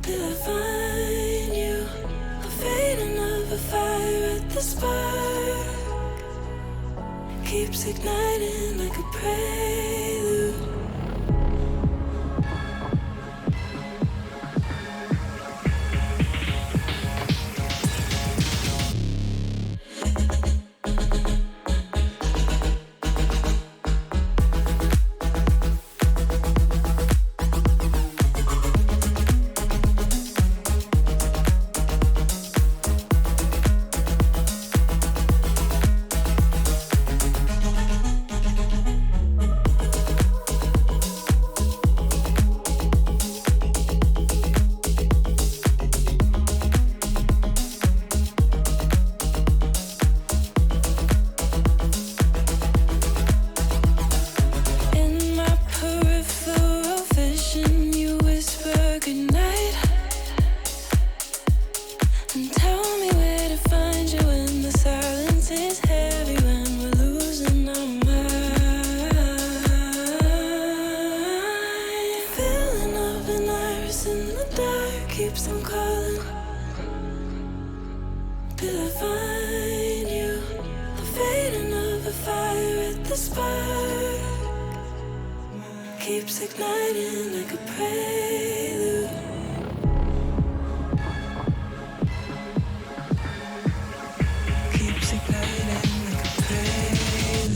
Till I find you, a fading of a fire at the spark keeps igniting like a prelude. Keeps igniting like a prelude. Keeps igniting like a prelude.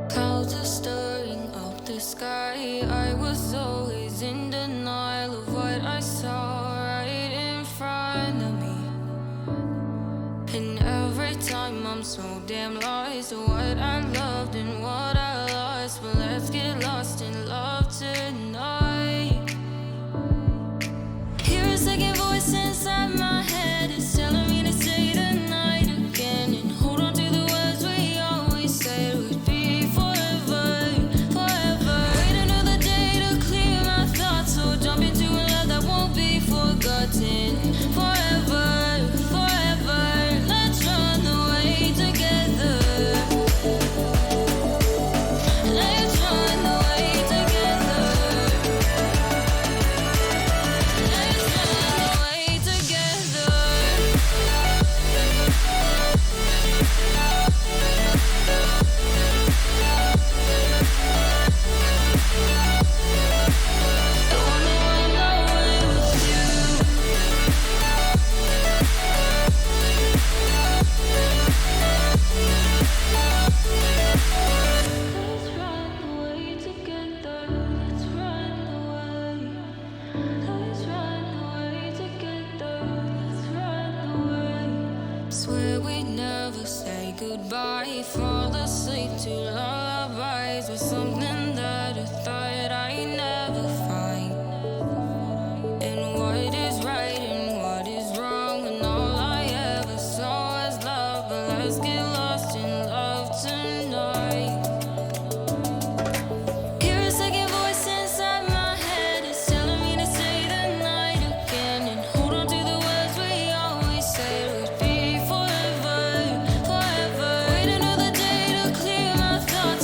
Clouds are stirring up the sky. I was always in denial of what I saw right in front of me. And every time I'm so damn lost to what I loved and what I lost. But let's get lost in love tonight. Hear a second voice inside my head. It's telling me to stay the night again and hold on to the words we always said would be forever, forever. Wait another day to clear my thoughts, so jump into a love that won't be forgotten. Forever, forever. Let's run away together. Let's run away together. Let's run away together. Don't wanna run away with you. Let's run away together. Let's run away. Let's run away together. Let's run away. Swear we'd never say goodbye. Fall asleep to lullabies with something that I thought I'd never find. And what is right and what is wrong, and all I ever saw was love. But let's get lost in love tonight. Hear a second voice inside my head. It's telling me to stay the night again and hold on to the words we always said would be forever, forever. Wait another day to clear my thoughts.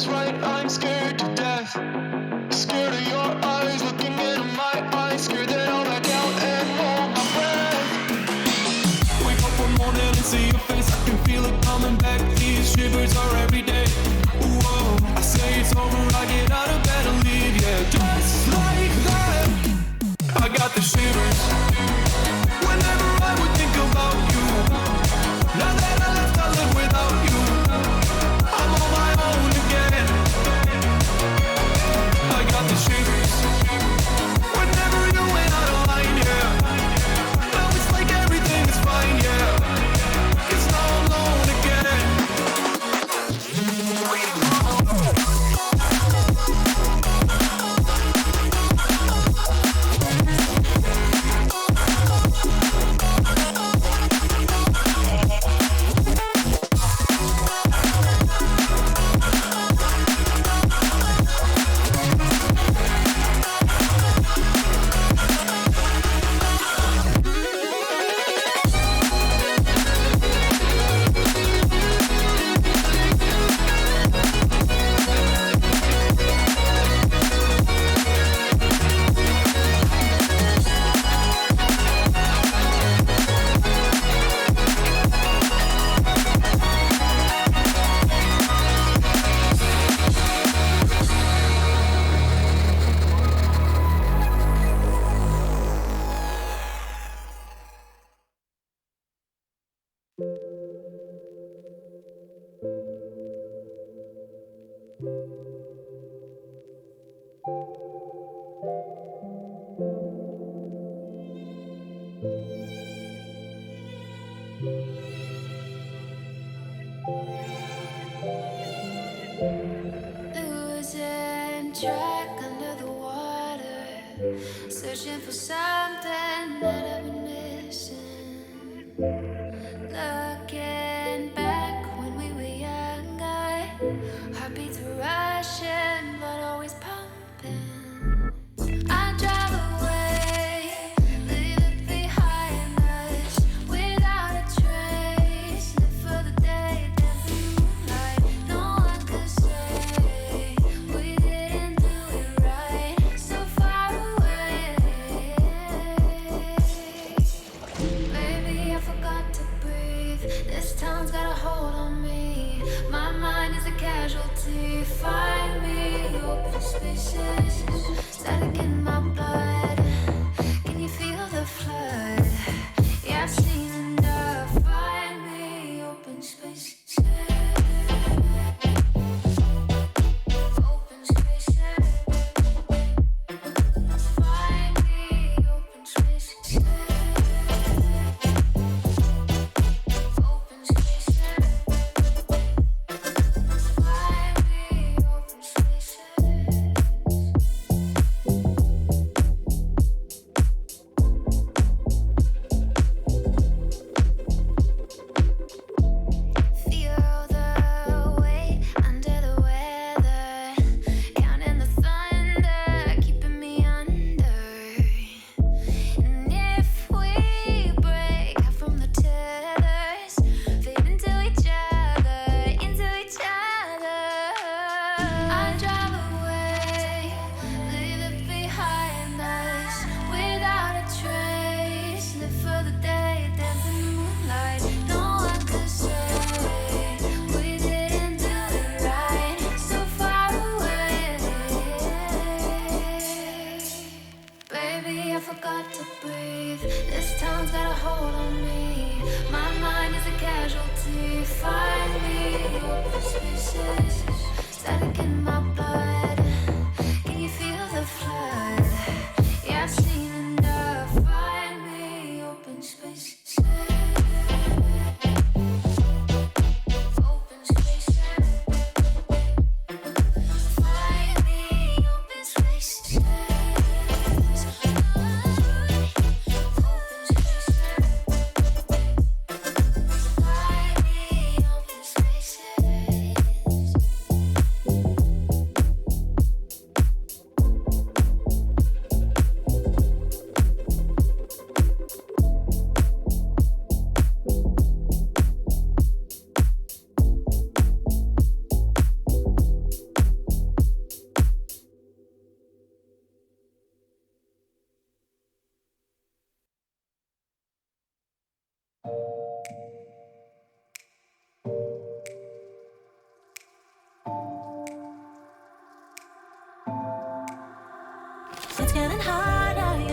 is right, I'm scared to death. Scared of your eyes looking into my eyes. Scared that I'll back out and hold my breath. Wake up one morning and see your face, I can feel it coming back. These shivers are every day. Whoa, I say it's over, I get out of bed and leave. Yeah, just like that, I got the shivers. Whenever I would think about you, now that I left, I live without you. I'm on my own again. I got the shivers. Whenever you went out of line, yeah. Now it's like everything is fine, yeah. 'Cause now I'm alone again. Losing track under the water, searching for something that I've been missing. Looking back when we were younger, heartbeats were rushing, blood always pumping. I drive away, leave it behind us, without a trace. Live for the day, then the moonlight. No one could say we didn't do it right. So far away. Maybe I forgot to breathe. This town's got a hold on me. My mind is a casualty. Find me open spaces, static in my blood. Can you feel the flood? Yeah, I've seen enough. Find me open spaces. Open spaces. Find me open spaces. Open spaces. Find me open spaces.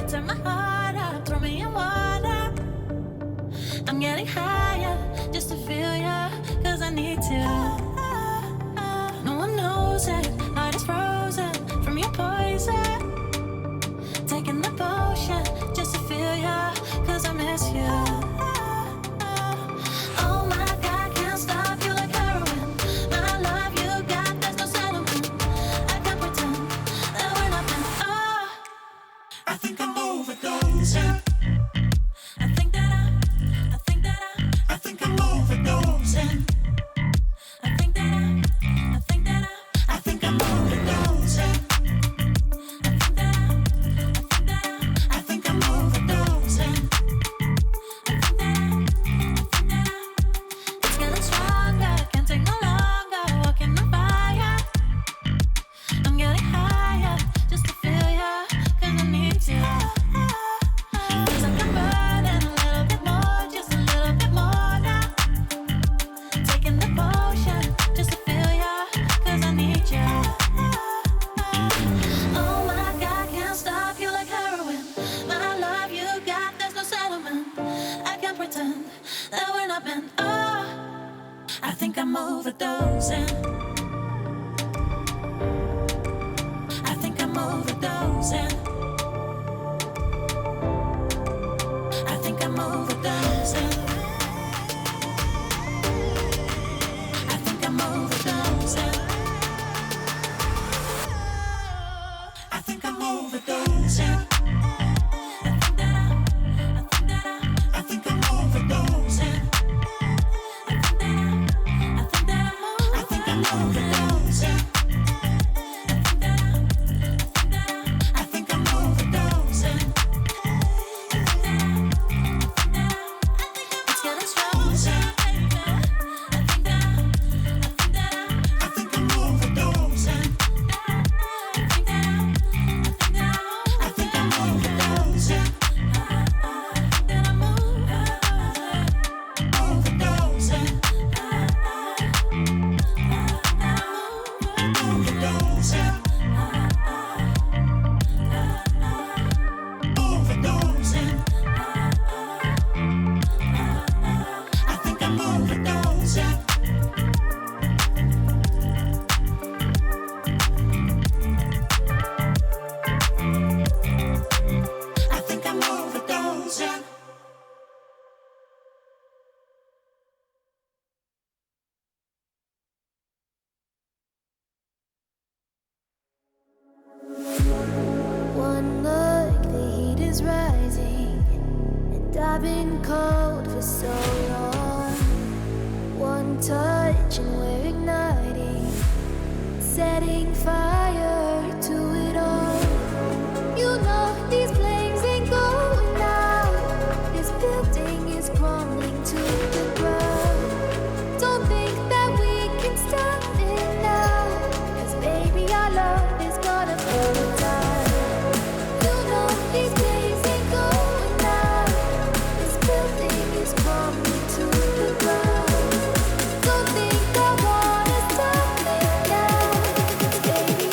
tear my heart up, throw me in water. I'm getting higher just to feel ya, cause I need to. No one knows it, heart is frozen from your poison. Taking the potion just to feel ya, cause I miss you. Oh my God, can't stop you like heroin. My love you got, there's no settlement. I can't pretend that we're nothing. Oh, I think I'm overdosing. I think that I'm overdosing. I think that I'm overdosing. It's getting stronger, can't take no longer. Walking on fire. I'm getting higher just to feel ya, cause I need to. Feels like I'm burning a little bit more, just a little bit more now. Taking the potion just to feel ya, cause I need ya. Oh my God, can't stop you like heroin. My love you got, there's no settlement. I can't pretend that we're not meant. Oh, I think I'm overdosing. I think I'm overdosing. I think I'm overdosing. I think I'm overdosing. I think I'm overdosing. I think I'm overdosing. I think I'm overdosing. I think I'm overdosing. It's getting stronger. I think I'm overdosing. I think I'm overdosing. One look, the heat is rising, and I've been cold for so long. One touch and we're igniting, setting fire to it all. You know these flames ain't going out. This building is crumbling to the ground. Don't think that we can stop it now, 'cause baby our love is gonna burn down. You know these days ain't going out. This building is crumbling to the ground. Don't think I wanna stop it now, 'cause baby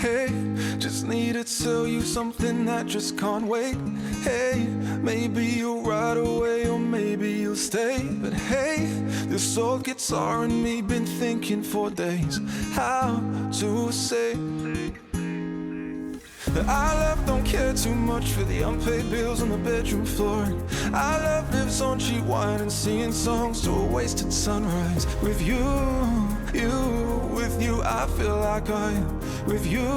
hey, just need to tell you something that just can't wait. Hey, maybe you'll ride away or maybe you'll stay. But hey, this old guitar and me been thinking for days how to say that our love don't care too much for the unpaid bills on the bedroom floor. Our love lives on cheap wine and singing songs to a wasted sunrise. With you, with you I feel like I am. With you,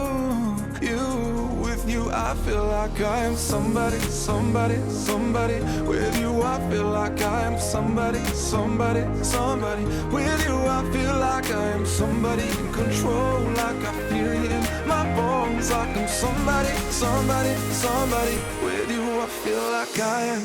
with you I feel like I am somebody, somebody, somebody. With you I feel like I am somebody, somebody, somebody. With you I feel like I am somebody in control, like I feel it in my bones, like I'm somebody, somebody, somebody. With you I feel like I am.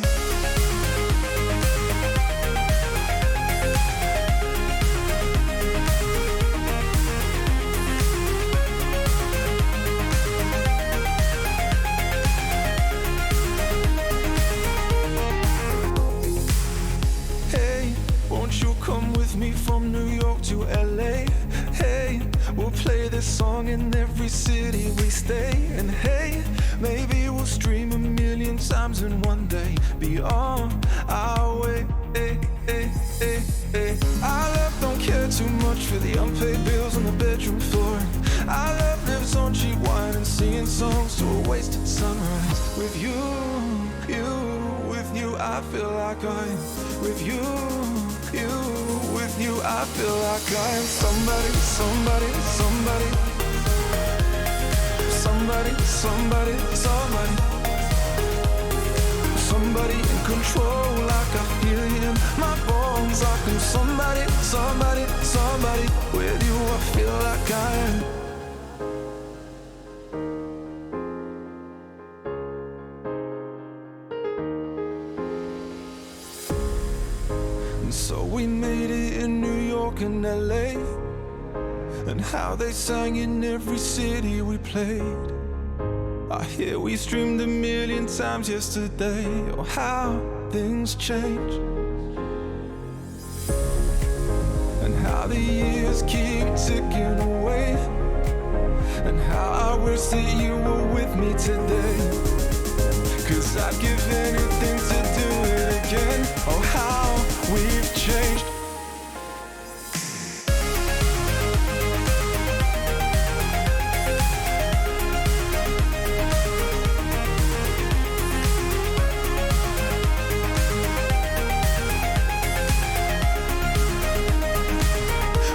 Won't you come with me from New York to LA? Hey, we'll play this song in every city we stay. And hey, maybe we'll stream 1,000,000 times in one day. Be on our way. Hey, hey, hey, hey. Our love don't care too much for the unpaid bills on the bedroom floor. Our love lives on cheap wine and singing songs to a wasted sunrise. With you, with you I feel like I'm. With you, with you I feel like I am somebody, somebody, somebody. Somebody, somebody, somebody. Somebody in control, like I feel it in my bones, like I'm somebody, somebody, somebody. With you I feel like I am. So we made it in New York and LA, and how they sang in every city we played. I hear we streamed 1,000,000 times yesterday. Oh, how things change, and how the years keep ticking away, and how I wish that you were with me today. 'Cause I'd give anything to do it again. Oh, how we've changed.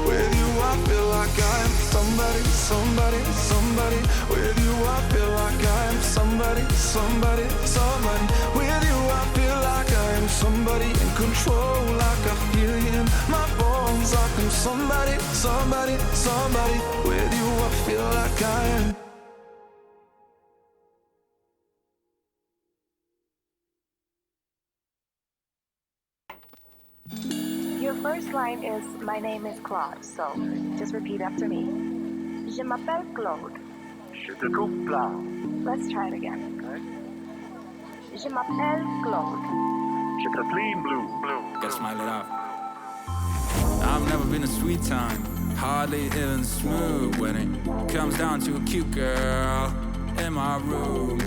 With you I feel like I'm somebody, somebody, somebody. With you I feel like I'm somebody, somebody, somebody. With you I feel like I'm somebody in control, like I feel it in my bones, like I'm somebody, somebody, somebody. With you I feel like I am. Your first line is, my name is Claude, so just repeat after me. Je m'appelle Claude. Je te coupe là. Let's try it again. Je m'appelle Claude. Je te clean blue. Gotta smile it out. I've never been a sweet time, hardly even smooth when it comes down to a cute girl in my room.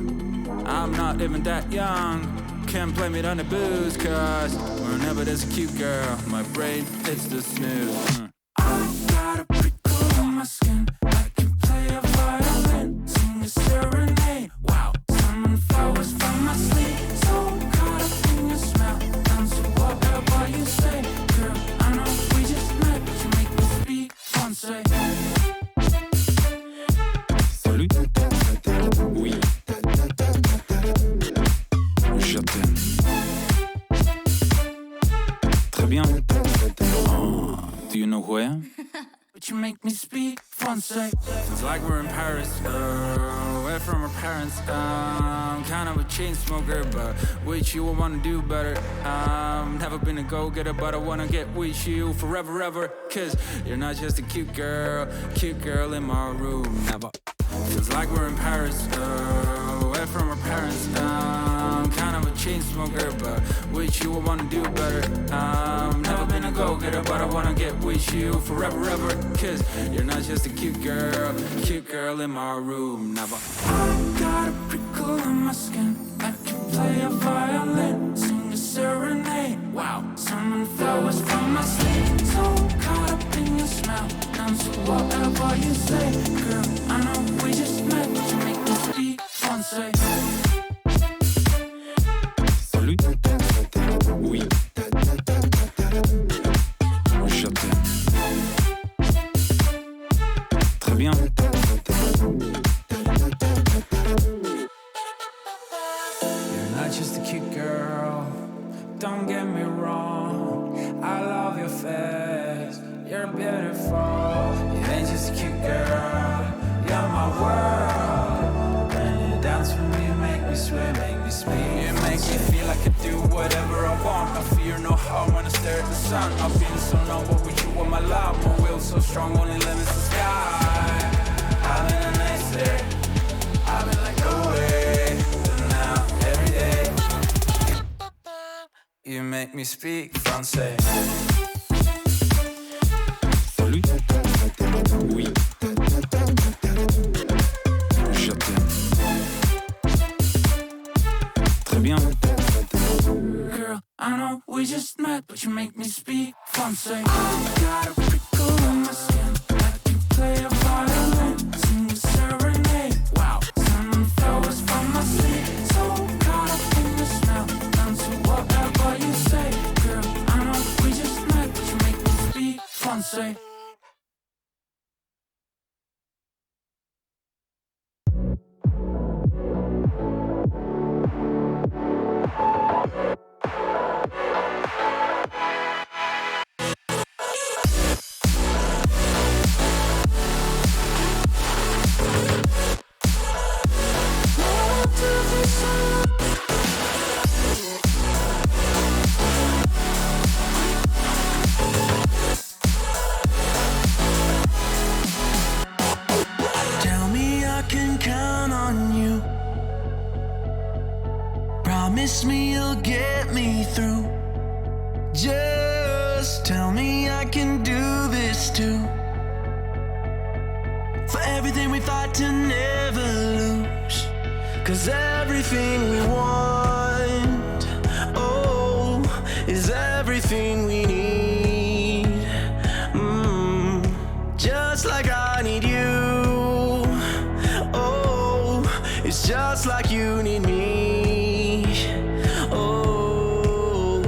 I'm not even that young, can't blame it on the booze, 'cause whenever there's a cute girl, my brain hits the snooze. I got a prickle on my skin, I can play a violin, sing a serenade. Wow, summon flowers from my sleep, so caught up in your smell. Down to whatever you say, girl, I know we just met, but you make me speak français. Salut. Oui. Je t'aime. Très bien. Oh, do you know who I am? But you make me speak français. It's like we're in Paris, away from our parents. Kind of a chain smoker, but with you I wanna do better. Never been a go-getter, but I wanna get with you forever, ever. 'Cause you're not just a cute girl in my room. Never. Feels like we're in Paris, away from our parents. Kind of a chain smoker, but with you I wanna do better. I've never been a go-getter, but I wanna get with you forever, ever. Cause you're not just a cute girl in my room. Never. I got a prickle in my skin. I can play a violin, sing a serenade. Wow, summon flowers from my sleep. So caught up in your smell, down to whatever you say. Girl, I know we just met, but you make me speak français. Salut. Oui. Je t'aime. Très bien. You're not just a cute girl, don't get me wrong. I love your face, you're beautiful. You ain't just a cute girl, you're my world. When you dance with me, you make me sweat, make me speak. You make me feel I could do whatever I want. I fear no harm when I stare at the sun. I'm feeling so numb, but with you on my love, my will so strong, only limits the sky. I've been a nice day, I've been like no way. But now every day you make me speak français. Salut. Oui. Je t'aime. Très bien. Girl, I know we just met, but you make me speak français. I got a prickle in my skin. I can play a violin, sing a serenade. Wow, summon flowers from my sleep. So caught up in the smell, down to whatever you say. Girl, I know we just met, but you make me speak français. Tell me I can count on you. Promise me you'll get me through. Just tell me I can do this too. For everything we fight to never lose. Cause everything we want, oh, is everything we need. Just like I need you. Oh, it's just like you need me. Oh,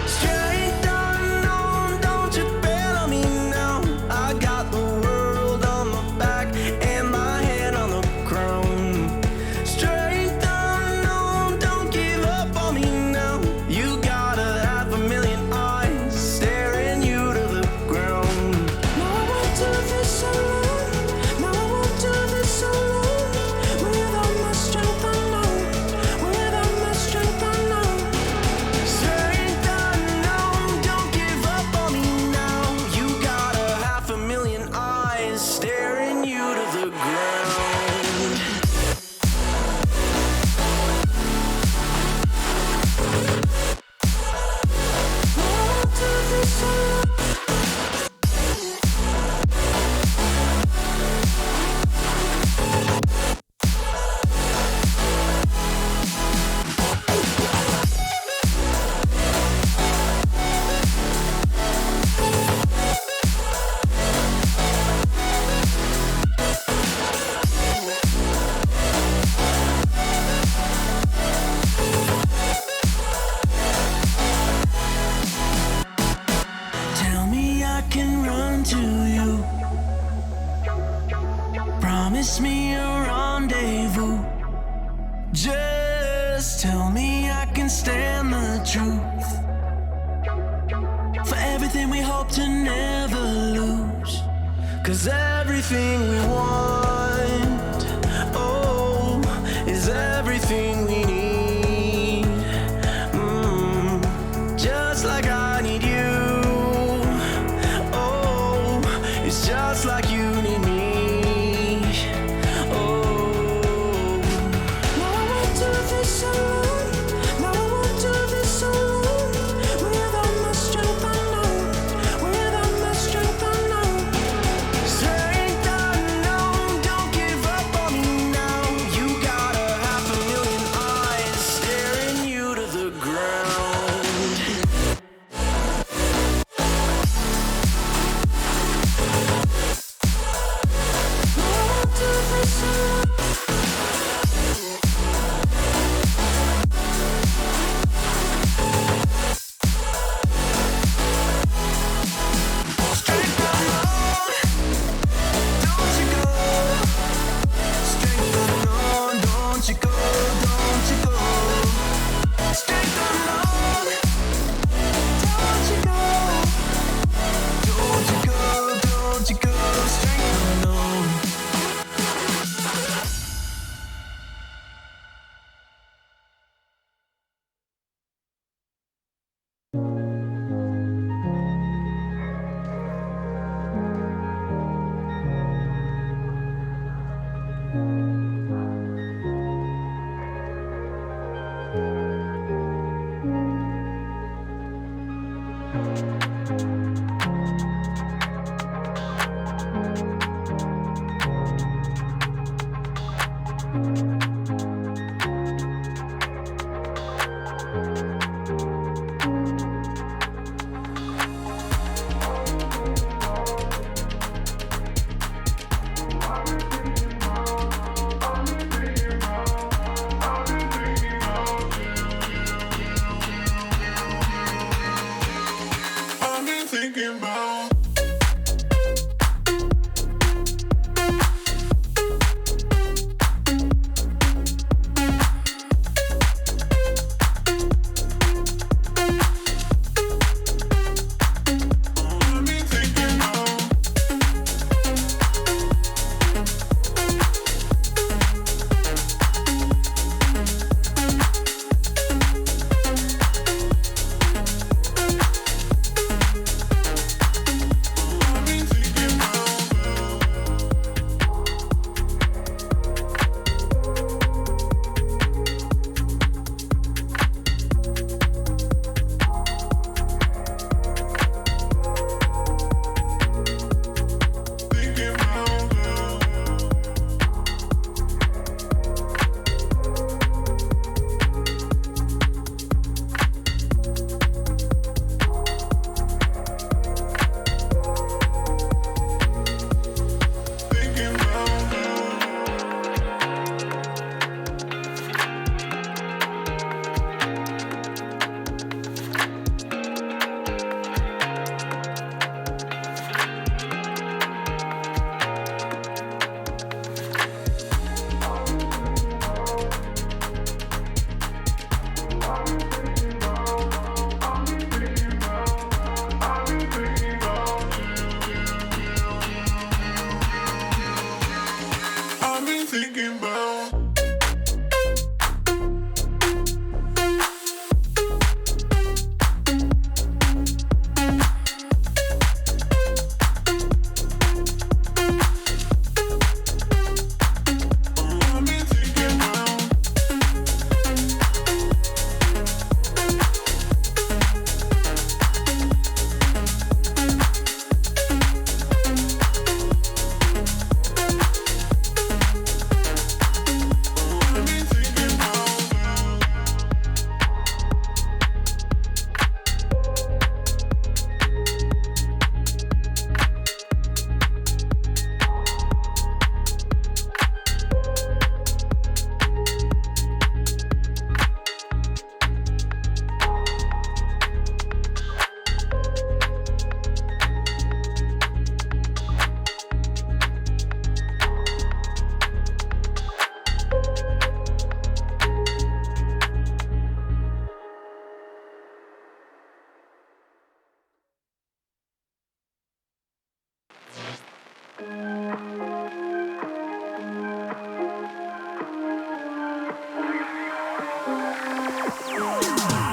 straight unknown, don't you bail on me now. I got the world on my back and my hand on the crown. Straight unknown, don't give up on me now. You got 500,000 eyes staring you to the ground. Now I won't do this alone. Now I won't do this alone. Without my strength I know. Without my strength I know. Strength unknown, don't give up on me now. You got 500,000 eyes staring you to the ground. Now I won't do this alone. Tell me I can run to you. Promise me a rendezvous. Just tell me I can stand the truth. For everything we hope to never lose. Cause everything we want, oh, is everything we need. Just like I need you. Oh, it's just like you need me. Oh, now I won't do this alone. Now I I've been thinking about. I've been thinking about.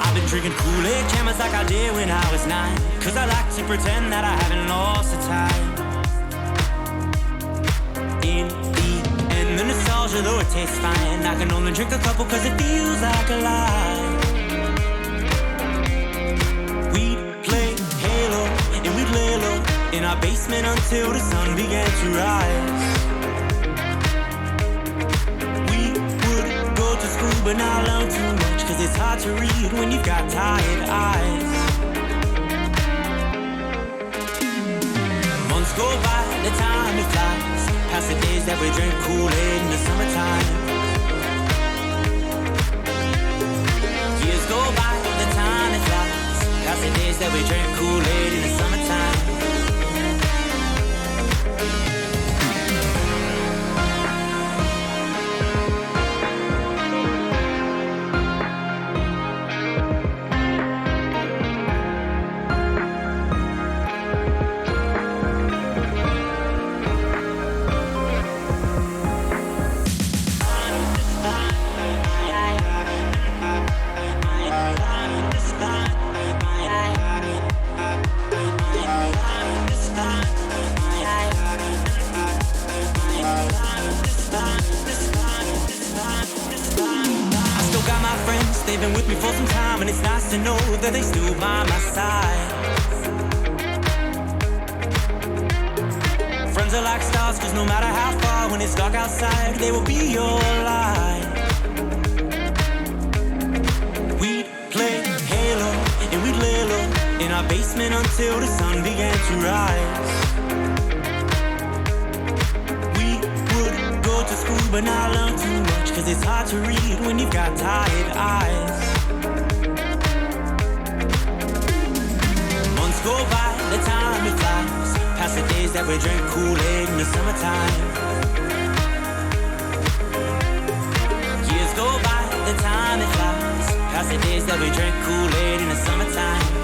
I've been drinking Kool-Aid cameras like I did when I was 9, 'cause I like to pretend that I haven't lost the time. In the end, the nostalgia, though it tastes fine, I can only drink a couple 'cause it feels like a lie. We'd play Halo and we'd lay low in our basement until the sun began to rise. We would go to school but not learn too much, 'cause it's hard to read when you've got tired eyes. Months go by, the time it flies, past the days that we drink Kool-Aid in the summertime. Years go by, the time it flies, past the days that we drink Kool-Aid in the summertime. They've been with me for some time, and it's nice to know that they still by my side. Friends are like stars, 'cause no matter how far, when it's dark outside, they will be your light. We'd play basement until the sun began to rise. We would go to school but not learn too much, cause it's hard to read when you've got tired eyes. Months go by, the time it flies, past the days that we drank Kool-Aid in the summertime. Years go by, the time it flies, past the days that we drank Kool-Aid in the summertime.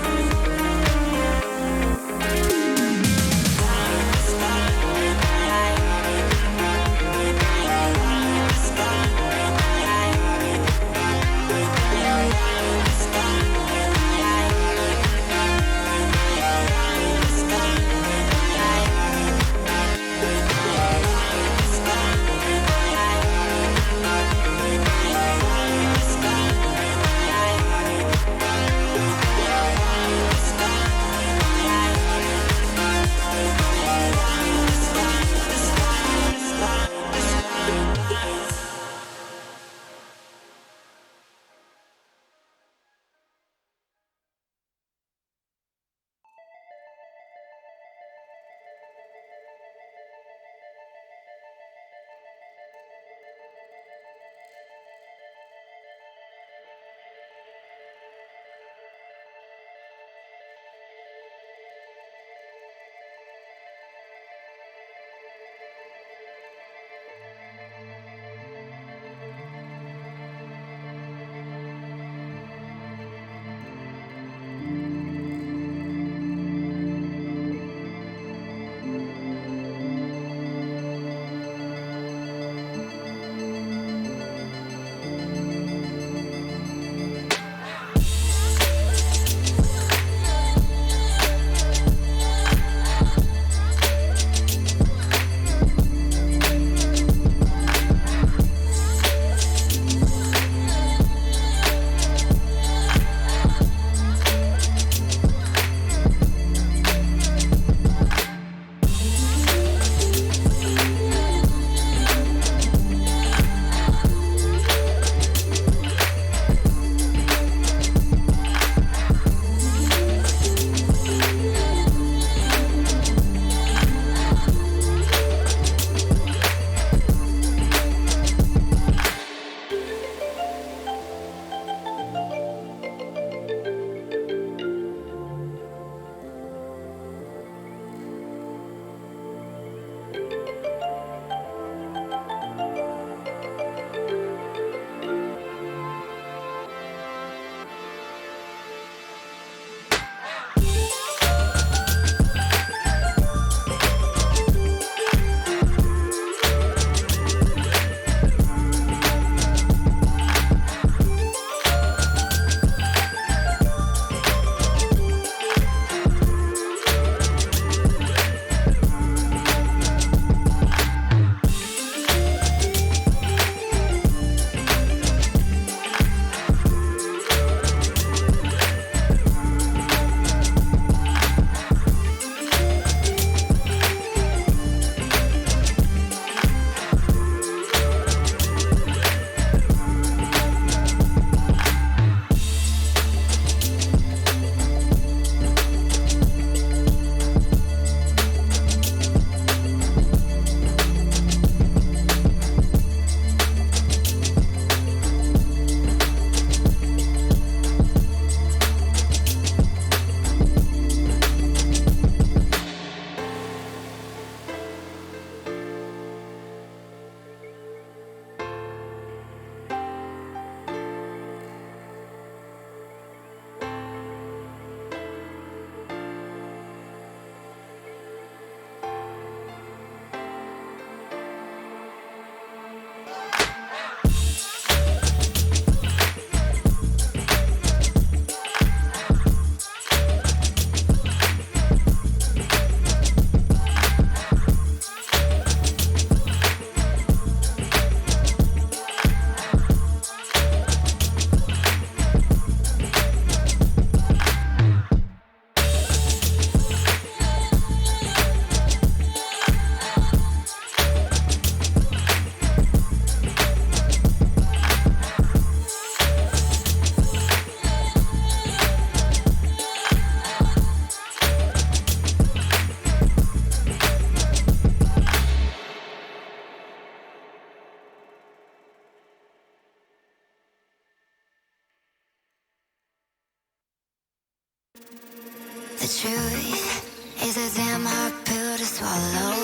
The truth is a damn hard pill to swallow.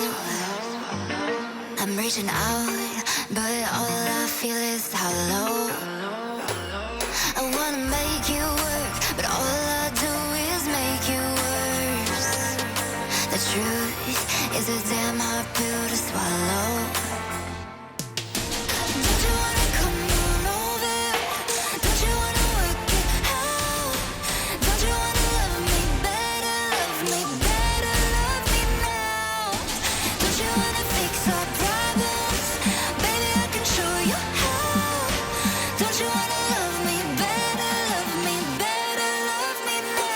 I'm reaching out, but all I feel is hollow. I wanna make you work, but all I do is make you worse. The truth is a damn hard pill to swallow. Don't you wanna come on over? Don't you wanna work it out? Don't you wanna love me better, love me better, love me now? Don't you wanna fix our problems? Baby, I can show you how. Don't you wanna love me better, love me better, love me now?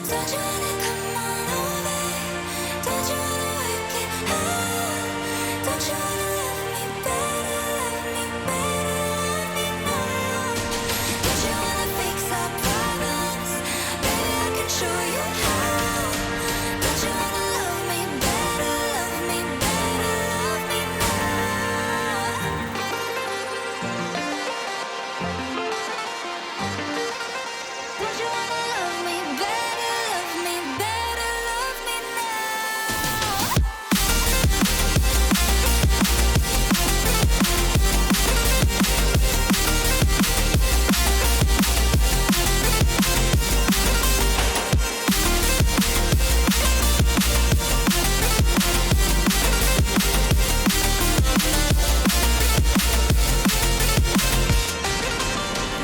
Don't you wanna come on over? Don't you wanna work it out? Don't you wanna love me better, love me better, love me now? Don't you wanna fix our problems? Baby, I can show you how. Don't you wanna love me better, love me better, love me now? Don't you wanna love me better, love me better, love me now?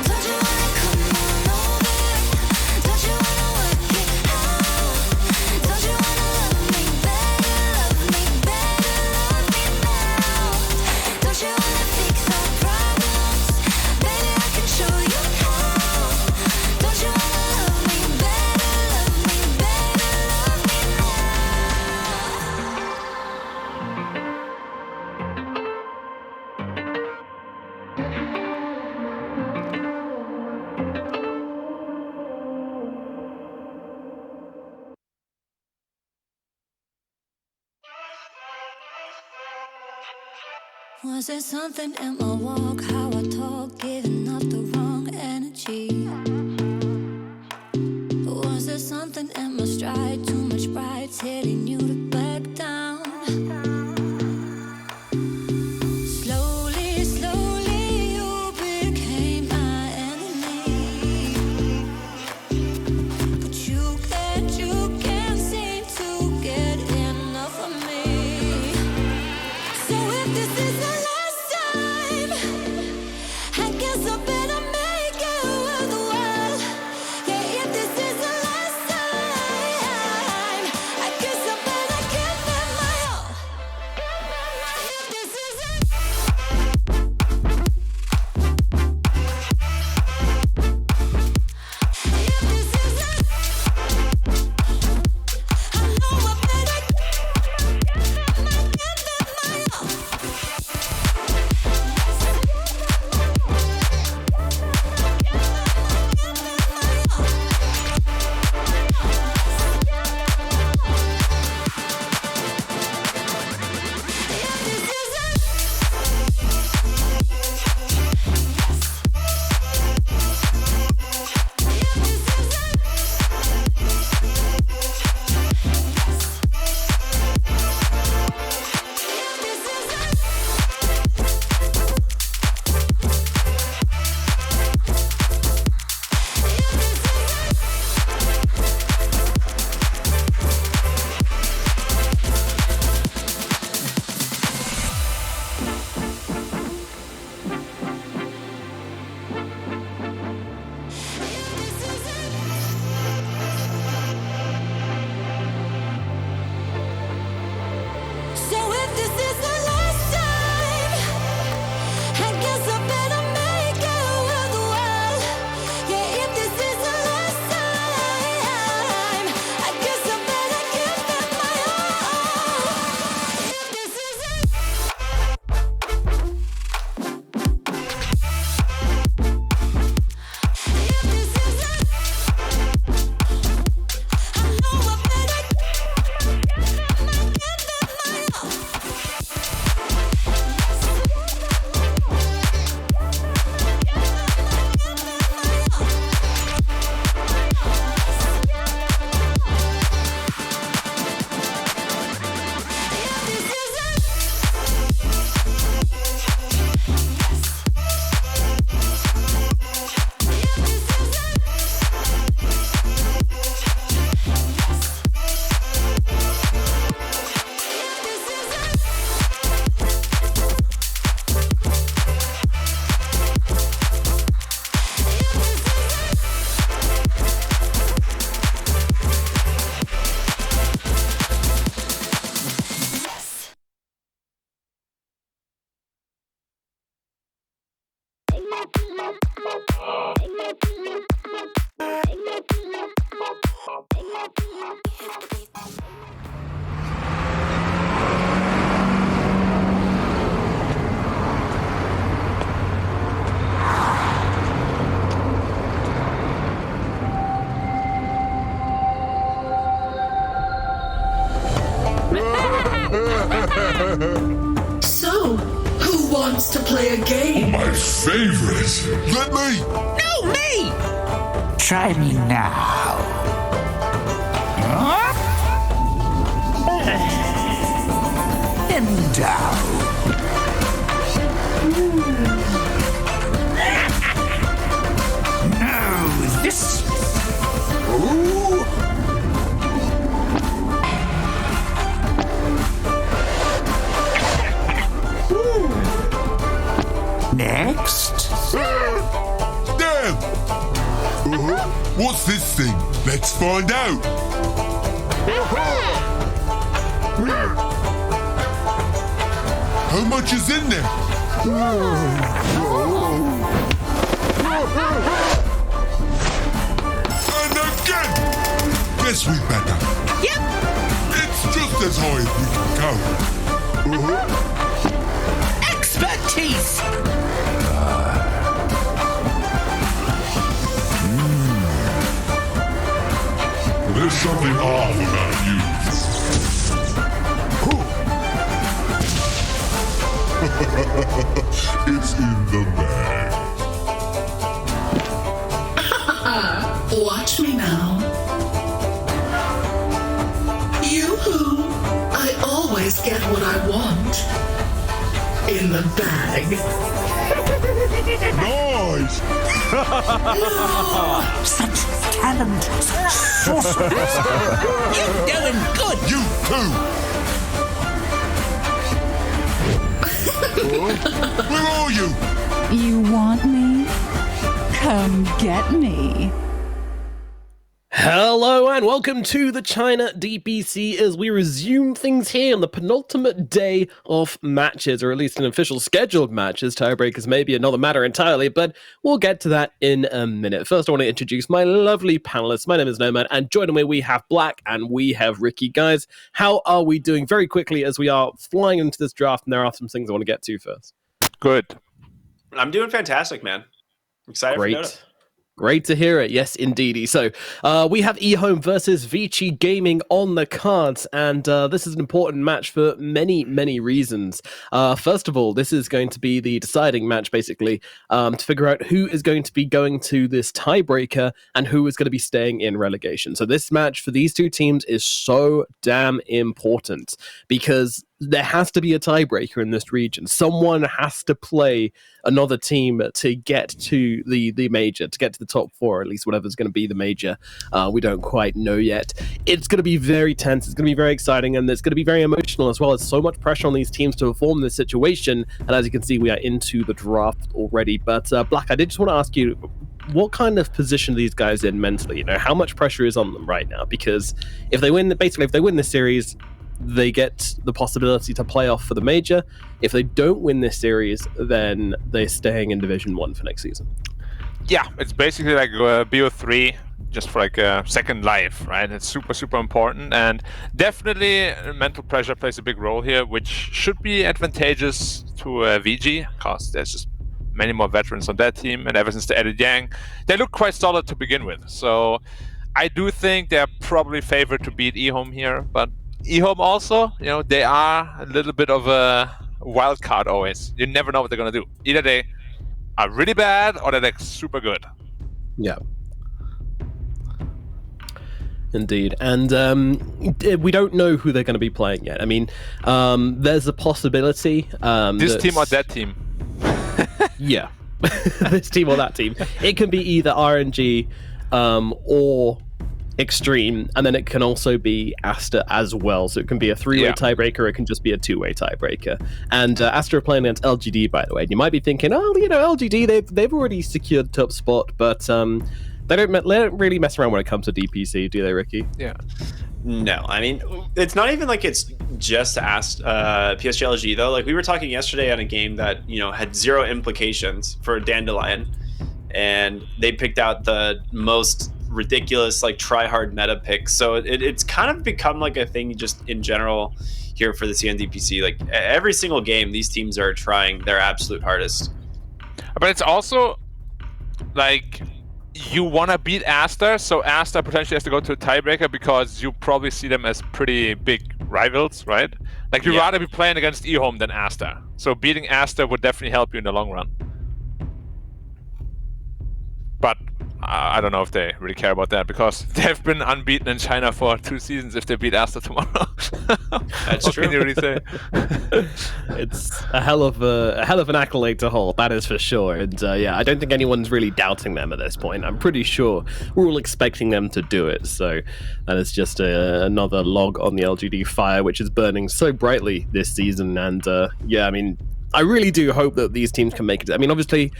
Don't you wanna come on over? Don't you wanna work it out? Don't you wanna love me better, love me better, love me now? Don't you wanna fix our problems? Baby, I can show you how. Don't you wanna love me better, love me better, love me Was it something in my walk, how I talk, giving up the wrong energy? Was it something in my stride, too much pride, telling you to back down? Slowly, slowly you became my enemy. But you can't seem to get enough of me. So if this is the last time, I guess I better make it worthwhile. Yeah, if this is the last time, I guess I better So, who wants to play a game? My favorite. Let me. No, me! Try me now. And down. No, this. Ooh. Next. Damn! What's this thing? Let's find out. How much is in there? And again! Guess we better. Yep. It's just as high as we can go. Expertise! There's something off about you. It's in the bag. Watch me now. Yoo-hoo! I always get what I want. In the bag. Nice! Such talent, such sorceress. You're doing good! You too! Where are you? You want me? Come get me. Hello and welcome to the China DPC as we resume things here on the penultimate day of matches, or at least an official scheduled matches. Tiebreakers may be another matter entirely, but we'll get to that in a minute. First, I want to introduce my lovely panelists. My name is Nomad, and joining me we have Black and we have Ricky. Guys, how are we doing? Very quickly, as we are flying into this draft, and there are some things I want to get to first. Good. I'm doing fantastic, man. I'm excited for Dota. Great to hear it. Yes, indeedy. So we have EHOME versus Vici Gaming on the cards, and this is an important match for many, many reasons. First of all, this is going to be the deciding match, basically, to figure out who is going to be going to this tiebreaker and who is going to be staying in relegation. So this match for these two teams is so damn important because there has to be a tiebreaker in this region. Someone has to play another team to get to the major, to get to the top four, or at least whatever's going to be the major. We don't quite know yet. It's going to be very tense. It's going to be very exciting, and it's going to be very emotional as well. There's so much pressure on these teams to perform this situation, and as you can see, we are into the draft already. But Black, I did just want to ask you, what kind of position are these guys in mentally? You know, how much pressure is on them right now? Because if they win, if they win this series, they get the possibility to play off for the major. If they don't win this series, then they're staying in Division 1 for next season. Yeah, it's basically like BO3, just for like a second life, right? It's super, super important. And definitely mental pressure plays a big role here, which should be advantageous to VG, because there's just many more veterans on that team. And ever since they added Yang, they look quite solid to begin with. So I do think they're probably favored to beat EHOME here, but EHOME also, you know, they are a little bit of a wild card always. You never know what they're going to do. Either they are really bad or they're like super good. Yeah. Indeed. And we don't know who they're going to be playing yet. I mean, there's a possibility. This team or that team? Yeah. This team or that team. It can be either RNG or Extreme, and then it can also be Asta as well. So it can be a three-way tiebreaker, or it can just be a two-way tiebreaker. And Asta are playing against LGD, by the way. And you might be thinking, oh, you know, LGD, they've already secured top spot, but they don't really mess around when it comes to DPC, do they, Ricky? Yeah. No, I mean, it's not even like it's just asked PSGLG though. Like we were talking yesterday on a game that, you know, had zero implications for Dandelion, and they picked out the most ridiculous, like try hard meta picks. So it's kind of become like a thing just in general here for the CNDPC. Like every single game, these teams are trying their absolute hardest. But it's also like you want to beat Aster, so Aster potentially has to go to a tiebreaker because you probably see them as pretty big rivals, right? Like you'd rather be playing against EHOME than Aster. So beating Aster would definitely help you in the long run. But I don't know if they really care about that because they've been unbeaten in China for 2 seasons if they beat Aster tomorrow. That's what true. Can you really say? It's a hell of an accolade to hold, that is for sure. And yeah, I don't think anyone's really doubting them at this point. I'm pretty sure we're all expecting them to do it. So that is just another log on the LGD fire, which is burning so brightly this season. And yeah, I mean, I really do hope that these teams can make it. I mean, obviously,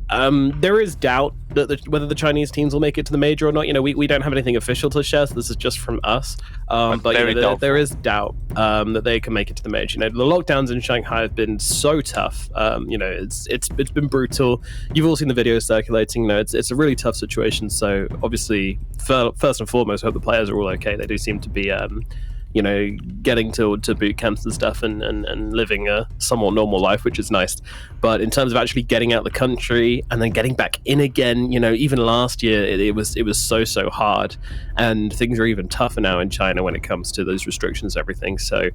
there is doubt that whether the Chinese teams will make it to the major or not. You know, we don't have anything official to share, so this is just from us. But you know, there is doubt that they can make it to the major. You know, the lockdowns in Shanghai have been so tough. You know, it's been brutal. You've all seen the videos circulating. You know, it's a really tough situation. So obviously, first and foremost, I hope the players are all okay. They do seem to be you know, getting to boot camps and stuff and living a somewhat normal life, which is nice. But in terms of actually getting out of the country and then getting back in again, you know, even last year it was so hard, and things are even tougher now in China when it comes to those restrictions and everything. So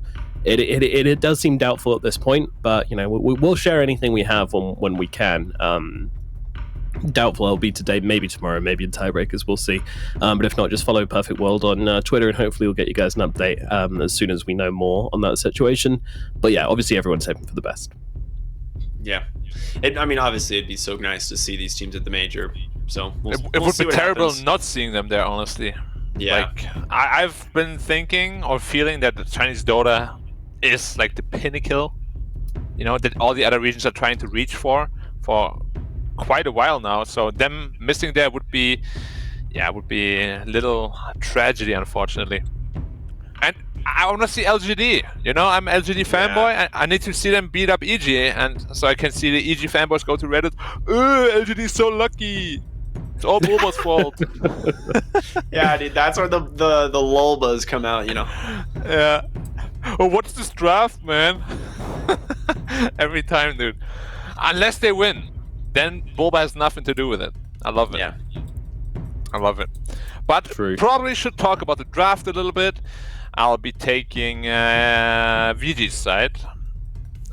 it does seem doubtful at this point, but you know, we'll share anything we have when we can. Doubtful it'll be today, maybe tomorrow, maybe in tiebreakers, we'll see. But if not, just follow Perfect World on Twitter, and hopefully we'll get you guys an update as soon as we know more on that situation. But yeah, obviously everyone's hoping for the best. Yeah, I mean, obviously it'd be so nice to see these teams at the major. So it would be terrible not seeing them there, honestly. Yeah, like I've been thinking or feeling that the Chinese Dota is like the pinnacle, you know, that all the other regions are trying to reach for quite a while now. So them missing there would be a little tragedy, unfortunately. And I want to see LGD. You know, I'm an LGD fanboy. I need to see them beat up EG, and so I can see the EG fanboys go to Reddit. LGD is so lucky. It's all Bulba's fault. Yeah, dude, that's where the lulbas come out. You know. Yeah. Oh, what's this draft, man? Every time, dude. Unless they win, then Bulba has nothing to do with it. I love it. Yeah. I love it. But probably should talk about the draft a little bit. I'll be taking VG's side.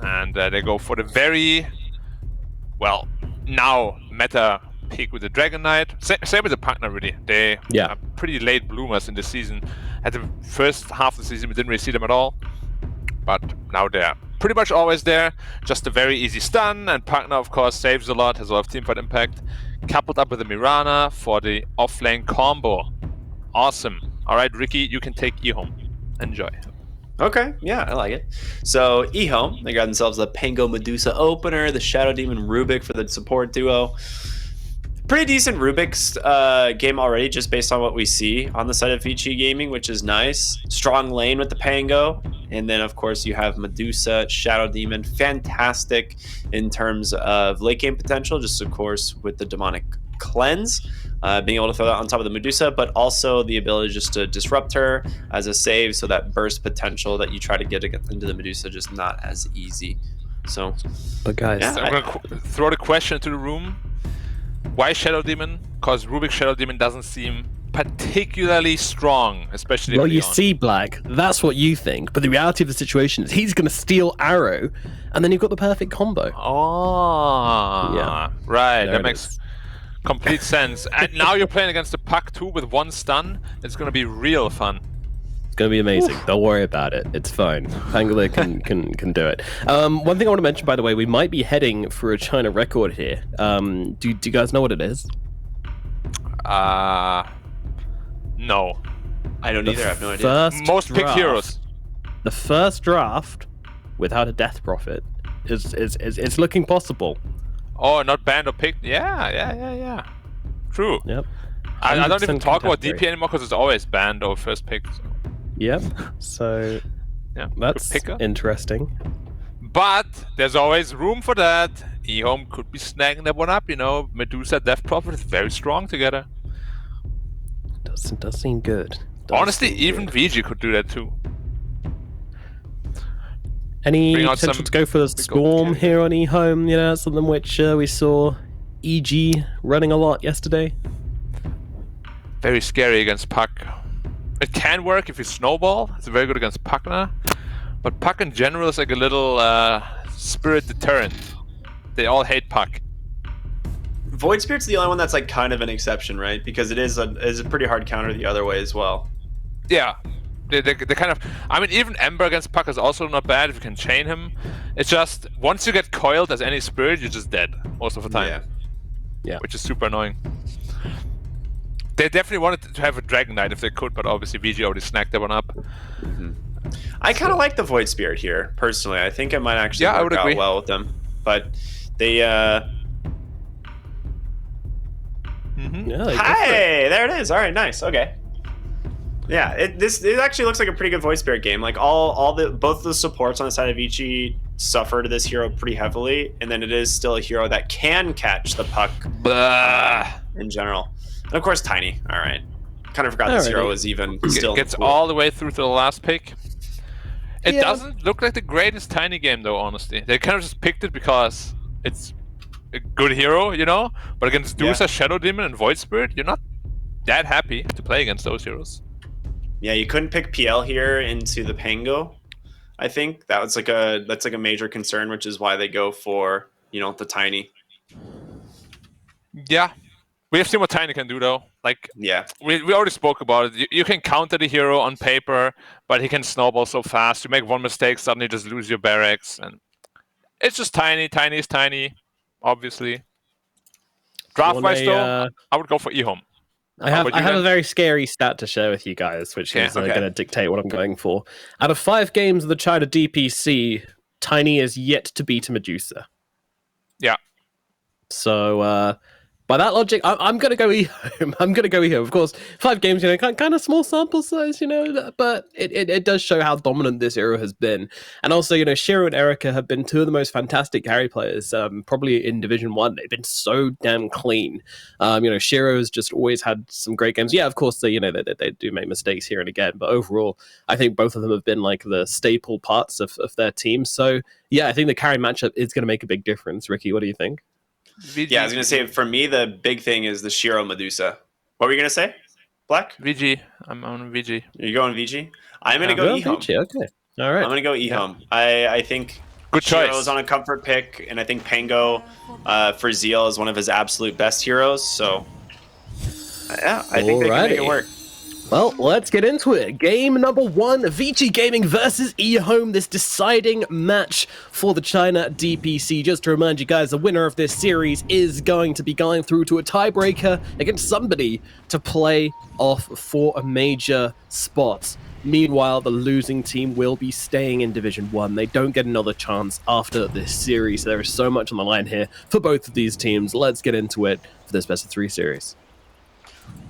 And they go for the very, well, now meta pick with the Dragon Knight. Same with the partner, really. They are pretty late bloomers in the season. At the first half of the season, we didn't really see them at all. But now they're pretty much always there. Just a very easy stun, and partner, of course, saves a lot, has a lot of teamfight impact. Coupled up with the Mirana for the off-lane combo. Awesome. All right, Ricky, you can take EHOME. Enjoy. Okay, yeah, I like it. So EHOME, they got themselves the Pango Medusa opener, the Shadow Demon Rubik for the support duo. Pretty decent Rubik's game already, just based on what we see on the side of VG Gaming, which is nice. Strong lane with the Pango. And then, of course, you have Medusa, Shadow Demon. Fantastic in terms of late game potential, just, of course, with the Demonic Cleanse. Being able to throw that on top of the Medusa, but also the ability just to disrupt her as a save, so that burst potential that you try to get into the Medusa just not as easy. So, but guys, yeah, I'm going to throw the question into the room. Why Shadow Demon? Because Rubik's Shadow Demon doesn't seem particularly strong, especially. Well, you see, Black, that's what you think, but the reality of the situation is he's going to steal Arrow, and then you've got the perfect combo. Oh, yeah, right. That makes complete sense. And now you're playing against the Puck 2 with one stun. It's going to be real fun. It's going to be amazing. Don't worry about it. It's fine. Pangolin can do it. One thing I want to mention, by the way, we might be heading for a China record here. Do you guys know what it is? No. I don't either. I have no idea. Most picked heroes. The first draft without a death prophet is looking possible. Oh, not banned or picked? Yeah. True. Yep. I don't even talk about DP anymore because it's always banned or first picked. So. Yep. So Yeah, that's good picker. interesting. But there's always room for that. EHOME could be snagging that one up, you know. Medusa, Death Prophet is very strong together. Does seem good. Honestly, even VG could do that too. Any Bring out potential some to go for the Storm here on eHome? You know, something which we saw EG running a lot yesterday. Very scary against Puck. It can work if you snowball. It's very good against Puckner. But Puck in general is like a little spirit deterrent. They all hate Puck. Void Spirit's the only one that's like kind of an exception, right? Because it is a pretty hard counter the other way as well. Yeah. They kind of... I mean, even Ember against Puck is also not bad if you can chain him. It's just, once you get coiled as any spirit, you're just dead most of the time. Yeah. Which is super annoying. They definitely wanted to have a Dragon Knight if they could, but obviously VG already snagged that one up. I kind of like the Void Spirit here, personally. I think it might actually work out well with them. But they... Hey, there it is. All right, nice. Okay. Yeah, it actually looks like a pretty good Void Spirit game. Like both the supports on the side of Ichi suffered this hero pretty heavily, and then it is still a hero that can catch the puck in general. And of course, Tiny. All right, kind of forgot this hero was even still gets all the way through to the last pick. It doesn't look like the greatest Tiny game though. Honestly, they kind of just picked it because it's a good hero, you know. But against Dusa, Shadow Demon, and Void Spirit, you're not that happy to play against those heroes. Yeah, you couldn't pick PL here into the Pango. I think that's like a major concern, which is why they go for, you know, the Tiny. Yeah, we have seen what Tiny can do though. Like, we already spoke about it. You can counter the hero on paper, but he can snowball so fast. You make one mistake, suddenly you just lose your barracks, and it's just Tiny. Tiny is Tiny, obviously. Draft-wise though, I would go for eHOME. I have a very scary stat to share with you guys, which is going to dictate what I'm going for. Out of 5 games of the China DPC, Tiny is yet to beat Medusa. Yeah. So, by that logic, I'm going to go eHOME. I'm going to go eHOME. Of course, 5 games, you know, kind of small sample size, you know, but it does show how dominant this hero has been. And also, you know, Shiro and Erica have been 2 of the most fantastic carry players, probably in Division 1. They've been so damn clean. You know, Shiro's just always had some great games. Yeah, of course, they do make mistakes here and again, but overall, I think both of them have been like the staple parts of their team. So, yeah, I think the carry matchup is going to make a big difference. Ricky, what do you think? Yeah, I was going to say, for me, the big thing is the Shiro Medusa. What were you going to say, Black? VG. I'm on VG. You're going VG? I'm going to go eHOME. VG, okay. All right. I'm going to go eHOME. I think good choice. Shiro's on a comfort pick, and I think Pango for Zeal is one of his absolute best heroes. So, yeah, I think they can make it work. Well, let's get into it. Game number 1, VG Gaming versus eHOME, this deciding match for the China DPC. Just to remind you guys, the winner of this series is going to be going through to a tiebreaker against somebody to play off for a major spot. Meanwhile, the losing team will be staying in Division 1. They don't get another chance after this series. There is so much on the line here for both of these teams. Let's get into it for this best of 3 series.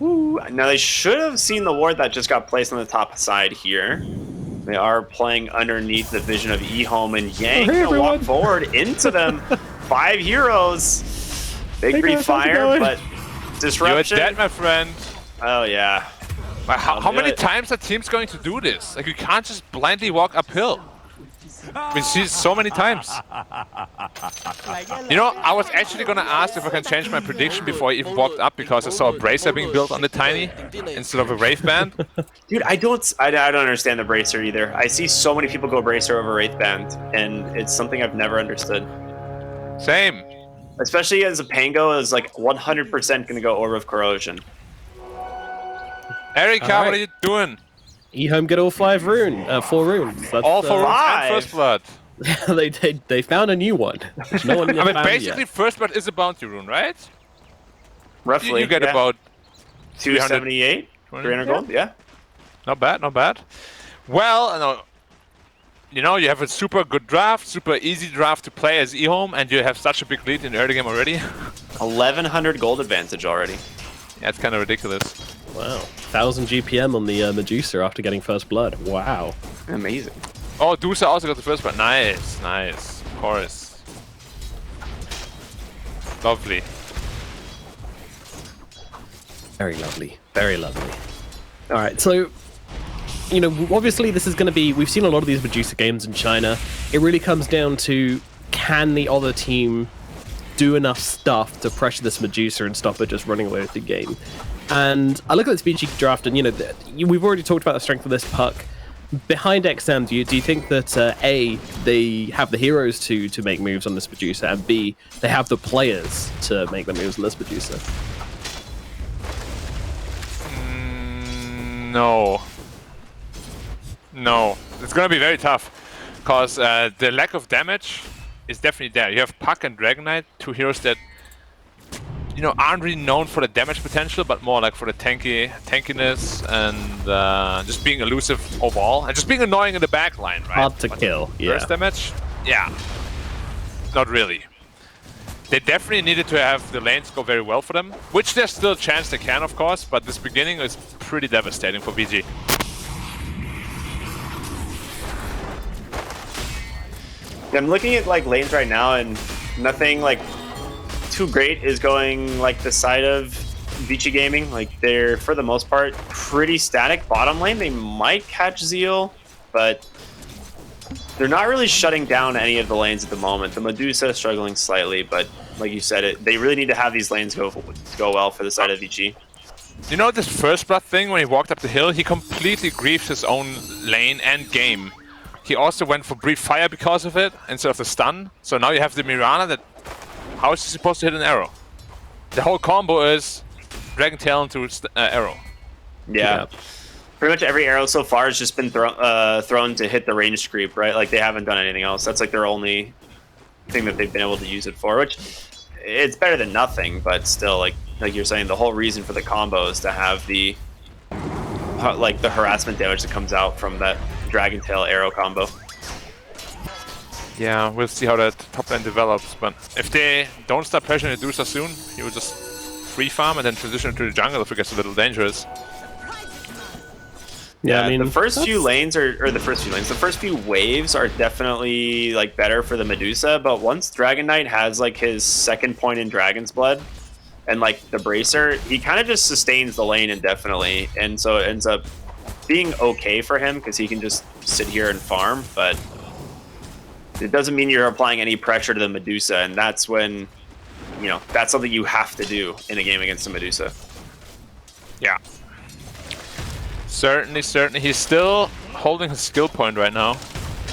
Ooh, now they should have seen the ward that just got placed on the top side here. They are playing underneath the vision of eHOME, and Yang gonna walk forward into them. 5 heroes. Big Green Fire, but disruption. You're dead, my friend. Oh yeah. How many times are teams going to do this? Like, you can't just blindly walk uphill. We see it so many times. You know, I was actually gonna ask if I can change my prediction before I even walked up, because I saw a bracer being built on the Tiny instead of a Wraith Band. Dude, I don't understand the bracer either. I see so many people go bracer over Wraith Band, and it's something I've never understood. Same. Especially as a Pango is like 100% gonna go Orb of Corrosion. Erica, what are you doing? eHOME get all 4 runes. That's, all 4 runes and First Blood. they found a new one. No one I mean, basically, First Blood is a bounty rune, right? Roughly. You get about 278, 300 gold. Yeah. Not bad, not bad. Well, you know, you have a super good draft, super easy draft to play as eHOME, and you have such a big lead in the early game already. 1100 gold advantage already. Yeah, it's kind of ridiculous. Wow. 1000 GPM on the Medusa after getting first blood. Wow. Amazing. Oh, Dusa also got the first blood. Nice, nice. Of course. Lovely. Very lovely. Very lovely. All right, so, you know, obviously this is going to be... We've seen a lot of these Medusa games in China. It really comes down to, can the other team do enough stuff to pressure this Medusa and stop it just running away with the game? And I look at this VG draft, and, you know, we've already talked about the strength of this puck. Behind XM, do you think that A, they have the heroes to make moves on this Medusa, and B, they have the players to make the moves on this Medusa? No. No. It's gonna be very tough, because the lack of damage is definitely there. You have Puck and Dragon Knight, two heroes that, you know, aren't really known for the damage potential, but more like for the tankiness and just being elusive overall, and just being annoying in the back line, right? Hard to kill, yeah. Burst damage? Yeah. Not really. They definitely needed to have the lanes go very well for them, which there's still a chance they can, of course, but this beginning is pretty devastating for VG. I'm looking at like lanes right now, and nothing like too great is going like the side of VG Gaming. Like, they're for the most part pretty static. Bottom lane, they might catch Zeal, but they're not really shutting down any of the lanes at the moment. The Medusa is struggling slightly, but like you said, they really need to have these lanes go well for the side of VG. You know this first blood thing when he walked up the hill? He completely griefed his own lane and game. He also went for Breathe Fire because of it, instead of the stun. So now you have the Mirana that... How is he supposed to hit an arrow? The whole combo is Dragon Tail into arrow. Yeah. Pretty much every arrow so far has just been thrown to hit the ranged creep, right? Like, they haven't done anything else. That's like their only thing that they've been able to use it for, which it's better than nothing, but still, like you're saying, the whole reason for the combo is to have the like the harassment damage that comes out from that Dragon Tail arrow combo. Yeah, we'll see how that top lane develops, but if they don't start pressuring Medusa soon, he will just free farm and then transition to the jungle if it gets a little dangerous. Yeah, I mean, the first few lanes the first few waves are definitely like better for the Medusa, but once Dragon Knight has like his second point in Dragon's Blood and like the Bracer, he kind of just sustains the lane indefinitely, and so it ends up being okay for him because he can just sit here and farm, but it doesn't mean you're applying any pressure to the Medusa, and that's when, you know, that's something you have to do in a game against the Medusa. Yeah. Certainly, certainly. He's still holding his skill point right now.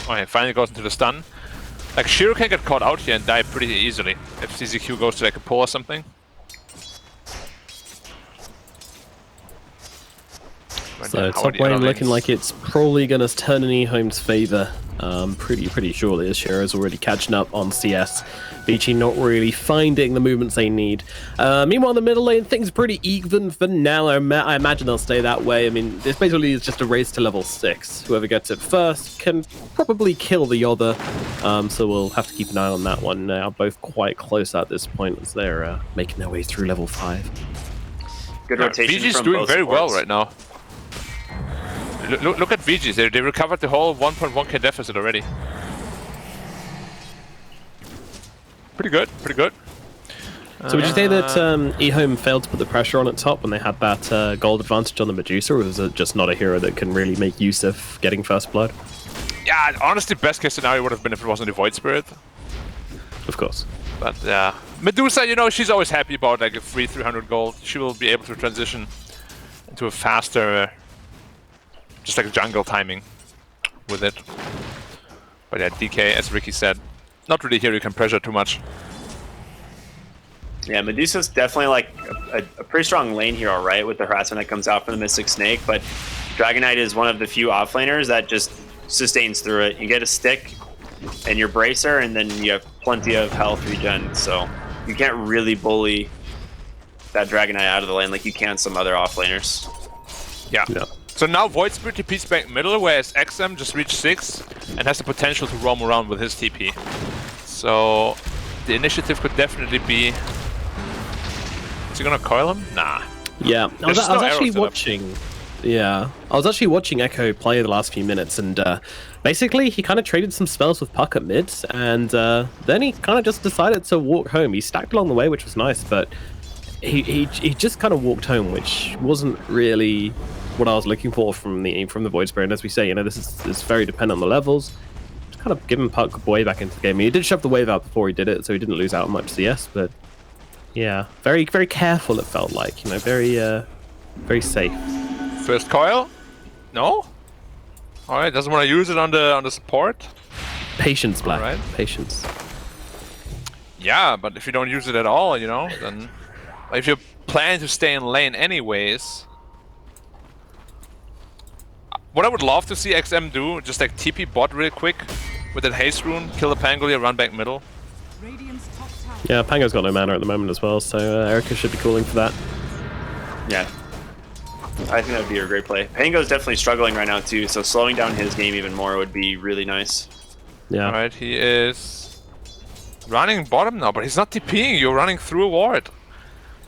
Oh, he finally goes into the stun. Like, Shiro can get caught out here and die pretty easily if CZQ goes to like a pull or something. So top lane looking like it's probably going to turn in EHOME's favor. Pretty surely, as Shiro's already catching up on CS. VG not really finding the movements they need. Meanwhile, in the middle lane, things are pretty even for now. I imagine they'll stay that way. I mean, this basically is just a race to level 6. Whoever gets it first can probably kill the other. So we'll have to keep an eye on that one now. Both quite close at this point as they're making their way through level 5. Good rotation. VG's from doing both very supports. well right now. Look at VG's. They recovered the whole 1.1k deficit already. Pretty good, pretty good. So would you say that EHOME failed to put the pressure on at top when they had that gold advantage on the Medusa, or was it just not a hero that can really make use of getting first blood? Yeah, honestly, best case scenario would have been if it wasn't the Void Spirit. Of course. But yeah, Medusa, you know, she's always happy about like a free 300 gold. She will be able to transition into a faster, just like jungle timing with it. But yeah, DK, as Ricky said, not really here you can pressure too much. Yeah, Medusa's definitely like a pretty strong lane hero, right? With the harassment that comes out from the Mystic Snake, but Dragon Knight is one of the few offlaners that just sustains through it. You get a stick and your Bracer, and then you have plenty of health regen, so you can't really bully that Dragon Knight out of the lane like you can some other offlaners. Yeah. So now Void Spirit TP's back middle, whereas XM just reached 6 and has the potential to roam around with his TP. So the initiative could definitely be... Is he gonna coil him? Nah. Yeah, I was no actually arrow setup. watching. Yeah, I was actually watching Echo play the last few minutes, and basically he kind of traded some spells with Puck at mid, and then he kind of just decided to walk home. He stacked along the way, which was nice, but he just kind of walked home, which wasn't really what I was looking for from the Void Spirit. And as we say, you know, this is very dependent on the levels. Just kind of giving Puck way back into the game. He did shove the wave out before he did it, so he didn't lose out much CS, but yeah, very very careful. It felt like, you know, very safe. First coil? No? Alright, doesn't want to use it on the support? Patience, Black. Alright. Patience. Yeah, but if you don't use it at all, you know, then if you plan to stay in lane anyways. What I would love to see XM do, just like TP bot real quick with that haste rune, kill the Pangolier, run back middle. Yeah, Pango's got no mana at the moment as well, so Erica should be calling for that. Yeah. I think that would be a great play. Pango's definitely struggling right now too, so slowing down his game even more would be really nice. Yeah. Alright, he is running bottom now, but he's not TPing, you're running through a ward.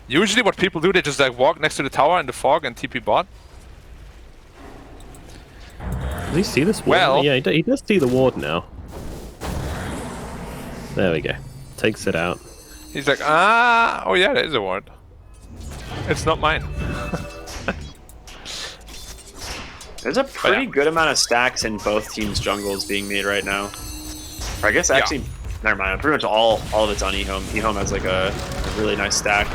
Usually what people do, they just like walk next to the tower in the fog and TP bot. Does he see this ward? Well, yeah, he does see the ward now. There we go. Takes it out. He's like, oh yeah, there is a ward. It's not mine. There's a pretty good amount of stacks in both teams' jungles being made right now. Or I guess actually, never mind. Pretty much all of it's on EHOME. EHOME has like a really nice stack.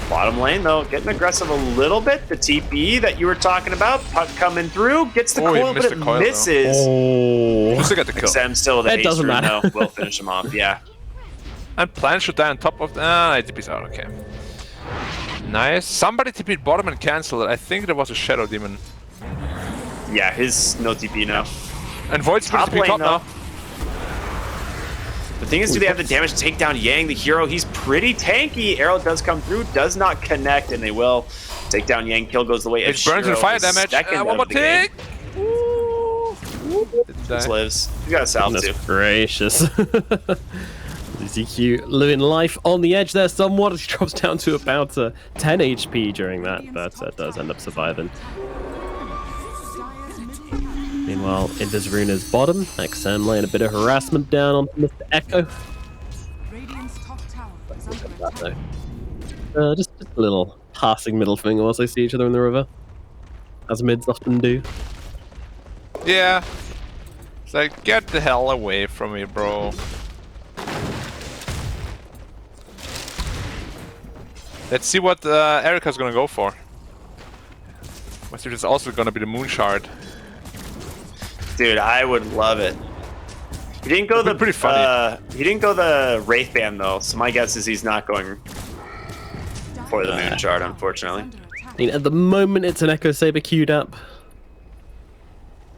Bottom lane though, getting aggressive a little bit. The TP that you were talking about, Puck coming through, gets the coil, but it misses. Oh, still got the kill. XM still the That doesn't matter. though. We'll finish him off. Yeah. And Plan should die on top of the... TP's out, okay. Nice. Somebody TP'd bottom and canceled it. I think there was a Shadow Demon. Yeah, his no TP now. And Void's top TP lane top though. now. The thing is, do they have the damage to take down Yang, the hero? He's pretty tanky. Arrow does come through, does not connect, and they will take down Yang. Kill goes the way of It burns and Shiro, fire his damage. second One more of the game. tick. Just lives. You got a salve too. Goodness gracious. ZQ living life on the edge there somewhat. He drops down to about 10 HP during that, but does end up surviving. Meanwhile, Invis Runa's bottom. XM laying a bit of harassment down on Mr. Echo. Just a little passing middle finger whilst they see each other in the river, as mids often do. Yeah. It's like, get the hell away from me, bro. Let's see what Erica's gonna go for. My suit is also gonna be the Moon Shard. Dude, I would love it. He didn't go pretty funny. He didn't go the Wraith Band though, so my guess is he's not going for the Moon Shard, unfortunately. I mean, at the moment, it's an Echo Saber queued up.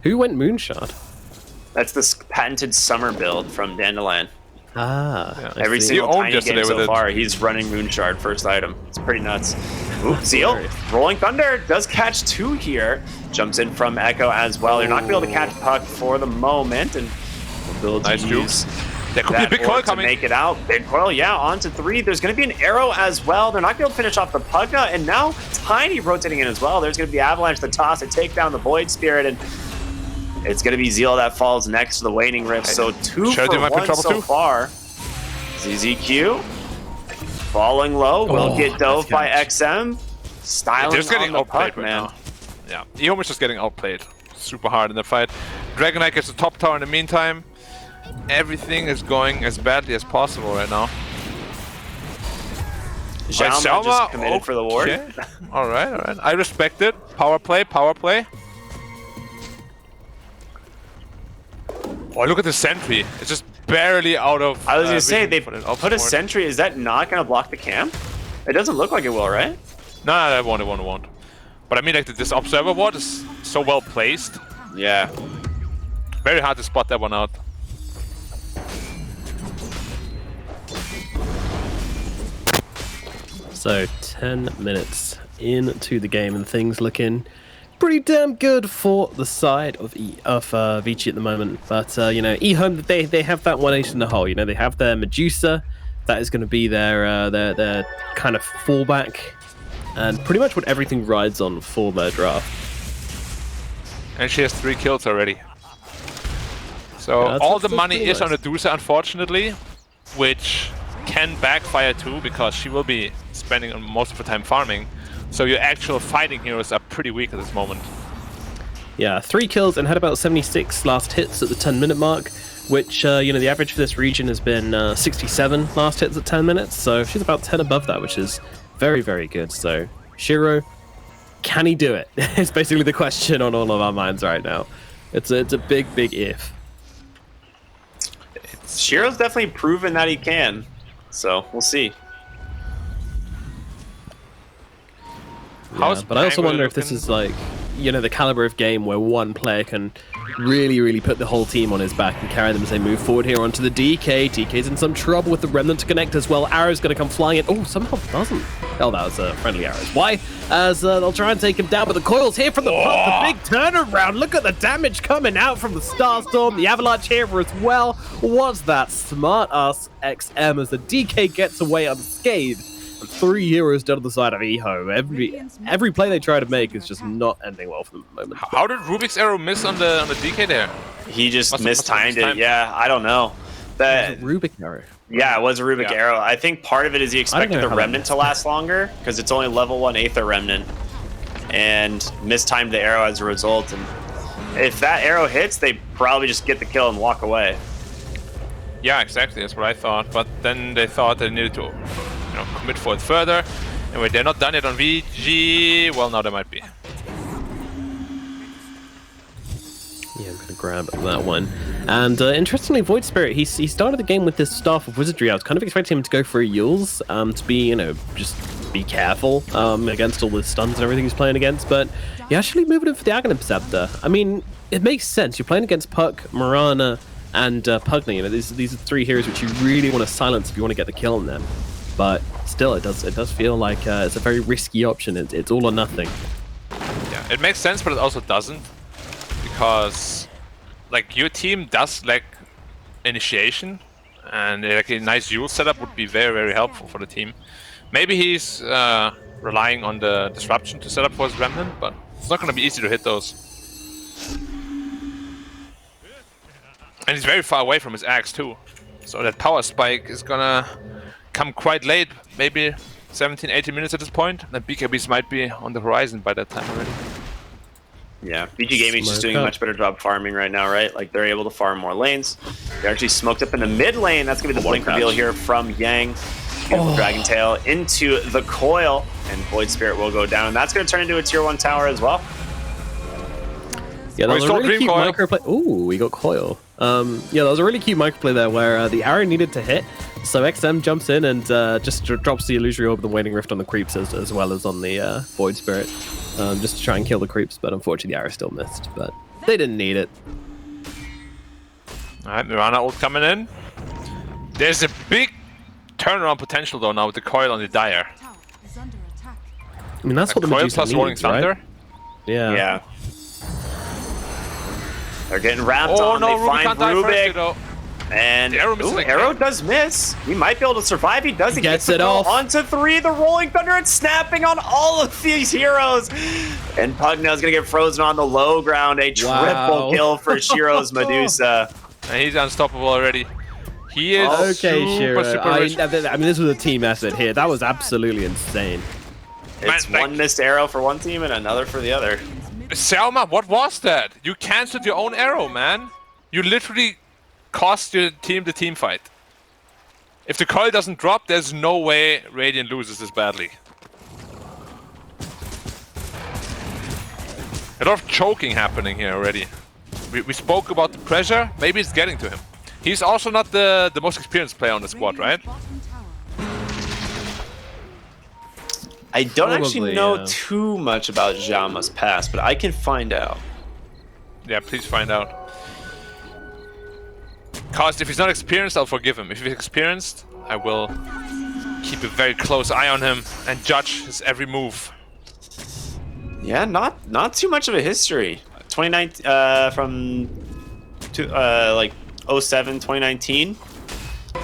Who went Moonshard? That's the patented summer build from Dandelion. Ah, Yeah. Every I see. single owned tiny yesterday game so with it. far, he's running Moonshard first item. It's pretty nuts. Ooh, Zeal, Rolling Thunder does catch two here. Jumps in from Echo as well. They're not going to be able to catch Puck for the moment, and will build Nice to juke. use There could be a that big coil orb to coming. make it out. Big coil, yeah, on to 3. There's going to be an arrow as well. They're not going to finish off the Pugna, and now Tiny rotating in as well. There's going to be Avalanche, the toss to take down the Void Spirit, and it's going to be Zeal that falls next to the Waning Rift. So 2 Shadow for Demon might be in 1 trouble so too. far. ZZQ falling low, will get dove by XM. Styling They're just getting on the outplayed Puck, right man. now. Yeah, EHOME is just getting outplayed super hard in the fight. Dragon Knight gets the top tower in the meantime. Everything is going as badly as possible right now. Xiaoma just committed for the ward. Alright. I respect it. Power play. Oh, look at the sentry. It's just barely out of. I was going to say, vision they for the put a support. sentry. Is that not going to block the camp? It doesn't look like it will, right? No, it won't. But I mean, like, this observer ward is so well placed. Yeah. Very hard to spot that one out. So 10 minutes into the game and things looking pretty damn good for the side of Vici at the moment. But you know, EHOME, they have that 1-8 in the hole. You know, they have their Medusa. That is going to be their kind of fallback. and pretty much what everything rides on for their draft. And she has 3 kills already. So Yeah, all the that's money pretty is on nice. Medusa, unfortunately, which can backfire too, because she will be spending most of her time farming. So your actual fighting heroes are pretty weak at this moment. Yeah, 3 kills and had about 76 last hits at the 10-minute mark, which, you know, the average for this region has been 67 last hits at 10 minutes, so she's about 10 above that, which is very, very good. So, Shiro, can he do it? It's basically the question on all of our minds right now. It's a big, big if. Shiro's definitely proven that he can, so we'll see. Yeah, but I also wonder if this is like, you know, the caliber of game where one player can really, really put the whole team on his back and carry them as they move forward here onto the DK. DK's in some trouble with the Remnant to connect as well. Arrow's going to come flying in. Oh, somehow doesn't. Oh, that was friendly arrows. Why? As they'll try and take him down, but the coil's here from the puck. The big turnaround. Look at the damage coming out from the Starstorm. The Avalanche here as well. Was that smart ass XM as the DK gets away unscathed? 3 heroes down to the side of EHOME. Every play they try to make is just not ending well for them at the moment. How did Rubik's arrow miss on the DK there? He just mistimed it. Yeah, I don't know. That Rubik arrow. Yeah, it was a Rubik arrow. I think part of it is he expected the Remnant to last longer because it's only level 1 Aether Remnant, and mistimed the arrow as a result. And if that arrow hits, they probably just get the kill and walk away. Yeah, exactly. That's what I thought. But then they thought they needed to, commit for it further. And when they're not done it on VG, well, now they might be. Yeah, I'm going to grab that one. And interestingly, Void Spirit, he started the game with this Staff of Wizardry. I was kind of expecting him to go for a Yules, to be, just be careful against all the stuns and everything he's playing against. But he actually moved in for the Aghanim Scepter. I mean, it makes sense. You're playing against Puck, Marana, and Pugny. These are 3 heroes which you really want to silence if you want to get the kill on them. But still, it does feel like it's a very risky option. It's all or nothing. Yeah, it makes sense, but it also doesn't, because your team does lack initiation, and a nice Yule setup would be very, very helpful for the team. Maybe he's relying on the disruption to set up for his Remnant, but it's not going to be easy to hit those. And he's very far away from his axe too, so that power spike is gonna come quite late, maybe 17-18 minutes at this point. And BKBs might be on the horizon by that time already. Yeah, BG Gaming's just doing a much better job farming right now, right? Like, they're able to farm more lanes. They're actually smoked up in the mid lane. That's gonna be the blink reveal here from Yang. Beautiful Dragon Tail into the coil, and Void Spirit will go down. And that's gonna turn into a tier 1 tower as well. Yeah, that was a really cute microplay. Ooh, we got coil. Yeah, that was a really cute microplay there where the arrow needed to hit, so XM jumps in and just drops the Illusory Orb of the Waning Rift on the creeps as well as on the Void Spirit, just to try and kill the creeps, but unfortunately the arrow still missed, but they didn't need it. Alright, Mirana ult coming in. There's a big turnaround potential though now with the coil on the Dire. I mean, that's what the coil Medusa plus Rolling needs, Thunder. right? Yeah. Yeah. They're getting wrapped on. No, they find Rubik. And Arrow does miss. He might be able to survive. He does. He gets it off. Onto 3. The Rolling Thunder. It's snapping on all of these heroes. And Pugnell's going to get frozen on the low ground. A triple kill for Shiro's Medusa. And he's unstoppable already. He is okay, Shiro. super I rich. mean, this was a team effort here. That was absolutely insane. It's one missed arrow for one team and another for the other. Selma, what was that? You cancelled your own arrow, man. You literally cost your team the team fight. If the coil doesn't drop, there's no way Radiant loses this badly. A lot of choking happening here already. We spoke about the pressure. Maybe it's getting to him. He's also not the most experienced player on the squad, right? I don't actually know too much about Jama's past, but I can find out. Yeah, please find out. Because if he's not experienced, I'll forgive him. If he's experienced, I will keep a very close eye on him and judge his every move. Yeah, not too much of a history. 2019 from 07, 2019,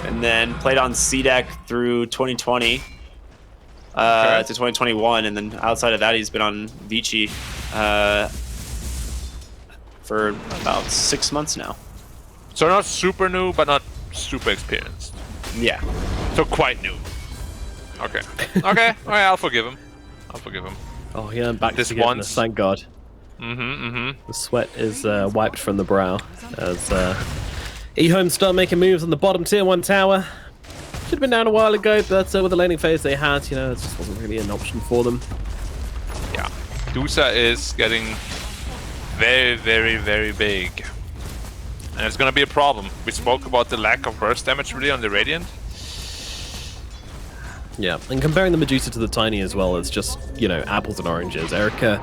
and then played on CDEC through 2020. to 2021, and then outside of that, he's been on Vici for about 6 months now. So not super new, but not super experienced. Yeah. So quite new. Okay. Okay. All right, I'll forgive him. Oh yeah, I'm back This to forgiveness, once. thank God. The sweat is wiped from the brow as EHOME start making moves on the bottom tier 1 tower. Should have been down a while ago, but with the laning phase they had, you know, it just wasn't really an option for them. Yeah. Dusa is getting very, very, very big. And it's going to be a problem. We spoke about the lack of burst damage really on the Radiant. Yeah, and comparing the Medusa to the Tiny as well, it's just, you know, apples and oranges. Erica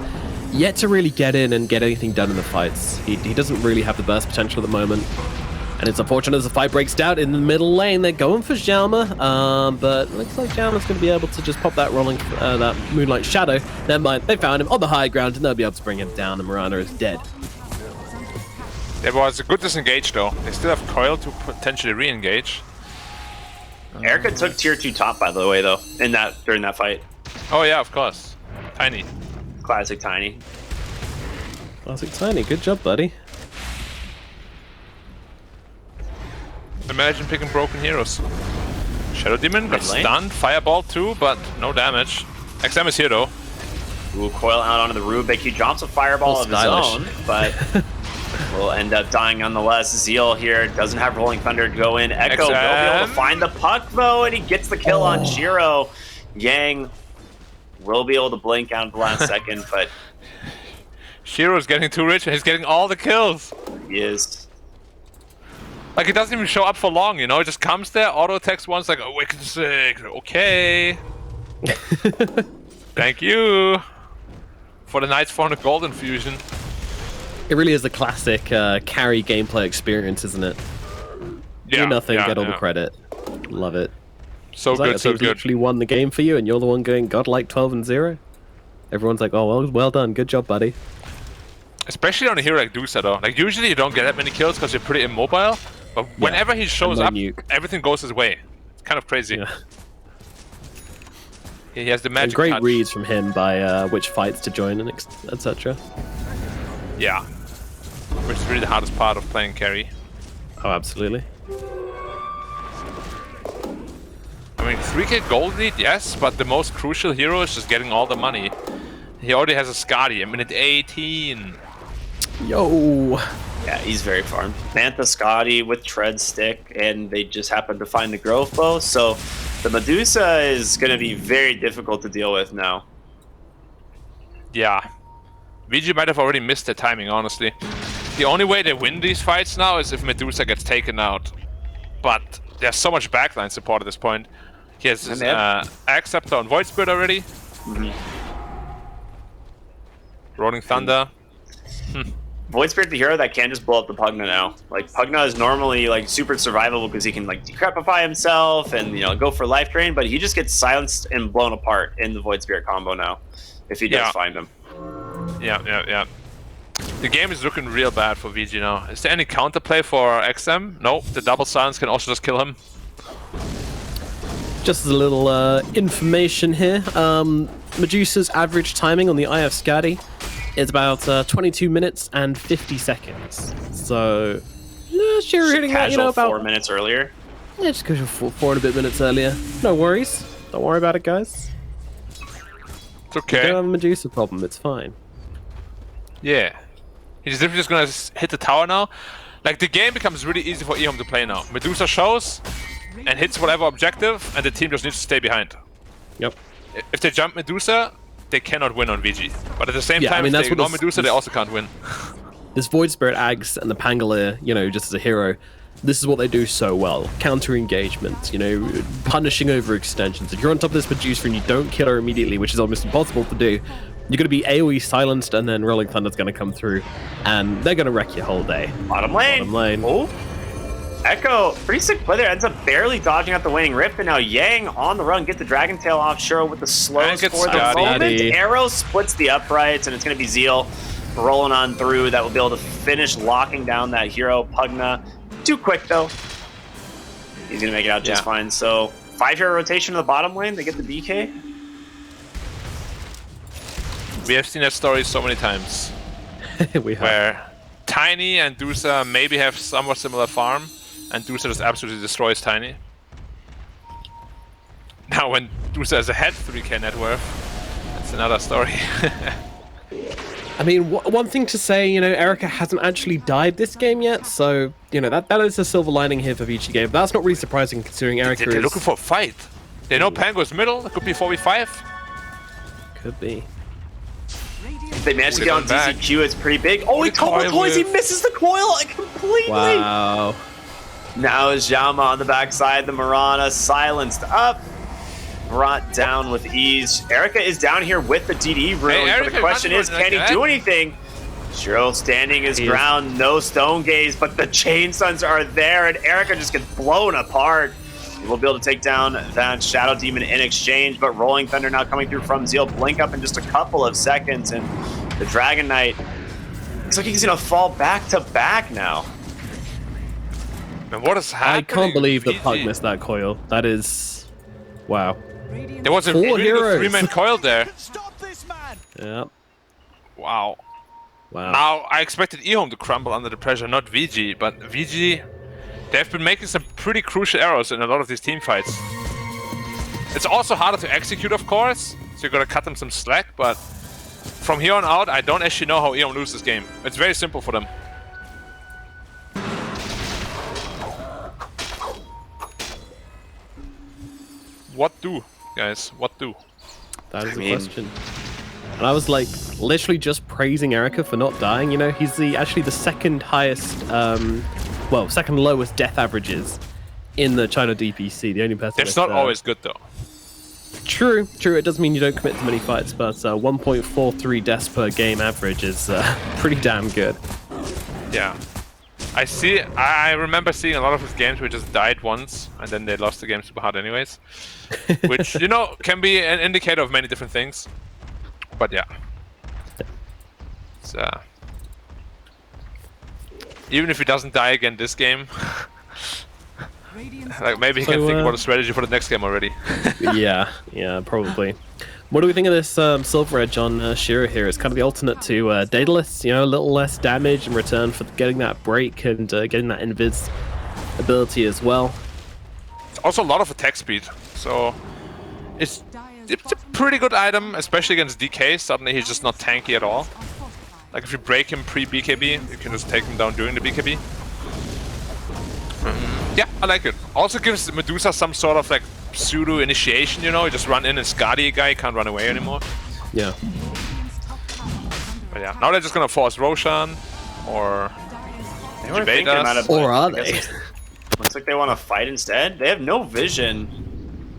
yet to really get in and get anything done in the fights. He doesn't really have the burst potential at the moment. And it's unfortunate as the fight breaks down in the middle lane. They're going for Xiaoma, but looks like Xiaoma's going to be able to just pop that that Moonlight Shadow. Never mind, they found him on the high ground and they'll be able to bring him down, and Mirana is dead. It was a good disengage though. They still have Coil to potentially re-engage. Erica took tier 2 top, by the way, though, during that fight. Oh yeah, of course. Tiny. Classic Tiny. Classic Tiny, good job, buddy. Imagine picking broken heroes. Shadow Demon got lane. stunned, Fireball too, but no damage. XM is here though. Ooh, Coil out onto the Rubik. He drops a Fireball of his own, but will end up dying nonetheless. Zeal here doesn't have Rolling Thunder to go in. Echo will be able to find the puck though, and he gets the kill on Shiro. Yang will be able to blink out at the last second, but Shiro's getting too rich and he's getting all the kills. He is. Like, he doesn't even show up for long, you know? He just comes there, auto-attacks once, like, oh, wicked sick, okay. Thank you for the nice 400 gold infusion. It really is the classic carry gameplay experience, isn't it? Yeah, Do nothing, yeah, get all yeah. the credit. Love it. So It's like good, the so team's good. literally won the game for you, and you're the one going godlike 12-0. Everyone's like, oh, well done, good job, buddy. Especially on a hero like Dusa, though. Like, usually you don't get that many kills because you're pretty immobile. But whenever he shows no up, nuke. everything goes his way. It's kind of crazy. Yeah. He has the And magic great touch. reads from him by which fights to join and etc. Yeah. Which is really the hardest part of playing carry. Oh, absolutely. I mean, 3k gold lead, yes, but the most crucial hero is just getting all the money. He already has a Skadi, a minute 18. Yo! Yeah, he's very farmed. Mantha Scotty with Tread Stick, and they just happen to find the Growth Bow, so the Medusa is going to be very difficult to deal with now. Yeah. VG might have already missed their timing, honestly. The only way they win these fights now is if Medusa gets taken out. But there's so much backline support at this point. He has his Acceptor on Void Spirit already. Rolling Thunder. Void Spirit the hero that can just blow up the Pugna now. Like, Pugna is normally like super survivable because he can like decrepify himself and, you know, go for life drain, but he just gets silenced and blown apart in the Void Spirit combo now if he does find him. Yeah. The game is looking real bad for VG now. Is there any counterplay for XM? No, the double silence can also just kill him. Just as a little information here, Medusa's average timing on the IF Skadi is about 22 minutes and 50 seconds. So, sure, hitting that, you know, about 4 minutes earlier. Yeah, just go 4 and a bit minutes earlier. No worries. Don't worry about it, guys. It's okay. You don't have a Medusa problem. It's fine. Yeah. He's literally just gonna hit the tower now. Like, the game becomes really easy for EHOME to play now. Medusa shows and hits whatever objective, and the team just needs to stay behind. Yep. If they jump Medusa, they cannot win on VG. But at the same Yeah, I time, mean, if that's they what ignore Medusa, they also can't win. This Void Spirit Ags and the Pangolier, you know, just as a hero, this is what they do so well. Counter engagement, you know, punishing overextensions. If you're on top of this Medusa and you don't kill her immediately, which is almost impossible to do, you're going to be AoE silenced, and then Rolling Thunder's going to come through, and they're going to wreck your whole day. Bottom lane. Oh. Echo, pretty sick play there, ends up barely dodging out the waning rift, and now Yang on the run, get the Dragon Tail off Shiro with the slows for the moment. Arrow splits the uprights, and it's going to be Zeal rolling on through that will be able to finish locking down that hero. Pugna, too quick though. He's going to make it out just fine. So 5 hero rotation to the bottom lane, they get the BK. We have seen that story so many times. We have. Where Tiny and Dusa maybe have somewhat similar farm, and Dusa just absolutely destroys Tiny. Now when Dusa has a head 3k net worth, that's another story. I mean, one thing to say, you know, Erica hasn't actually died this game yet, so, you know, that is a silver lining here for Vici Game. That's not really surprising considering Erica They're is... looking for a fight. They know Pango's middle, it could be 4v5. Could be. If they manage to get on DCQ, it's pretty big. Oh, he caught the coils, he misses the coil completely! Wow. Now is Xiaoma on the backside, the Mirana silenced up. Brought down with ease. Erica is down here with the DD rune, but the question is, can he do anything? Shiro standing his ground, no stone gaze, but the chain suns are there, and Erica just gets blown apart. He will be able to take down that Shadow Demon in exchange, but Rolling Thunder now coming through from Zeal. Blink up in just a couple of seconds, and the Dragon Knight looks like he's gonna fall back to back now. And what is happening? I can't believe the Pug missed that coil. That is... wow. There was a really good 3-man coil there. Yeah. Wow. Wow. Now, I expected EHOME to crumble under the pressure, not VG, but VG, they've been making some pretty crucial errors in a lot of these team fights. It's also harder to execute, of course, so you gotta cut them some slack, but from here on out, I don't actually know how EHOME loses this game. It's very simple for them. What do, guys? What do? That is the question. And I was like, literally just praising Erica for not dying. You know, he's actually the second highest, well, second lowest death averages in the China DPC. The only person. It's not always good though. True. It does mean you don't commit to many fights, but 1.43 deaths per game average is pretty damn good. Yeah. I remember seeing a lot of his games where he just died once and then they lost the game super hard anyways. Which, you know, can be an indicator of many different things. But yeah. It's, even if he doesn't die again this game, like maybe he can think about a strategy for the next game already. yeah, probably. What do we think of this Silver Edge on Shiro here? It's kind of the alternate to Daedalus, you know, a little less damage in return for getting that break and getting that invis ability as well. It's also a lot of attack speed, so it's a pretty good item, especially against DK. Suddenly he's just not tanky at all. Like if you break him pre-BKB, you can just take him down during the BKB. Yeah, I like it. Also gives Medusa some sort of like pseudo initiation, you know, you just run in and Skadi a guy, can't run away anymore. Yeah. But yeah, now they're just gonna force Roshan or Vegas. Or are they? Looks like they want to fight instead. They have no vision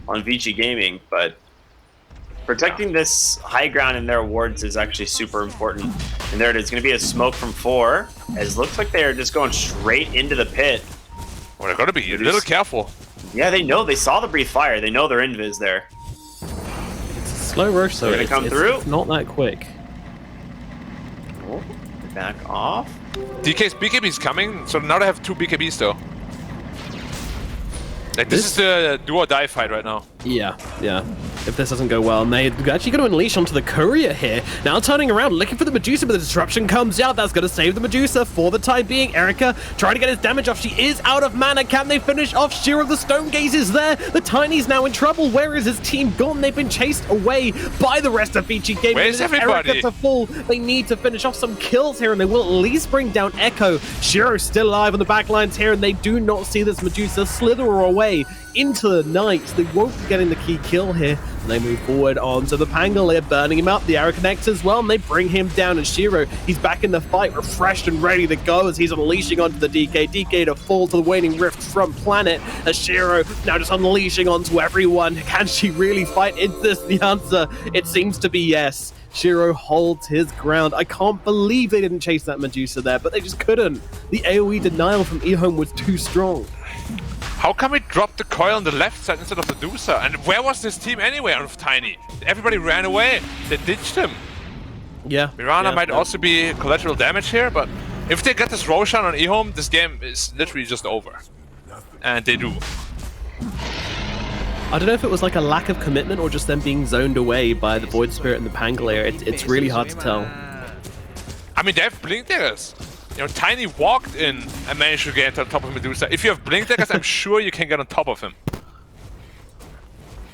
on Vici Gaming, but protecting this high ground in their wards is actually super important. And there it is, going to be a smoke from 4, as looks like they are just going straight into the pit. Well, they're gonna be a little careful. Yeah, they know. They saw the breathe fire. They know they're invis there. It's a slow rush, so they're gonna come through. It's not that quick. Oh, back off. DK's BKB's coming, so now they have 2 BKBs though. Like this is the do or die fight right now. Yeah. If this doesn't go well, and they're actually going to unleash onto the courier here. Now turning around, looking for the Medusa, but the disruption comes out. That's going to save the Medusa for the time being. Erica trying to get his damage off. She is out of mana. Can they finish off? Shiro, the Stone Gaze is there. The Tiny's now in trouble. Where is his team gone? They've been chased away by the rest of Vici Gaming. Where's everybody? Erica to fall. They need to finish off some kills here, and they will at least bring down Echo. Shiro still alive on the back lines here, and they do not see this Medusa slither away into the night. They won't be getting the key kill here. And they move forward onto the Pangle. They're burning him up. The arrow connects as well, and they bring him down. And Shiro, he's back in the fight, refreshed and ready to go as he's unleashing onto the DK. DK to fall to the Waning Rift from Planet. As Shiro now just unleashing onto everyone. Can she really fight? Is this the answer? It seems to be yes. Shiro holds his ground. I can't believe they didn't chase that Medusa there, but they just couldn't. The AoE denial from EHOME was too strong. How come we dropped the coil on the left side instead of the Medusa? And where was this team anyway out of Tiny? Everybody ran away. They ditched him. Yeah. Mirana might also be collateral damage here, but if they get this Roshan on EHOME, this game is literally just over. And they do. I don't know if it was like a lack of commitment or just them being zoned away by the Void Spirit and the Pangolier. It's really hard to tell. I mean, they have Blink Daggers. You know, Tiny walked in and managed to get on top of Medusa. If you have Blink Daggers, I'm sure you can get on top of him.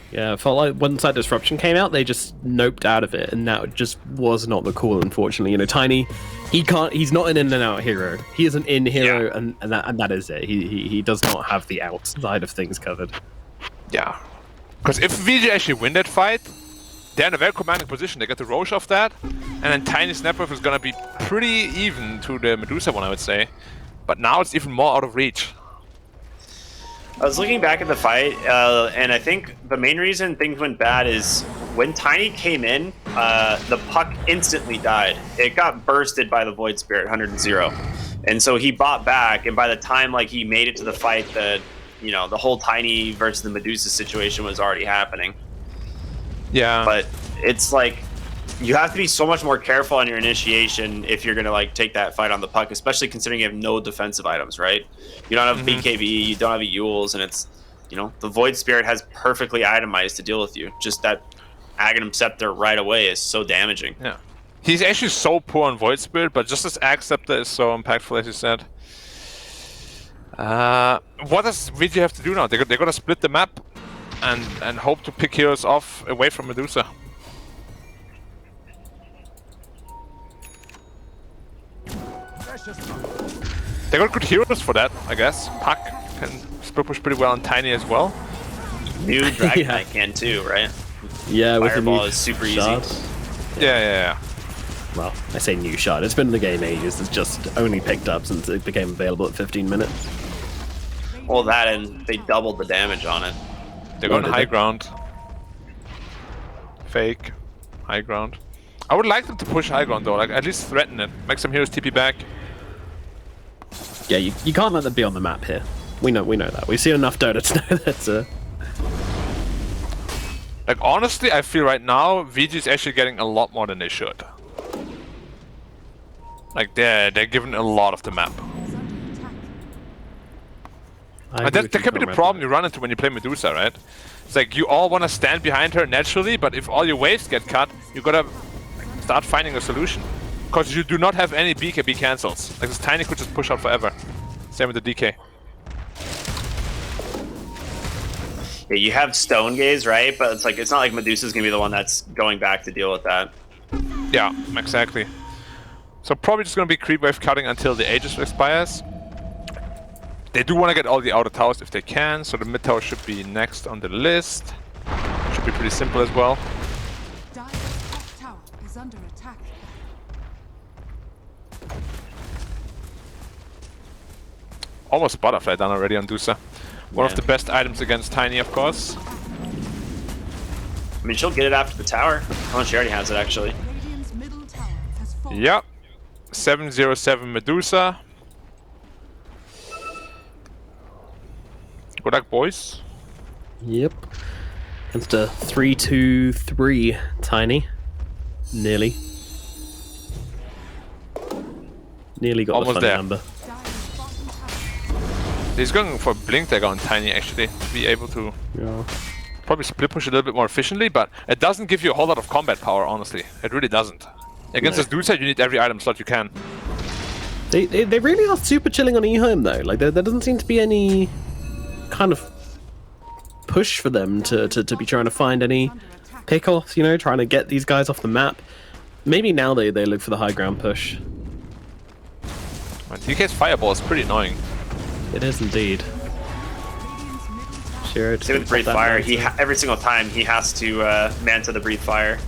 Yeah, it felt like once that disruption came out, they just noped out of it, and that just was not the call, unfortunately. You know, Tiny, he's not an in and out hero. He is an in hero, and that is it. He does not have the outside of things covered. Yeah. Because if VG actually win that fight, they're in a very commanding position. They get the Roche off that, and then Tiny Snapper is gonna be pretty even to the Medusa one, I would say. But now it's even more out of reach. I was looking back at the fight, and I think the main reason things went bad is when Tiny came in, the puck instantly died. It got bursted by the Void Spirit, 100-0. And so he bought back, and by the time like he made it to the fight, the whole Tiny versus the Medusa situation was already happening. Yeah. But it's like, you have to be so much more careful on your initiation if you're gonna like take that fight on the puck, especially considering you have no defensive items, right? You don't have BKB, you don't have Euls, and it's, the Void Spirit has perfectly itemized to deal with you. Just that Aghanim Scepter right away is so damaging. Yeah. He's actually so poor on Void Spirit, but just as Ag Scepter is so impactful, as you said. What does VG have to do now? They're gonna split the map and hope to pick heroes off away from Medusa. They got good heroes for that, I guess. Puck can split push pretty well on Tiny as well. New Dragon Knight can too, right? Yeah, with the Fireball new is super shard. easy. Yeah. Well, I say new shard. It's been in the game ages. It's just only picked up since it became available at 15 minutes. Well, that and they doubled the damage on it. They're going high ground. Fake. High ground. I would like them to push high ground though, like at least threaten it. Make some heroes TP back. Yeah, you can't let them be on the map here. We know that. We've seen enough Dota to know that. Like honestly, I feel right now VG is actually getting a lot more than they should. Like they're given a lot of the map. And that can be the problem you run into when you play Medusa, right? It's like you all want to stand behind her naturally, but if all your waves get cut, you gotta start finding a solution. Because you do not have any BKB cancels. Like this Tiny could just push out forever. Same with the DK. Yeah, you have Stone Gaze, right? But it's not like Medusa's gonna be the one that's going back to deal with that. Yeah, exactly. So probably just gonna be creep wave cutting until the Aegis expires. They do want to get all the outer towers if they can, so the mid tower should be next on the list. Should be pretty simple as well. Dire's top tower is under attack. Almost butterfly done already on Dusa. One of the best items against Tiny, of course. I mean, she'll get it after the tower. Oh, she already has it actually. Radiant's middle tower has fallen. Yep. 707 Medusa. Good luck, boys. Yep. Against a 3-2-3 Tiny. Nearly got almost the funny there. number. He's going for Blink Dagger on Tiny actually, to be able to probably split push a little bit more efficiently, but it doesn't give you a whole lot of combat power, honestly. It really doesn't. Against this dude set, you need every item slot you can. They really are super chilling on EHOME though. Like there doesn't seem to be any kind of push for them to be trying to find any pickoffs, trying to get these guys off the map. Maybe now they look for the high ground push. DK's fireball is pretty annoying. It is indeed. Sure. Same with Breathe Fire. Every single time he has to Manta the Breathe Fire.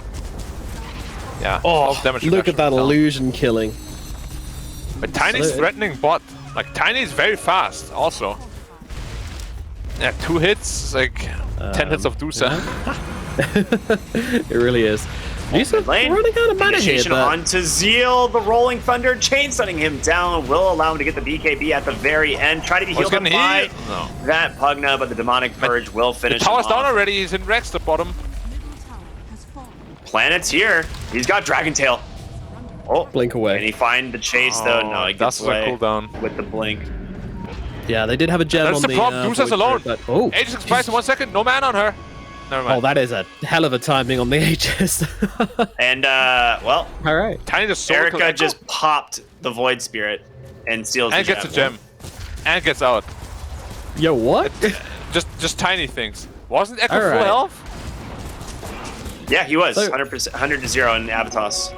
Yeah. Oh, look at that illusion killing. But Tiny's threatening bot. Like Tiny is very fast also. Yeah, 2 hits, like 10 hits of Dusa. Yeah. It really is. Dusa running out of mana here, but on to Zeal, the Rolling Thunder, chain stunning him down, will allow him to get the BKB at the very end. Try to be healed up by that Pugna, but the Demonic Purge will finish the tower's him off. down already, he's in Rex at bottom. Planet's here. He's got Dragon Tail. Oh, blink away. Can he find the chase though? No, he gets that's away a cooldown with the blink. Yeah, they did have a gem That's on the the problem. Dusa's void alone. turret, but- oh, Aegis expires in 1 second. No man on her. Never mind. oh, that is a hell of a timing on the Aegis. And well, all right. Tiny just Erica just popped the Void Spirit and steals and the gets a gem. And gets out. Yo, what? Just tiny things. Wasn't Echo All full right. health? Yeah, he was So- 100%, 100-0 in Avatos.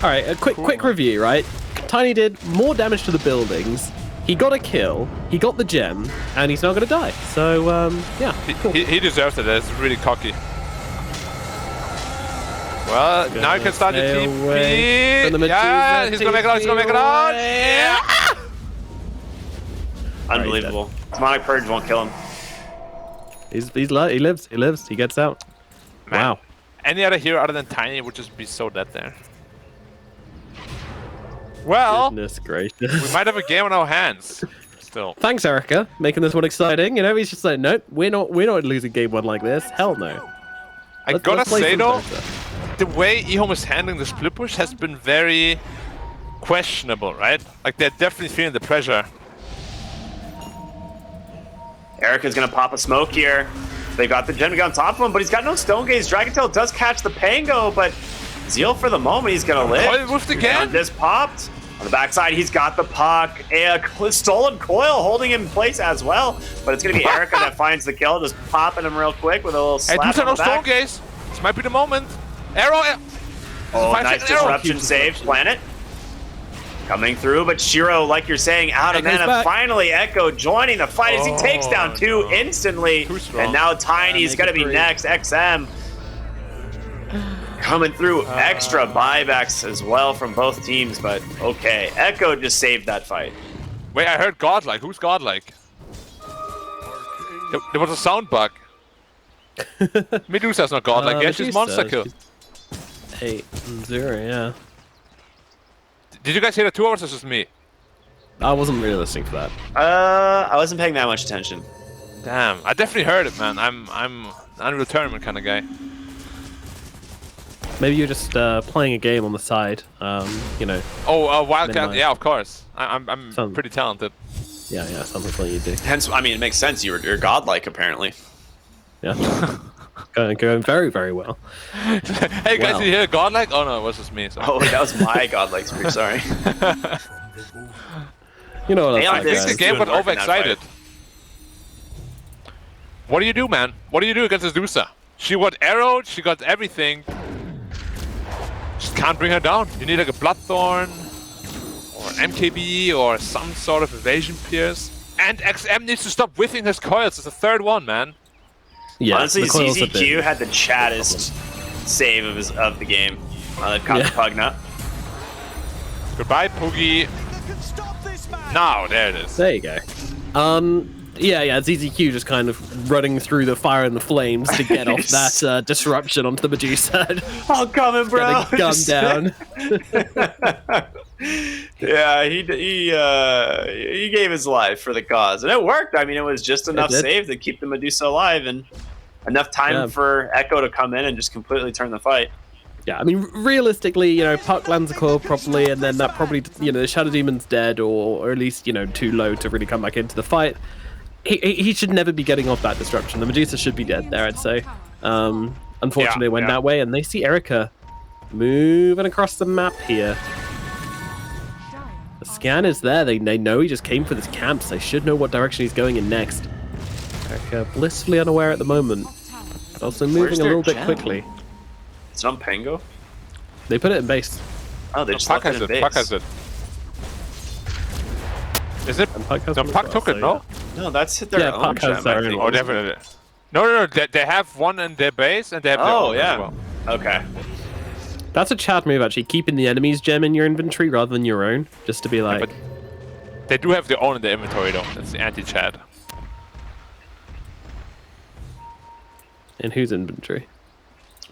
All right, a quick review, right? Tiny did more damage to the buildings. He got a kill. He got the gem, and he's not going to die. So yeah, cool. He deserves it. That's really cocky. Well, now he can start the Stay away TP. from the Yeah, Medusa, he's gonna make it out. He's gonna make it out. Yeah. Unbelievable. Demonic Purge won't kill him. He lives. He lives. He gets out. Man. Wow. Any other hero other than Tiny would just be so dead there. Well, Goodness gracious. we might have a game on our hands. Still. Thanks, Erica, making this one exciting. You know, he's just like, nope, we're not losing game one like this. Hell no. I gotta say though, the way EHOME is handling the split push has been very questionable, right? Like they're definitely feeling the pressure. Erica's gonna pop a smoke here. They got the gem to get on top of him, but he's got no Stone Gaze. Dragontail does catch the Pango, but Zeal for the moment, he's gonna live. Oh, he roofed again. This popped. On the backside, he's got the puck. A stolen coil holding him in place as well, but it's gonna be Erica that finds the kill, just popping him real quick with a little Hey, slap Dusa on no the Stone back. Gaze. This might be the moment. Arrow. Oh, 5 nice second arrow. disruption save, Planet. Coming through, but Shiro, like you're saying, out of Echo's mana. back. Finally, Echo joining the fight as he takes down two instantly. And now Tiny's gonna be next. XM coming through. Extra buybacks as well from both teams, but okay. Echo just saved that fight. Wait, I heard godlike. Who's godlike? There was a sound bug. Medusa's not godlike. Yeah, she's monster kill. 8-0, yeah. Did you guys hear the 2 hours or just me? I wasn't really listening for that. I wasn't paying that much attention. Damn, I definitely heard it, man. I'm an Unreal Tournament kind of guy. Maybe you're just playing a game on the side, you know. Oh, Wildcat. minimize. Yeah, of course. I'm pretty talented. Yeah, something like you do. Hence, I mean, it makes sense. You're godlike, apparently. Yeah. going very, very well. Hey guys, did you hear godlike? Oh no, it was just me. Sorry. Oh, that was my godlike speech. Sorry. You know what I think the game got overexcited. What do you do, man? What do you do against this Dusa? She got arrowed, she got everything. Just can't bring her down. You need like a Bloodthorn, or an MKB, or some sort of evasion pierce. And XM needs to stop whiffing his coils. It's the third one, man. Yeah, honestly, CZQ had the chattest save of the game. Caught the Pugna. Goodbye, Poogie. Now, there it is. There you go. Yeah, ZZQ just kind of running through the fire and the flames to get off that disruption onto the Medusa. I'm coming, bro. Get a gun down. Yeah, he gave his life for the cause, and it worked. I mean, it was just enough save to keep the Medusa alive, and enough time for Echo to come in and just completely turn the fight. Yeah, I mean, realistically, you know, Puck lands a coil properly, and then that probably, you know, the Shadow Demon's dead, or at least, you know, too low to really come back into the fight. He should never be getting off that disruption. The Medusa should be dead there, I'd say. Unfortunately, it went that way, and they see Erica moving across the map here. The scan is there. They know he just came for this camp, so they should know what direction he's going in next. Erica blissfully unaware at the moment, but also moving a little bit quickly. It's on Pango? They put it in base. Oh, they just Puck left has it it. in Puck base. has it. Is it? No, Puck took it, no? No, that's their own gem, I think. Oh, definitely. No. They have one in their base, and they have their own as well. Okay. That's a Chad move, actually. Keeping the enemy's gem in your inventory rather than your own, just to be like... Yeah, but they do have their own in their inventory, though. That's the anti-Chad. In whose inventory?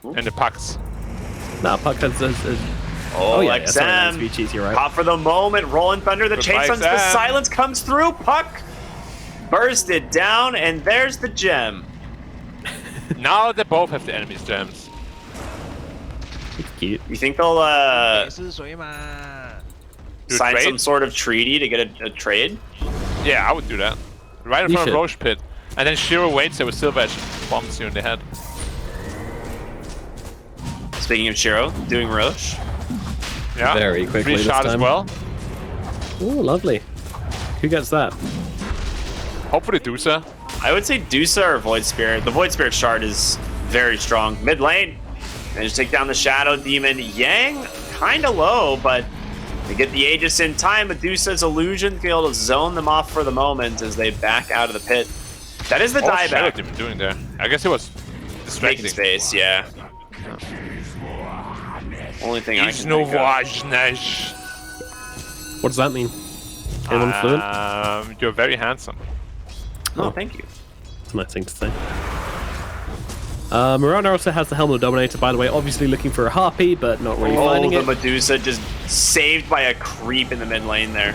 And the Pucks. Nah, Puck has... Oh, yeah, sorry, XM. Speechies, you're right. Caught for the moment. Rolling Thunder. The Goodbye, chains, the XM. silence comes through. Puck bursted down, and there's the gem. Now they both have the enemy's gems. It's cute. You think they'll sign trade? some sort of treaty to get a trade? Yeah, I would do that. Right in You front should. of Roche pit. And then Shiro waits there with Silver Edge and bombs you in the head. Speaking of Shiro, doing Roche. Yeah. Very quickly Free this shot time. as well. Ooh, lovely. Who gets that? Hopefully Dusa. I would say Dusa or Void Spirit. The Void Spirit shard is very strong. Mid lane. And just take down the Shadow Demon. Yang, kind of low, but they get the Aegis in time. Medusa's illusion to be able to zone them off for the moment as they back out of the pit. That is the What's Shadow dieback. Demon doing there? I guess it was distracting. Making space, yeah. Only thing I He's can no think of. wajnesh. What does that mean? Anyone fluent? You're very handsome. Oh, thank you. It's a nice thing to say. Miranda also has the Helmet of Dominator, by the way, obviously looking for a Harpy, but not really finding the it. Medusa just saved by a creep in the mid lane there.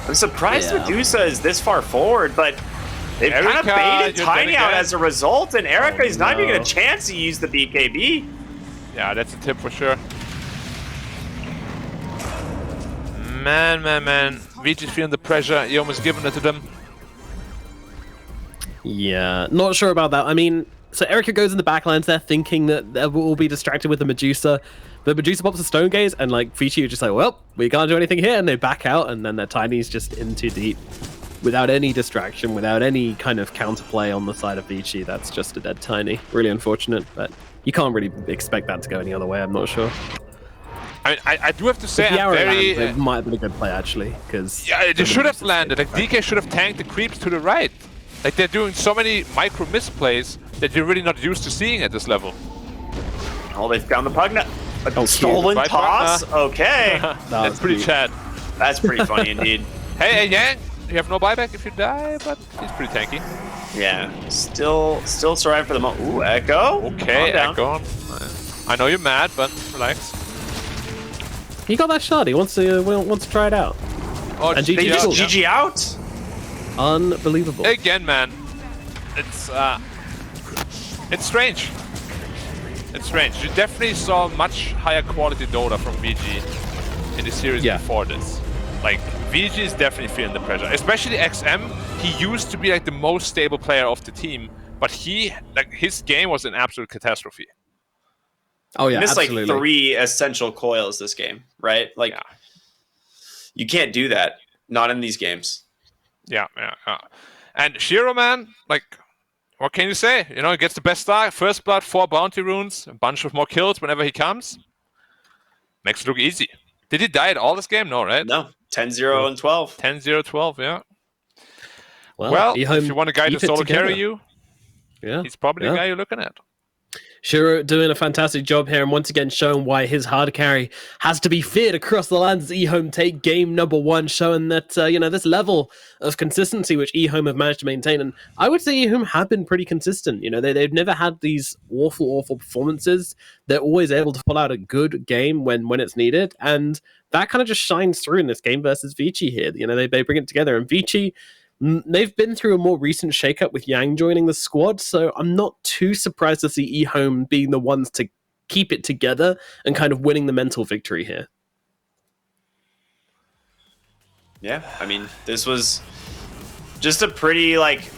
I'm surprised Yeah. Medusa is this far forward, but they've kind of Erica, baited you're Tiny gonna out get- as a result, and Erica is not even no. getting a chance to use the BKB. Yeah, that's a tip for sure. Man. VG's feeling the pressure. He almost given it to them. Yeah, not sure about that. I mean, so Erica goes in the backlines there thinking that they will be distracted with the Medusa. But Medusa pops a Stone Gaze, and like Vici are just like, well, we can't do anything here, and they back out, and then their Tiny's just in too deep. Without any distraction, without any kind of counterplay on the side of Vici, that's just a dead Tiny. Really unfortunate, but you can't really expect that to go any other way, I'm not sure. I mean, I do have to say, If the I'm arrow very... lands, it might have been a good play, actually, because... yeah, they should have landed. Like, DK should have tanked the creeps to the right. Like, they're doing so many micro misplays that you're really not used to seeing at this level. Oh, they found the Pugna. A Oh, stolen Right, toss? Pugna. Okay. That's pretty cute. Chad. That's pretty funny indeed. Hey, Yang, you have no buyback if you die, but he's pretty tanky. Yeah, still surviving for the moment. Ooh, Echo. Okay, Calm down. Echo. I know you're mad, but relax. He got that shot. He wants to try it out. Oh, And They GG just out. GG out? Unbelievable. Again, man. It's strange. It's strange. You definitely saw much higher quality Dota from VG in the series before this. Like, VG is definitely feeling the pressure. Especially XM. He used to be like the most stable player of the team, but his game was an absolute catastrophe. Oh yeah, Missed absolutely. like 3 essential coils this game, right? Like, you can't do that. Not in these games. Yeah. And Shiro, man, like, what can you say? You know, he gets the best start. First blood, 4 bounty runes, a bunch of more kills whenever he comes. Makes it look easy. Did he die at all this game? No, right? No. 10-0 and 12. 10-0, 12, yeah. Well, if you want a guy to keep it solo together. carry you, Yeah, he's probably the guy you're looking at. Shiro doing a fantastic job here, and once again showing why his hard carry has to be feared across the lands as EHOME take game number 1, showing that this level of consistency which EHOME have managed to maintain. And I would say EHOME have been pretty consistent. You know, they've never had these awful performances. They're always able to pull out a good game when it's needed, and that kind of just shines through in this game versus Vici here. You know, they bring it together, and Vici, they've been through a more recent shakeup with Yang joining the squad, so I'm not too surprised to see EHOME being the ones to keep it together and kind of winning the mental victory here. Yeah, I mean, this was just a pretty, like,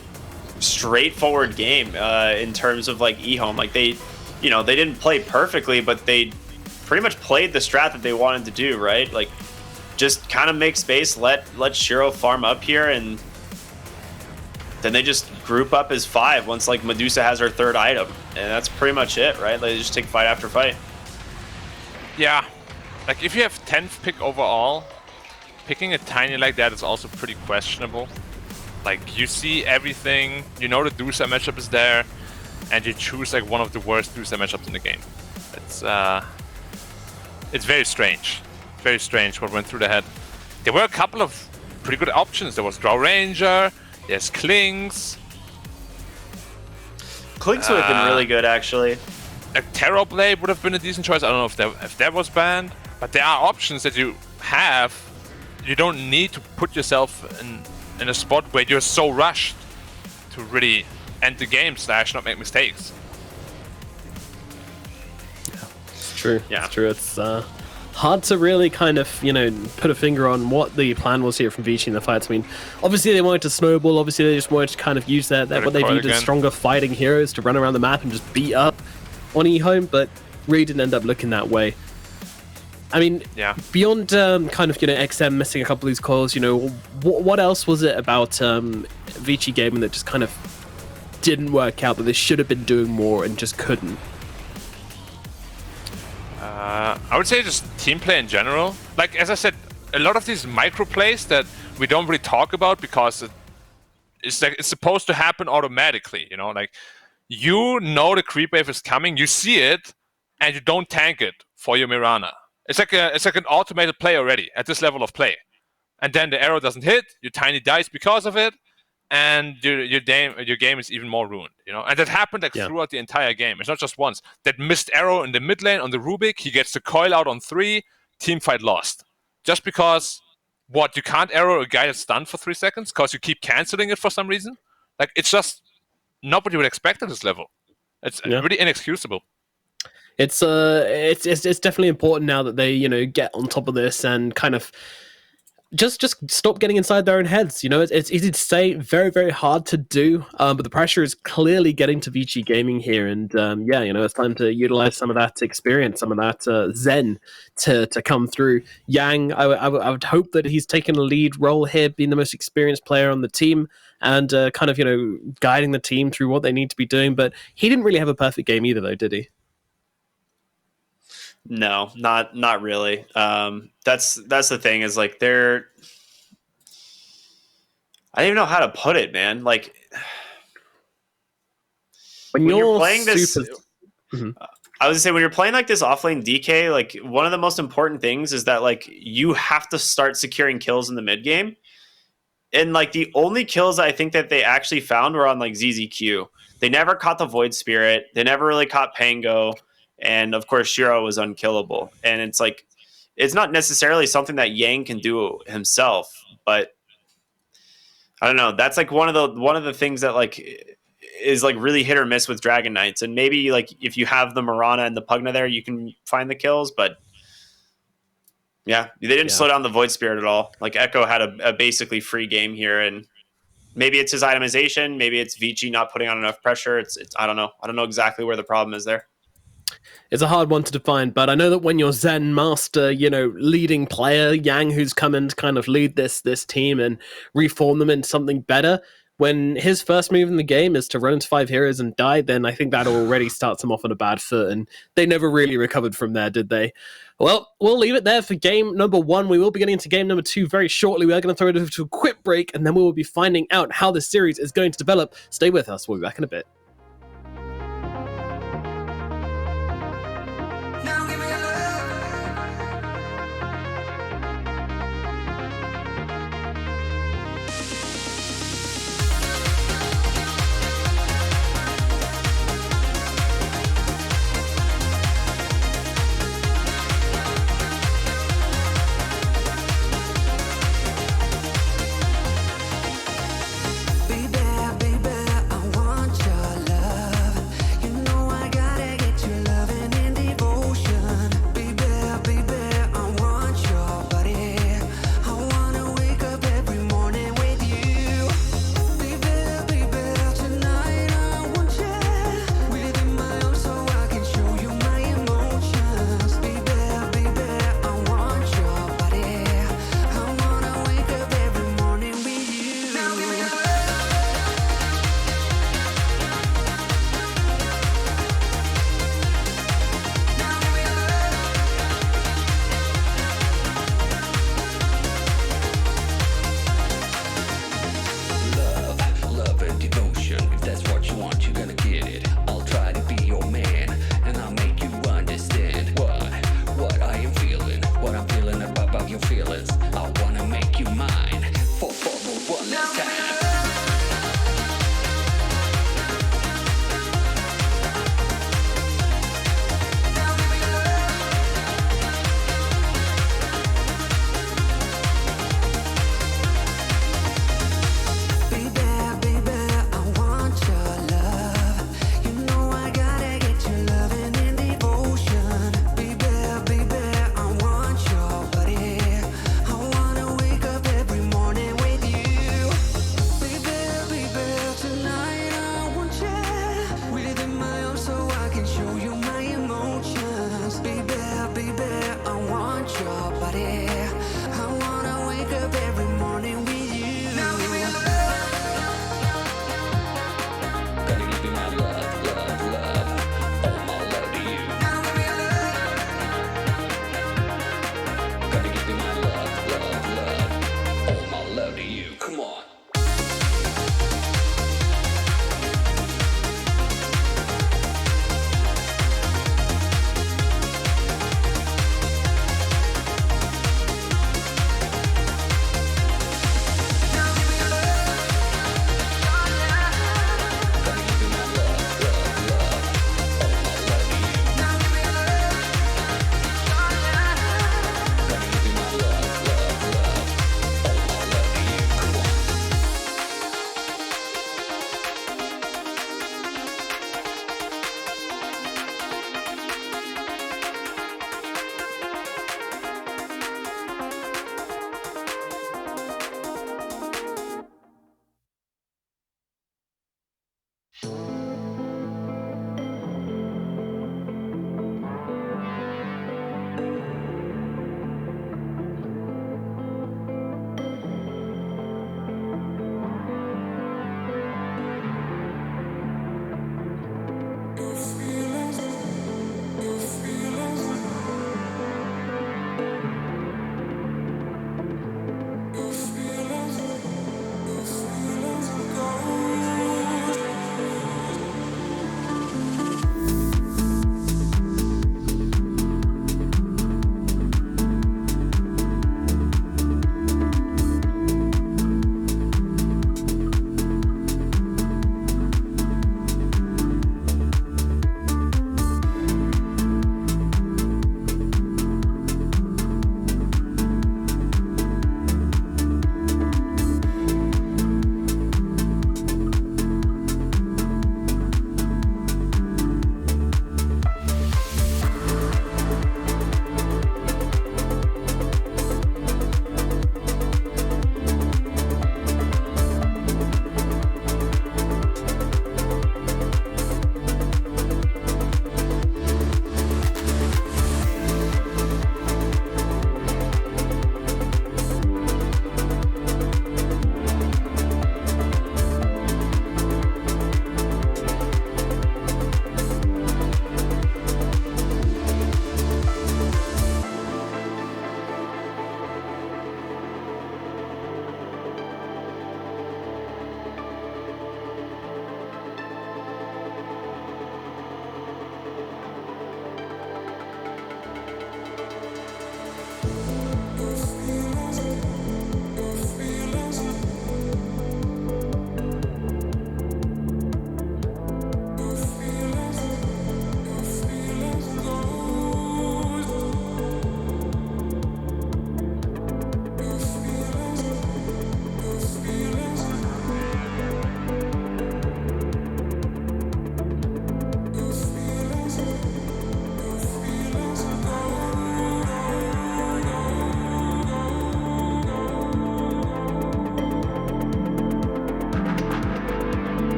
straightforward game in terms of, like, EHOME. Like, they didn't play perfectly, but they pretty much played the strat that they wanted to do, right? Like, just kind of make space, let Shiro farm up here, and then they just group up as 5 once, like, Medusa has her 3rd item. And that's pretty much it, right? They just take fight after fight. Yeah. Like, if you have 10th pick overall, picking a Tiny like that is also pretty questionable. Like, you see everything, you know the Dusa matchup is there, and you choose, like, one of the worst Dusa matchups in the game. It's very strange. Very strange what went through the head. There were a couple of pretty good options. There was Draw Ranger, there's Klings. Klings would have been really good, actually. A Terror Blade would have been a decent choice. I don't know if that was banned, but there are options that you have. You don't need to put yourself in a spot where you're so rushed to really end the game / not make mistakes. It's true. Yeah. It's true. It's hard to really kind of, put a finger on what the plan was here from Vici in the fights. I mean, obviously they wanted to snowball. Obviously they just wanted to kind of use that what they viewed as stronger fighting heroes to run around the map and just beat up on EHOME, but really didn't end up looking that way. I mean, beyond kind of, XM missing a couple of these calls, what else was it about Vici Gaming that just kind of didn't work out, that they should have been doing more and just couldn't? I would say just team play in general. Like, as I said, a lot of these micro plays that we don't really talk about because it's supposed to happen automatically, like the creep wave is coming, you see it, and you don't tank it for your Mirana. It's like an automated play already at this level of play. And then the arrow doesn't hit, you tiny dice because of it, and your game is even more ruined, And that happened throughout the entire game. It's not just once. That missed arrow in the mid lane on the Rubik, he gets the coil out on 3, team fight lost. Just because, you can't arrow a guy that's stunned for 3 seconds because you keep canceling it for some reason? Like, it's just not what you would expect at this level. It's really inexcusable. It's definitely important now that they, get on top of this and kind of just stop getting inside their own heads. It's easy to say, very, very hard to do, but the pressure is clearly getting to Vici Gaming here, and it's time to utilize some of that experience, some of that zen to come through. Yang, I would hope that he's taken a lead role here, being the most experienced player on the team, and kind of guiding the team through what they need to be doing. But he didn't really have a perfect game either, though, did he? No, not really. That's the thing, is like I don't even know how to put it, man. Like, when you're playing this, I was gonna say, when you're playing like this offlane DK, like, one of the most important things is that, like, you have to start securing kills in the mid game. And like, the only kills I think that they actually found were on like ZZQ. They never caught the Void Spirit. They never really caught Pango. And of course, Shiro was unkillable. And it's like, it's not necessarily something that Yang can do himself, but I don't know. That's like one of the things that like is like really hit or miss with Dragon Knights. And maybe like if you have the Mirana and the Pugna there, you can find the kills. But yeah, they didn't slow down the Void Spirit at all. Like, Echo had a basically free game here, and maybe it's his itemization, maybe it's Vici not putting on enough pressure. It's I don't know. I don't know exactly where the problem is there. It's a hard one to define, but I know that when you're Zen Master, leading player, Yang, who's come in to kind of lead this team and reform them into something better, when his first move in the game is to run into 5 heroes and die, then I think that already starts him off on a bad foot, and they never really recovered from there, did they? Well, we'll leave it there for game number 1. We will be getting into game number 2 very shortly. We are going to throw it over to a quick break, and then we will be finding out how this series is going to develop. Stay with us. We'll be back in a bit. Baby, I want your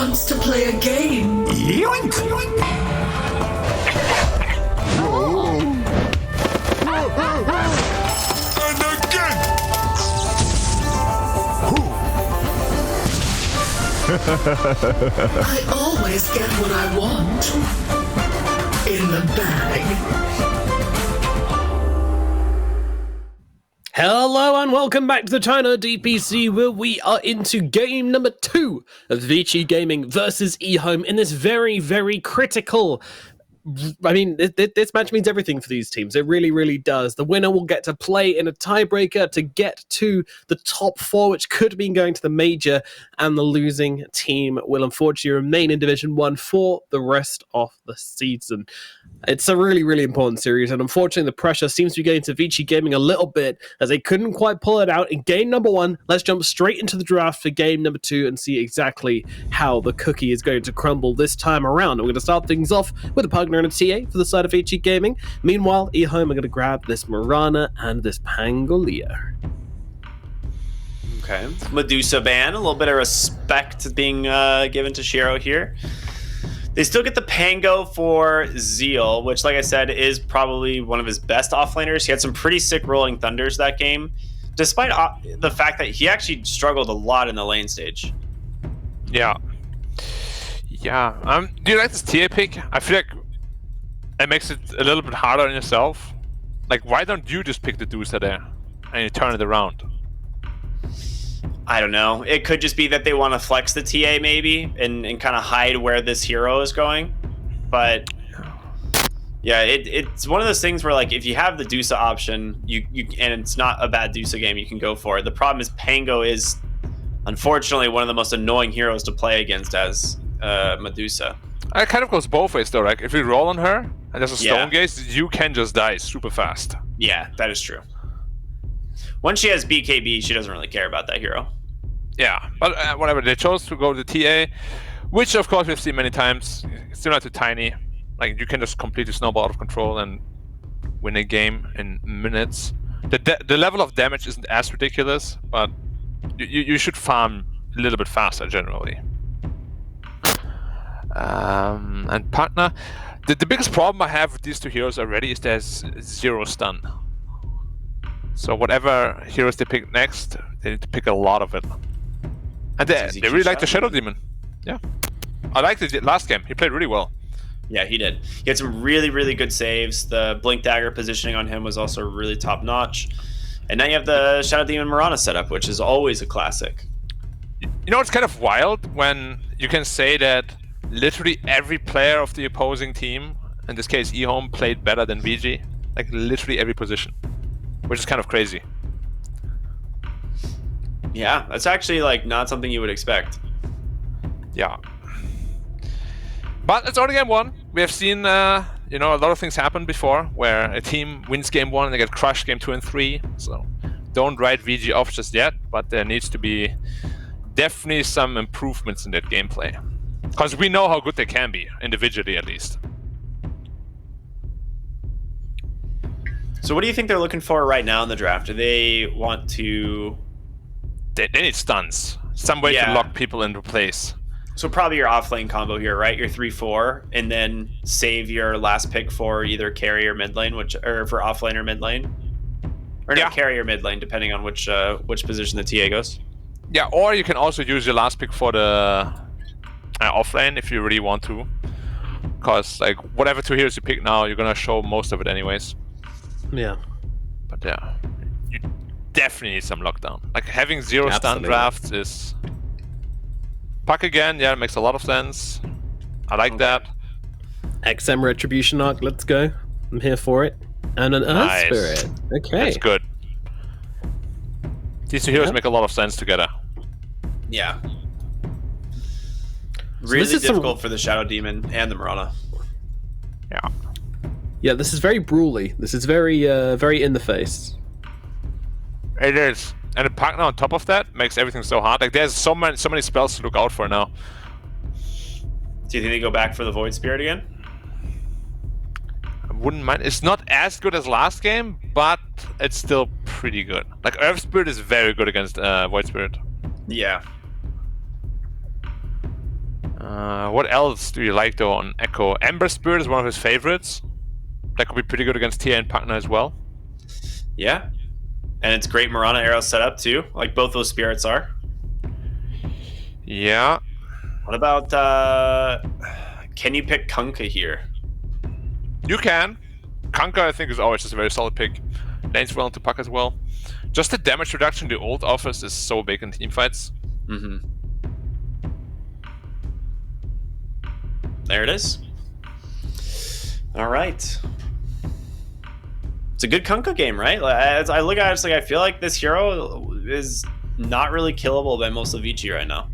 wants to play a game. Yoink! And again! I always get what I want. In the bag. Hello and welcome back to the China DPC, where we are into game number 2 of Vici Gaming versus EHOME in this very, very critical. I mean, this match means everything for these teams. It really, really does. The winner will get to play in a tiebreaker to get to the top 4, which could mean going to the major, and the losing team will unfortunately remain in Division 1 for the rest of the season. It's a really, really important series, and unfortunately the pressure seems to be getting to Vici Gaming a little bit, as they couldn't quite pull it out in game number 1. Let's jump straight into the draft for game number 2 and see exactly how the cookie is going to crumble this time around. We're going to start things off with a Pugner and a TA for the side of Vici Gaming. Meanwhile, EHOME are going to grab this Marana and this Pangolier. Okay. Medusa ban, a little bit of respect being given to Shiro here. They still get the Pango for Zeal, which, like I said, is probably one of his best offlaners. He had some pretty sick rolling thunders that game, despite the fact that he actually struggled a lot in the lane stage. Yeah. Yeah. Do you like this TA pick? I feel like it makes it a little bit harder on yourself. Like, why don't you just pick the Dusa there and you turn it around? I don't know. It could just be that they want to flex the TA maybe and kind of hide where this hero is going. But yeah, it's one of those things where, like, if you have the Dusa option, you and it's not a bad Dusa game, you can go for it. The problem is Pango is unfortunately one of the most annoying heroes to play against as Medusa. It kind of goes both ways though. Like, if you roll on her and there's a stone gaze, you can just die super fast. Yeah, that is true. Once she has BKB, she doesn't really care about that hero. Yeah, but whatever. They chose to go to TA, which of course we've seen many times. Similar to Tiny, like you can just completely snowball out of control and win a game in minutes. The level of damage isn't as ridiculous, but you should farm a little bit faster generally. And partner, the biggest problem I have with these two heroes already is there's 0 stun. So whatever heroes they pick next, they need to pick a lot of it. And they really like the Shadow Demon. Yeah. I liked it last game. He played really well. Yeah, he did. He had some really, really good saves. The Blink Dagger positioning on him was also really top notch. And now you have the Shadow Demon Marana setup, which is always a classic. You know, it's kind of wild when you can say that literally every player of the opposing team, in this case EHOME, played better than VG. Like literally every position. Which is kind of crazy. Yeah, that's actually like not something you would expect. Yeah. But it's only game 1. We have seen, a lot of things happen before, where a team wins game 1 and they get crushed game 2 and 3. So don't write VG off just yet, but there needs to be definitely some improvements in that gameplay. Because we know how good they can be, individually at least. So what do you think they're looking for right now in the draft? Do they want to... They need stuns. Some way to lock people into place. So probably your offlane combo here, right? Your 3-4, and then save your last pick for either carry or mid lane, or for offlane or mid lane. Or not carry or mid lane, depending on which position the TA goes. Yeah, or you can also use your last pick for the offlane if you really want to. Because like whatever 2 heroes you pick now, you're gonna show most of it anyways. Yeah. But yeah, you definitely need some lockdown. Like having 0 stun drafts is... Puck again, yeah, it makes a lot of sense. I like that. XM Retribution Arc, let's go. I'm here for it. And an Earth Spirit. Okay. That's good. These 2 heroes make a lot of sense together. Yeah. Really difficult for the Shadow Demon and the Marana. Yeah. Yeah, this is very brawly. This is very, very in the face. It is. And the partner on top of that makes everything so hard. Like there's so many spells to look out for now. Do you think they go back for the Void Spirit again? I wouldn't mind. It's not as good as last game, but it's still pretty good. Like Earth Spirit is very good against Void Spirit. Yeah. What else do you like though on Echo? Ember Spirit is one of his favorites. That could be pretty good against TA and Pagna as well. Yeah. And it's great Marana arrow setup too, like both those spirits are. Yeah. What about can you pick Kunkka here? You can. Kunkka I think is always just a very solid pick. Lane's willing to puck as well. Just the damage reduction the ult offers is so big in teamfights. Mm-hmm. There it is. Alright. It's a good Kunkka game, right? As I look at it, it's like I feel like this hero is not really killable by most of Vici right now.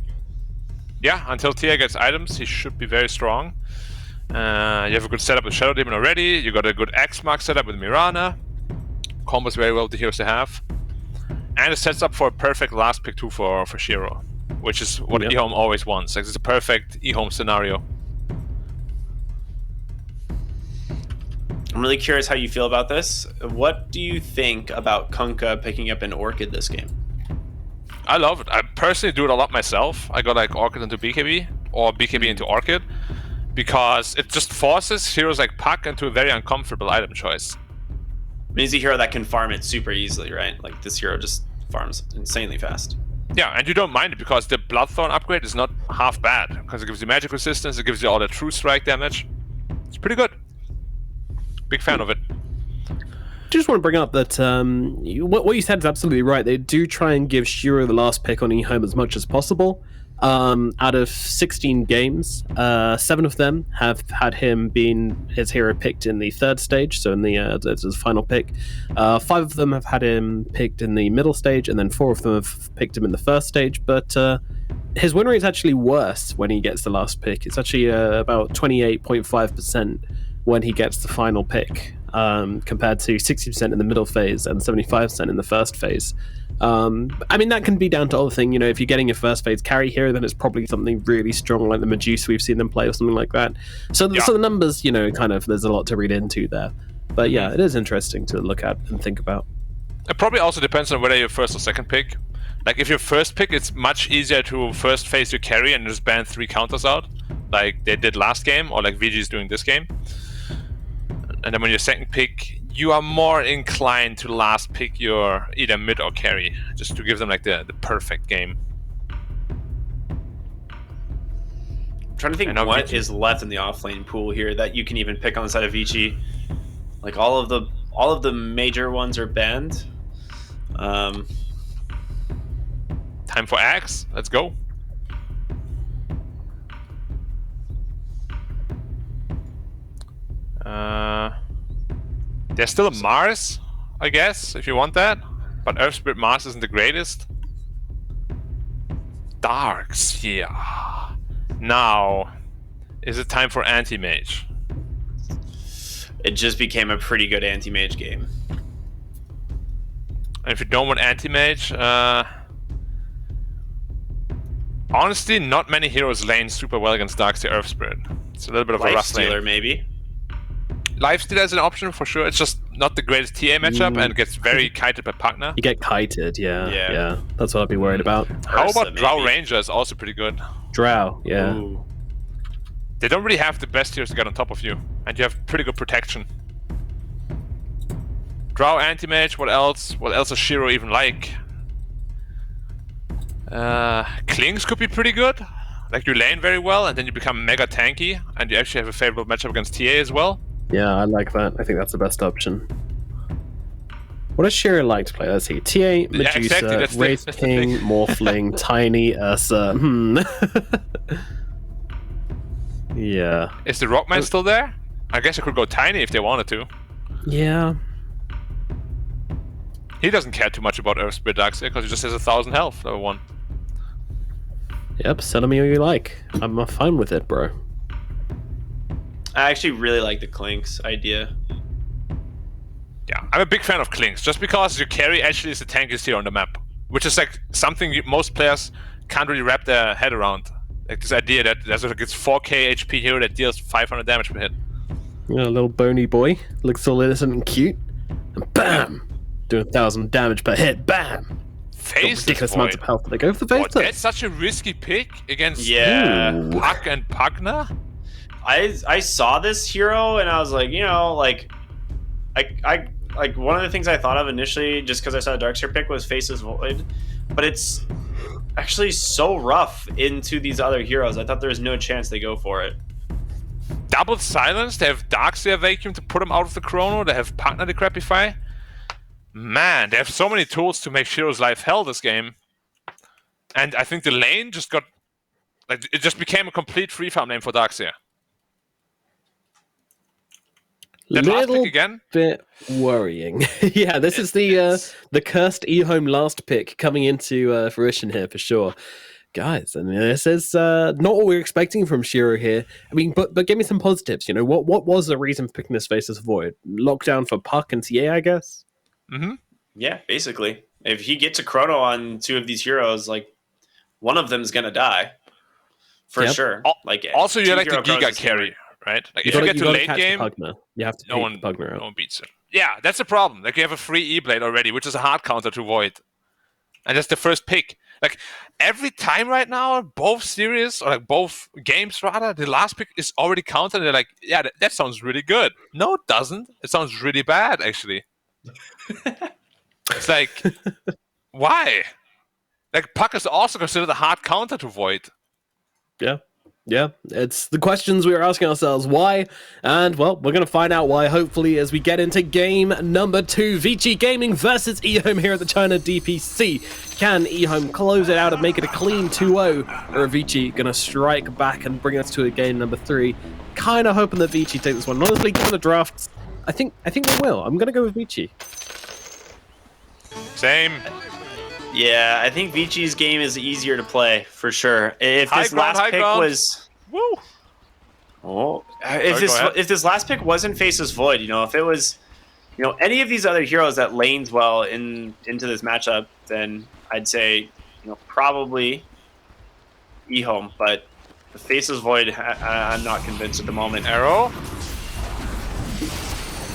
Yeah, until Tia gets items, he should be very strong. You have a good setup with Shadow Demon already. You got a good X-Mark setup with Mirana. Combos very well with the heroes to have. And it sets up for a perfect last pick too for Shiro, which is what EHOME always wants. Like, it's a perfect EHOME scenario. I'm really curious how you feel about this. What do you think about Kunkka picking up an Orchid this game? I love it. I personally do it a lot myself. I got like Orchid into BKB or BKB into Orchid because it just forces heroes like Puck into a very uncomfortable item choice. I mean, he's a hero that can farm it super easily, right? Like this hero just farms insanely fast. Yeah, and you don't mind it because the Bloodthorn upgrade is not half bad because it gives you magic resistance, it gives you all the true strike damage. It's pretty good. Big fan of it. Just want to bring up that what you said is absolutely right. They do try and give Shiro the last pick on EHOME as much as possible. Out of 16 games, 7 of them have had him being his hero picked in the third stage, so in the final pick. 5 of them have had him picked in the middle stage, and then 4 of them have picked him in the first stage. But his win rate is actually worse when he gets the last pick. It's actually about 28.5% when he gets the final pick, compared to 60% in the middle phase and 75% in the first phase. I mean, that can be down to other things. You know, if you're getting your first phase carry hero, then it's probably something really strong like the Medusa we've seen them play or something like that. So the numbers, you know, kind of, there's a lot to read into there. But yeah, it is interesting to look at and think about. It probably also depends on whether you're first or second pick. Like, if you're first pick, it's much easier to first phase your carry and just ban 3 counters out, like they did last game, or like VG is doing this game. And then when you're second pick, you are more inclined to last pick your either mid or carry, just to give them like the perfect game. I'm trying to think what is left in the offlane pool here that you can even pick on the side of Vici. Like all of the major ones are banned. Time for Axe. Let's go. There's still a Mars, I guess, if you want that. But Earth Spirit Mars isn't the greatest. Darks, yeah. Now, is it time for Anti-Mage? It just became a pretty good Anti-Mage game. And if you don't want Anti-Mage, honestly, not many heroes lane super well against Darkseid Earth Spirit. It's a little bit of a rough lane. Lifestealer, maybe? Lifestealer is an option for sure. It's just not the greatest TA matchup and gets very kited by Pagna. You get kited, yeah. That's what I'd be worried about. How about Drow Ranger is also pretty good. Drow, yeah. Ooh. They don't really have the best heroes to get on top of you, and you have pretty good protection. Drow Anti-Mage, what else? What else does Shiro even like? Klings could be pretty good. Like, you lane very well, and then you become mega tanky, and you actually have a favorable matchup against TA as well. Yeah, I like that. I think that's the best option. What does Shiro like to play? Let's see. TA, Medusa, yeah, exactly. Wraith King, Morphling, Tiny, Ursa. Yeah. Is the Rockman still there? I guess I could go Tiny if they wanted to. Yeah. He doesn't care too much about Earth Spirit Darkseid because he just has 1,000 health, level 1. Yep, sell me what you like. I'm fine with it, bro. I actually really like the Clinks idea. Yeah, I'm a big fan of Klings, just because your carry actually is the tankiest hero on the map. Which is like something most players can't really wrap their head around. Like this idea that there's like this 4k HP hero that deals 500 damage per hit. You know, a little bony boy, looks all innocent and cute, and BAM! Doing 1,000 damage per hit, BAM! ridiculous amounts of health. They go for the face. That's such a risky pick against Puck and Pugna. I saw this hero and I was like, you know, like I like one of the things I thought of initially, just because I saw a Darkseer pick, was Faces Void, but it's actually so rough into these other heroes. I thought there was no chance they go for it. Double silence. They have Darkseer Vacuum to put him out of the chrono. They have Pugna Decrepify. Man, they have so many tools to make Shiro's life hell this game. And I think the lane just got... like, it just became a complete free farm lane for Darkseer. That last pick again? Bit worrying. Yeah, this is the cursed EHOME last pick coming into fruition here for sure. Guys, I mean, this is not what we're expecting from Shiro here. I mean, but give me some positives. You know, what was the reason for picking this Faceless Void? Lockdown for Puck and TA, I guess? Mm-hmm. Yeah, basically. If he gets a chrono on two of these heroes, like, one of them is going to die. For sure. Like, also, you like the Giga carry, right? Like, if you get to late game, you have to no one beats him. Yeah, that's the problem. Like, you have a free E-Blade already, which is a hard counter to Void. And that's the first pick. Like, every time right now, both series, or like both games rather, the last pick is already counted, and they're like, yeah, that sounds really good. No, it doesn't. It sounds really bad, actually. It's like, why? Like, Puck is also considered a hard counter to Void. Yeah, it's the questions we are asking ourselves. Why? And, well, we're going to find out why, hopefully, as we get into game number 2. Vici Gaming versus EHOME here at the China DPC. Can EHOME close it out and make it a clean 2-0? Or are Vici going to strike back and bring us to a game number 3? Kind of hoping that Vici take this one. Honestly, given the drafts, I think they will. I'm going to go with Vici. Same. Yeah, I think Vici's game is easier to play, for sure. If this last pick was... Woo! Oh, if this last pick wasn't Faceless Void, you know, if it was, you know, any of these other heroes that lanes well into this matchup, then I'd say, you know, probably EHOME, but the Faceless Void, I'm not convinced at the moment. Arrow?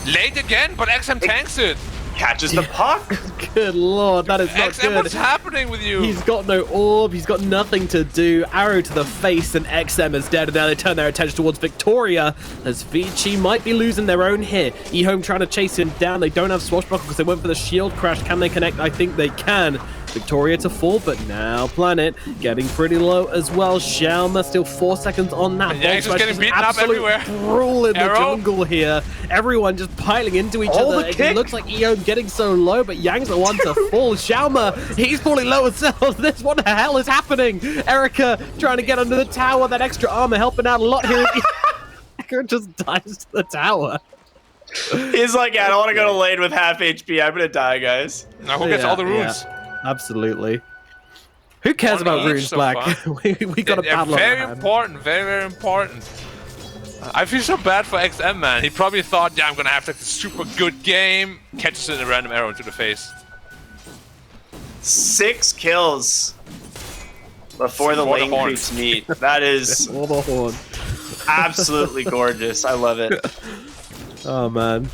Late again, but XM tanks it. Catches the puck. Good lord, that is not XM, good. what's happening with you? He's got no orb, he's got nothing to do. Arrow to the face, and XM is dead. And now they turn their attention towards Victoria, as Vici might be losing their own here. EHOME trying to chase him down. They don't have Swashbuckle because they went for the shield crash. Can they connect? I think they can. Victoria to fall, but now Planet getting pretty low as well. Xiaoma still 4 seconds on that. Yeah, he's just getting beaten up everywhere. Brawl in the jungle here. Everyone just piling into each other. It looks like EHOME getting so low, but Yang's the one to fall. Xiaoma, he's falling low as well. This, what the hell is happening? Erica trying to get under the tower. That extra armor helping out a lot here. Erica just dies to the tower. He's like, yeah, I don't want to go to lane with half HP. I'm going to die, guys. Now who gets all the runes? Yeah. Absolutely. Who cares about runes, Black? we got a battle on our hand. Important, very, very important. I feel so bad for XM, man. He probably thought, yeah, I'm gonna have like a super good game. Catches it in a random arrow into the face. 6 kills before the lane creeps meet. That is absolutely gorgeous. I love it. Oh man.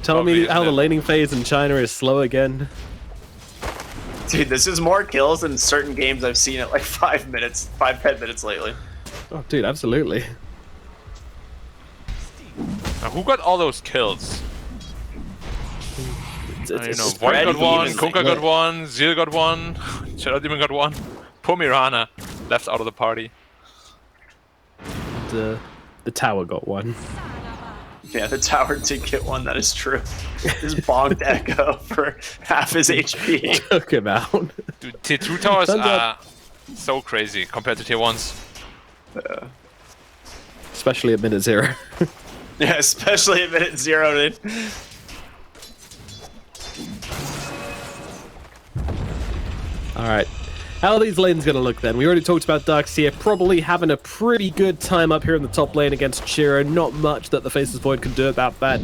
Tell me how the laning phase in China is slow again. Dude, this is more kills than certain games I've seen at like 5 minutes, 10 minutes lately. Oh, dude, absolutely. Now, who got all those kills? It's Void got one, Kunkka got one, Zeal got one, Shadow Demon got one. Poor Mirana left out of the party. The tower got one. Yeah, the tower did get one, that is true. Just bonked Echo for half his HP. Took him out. Dude, tier 2 towers are so crazy compared to tier 1s. Especially at minute 0. Yeah, especially at minute 0, dude. Alright. How are these lanes going to look then? We already talked about Darkseer probably having a pretty good time up here in the top lane against Shiro. Not much that the Faceless Void can do about that.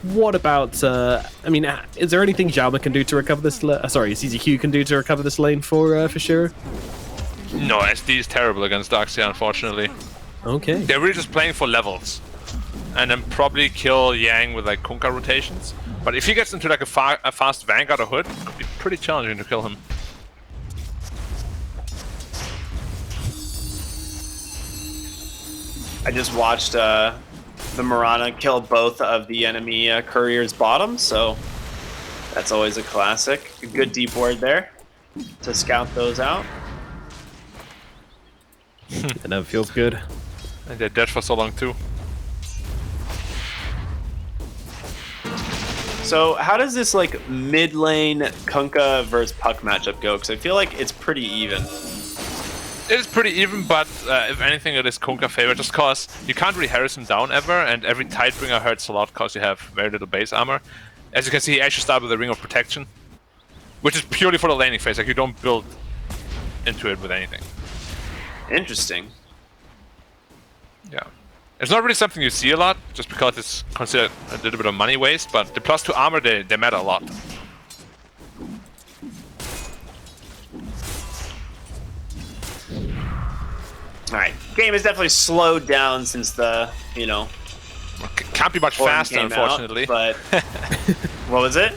What about, I mean, is there anything Xiaoma can do to recover this, sorry, CZQ can do to recover this lane for Shiro? No, SD is terrible against Darkseer, unfortunately. Okay. They're really just playing for levels. And then probably kill Yang with like Kunkka rotations. But if he gets into like a fast Vanguard or Hood, it could be pretty challenging to kill him. I just watched the Marana kill both of the enemy couriers bottom, so that's always a classic. A good deep ward there to scout those out. It never feels good. And they're dead for so long too. So how does this like mid lane Kunkka versus Puck matchup go? Because I feel like it's pretty even. It is pretty even, but if anything, it is Kunkka favor, just cause you can't really harass him down ever, and every Tidebringer hurts a lot cause you have very little base armor. As you can see, he actually started with a Ring of Protection, which is purely for the laning phase, like you don't build into it with anything. Interesting. Yeah. It's not really something you see a lot, just because it's considered a little bit of money waste, but the +2 armor, they matter a lot. Alright, game has definitely slowed down since the, you know... Can't be much faster, unfortunately. But what was it?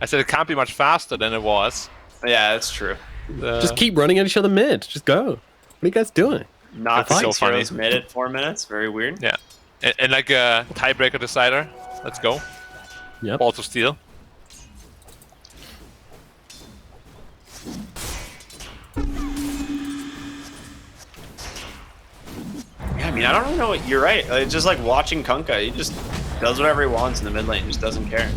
I said it can't be much faster than it was. Yeah, that's true. Just keep running at each other mid. Just go. What are you guys doing? Not so 6 funny. heroes mid at 4 minutes. Very weird. Yeah. And like a tiebreaker decider. Let's go. Yep. Also steal. Yeah, I mean, I don't really know what you're right. It's just like watching Kunkka. He just does whatever he wants in the mid lane. Just doesn't care.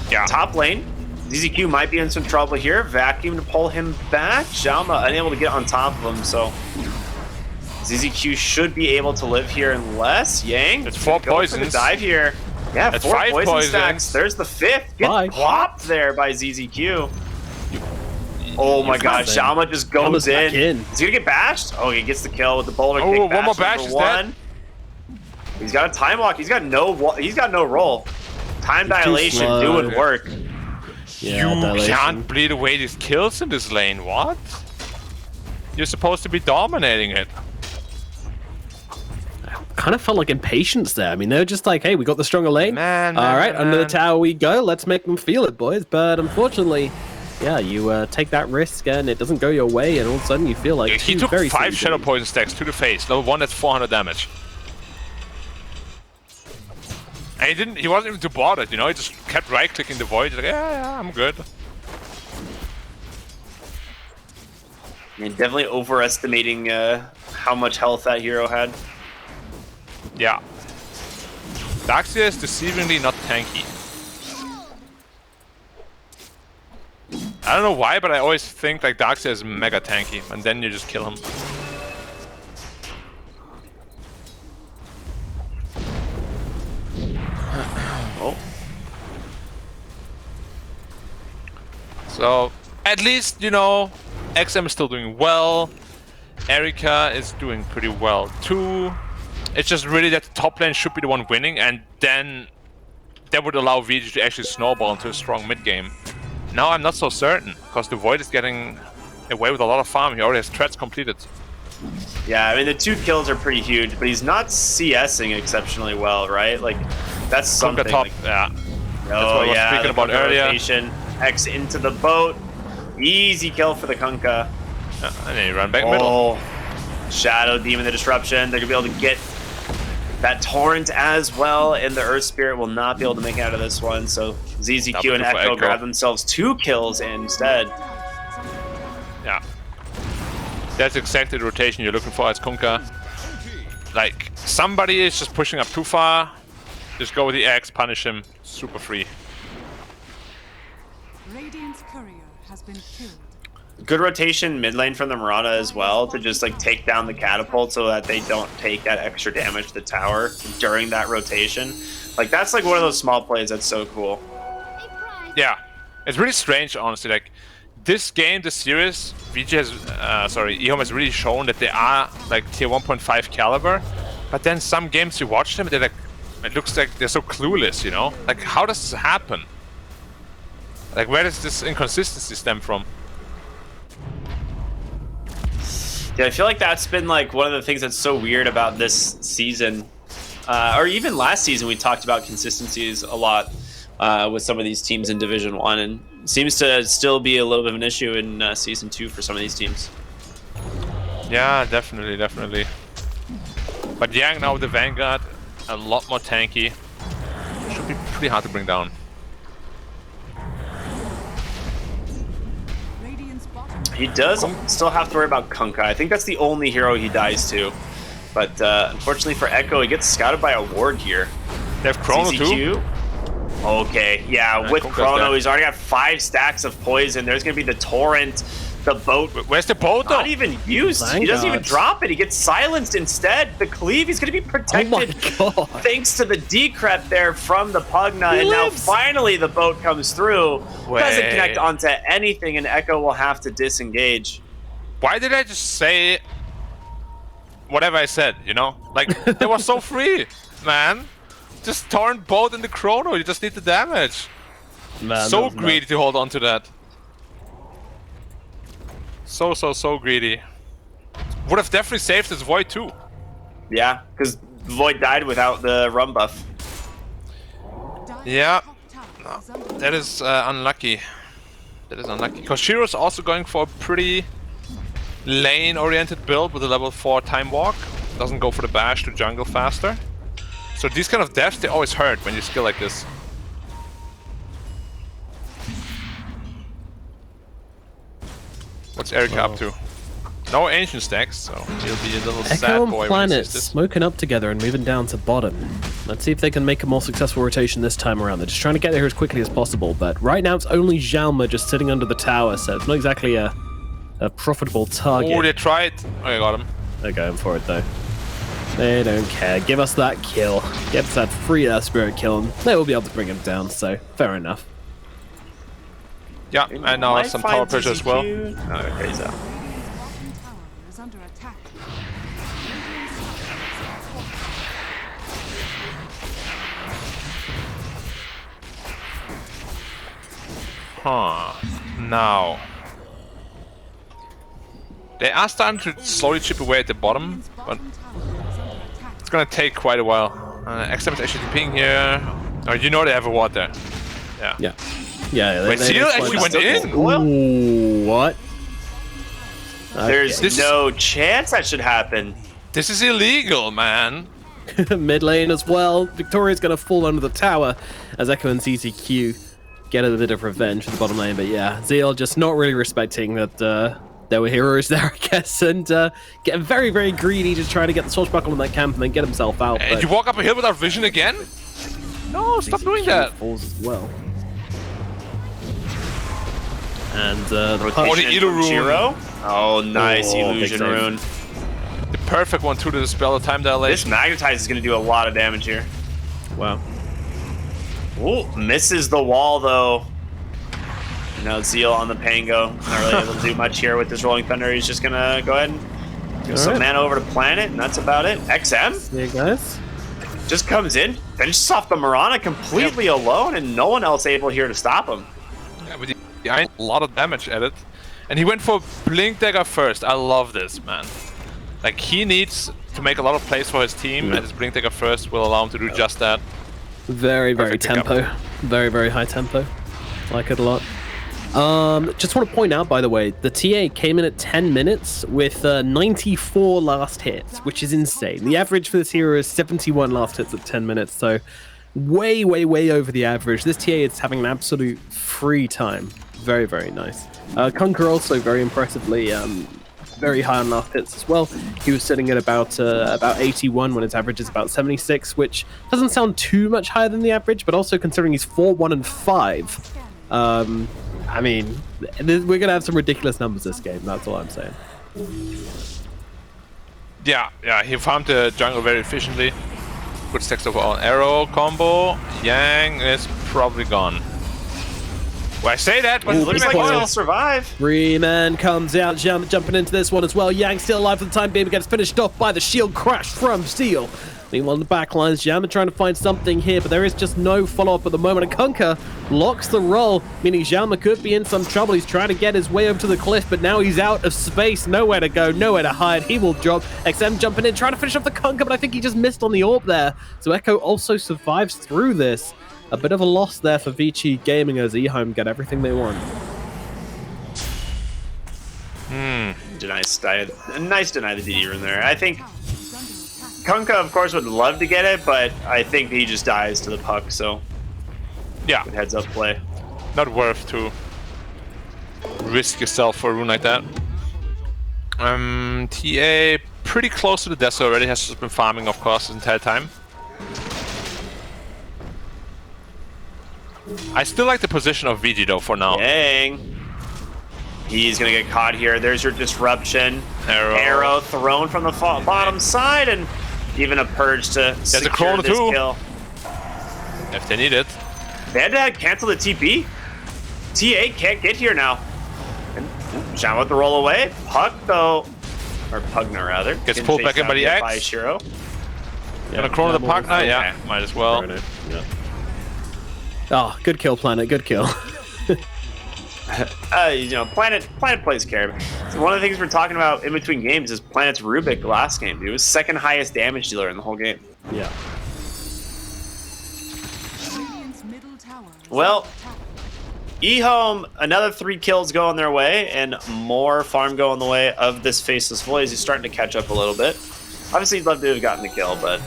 Yeah. Top lane. ZZQ might be in some trouble here. Vacuum to pull him back. Xiaoma unable to get on top of him, so ZZQ should be able to live here unless Yang. It's 4 poisons. Dive here. Yeah, That's 4 5 poison poisons. stacks. There's the 5th. Get plopped there by ZZQ. Oh my god, Xiaoma just goes in. Is he gonna get bashed? Oh, he gets the kill with the boulder kick. One more bash is one. He's got a time walk. He's got no roll. Time dilation doing work. Yeah, you dilation. can't bleed away these kills in this lane. What? You're supposed to be dominating it. Kind of felt like impatience there. I mean, they were just like, hey, we got the stronger lane. All right, under the man. tower we go. Let's make them feel it, boys. But unfortunately, yeah, you take that risk and it doesn't go your way, and all of a sudden you feel like He two took very 5 silly Shadow games. Poison stacks to the face. Level 1, that's 400 damage. And he wasn't even too bothered, you know, he just kept right-clicking the void, like, yeah, I'm good. I mean, definitely overestimating how much health that hero had. Yeah. Daxia is deceivingly not tanky. I don't know why, but I always think like Daxia is mega tanky, and then you just kill him. Oh. So, at least, you know, XM is still doing well. Erika is doing pretty well too. It's just really that the top lane should be the one winning, and then that would allow VG to actually snowball into a strong mid game. Now I'm not so certain, because the Void is getting away with a lot of farm. He already has threats completed. Yeah, I mean, the 2 kills are pretty huge, but he's not CSing exceptionally well, right? Like, that's something. Top, like, yeah. Oh, That's what I was yeah, speaking about earlier. Rotation. X into the boat. Easy kill for the Kunkka. Yeah, and then you run back middle. Shadow Demon, the Disruption. They're going to be able to get that Torrent as well, and the Earth Spirit will not be able to make it out of this one. So ZZQ and Echo grab themselves 2 kills instead. Yeah. That's exactly the rotation you're looking for as Kunkka. Like, somebody is just pushing up too far. Just go with the X, punish him. Super free. Radiant's courier has been killed. Good rotation mid lane from the Marana as well to just like take down the catapult so that they don't take that extra damage to the tower during that rotation. Like, that's like one of those small plays that's so cool. Yeah. It's really strange, honestly. Like, this game, this series, VG has, EHOME has really shown that they are like tier 1.5 caliber. But then some games you watch them, they're like, it looks like they're so clueless, you know? Like, how does this happen? Like, where does this inconsistency stem from? Yeah, I feel like that's been like one of the things that's so weird about this season. Or even last season, we talked about consistencies a lot. with some of these teams in Division 1, and seems to still be a little bit of an issue in Season 2 for some of these teams. Yeah, definitely. But Yang now with the Vanguard, a lot more tanky. Should be pretty hard to bring down. He does still have to worry about Kunkka. I think that's the only hero he dies to. But unfortunately for Echo, he gets scouted by a ward here. They have Chrono too? Okay, yeah, with Kunkka's Chrono, dead. he's already got 5 stacks of poison. There's going to be the Torrent, the boat. Where's the boat though? Not even used. He doesn't even drop it. He gets silenced instead. The cleave, he's going to be protected thanks to the decrep there from the Pugna. And now finally the boat comes through. Doesn't connect onto anything, and Echo will have to disengage. Why did I just say whatever I said, you know? Like, they were so free, man. Just torrent boat in the Chrono, you just need the damage. Man, so greedy to hold on to that. So greedy. Would have definitely saved his Void too. Yeah, because Void died without the rum buff. Yeah, no, that is unlucky. That is unlucky. Because Shiro's also going for a pretty lane-oriented build with a level 4 time walk. Doesn't go for the bash to jungle faster. So these kind of deaths, they always hurt when you skill like this. What's Erika up to? No ancient stacks, so he'll be a little sad Echo boy and when he Planet sees this. smoking up together and moving down to bottom. Let's see if they can make a more successful rotation this time around. They're just trying to get there as quickly as possible, but right now it's only Xiaoma just sitting under the tower, so it's not exactly a profitable target. Oh, they tried. Oh, I got him. They're going for it though. They don't care. Give us that kill. Get us that free spirit kill, and they will be able to bring him down, so fair enough. Yeah, and now some tower pressure as well. Okay, he's out. Huh. Now. They are starting to slowly chip away at the bottom, but it's gonna take quite a while. XM is actually ping here. Oh, you know they have a ward there. Yeah. Yeah. Wait, Seal actually went in? Ooh, what? There's no chance that should happen. This is illegal, man. Mid lane as well. Victoria's going to fall under the tower as Echo and CCQ get a bit of revenge for the bottom lane. But yeah, Zeal just not really respecting that there were heroes there, I guess, and getting very, very greedy, just trying to get the swashbuckle in that camp and then get himself out. And you walk up a hill without vision again? No, stop doing that. Falls as well. And the rotation from Shiro. Oh, nice Oh, illusion big save. rune. The perfect one too to dispel the time dilation. This magnetize is going to do a lot of damage here. Wow. Ooh, misses the wall though. You know, Zeal on the Pango. Not really able to do much here with this Rolling Thunder. He's just going to go ahead and give some mana over to Planet, and that's about it. XM? Yeah, guys. Just comes in, finishes off the Mirana completely alone, and no one else able here to stop him. Yeah, but a lot of damage at it. And he went for Blink Dagger first. I love this, man. Like, he needs to make a lot of plays for his team, and his Blink Dagger first will allow him to do just that. Very, very Perfect pickup. tempo. Very, very high tempo. Like it a lot. Just want to point out, by the way, the TA came in at 10 minutes with 94 last hits, which is insane. The average for this hero is 71 last hits at 10 minutes, so way, way, way over the average. This TA is having an absolute free time. Very, very nice. Kunkka also very impressively very high on last hits as well. He was sitting at about 81 when his average is about 76, which doesn't sound too much higher than the average, but also considering he's 4, 1, and 5. I mean, we're gonna have some ridiculous numbers this game. That's all I'm saying. Yeah, he farmed the jungle very efficiently. Good stacks overall. Arrow combo. Yang is probably gone. Well, I say that, but It looks like he'll survive. Freeman comes out, jumping into this one as well. Yang still alive for the time being, but gets finished off by the shield crash from Steel. Meanwhile, in the back lines, Yama trying to find something here, but there is just no follow-up at the moment. And Kunkka locks the roll, meaning Yama could be in some trouble. He's trying to get his way over to the cliff, but now he's out of space. Nowhere to go, nowhere to hide. He will drop. XM jumping in, trying to finish off the Kunkka, but I think he just missed on the orb there. So Echo also survives through this. a bit of a loss there for Vici Gaming as EHOME get everything they want. Nice deny the DD rune there. I think Kunkka, of course, would love to get it, but I think he just dies to the puck, so yeah, good heads up play. Not worth to risk yourself for a rune like that. TA pretty close to the death already, has just been farming, of course, the entire time. I still like the position of VG though for now. Dang. He's gonna get caught here. There's your disruption. Arrow thrown from the bottom side, and even a purge to secure this kill. If they need it. They had to cancel the TP. TA can't get here now. And Jean with the roll away. Puck though, or Pugna rather, gets pulled back in by the X. By Shiro. Gonna chrono the puck now? Yeah, might as well. Yeah. Oh, good kill, Planet. Good kill. You know, Planet plays care. So one of the things we're talking about in between games is Planet's Rubik last game. He was second highest damage dealer in the whole game. Yeah. Well, EHOME, another 3 kills going their way, and more farm going the way of this Faceless Void. He's starting to catch up a little bit. Obviously, he'd love to have gotten the kill, but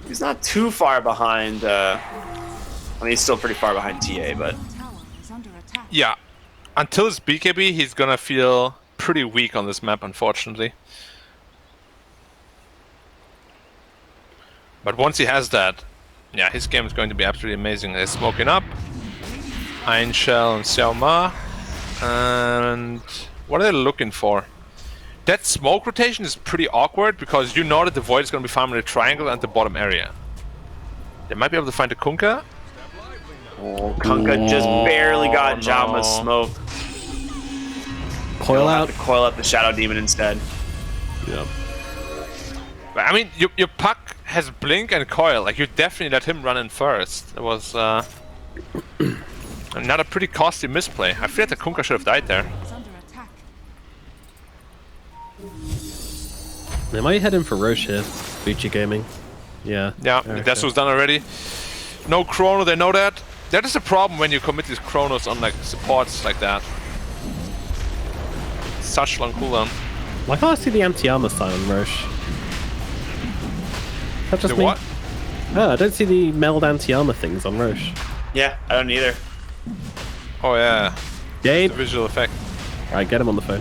he's not too far behind. I mean, he's still pretty far behind TA, but yeah, until it's BKB, he's gonna feel pretty weak on this map, unfortunately. But once he has that, yeah, his game is going to be absolutely amazing. They're smoking up. Ein Shell and Xiao Ma. And what are they looking for? That smoke rotation is pretty awkward because you know that the Void is going to be farming the triangle and the bottom area. They might be able to find the Kunkka. Oh, Kunkka just barely got Jama's smoke. Coil out. Coil up the Shadow Demon instead. Yep. But, I mean, your puck has Blink and Coil. Like, you definitely let him run in first. It was another pretty costly misplay. I feel like the Kunkka should have died there. They might head in for Roche here, Vici Gaming. Yeah. Yeah, that's what's done already. No chrono, they know that. That is the problem when you commit these chronos on like supports like that. Such long cooldown. Why can't I see the anti-armor sign on Roche? That just the what? Oh, I don't see the meld anti-armor things on Roche. Yeah, I don't either. Oh yeah. Gabe. The visual effect. Alright, get him on the phone.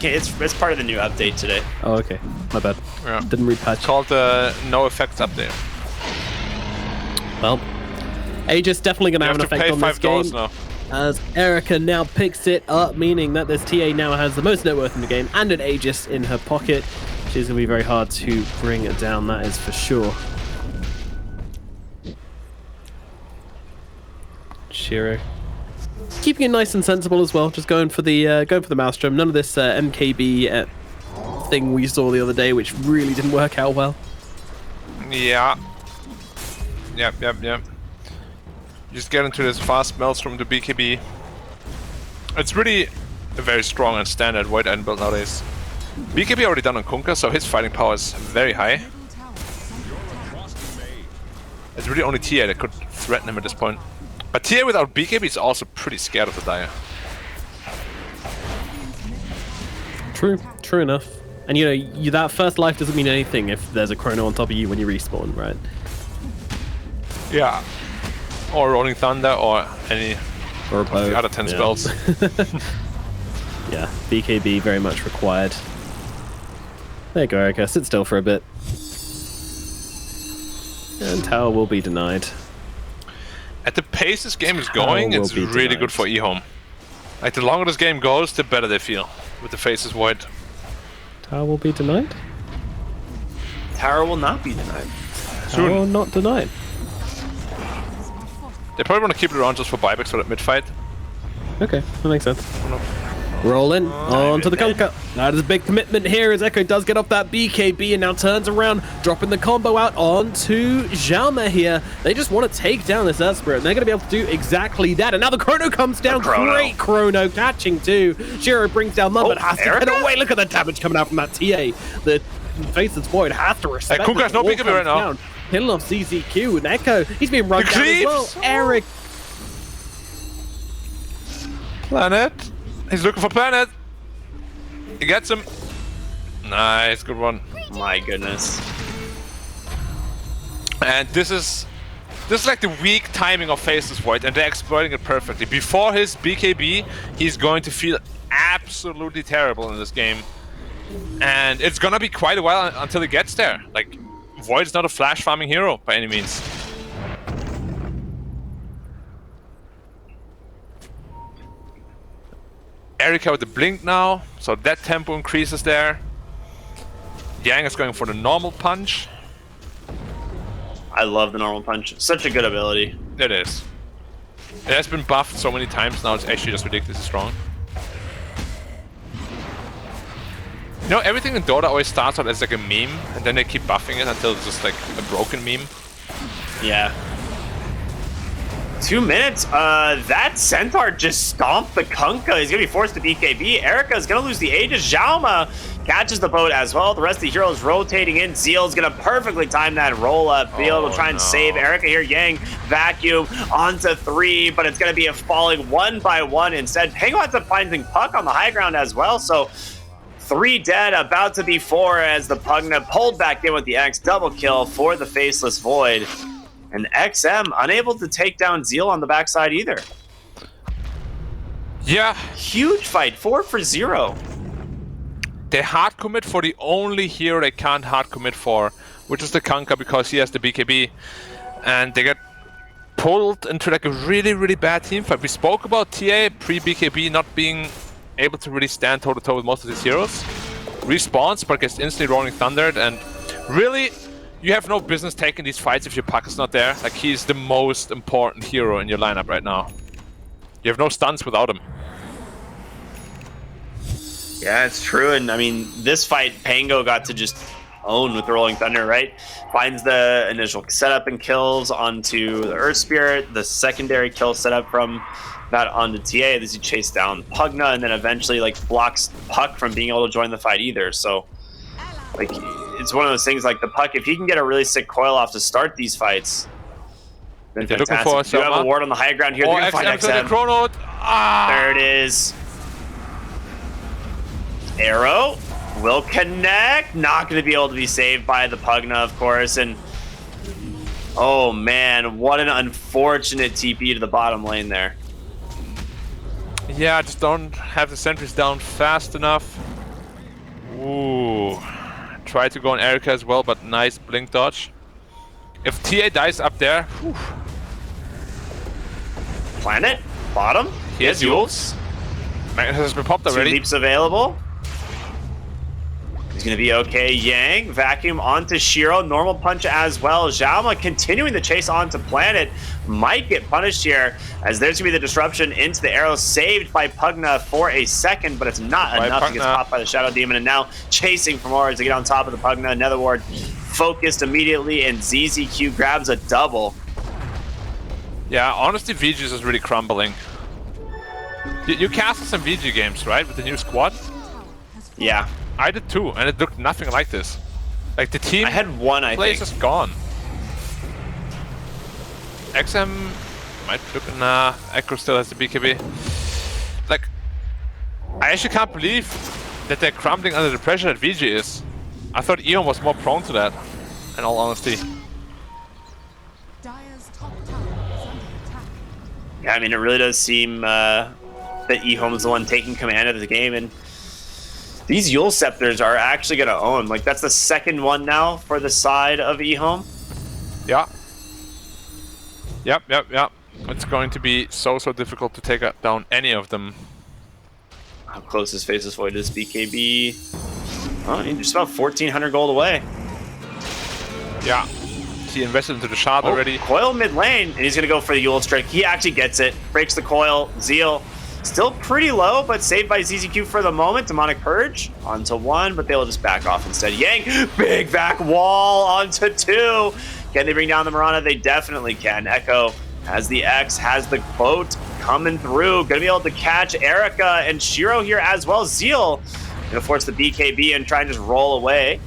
It's part of the new update today. Oh, okay. My bad. Yeah. Didn't read patch. It's called the no effects update. Well, Aegis definitely going to have an effect on this game. Now. As Erica now picks it up, meaning that this TA now has the most net worth in the game and an Aegis in her pocket. She's going to be very hard to bring it down, that is for sure. Shiro. Keeping it nice and sensible as well, just going for the Maelstrom. None of this MKB thing we saw the other day, which really didn't work out well. Yeah. Yep. Just get into this fast Maelstrom to BKB. It's really a very strong and standard Void End build nowadays. BKB already done on Kunkka, so his fighting power is very high. It's really only TA that could threaten him at this point. But TA without BKB is also pretty scared of the Dire. True enough. And you know, that first life doesn't mean anything if there's a chrono on top of you when you respawn, right? Yeah. Or Rolling Thunder or any or of the other 10 spells. Yeah, BKB very much required. There you go, Erica. Sit still for a bit. And tower will be denied. At the pace this game is going, it's really good for EHOME. Like, the longer this game goes, the better they feel with the Faceless Void. Tower will be denied? Tower will not be denied. Tower will not denied. They probably want to keep it around just for buybacks for that mid-fight. Okay, that makes sense. Roll in, onto the Kunkka. That is a big commitment here as Echo does get off that BKB and now turns around, dropping the combo out onto Xiaoma here. They just want to take down this Earth Spirit, and they're going to be able to do exactly that. And now the Chrono comes down. Great Chrono catching too. Shiro brings down Lund, but has to get away. Look at the damage coming out from that TA. The Faceless Void has to respect. Kunkka has no BKB right now. Kill off ZZQ and Echo. He's been run down as well. Eric. Planet. He's looking for Planet. He gets him. Nice, good one. My goodness. And this is like the weak timing of Faceless Void, and they're exploiting it perfectly. Before his BKB, he's going to feel absolutely terrible in this game. And it's gonna be quite a while until he gets there. Like, Void's not a flash farming hero by any means. Erika with the blink now, so that tempo increases there. Yang is going for the normal punch. I love the normal punch. Such a good ability. It is. It has been buffed so many times now, it's actually just ridiculously strong. You know, everything in Dota always starts out as like a meme, and then they keep buffing it until it's just like a broken meme. Yeah. 2 minutes. That Centaur just stomped the Kunkka. He's gonna be forced to BKB. Erika is gonna lose the Aegis. Xiaoma catches the boat as well. The rest of the heroes rotating in. Zeal's gonna perfectly time that roll up. Be able to try and save Erika here. Yang vacuum onto 3, but it's gonna be a falling 1 by 1 instead. Pango ends up finding Puck on the high ground as well, so 3 dead, about to be 4 as the Pugna pulled back in with the X. Double kill for the Faceless Void. And XM unable to take down Zeal on the backside either. Yeah. Huge fight, 4 for 0. They hard commit for the only hero they can't hard commit for, which is the Kunkka, because he has the BKB. And they get pulled into like a really, really bad team fight. We spoke about TA pre-BKB not being able to really stand toe-to-toe with most of these heroes. Respawns, but gets instantly Rolling Thundered, and really, you have no business taking these fights if your Puck is not there. Like, he's the most important hero in your lineup right now. You have no stunts without him. Yeah, it's true, and I mean, this fight, Pango got to just own with the Rolling Thunder, right? Finds the initial setup and kills onto the Earth Spirit, the secondary kill setup from that onto TA, as he chased down Pugna, and then eventually like blocks Puck from being able to join the fight either. So like, it's one of those things, like the Puck, if he can get a really sick coil off to start these fights, then they're fantastic. looking for You have a ward on the high ground here. They're gonna find XM. Chrono. There it is. Arrow will connect. Not going to be able to be saved by the Pugna, of course. And oh man, what an unfortunate TP to the bottom lane there. Yeah, just don't have the sentries down fast enough. Ooh. Try to go on Erika as well, but nice blink dodge. If TA dies up there, whew. Planet, bottom. He has Yules. Magnus has been popped already. 2 leaps available. He's going to be okay. Yang, vacuum onto Shiro. Normal punch as well. Xiaoma continuing the chase onto Planet. Might get punished here, as there's going to be the disruption into the arrow. Saved by Pugna for a second, but it's not enough. He gets popped by the Shadow Demon, and now chasing for more to get on top of the Pugna. Another ward focused immediately, and ZZQ grabs a double. Yeah, honestly, VG's is really crumbling. You casted some VG games, right, with the new squad? Yeah. I did too, and it looked nothing like this. Like, the team... I had one, I place think. is gone. XM might look... Nah, Echo still has the BKB. Like, I actually can't believe that they're crumbling under the pressure that VG is. I thought EHOME was more prone to that, in all honesty. Yeah, I mean, it really does seem that EHOME is the one taking command of the game, and these Yule Scepters are actually going to own. Like, that's the second one now for the side of EHOME. Yeah. Yep. It's going to be so difficult to take down any of them. How close is Faceless Void is BKB? Oh, he's just about 1,400 gold away. Yeah. He invested into the shard already. Coil mid lane, and he's going to go for the Yule Strike. He actually gets it. Breaks the coil. Zeal still pretty low, but saved by ZZQ for the moment. Demonic Purge onto 1, but they'll just back off instead. Yang, big back wall onto 2. Can they bring down the Mirana? They definitely can. Echo has the X, has the boat coming through. Gonna be able to catch Erika and Shiro here as well. Zeal gonna force the BKB and try and just roll away.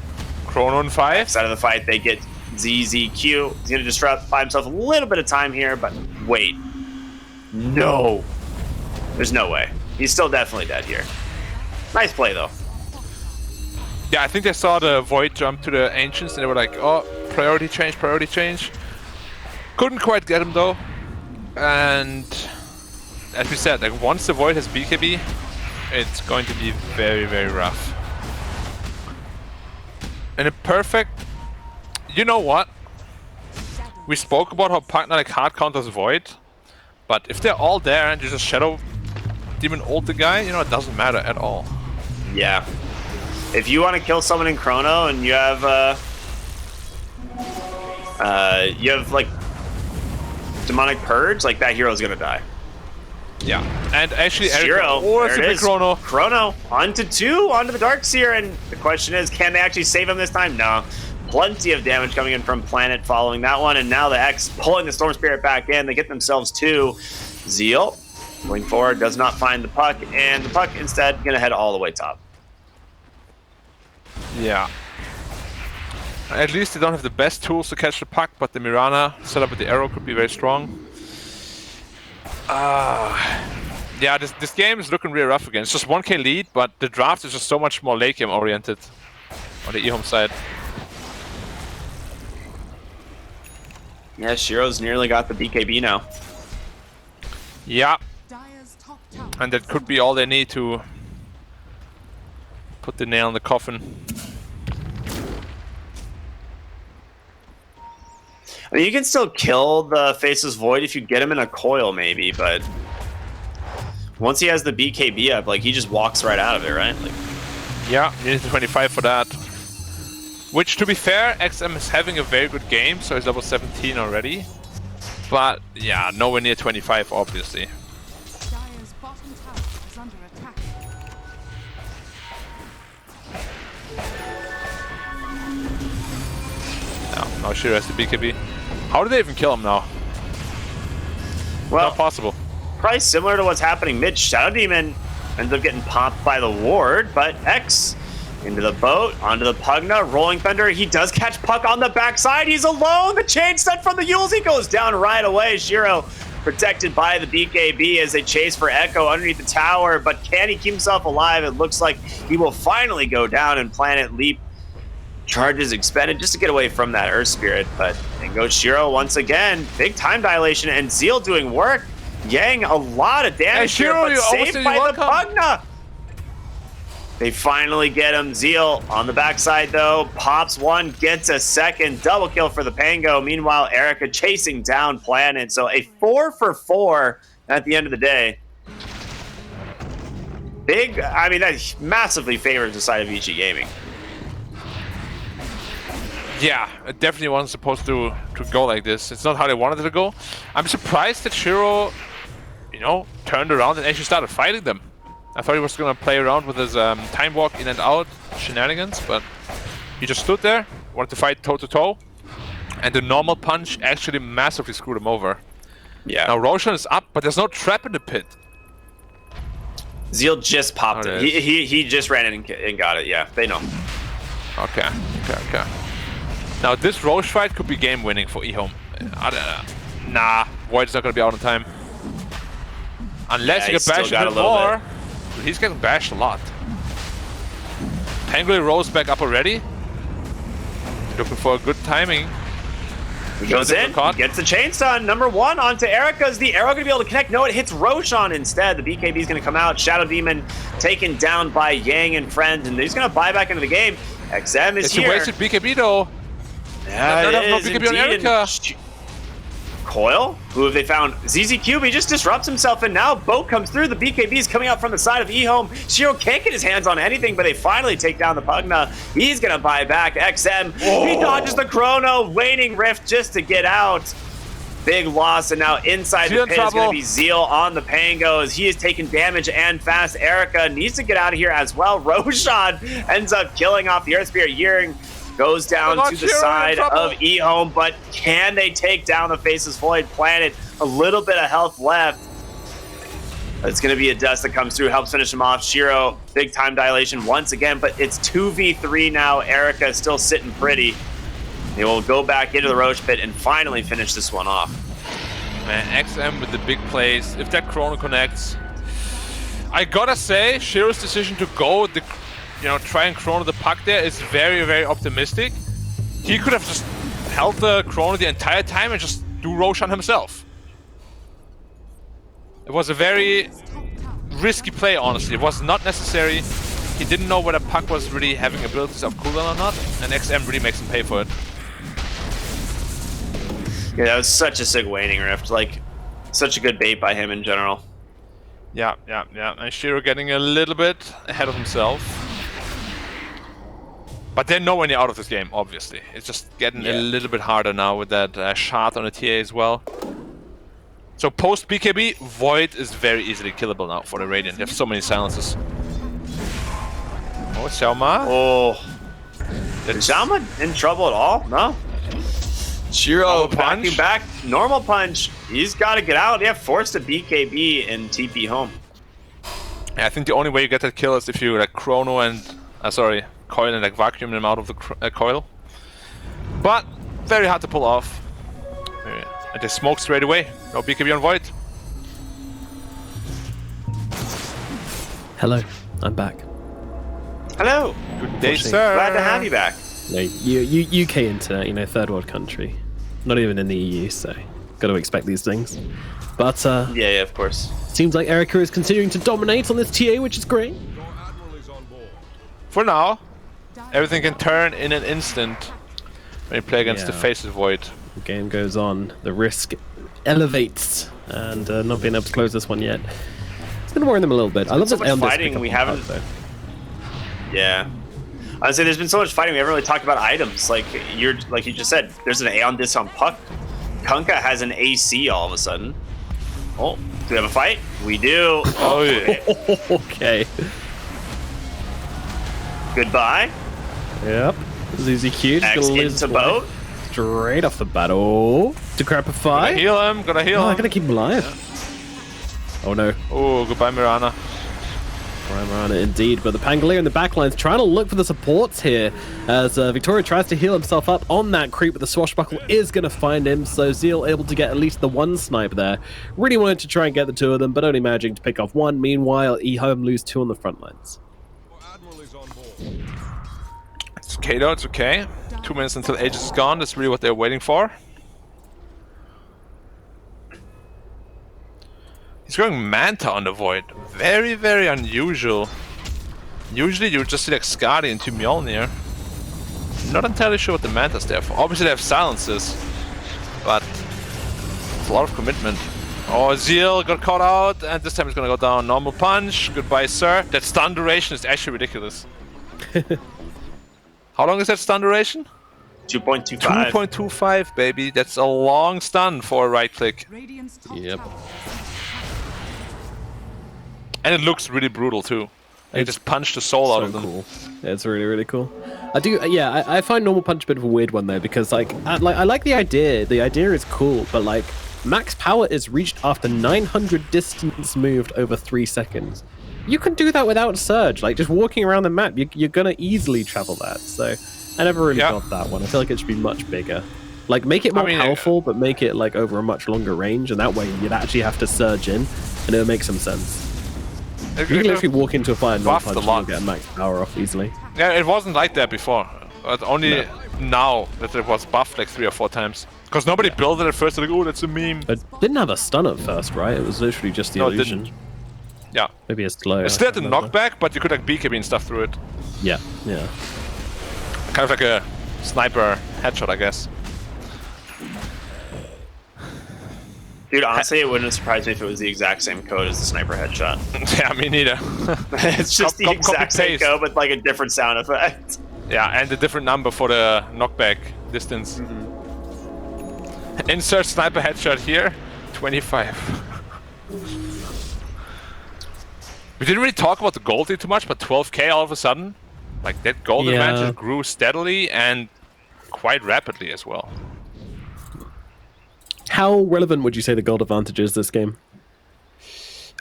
Chrono on 5. Side of the fight, they get ZZQ. He's going to disrupt, buy himself a little bit of time here, but wait. No. There's no way. He's still definitely dead here. Nice play, though. Yeah, I think they saw the Void jump to the Ancients, and they were like, oh, priority change, priority change. Couldn't quite get him, though. And as we said, like once the Void has BKB, it's going to be very, very rough. And a perfect... You know what? We spoke about how Pugna like hard counters Void, but if they're all there and you just Shadow Demon ult the guy, you know, it doesn't matter at all. Yeah. If you want to kill someone in Chrono and you have like Demonic Purge, like that hero's gonna die. Yeah. And actually, Shiro, there it is. Chrono. Chrono onto 2, onto the Darkseer, and the question is, can they actually save him this time? No. Plenty of damage coming in from Planet following that one, and now the X pulling the Storm Spirit back in. They get themselves 2. Zeal going forward, does not find the puck, and the puck instead gonna head all the way top. Yeah. At least they don't have the best tools to catch the puck, but the Mirana set up with the arrow could be very strong. Yeah, this game is looking really rough again. It's just 1k lead, but the draft is just so much more late game oriented on the EHOME side. Yeah, Shiro's nearly got the BKB now. Yeah. And that could be all they need to put the nail in the coffin. I mean, you can still kill the Faceless Void if you get him in a coil, maybe, but once he has the BKB up, like, he just walks right out of it, right? Like, yeah, you need 25 for that. Which, to be fair, XM is having a very good game, so he's level 17 already. But, yeah, nowhere near 25, obviously. Dire's bottom tower is under attack. No, now Shiro has the BKB. How did they even kill him now? Well, not possible. Probably similar to what's happening mid. Shadow Demon ends up getting popped by the ward, but X into the boat, onto the Pugna, Rolling Thunder. He does catch puck on the backside. He's alone. The chain stun from the Yules. He goes down right away. Shiro protected by the BKB as they chase for Echo underneath the tower, but can he keep himself alive? It looks like he will finally go down, and Planet Leap charges expended just to get away from that Earth Spirit, but then goes Shiro once again. Big time dilation, and Zeal doing work. Yang a lot of damage here, but saved by the Pugna. They finally get him. Zeal on the backside, though. Pops one, gets a second. Double kill for the Pango. Meanwhile, Erica chasing down Planet. So a 4 for 4 at the end of the day. Big, I mean, that massively favors the side of VG Gaming. Yeah, it definitely wasn't supposed to go like this. It's not how they wanted it to go. I'm surprised that Shiro, you know, turned around and actually started fighting them. I thought he was going to play around with his time walk in and out shenanigans, but he just stood there, wanted to fight toe-to-toe, and the normal punch actually massively screwed him over. Yeah. Now Roshan is up, but there's no trap in the pit. Zeal just popped it. He just ran in and got it. Yeah, they know. Okay. Now this Roche fight could be game winning for EHOME. Nah, Void's not gonna be out on time. Unless he gets bashed a bit more. He's getting bashed a lot. Pangolin rolls back up already. Looking for a good timing. He goes in, gets the chain stun. Number 1 onto Erica. Is the arrow gonna be able to connect? No, it hits Roshan instead. The BKB is gonna come out. Shadow Demon taken down by Yang and friends, and he's gonna buy back into the game. XM is here. It's a wasted BKB though. Yeah, no BKB on Erica. Coil, who have they found? ZZQ, he just disrupts himself, and now Boat comes through. The BKB is coming out from the side of EHOME. Shiro can't get his hands on anything, but they finally take down the Pugna. He's gonna buy back. XM, he dodges the Chrono, waning Rift just to get out. Big loss, and now inside the pit is gonna be Zeal on the Pango as he is taking damage and fast. Erica needs to get out of here as well. Roshan ends up killing off the Earth Spirit. Yearing goes down to the side of EHOME, but can they take down the Faceless Void? Planet, a little bit of health left. It's going to be a dust that comes through, helps finish him off. Shiro, big time dilation once again, but it's 2v3 now. Erica still sitting pretty. He will go back into the Roche pit and finally finish this one off. Man, XM with the big plays. If that Chrono connects, I gotta say, Shiro's decision to go, try and Chrono the puck there is very, very optimistic. He could have just held the Chrono the entire time and just do Roshan himself. It was a very risky play, honestly. It was not necessary. He didn't know whether puck was really having abilities of cooldown or not, and XM really makes him pay for it. Yeah, that was such a sick waning rift. Like, such a good bait by him in general. Yeah. And Shiro getting a little bit ahead of himself. But they're nowhere near out of this game, obviously. It's just getting a little bit harder now with that shot on the TA as well. So post BKB, Void is very easily killable now for the Radiant. They have so many silences. Oh, Xiaoma. Oh. Is Xiaoma in trouble at all? No. Shiro backing back. Normal punch. He's got to get out. Yeah, forced a BKB and TP home. Yeah, I think the only way you get that kill is if you like Chrono and Coil and like vacuum them out of the coil. But very hard to pull off. And they smoke straight away. No BKB on Void. Hello, I'm back. Hello. Good day, sir. Glad to have you back. No, UK internet, third world country. Not even in the EU, so got to expect these things. But yeah, of course. Seems like Erica is continuing to dominate on this TA, which is great. For now, everything can turn in an instant when you play against the Faceless Void. The game goes on, the risk elevates, and not being able to close this one yet. It's been worrying them a little bit. I love so this much fighting we haven't. Yeah, I would say there's been so much fighting we haven't really talked about items. Like you just said, there's an Aeon Disc on puck. Kunkka has an AC all of a sudden. Oh, do we have a fight? We do. Oh yeah. Okay. Goodbye. Yep. ZZQ just gonna lose boat. Straight off the bat. Oh, Decrepify. Gotta heal him. I gotta keep him alive. Oh no. Oh, goodbye Mirana. Mirana indeed, but the Pangolier in the backline's trying to look for the supports here as Victoria tries to heal himself up on that creep, but the Swashbuckle is going to find him, so Zeal able to get at least the one snipe there. Really wanted to try and get the two of them, but only managing to pick off one. Meanwhile, EHOME lose two on the front lines. It's okay though, it's okay. 2 minutes until Aegis is gone, that's really what they're waiting for. He's going Manta on the Void. Very, very unusual. Usually you would just see like Skadi into Mjolnir. Not entirely sure what the Manta's there for. Obviously they have silences, but it's a lot of commitment. Oh, Zeal got caught out, and this time he's gonna go down. Normal punch. Goodbye, sir. That stun duration is actually ridiculous. How long is that stun duration? 2.25. 2.25, baby. That's a long stun for a right click. Yep. And it looks really brutal too. They just punched the soul out of them. Cool. Yeah, it's really, really cool. I find normal punch a bit of a weird one though, because I like the idea. The idea is cool, but like max power is reached after 900 distance moved over 3 seconds. You can do that without surge. Like just walking around the map, you're gonna easily travel that. So I never really got that one. I feel like it should be much bigger. Like make it more powerful, but make it like over a much longer range, and that way you'd actually have to surge in, and it'll make some sense. You can literally walk into a fight and not punch and you'll get a max power off easily. Yeah, it wasn't like that before. But only now that it was buffed like 3 or 4 times. Because nobody built it at first, like, oh, that's a meme. It didn't have a stun at first, right? It was literally just the illusion. It didn't. Yeah. Maybe a slow. It still had the knockback, but you could like BKB and stuff through it. Yeah. Kind of like a sniper headshot, I guess. Dude, honestly, it wouldn't surprise me if it was the exact same code as the sniper headshot. Yeah, me neither. It's just the exact same code with like a different sound effect. Yeah, and a different number for the knockback distance. Insert sniper headshot here, 25. We didn't really talk about the gold too much, but 12k all of a sudden, like that gold advantage grew steadily and quite rapidly as well. How relevant would you say the gold advantage is this game?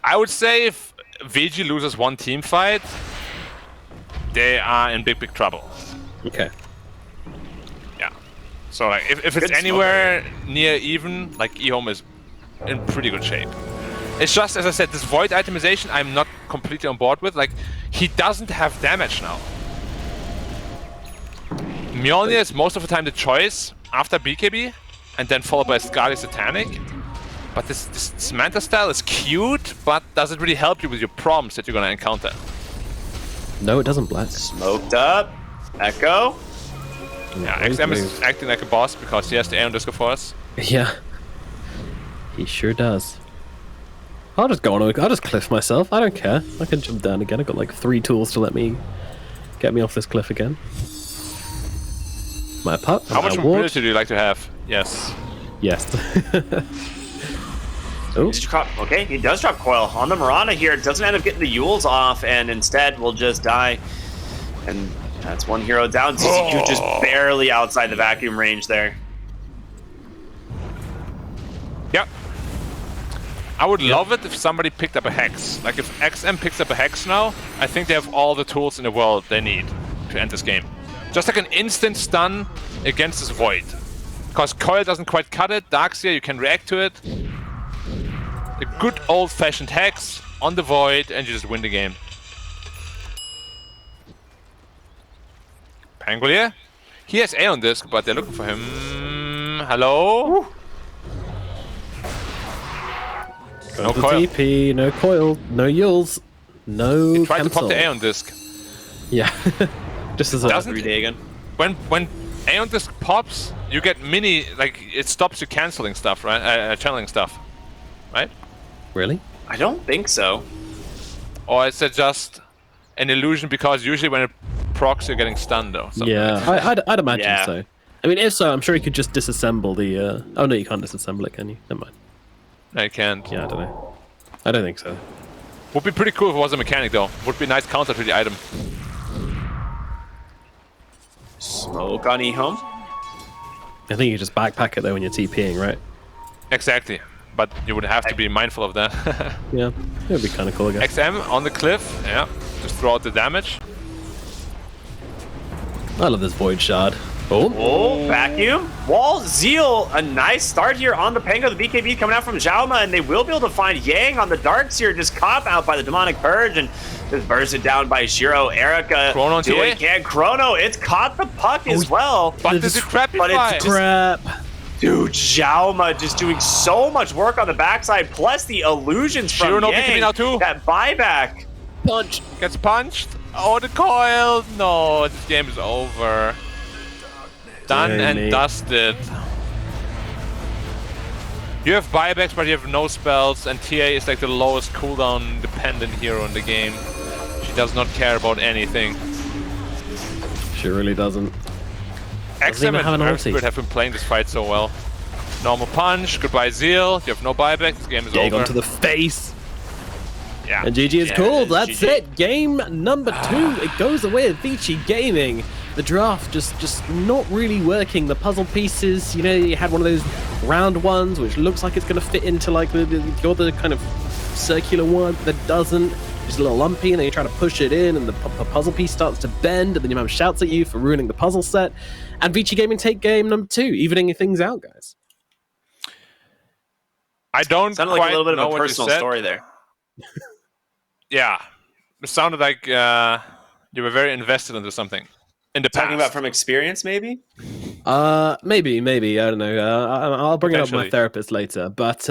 I would say if VG loses one team fight, they are in big trouble. Okay. Yeah. So like, if it's anywhere near even, like EHOME is in pretty good shape. It's just, as I said, this void itemization I'm not completely on board with. Like, he doesn't have damage now. Mjolnir is most of the time the choice after BKB, and then followed by Skadi Satanic. But this Manta style is cute, but does it really help you with your problems that you're gonna encounter? No, it doesn't, Black. Smoked up. Echo. Yeah, XM is acting like a boss because he has the Aeon Disco for us. Yeah. He sure does. I'll just go on. I'll just cliff myself. I don't care. I can jump down again. I've got like 3 tools to get me off this cliff again. My pup. How much mobility do you like to have? Yes. Yes. Oh. Okay, he does drop Coil on the Mirana here. Doesn't end up getting the Yules off, and instead will just die. And that's one hero down. CCQ just barely outside the vacuum range there. Yep. I would love it if somebody picked up a Hex. Like if XM picks up a Hex now, I think they have all the tools in the world they need to end this game. Just like an instant stun against this Void. Because Coil doesn't quite cut it, Darkseer, you can react to it. A good old-fashioned Hex on the Void, and you just win the game. Pangolier? He has Aeon Disc, but they're looking for him. Hello? No Coil. TP, no Coil, no Yules, no He tried to cancel. pop the Aeon Disc. Yeah. Just as a again. When Aeon Disc pops, you get mini, like, it stops you canceling stuff, right? Channeling stuff, right? Really? I don't think so. Or is it just an illusion because usually when it procs, you're getting stunned, though? Yeah, I'd imagine so. I mean, if so, I'm sure you could just disassemble the... Oh, no, you can't disassemble it, can you? Never mind. No, you can't. Yeah, I don't know. I don't think so. Would be pretty cool if it was a mechanic, though. Would be a nice counter to the item. Smoke on EHOME. I think you just backpack it, though, when you're TPing, right? Exactly. But you would have to be mindful of that. Yeah, it would be kind of cool, I guess. XM on the cliff, yeah. Just throw out the damage. I love this Void Shard. Oh, vacuum. Wall, Zeal, a nice start here on the Pango. The BKB coming out from Xiaoma, and they will be able to find Yang on the Darks here, just caught out by the Demonic Purge, and just bursted down by Shiro. Erica Chrono doing can. Chrono, it's caught the puck as well. But it's a crappy But it's crap. Dude, Xiaoma just doing so much work on the backside, plus the illusions from Shiro, no Yang. BKB now too. That buyback. Punch. Gets punched. Oh, the coil. No, this game is over. Done and dusted. You have buybacks, but you have no spells, and TA is like the lowest cooldown dependent hero in the game. She does not care about anything. She really doesn't. XM and Earthspirit have been playing this fight so well. Normal punch, goodbye Zeal, you have no buyback, this game is Gang over. onto the face. Yeah. And GG is called, that's GG. it. Game number 2, it goes away with Vici Gaming. The draft just not really working. The puzzle pieces, you know, you had one of those round ones, which looks like it's going to fit into like the other kind of circular one that doesn't. It's a little lumpy, and then you try to push it in, and the puzzle piece starts to bend, and then your mum shouts at you for ruining the puzzle set. And Vici Gaming take game number 2, evening things out, guys. I don't Sounded quite like a little bit know of a what you personal said. story there. Yeah. It sounded like you were very invested into something. In the Talking past. about from experience, maybe? Maybe, I don't know. I'll bring it up with my therapist later. But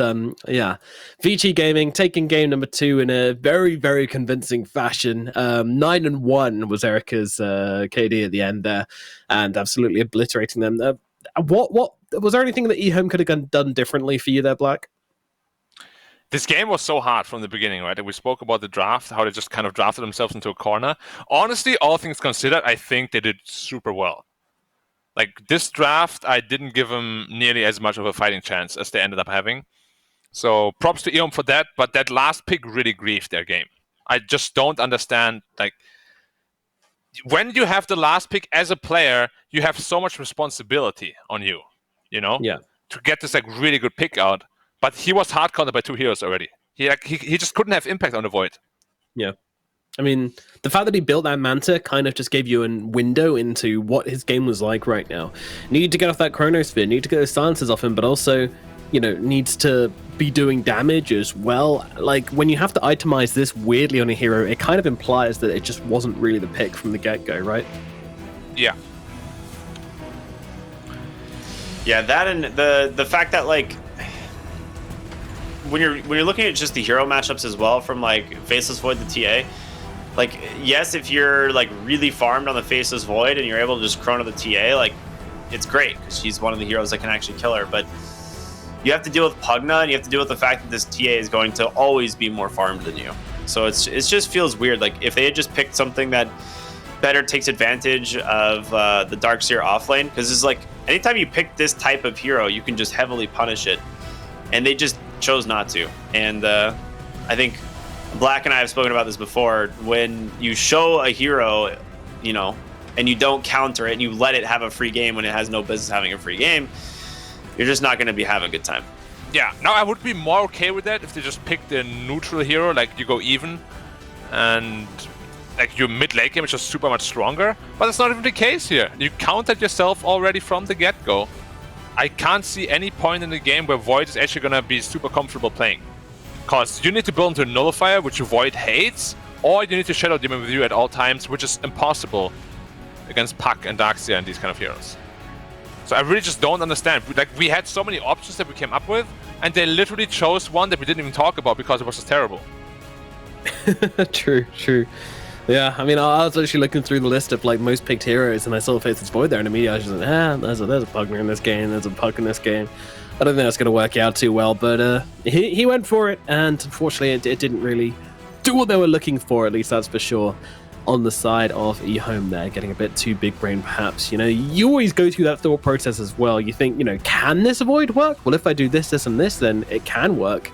yeah, Vici Gaming taking game number 2 in a very, very convincing fashion. 9-1 was Erica's KD at the end there, and absolutely obliterating them. What was there anything that EHOME could have done differently for you there, Black? This game was so hard from the beginning, right? We spoke about the draft, how they just kind of drafted themselves into a corner. Honestly, all things considered, I think they did super well. Like, this draft, I didn't give them nearly as much of a fighting chance as they ended up having. So, props to EHOME for that, but that last pick really grieved their game. I just don't understand, like, when you have the last pick as a player, you have so much responsibility on you, you know? Yeah. To get this, like, really good pick out. But he was hard countered by 2 heroes already. He just couldn't have impact on the Void. Yeah. I mean, the fact that he built that Manta kind of just gave you a window into what his game was like right now. Need to get off that Chronosphere, need to get those silences off him, but also, you know, needs to be doing damage as well. Like, when you have to itemize this weirdly on a hero, it kind of implies that it just wasn't really the pick from the get-go, right? Yeah. Yeah, that and the fact that, like, when you're looking at just the hero matchups as well from, like, Faceless Void to TA, like, yes, if you're, like, really farmed on the Faceless Void and you're able to just chrono the TA, like, it's great, because she's one of the heroes that can actually kill her, but you have to deal with Pugna, and you have to deal with the fact that this TA is going to always be more farmed than you. So it just feels weird. Like, if they had just picked something that better takes advantage of the Darkseer offlane, because it's like, anytime you pick this type of hero, you can just heavily punish it, and they just chose not to. And I think Black and I have spoken about this before. When you show a hero, you know, and you don't counter it, and you let it have a free game when it has no business having a free game, you're just not going to be having a good time. Yeah, now I would be more okay with that if they just picked a neutral hero, like you go even, and like your mid late game is just super much stronger. But that's not even the case here. You countered yourself already from the get-go. I can't see any point in the game where Void is actually going to be super comfortable playing. Because you need to build into a Nullifier, which Void hates, or you need to Shadow Demon with you at all times, which is impossible against Puck and Darkseer and these kind of heroes. So I really just don't understand. Like, we had so many options that we came up with, and they literally chose one that we didn't even talk about because it was just terrible. True. Yeah, I mean, I was actually looking through the list of, like, most picked heroes, and I saw Faceless Void there, and immediately I was just like, there's a Pugner in this game, there's a Puck in this game. I don't think that's going to work out too well, but he went for it, and unfortunately it didn't really do what they were looking for, at least that's for sure. On the side of EHOME there, getting a bit too big brain perhaps. You know, you always go through that thought process as well. You think, you know, can this Void work? Well, if I do this, and this, then it can work.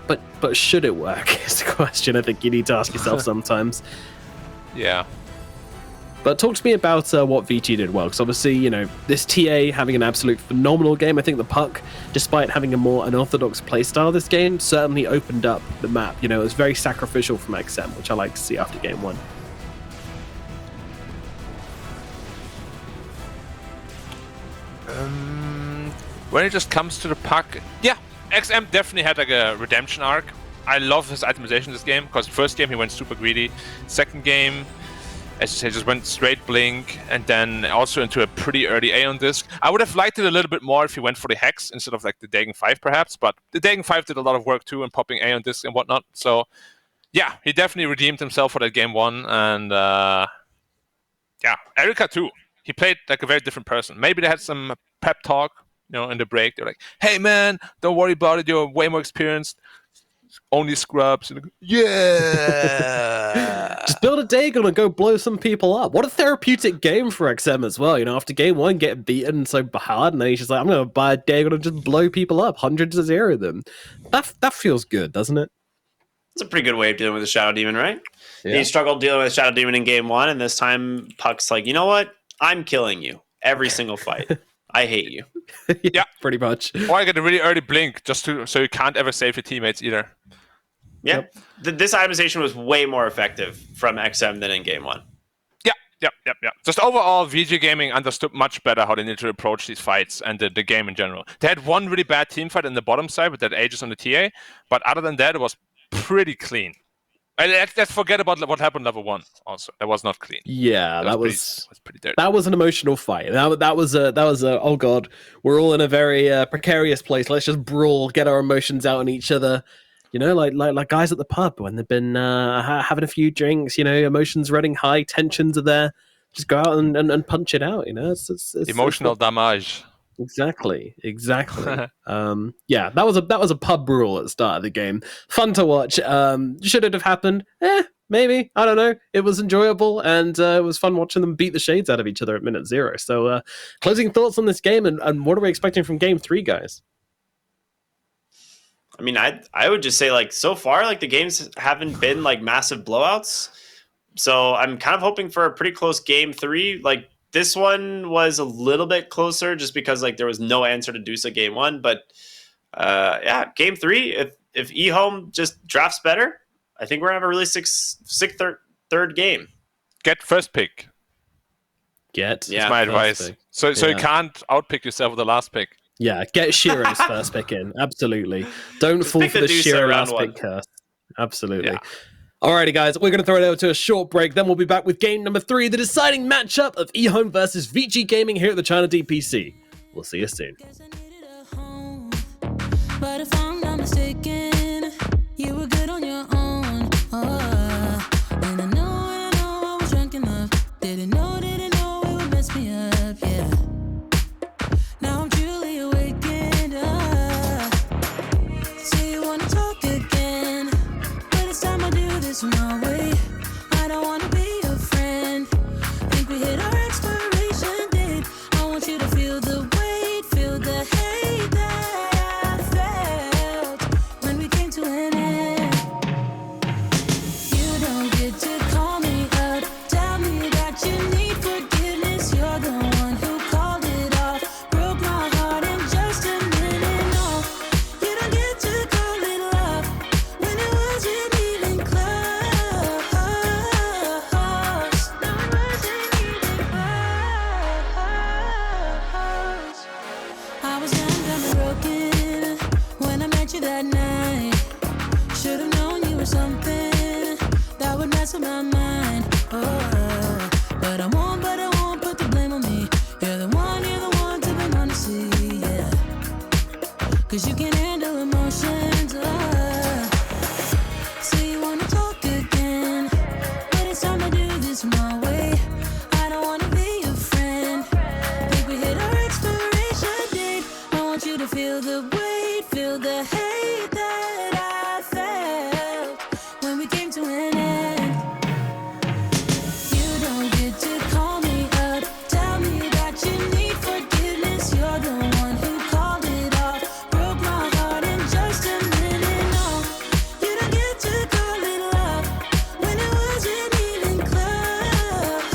But should it work is the question I think you need to ask yourself sometimes. Yeah. But talk to me about what VG did well, because obviously, you know, this TA having an absolute phenomenal game. I think the Puck, despite having a more unorthodox playstyle this game, certainly opened up the map. You know, it was very sacrificial from XM, which I like to see after game one. When it just comes to the Puck, yeah, XM definitely had like a redemption arc. I love his itemization in this game, because first game he went super greedy. Second game, as you say, just went straight blink, and then also into a pretty early Aeon disc. I would have liked it a little bit more if he went for the Hex instead of like the Dagon 5 perhaps, but the Dagon 5 did a lot of work too in popping Aeon disc and whatnot. So yeah, he definitely redeemed himself for that game one, and yeah, Erika too. He played like a very different person. Maybe they had some pep talk, you know, in the break. They're like, hey man, don't worry about it, you're way more experienced. Only scrubs. Yeah. Just build a Dagon and go blow some people up. What a therapeutic game for XM as well. You know, after game one getting beaten so hard, and then he's just like, I'm going to buy a Dagon and just blow people up, hundreds of zero of them. That feels good, doesn't it? It's a pretty good way of dealing with a Shadow Demon, right? Yeah. He struggled dealing with a Shadow Demon in game one, and this time Puck's like, you know what? I'm killing you every single fight. I hate you. Yeah, pretty much. Or I get a really early blink just so you can't ever save your teammates either. Yeah, this itemization was way more effective from XM than in game one. Yeah. Just overall, VG Gaming understood much better how they need to approach these fights and the game in general. They had one really bad team fight in the bottom side with that Aegis on the TA, but other than that, it was pretty clean. And let's forget about what happened level 1 also. That was not clean. Yeah, that was pretty dirty. That was an emotional fight. That was a oh god, we're all in a very precarious place. Let's just brawl, get our emotions out on each other. You know, like guys at the pub when they've been having a few drinks, you know, emotions running high, tensions are there. Just go out and punch it out, you know. It's emotional damage. Exactly. Yeah, that was a pub brawl at the start of the game. Fun to watch. Should it have happened? Maybe. I don't know. It was enjoyable, and it was fun watching them beat the shades out of each other at minute 0. So, closing thoughts on this game, and what are we expecting from game 3, guys? I mean, I would just say, like, so far, like, the games haven't been like massive blowouts. So I'm kind of hoping for a pretty close game 3. Like, this one was a little bit closer just because, like, there was no answer to Dusa game 1. But yeah, game 3, if EHOME just drafts better, I think we're gonna have a really sick third game. Get first pick. Get. That's my advice. pick. So you can't outpick yourself with the last pick. Yeah, get Shiro's first pick in. Absolutely. Don't Just fall pick for the the Dusa Shiro round last one. pick curse. Absolutely. Yeah. Alrighty, guys, we're going to throw it over to a short break. Then we'll be back with game number 3, the deciding matchup of EHOME versus Vici Gaming here at the China DPC. We'll see you soon. But if I'm not mistaken, you were good on your own. Oh, and I know I was drunk enough. Didn't know it would mess me up, yeah. Now I'm truly awakened up. So you wanna talk again, but it's time I do this my way. I don't wanna be your friend. Think we hit our expiration date. I want you to feel the weight, feel the hate that I felt when we came to an end. You don't get to call me up, tell me that you need forgiveness. You're the one who called it off, broke my heart in just a minute. No, you don't get to call it love when it wasn't even close. No, it wasn't even close. I was young, dumb, and broken when I met you that night. Should've known you were something that would mess with my mind. Oh, but I won't put the blame on me. You're the one to be honestly, yeah. 'Cause you can handle emotions. So you wanna talk again, but it's time to do this my way. I don't wanna be your friend. Think we hit our expiration date. I want you to feel the weight, feel the hate that I felt when we came to an end. You don't get to call me up, tell me that you need forgiveness. You're the one who called it off, broke my heart in just a minute. No, you don't get to call it love when it wasn't even close.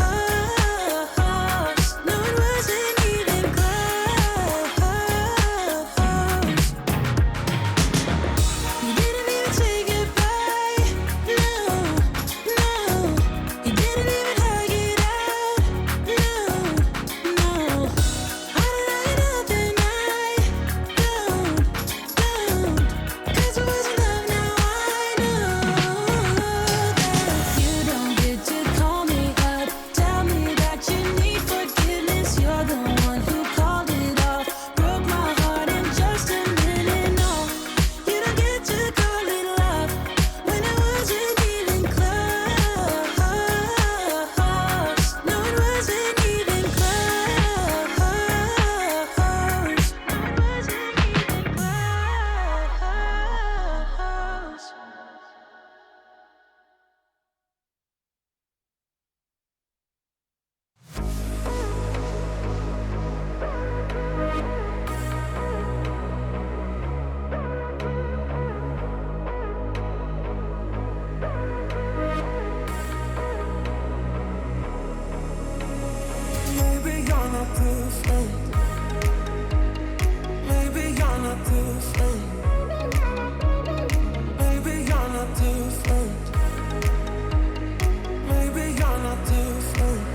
No, it wasn't even close. You didn't even say goodbye. No, you didn't even hug it out. No, I don't know nothing. I don't. 'Cause it wasn't love. Now I know that you don't get to call me up, tell me that you need forgiveness. You're the one who called it off, broke my heart in just a minute. No, you don't get to call it love when it wasn't even close. No, it wasn't even close. No, it wasn't even close. Maybe you're not too late. Maybe you're not too late. Maybe you're not too late. Maybe you're not too late.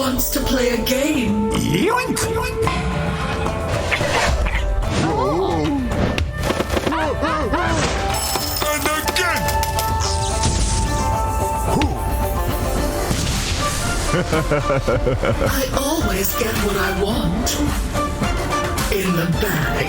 wants to play a game? Yoink! And again! I always get what I want. In the bag.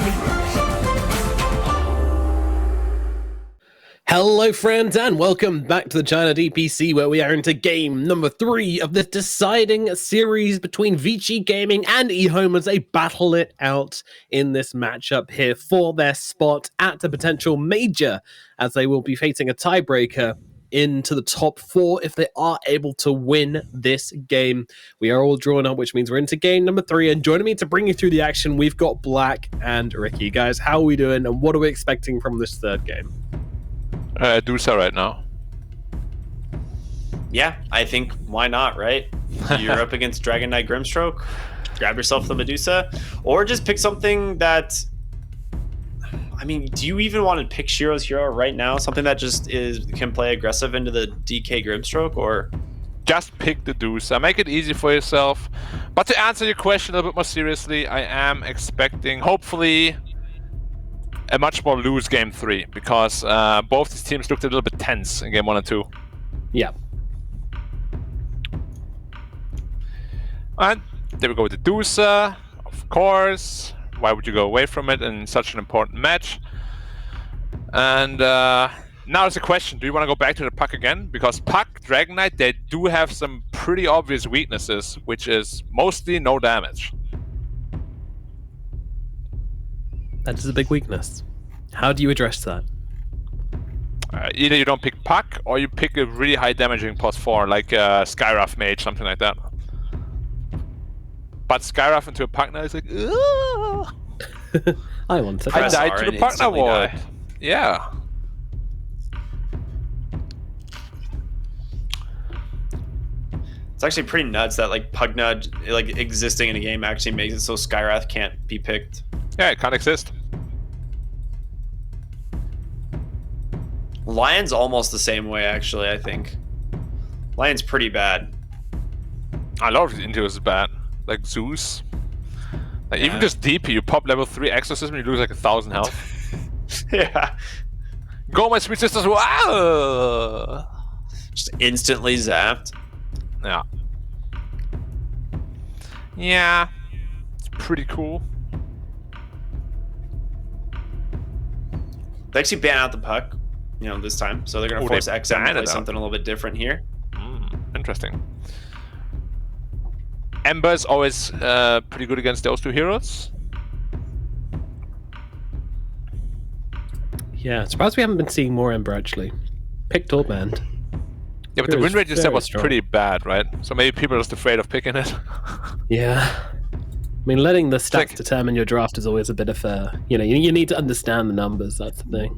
Hello, friends, and welcome back to the China DPC, where we are into game number 3 of this deciding series between VG Gaming and EHOME as they battle it out in this matchup here for their spot at a potential major, as they will be facing a tiebreaker into the top 4 if they are able to win this game. We are all drawn up, which means we're into game number 3, and joining me to bring you through the action, we've got Black and Ricky. Guys, how are we doing, and what are we expecting from this third game? Dusa right now. Yeah, I think why not, right? You're up against Dragon Knight Grimstroke, grab yourself the Medusa, or just pick something that... I mean, do you even want to pick Shiro's hero right now? Something that just can play aggressive into the DK Grimstroke, or... Just pick the Dusa. Make it easy for yourself. But to answer your question a little bit more seriously, I am expecting, hopefully, a much more loose game 3, because both these teams looked a little bit tense in game 1 and 2. Yeah. And there we go with the Dusa, of course. Why would you go away from it in such an important match? And now there's a question, do you want to go back to the Puck again? Because Puck, Dragon Knight, they do have some pretty obvious weaknesses, which is mostly no damage. That is a big weakness. How do you address that? Either you don't pick Puck, or you pick a really high damaging +4, like Skyrath Mage, something like that. But Skyrath into a Puck now is like, I want to. I died to the Puck now, boy. Yeah. It's actually pretty nuts that like Pugna like existing in a game actually makes it so Skyrath can't be picked. Yeah, it can't exist. Lion's almost the same way, actually, I think. Lion's pretty bad. A lot of his Indios is bad. Like Zeus. Like, even just DP, you pop level 3 Exorcism, you lose like 1,000 health. Yeah. Go, my sweet sisters! Wow! Just instantly zapped. Yeah. Yeah. It's pretty cool. They actually ban out the Puck, this time. So they're going to force XM to play something a little bit different here. Interesting. Ember is always pretty good against those two heroes. Yeah, surprised we haven't been seeing more Ember, actually. Picked or banned. Yeah, but the win rate you said was pretty bad, right? So maybe people are just afraid of picking it. Yeah. I mean, letting the stats determine your draft is always a bit of a... you need to understand the numbers, that's the thing.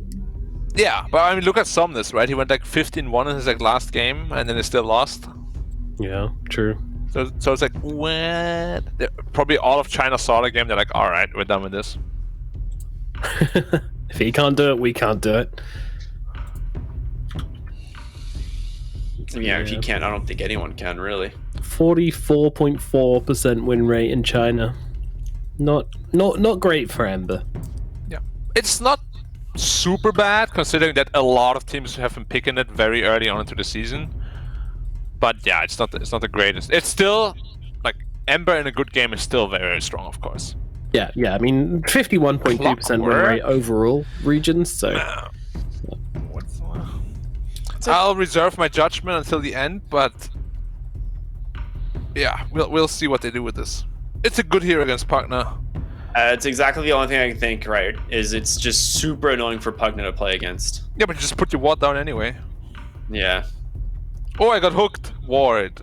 Yeah, but I mean, look at Somnus, right? He went like 15-1 in his last game, and then he still lost. Yeah, true. So it's like, what? Probably all of China saw the game, they're like, alright, we're done with this. If he can't do it, we can't do it. Yeah, if he can't, I don't think anyone can, really. 44.4% win rate in China. Not great for Ember. Yeah. It's not super bad, considering that a lot of teams have been picking it very early on into the season. But yeah, it's not the greatest. It's still, like, Ember in a good game is still very, very strong, of course. Yeah, I mean, 51.2% win rate overall regions, so... I'll reserve my judgment until the end, but yeah, we'll see what they do with this. It's a good hero against Pugna. It's exactly the only thing I can think, right, is it's just super annoying for Pugna to play against. Yeah, but you just put your ward down anyway. Yeah. Oh, I got hooked. Ward.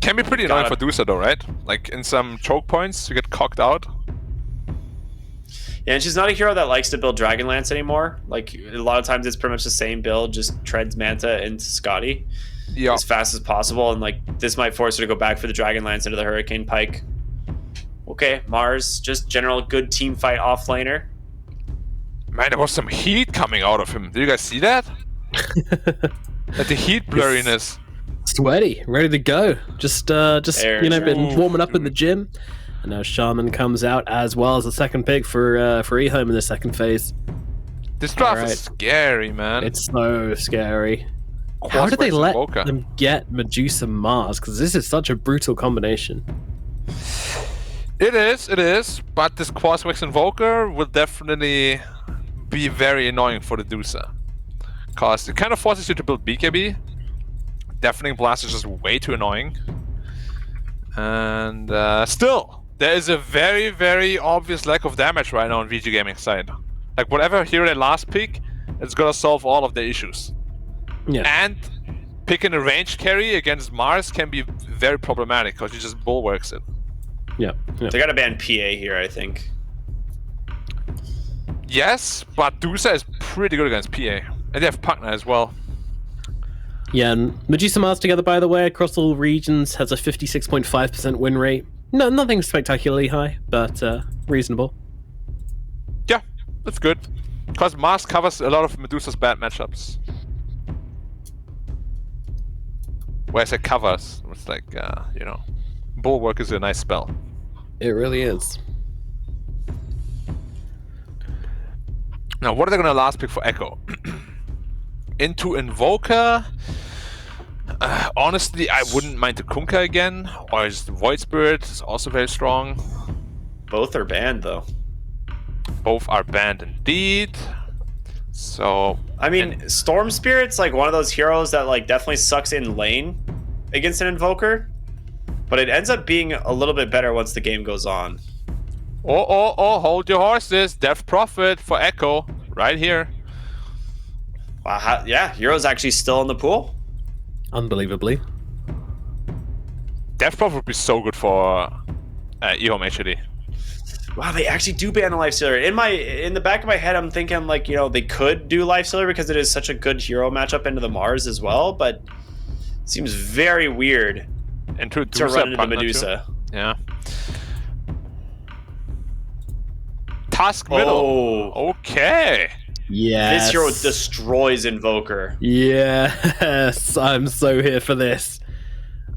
Can be pretty annoying for Dusa though, right? Like in some choke points, you get cocked out. Yeah, and she's not a hero that likes to build Dragonlance anymore. Like, a lot of times it's pretty much the same build, just treads Manta into Scotty as fast as possible. And, like, this might force her to go back for the Dragonlance into the Hurricane Pike. Okay, Mars, just general good team fight offlaner. Man, there was some heat coming out of him. Did you guys see that? Like the heat blurriness. Sweaty, ready to go. Just been warming up in the gym. And now Shaman comes out as well as the second pick for EHOME in the second phase. This draft is scary, man. It's so scary. How did they let them get Medusa Mars? Because this is such a brutal combination. It is. But this Quaswex Invoker will definitely be very annoying for the Dusa. Because it kind of forces you to build BKB. Deafening Blast is just way too annoying. And still, there is a very, very obvious lack of damage right now on VG Gaming side. Like, whatever hero they last pick, it's gonna solve all of the issues. Yeah. And picking a ranged carry against Mars can be very problematic because you just bulwarks it. Yeah. They gotta ban PA here, I think. Yes, but Dusa is pretty good against PA. And they have Pugna as well. Yeah, and Medusa Mars together, by the way, across all regions, has a 56.5% win rate. No, nothing spectacularly high, but reasonable. Yeah, that's good. Because Mars covers a lot of Medusa's bad matchups. Whereas it covers, it's like, Bulwark is a nice spell. It really is. Now, what are they going to last pick for Echo? Into Invoker? Honestly, I wouldn't mind the Kunkka again, or just the Void Spirit is also very strong. Both are banned, though. Both are banned indeed. So, I mean, Storm Spirit's like one of those heroes that like definitely sucks in lane against an Invoker, but it ends up being a little bit better once the game goes on. Oh, hold your horses. Death Prophet for Echo, right here. Wow, yeah, hero's actually still in the pool. Unbelievably. Death Prophet would be so good for EHOME HD. Wow, they actually do ban a Life Stealer. In the back of my head, I'm thinking like, they could do Life Stealer because it is such a good hero matchup into the Mars as well, but it seems very weird to run into the Medusa. Too. Yeah. Task middle. Oh, okay. Yes. This hero destroys Invoker. Yes, I'm so here for this.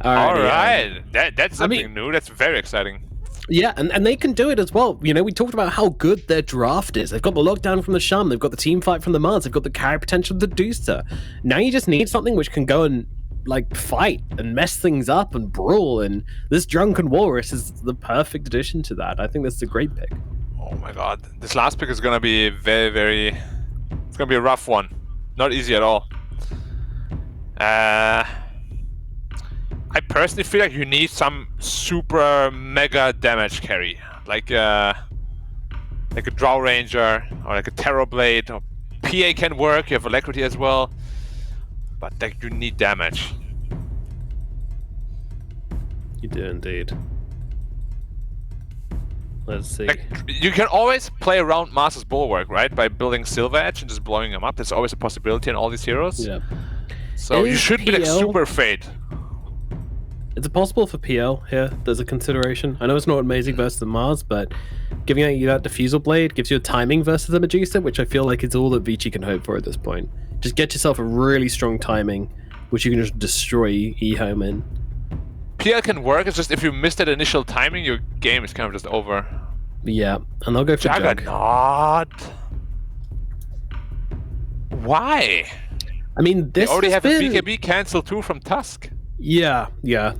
All right. That's something new. That's very exciting. Yeah, and they can do it as well. We talked about how good their draft is. They've got the lockdown from the Shaman, they've got the team fight from the Mars, they've got the carry potential of the Dusa. Now you just need something which can go and fight and mess things up and brawl, and this Drunken Walrus is the perfect addition to that. I think that's a great pick. Oh my god. This last pick is gonna be very, very... It's gonna be a rough one. Not easy at all. I personally feel like you need some super mega damage carry. Like a Drow Ranger, or like a Terrorblade, or PA can work, you have Alacrity as well. But like, you need damage. You do indeed. Let's see. Like, you can always play around Master's Bulwark, right? By building Silver Edge and just blowing them up. There's always a possibility in all these heroes. Yeah. So you should be like super fade. Is it possible for PL here? There's a consideration. I know it's not amazing versus the Mars, but giving you that Diffusal Blade gives you a timing versus the Medusa, which I feel like is all that Vici can hope for at this point. Just get yourself a really strong timing, which you can just destroy EHOME in. PL can work, it's just if you miss that initial timing, your game is kind of just over. Yeah, and I'll go for Juggernaut. Why? I mean, this they already have been... a BKB cancel too from Tusk. Yeah,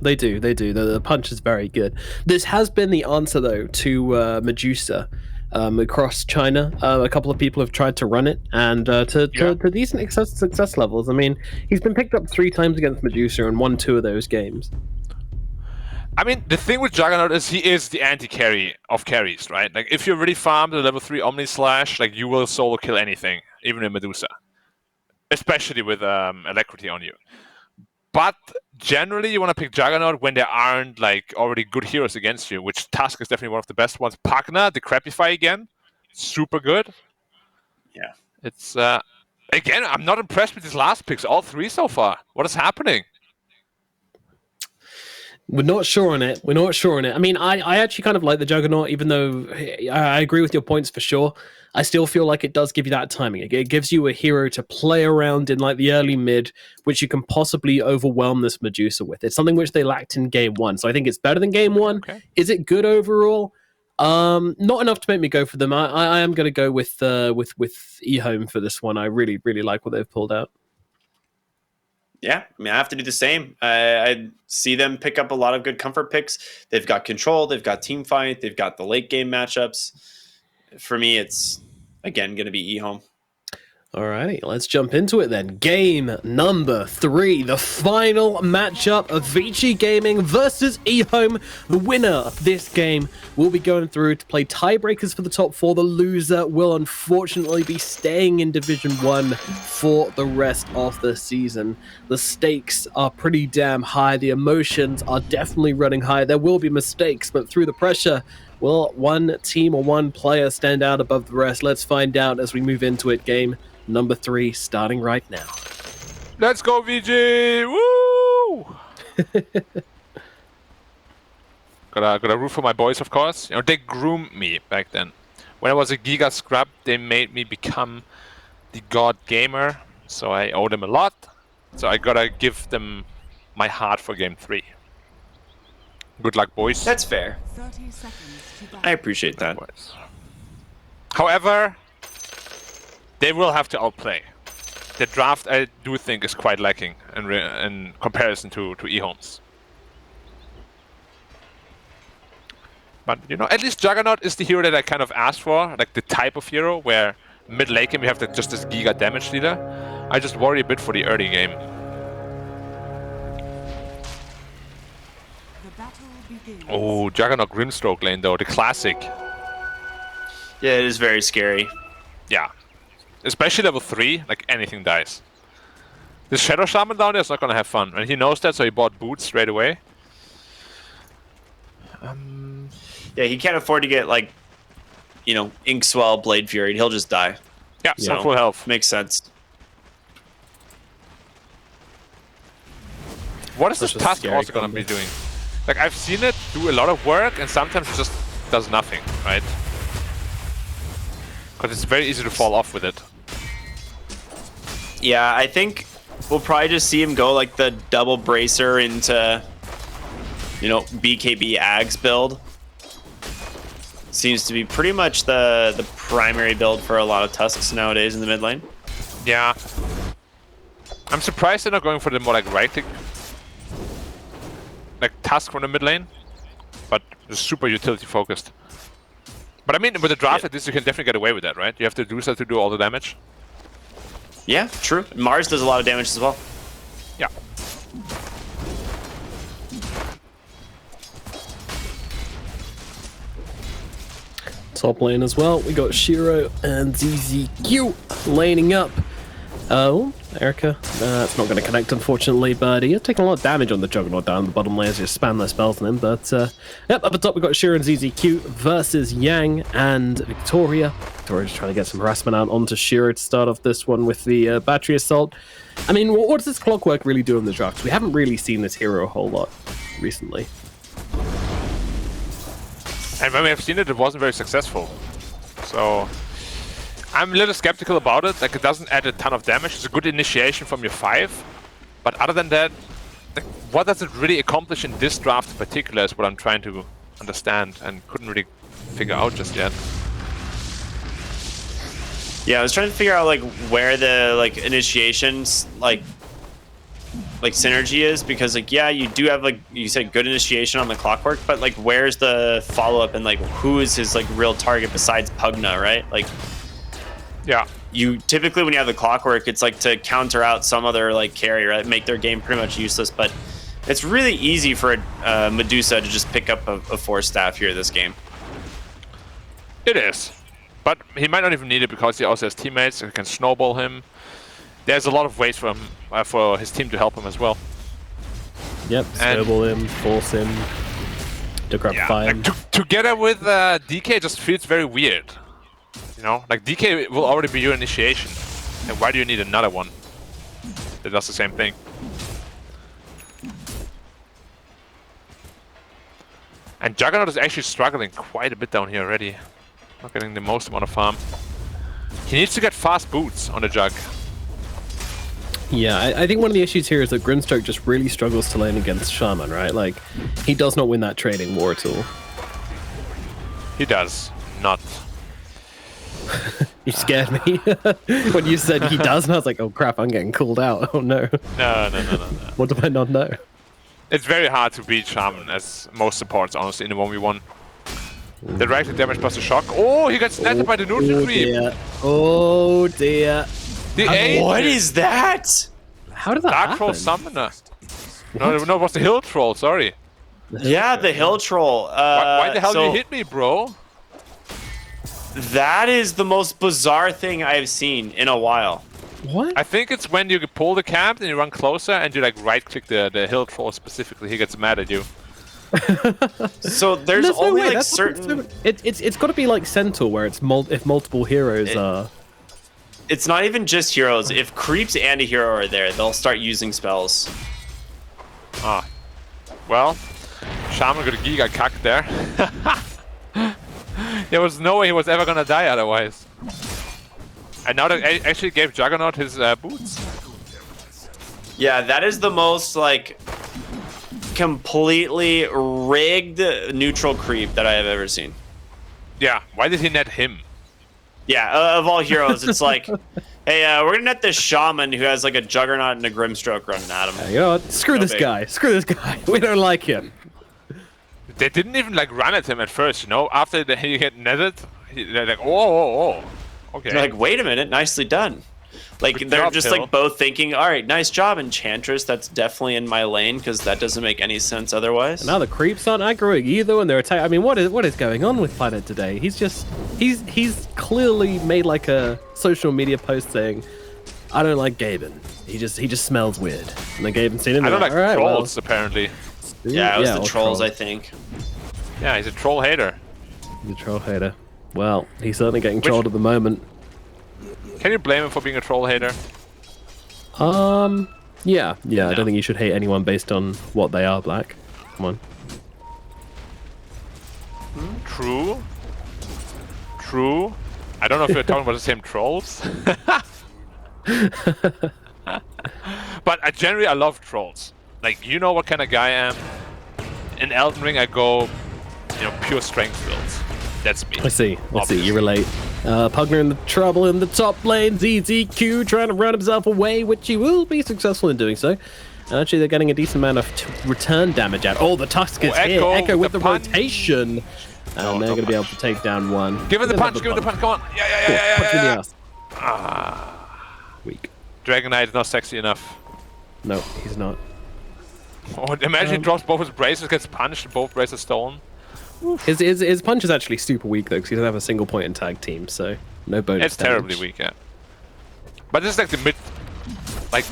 they do. The punch is very good. This has been the answer, though, to Medusa across China. A couple of people have tried to run it, and to decent success levels. I mean, he's been picked up 3 times against Medusa and won 2 of those games. I mean, the thing with Juggernaut is he is the anti-carry of carries, right? Like, if you're really farmed at level 3 Omni Slash, like, you will solo kill anything, even a Medusa. Especially with Alacrity on you. But generally, you want to pick Juggernaut when there aren't like already good heroes against you, which Tusk is definitely one of the best ones. Pugna, Decrepify again, super good. Yeah. It's again, I'm not impressed with these last picks, all 3 so far. What is happening? We're not sure on it. We're not sure on it. I mean, I actually kind of like the Juggernaut, even though I agree with your points for sure. I still feel like it does give you that timing. It gives you a hero to play around in like the early mid, which you can possibly overwhelm this Medusa with. It's something which they lacked in game one. So I think it's better than game one. Okay. Is it good overall? Not enough to make me go for them. I am going to go with EHOME for this one. I really, really like what they've pulled out. Yeah, I mean, I have to do the same. I see them pick up a lot of good comfort picks. They've got control, they've got team fight, they've got the late game matchups. For me, it's, again, going to be EHOME. Alrighty, let's jump into it then. Game number 3, the final matchup of Vici Gaming versus EHOME. The winner of this game will be going through to play tiebreakers for the top 4. The loser will unfortunately be staying in Division 1 for the rest of the season. The stakes are pretty damn high. The emotions are definitely running high. There will be mistakes, but through the pressure, will one team or one player stand out above the rest? Let's find out as we move into it. Game number 3 starting right now. Let's go, VG! Woo! gotta root for my boys, of course. You know, they groomed me back then. When I was a Giga scrub, they made me become the god gamer, so I owe them a lot. So I gotta give them my heart for game 3. Good luck, boys. That's fair. 30 seconds to battle. I appreciate that. However, they will have to outplay. The draft, I do think, is quite lacking in comparison to EHOME's. But, you know, at least Juggernaut is the hero that I kind of asked for, like the type of hero where mid-late game you have just this Giga damage dealer. I just worry a bit for the early game. The battle begins. Oh, Juggernaut Grimstroke lane though, the classic. Yeah, it is very scary. Yeah. Especially level 3, like anything dies. This Shadow Shaman down there is not gonna have fun. And he knows that, so he bought boots straight away. Yeah, he can't afford to get, like, you know, Inkswell, Blade Fury. He'll just die. Yeah, so full health. Makes sense. What is this Such a task scary also gonna combo. be doing? Like, I've seen it do a lot of work, and sometimes it just does nothing, right? Because it's very easy to fall off with it. Yeah, I think we'll probably just see him go, like, the double bracer into, you know, BKB Ags build. Seems to be pretty much the primary build for a lot of Tusks nowadays in the mid lane. Yeah. I'm surprised they're not going for the more, like, right-click, like, Tusk from the mid lane. But it's super utility focused. But I mean, with the draft like this, you can definitely get away with that, right? You have to do so to do all the damage. Yeah, true. Mars does a lot of damage as well. Yeah. Top lane as well. We got Shiro and ZZQ laning up. Oh, Erica. It's not going to connect, unfortunately, but he is taking a lot of damage on the Juggernaut down the bottom lane as you spam their spells on him. But, yep, up at top, we've got Shiro and ZZQ versus Yang and Victoria. Victoria's trying to get some harassment out onto Shiro to start off this one with the battery assault. I mean, what does this Clockwork really do in the draft? We haven't really seen this hero a whole lot recently. And when we have seen it, it wasn't very successful. So I'm a little skeptical about it. Like, it doesn't add a ton of damage. It's a good initiation from your 5. But other than that, like, what does it really accomplish in this draft in particular is what I'm trying to understand and couldn't really figure out just yet. Yeah, I was trying to figure out, like, where the, like, initiations, like synergy is, because, like, yeah, you do have, like you said, good initiation on the Clockwork, but, like, where's the follow-up and, like, who is his, like, real target besides Pugna, right? Like, yeah, you typically, when you have the Clockwork, it's like to counter out some other, like, carry, right? Make their game pretty much useless, but it's really easy for Medusa to just pick up a Force Staff here this game. It is. But he might not even need it because he also has teammates who can snowball him. There's a lot of ways for him, for his team to help him as well. Yep, snowball him, force him, to grab fire. Like, together with DK just feels very weird. You know, like DK will already be your initiation. And why do you need another one that does the same thing? And Juggernaut is actually struggling quite a bit down here already. Not getting the most amount of farm. He needs to get fast boots on the Jug. Yeah, I think one of the issues here is that Grimstroke just really struggles to lane against Shaman, right? Like, he does not win that trading war at all. He does not. You scared me when you said he does, and I was like, oh crap, I'm getting called out. Oh no. No. What do I not know? It's very hard to beat Shaman as most supports, honestly, in the 1v1. The reactive damage plus the shock. Oh, he got snatched by the neutral creep. Dear. Oh dear. What is that? How did that Dark happen? Troll Summoner. No, it was the Hill Troll, sorry. Yeah, the Hill Troll. Why the hell did you hit me, bro? That is the most bizarre thing I've seen in a while. What? I think it's when you pull the camp and you run closer and you like right click the Hill Troll specifically. He gets mad at you. So there's only like certain. It's got to be like Centaur where it's if multiple heroes are. It's not even just heroes. If creeps and a hero are there, they'll start using spells. Ah, well, Shaman got a Giga Cuck there. There was no way he was ever gonna die otherwise. And now that actually gave Juggernaut his boots. Yeah, that is the most like completely rigged neutral creep that I have ever seen. Yeah, why did he net him? Yeah, of all heroes, it's like, hey, we're gonna net this Shaman who has like a Juggernaut and a Grimstroke running at him. You know what? Screw this guy. Screw this guy. We don't like him. They didn't even like run at him at first, you know? After he get netted, they're like, oh. Okay. They're like, wait a minute, nicely done. Like, Good they're job, just Hill. like both thinking, all right, nice job, Enchantress. That's definitely in my lane because that doesn't make any sense otherwise. And now the creeps aren't aggroing either, and they're attacking. I mean, what is going on with Planet today? He's clearly made like a social media post saying, I don't like Gaben. He just smells weird. And then Gaben's seen him. I don't like all right, trolls, apparently. Yeah, it was the all trolls, I think. Yeah, he's a troll hater. The troll hater. Well, he's certainly getting trolled at the moment. Can you blame him for being a troll hater? Yeah. I don't think you should hate anyone based on what they are, Black. Come on. True. I don't know if you're talking about the same trolls. But generally, I love trolls. Like, you know what kind of guy I am. In Elden Ring, I go, pure strength builds. That's me. I see. You relate. Pugner in the trouble in the top lane. ZZQ trying to run himself away, which he will be successful in doing so. And actually, they're getting a decent amount of return damage out. Oh, the Tusk is here. Echo with the rotation. And they're going to be able to take down one. Give it the punch, come on. Yeah. Punch in the ass. Weak. Dragon Knight is not sexy enough. No, he's not. Oh, imagine he drops both his braces, gets punched, and both braces stolen. His punch is actually super weak though, because he doesn't have a single point in tag team, so no bonus. It's terribly weak, yeah. But this is like the mid,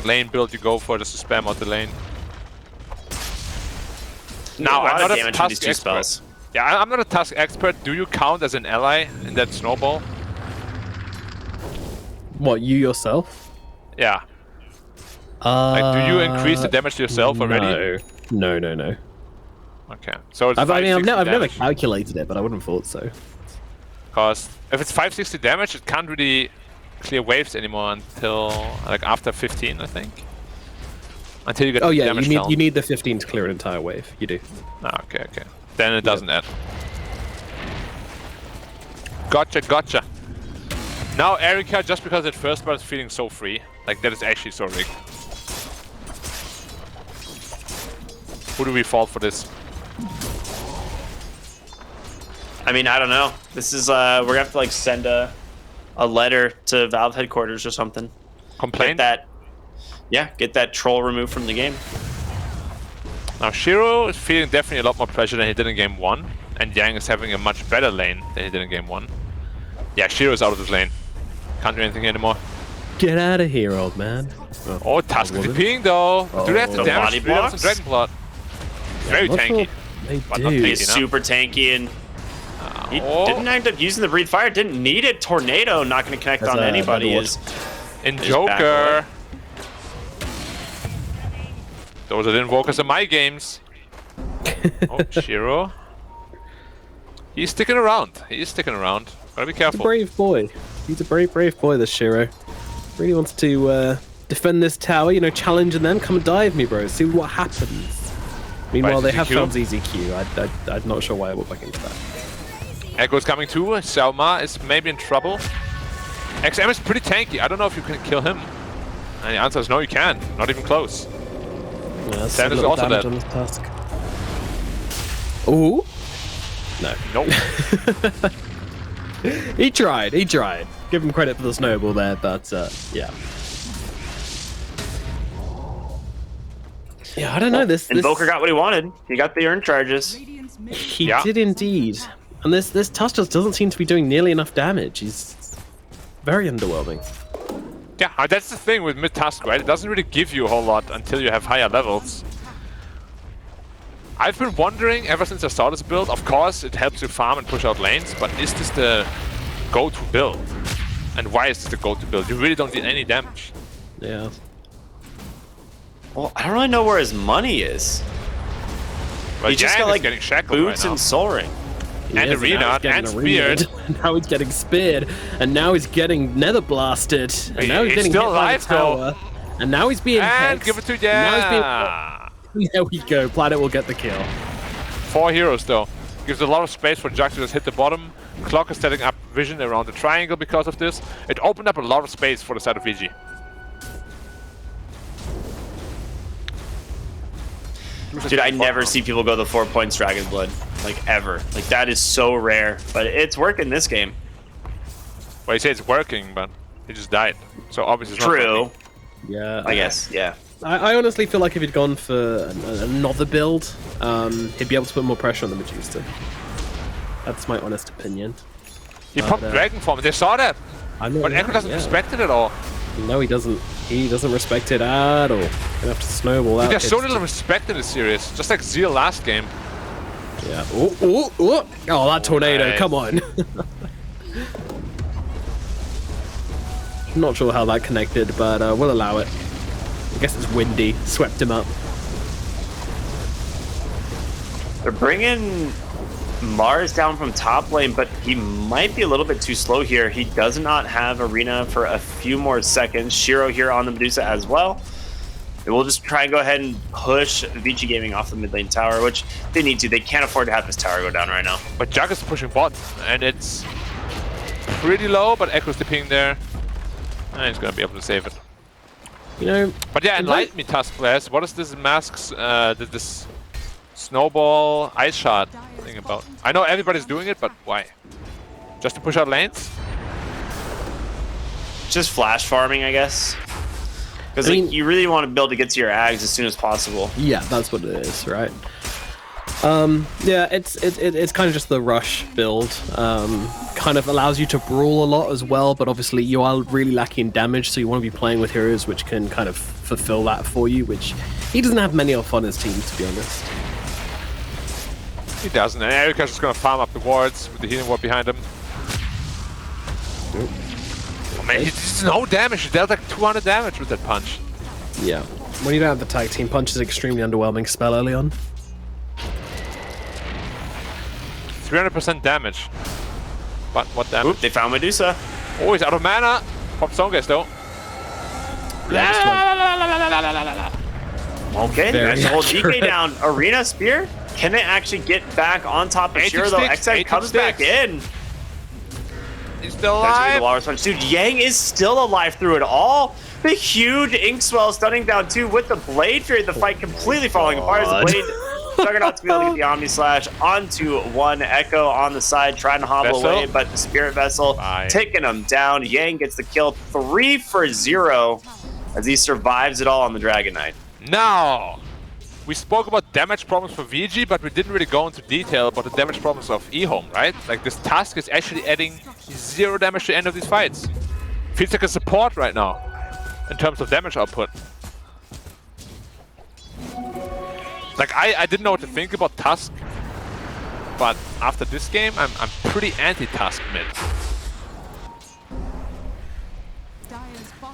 lane build you go for just to spam out the lane. Now I'm not a Tusk expert. Yeah, I'm not a Tusk expert. Do you count as an ally in that snowball? What, you yourself? Yeah. Do you increase the damage to yourself already? No. Okay, so it's I've never damage. calculated it, but I wouldn't have thought so. Because if it's 560 damage, it can't really clear waves anymore until after 15, I think. Until you get damage down. You need the 15 to clear an entire wave. You do. Ah, okay. Then it doesn't add. Gotcha. Now Erika, just because at first part is feeling so free, that is actually so rigged. Who do we fault for this? I mean, I don't know. This is we're gonna have to send a letter to Valve headquarters or something. Complain? Get that troll removed from the game. Now Shiro is feeling definitely a lot more pressure than he did in game 1, and Yang is having a much better lane than he did in game 1. Yeah, Shiro is out of his lane. Can't do anything anymore. Get out of here, old man. Oh, Tusk is DPing though. Do they have to damage? Do they have some Dragon Blood? Very tanky. But not tanky He's super tanky, and he didn't end up using the Breathe Fire. Didn't need it. Tornado not going to connect on anybody. In Joker. Those are the invokers in my games. Oh, Shiro. He's sticking around. He's sticking around. Gotta be He's a careful. brave boy. He's a brave boy, this Shiro. Really wants to defend this tower, you know, challenging them. Come and dive me, bro. See what happens. Meanwhile, they have found ZZQ. I'm not sure why I would back into that. Echo's coming too. Selma is maybe in trouble. XM is pretty tanky. I don't know if you can kill him. And the answer is no, you can't. Not even close. Yeah, that's Sam a is little also damage dead. on this task. Ooh. No. Nope. He tried. Give him credit for the snowball there, but yeah. Yeah, I don't know. This Invoker got what he wanted. He got the earn charges. He did indeed. And this Tusk just doesn't seem to be doing nearly enough damage. He's very underwhelming. Yeah, that's the thing with mid-task, right? It doesn't really give you a whole lot until you have higher levels. I've been wondering ever since I saw this build, of course it helps you farm and push out lanes, but is this the go-to build? And why is this the go-to build? You really don't need any damage. Yeah. Well, I don't really know where his money is. Well, he just Yang got is like getting shackled boots right now. and soul ring. And arena, and speared. Now he's getting speared, and now he's getting nether blasted, and now he's getting hit still by the alive, tower, and now he's being And hexed. give it to Now he's being... There we go. Planet will get the kill. 4 heroes though. Gives a lot of space for Jack to just hit the bottom. Clock is setting up vision around the triangle because of this. It opened up a lot of space for the side of VG. Dude, I never see people go the 4 points Dragon Blood. Like, ever. Like, that is so rare. But it's working this game. Well, you say it's working, but he just died. So obviously it's not True. working. Yeah. I guess, yeah. I honestly feel like if he'd gone for another build, he'd be able to put more pressure on the Medusa. That's my honest opinion. He popped Dragon Form. They saw that. I know. But Echo doesn't respect it at all. No, he doesn't. He doesn't respect it at all. Gonna have to snowball that. There's so little respect in this series. Just like Zeal last game. Yeah. Oh, that tornado! Nice. Come on. Not sure how that connected, but we'll allow it. I guess it's windy. Swept him up. They're bringing Mars down from top lane, but he might be a little bit too slow here. He does not have Arena for a few more seconds. Shiro here on the Medusa as well. And we'll just try and go ahead and push VG Gaming off the mid lane tower, which they need to. They can't afford to have this tower go down right now. But Jack is pushing bot, and it's pretty low, but Echo's dipping there. And he's gonna be able to save it. You know. But yeah, enlighten me, Tusk players. What is this masks? This snowball ice shot thing about? I know everybody's doing it, but why? Just to push out lanes? Just flash farming, I guess. Because you really want to be able to get to your ags as soon as possible. Yeah, that's what it is, right? Yeah, it's kind of just the rush build. Kind of allows you to brawl a lot as well, but obviously you are really lacking in damage, so you want to be playing with heroes which can kind of fulfill that for you, which he doesn't have many of on his team, to be honest. He doesn't, and Erika's just gonna farm up the wards with the healing ward behind him. Oh man, he's no damage. He dealt like 200 damage with that punch. Yeah. When you don't have the tag team, punch is extremely underwhelming spell early on. 300% damage. But what damage? Oop, they found Medusa. Oh, he's out of mana. Pop Stonegate though. Okay, nice to hold DK down. Arena Spear. Can they actually get back on top of Shiro though? XI comes back in. He's still alive. alive. Dude, Yang is still alive through it all. The huge Inkswell stunning down two with the Blade Fury. The fight completely falling apart as the Blade Juggernaut to be able to get the Omni Slash onto one Echo on the side, trying to hobble Vessel. away, but the Spirit Vessel taking him down. Yang gets the kill 3 for 0 as he survives it all on the Dragon Knight. Now, we spoke about damage problems for VG, but we didn't really go into detail about the damage problems of EHOME, right? Like this task is actually adding 0 damage to the end of these fights. Feels like a support right now in terms of damage output. Like I didn't know what to think about Tusk, but after this game, I'm pretty anti-Tusk mid.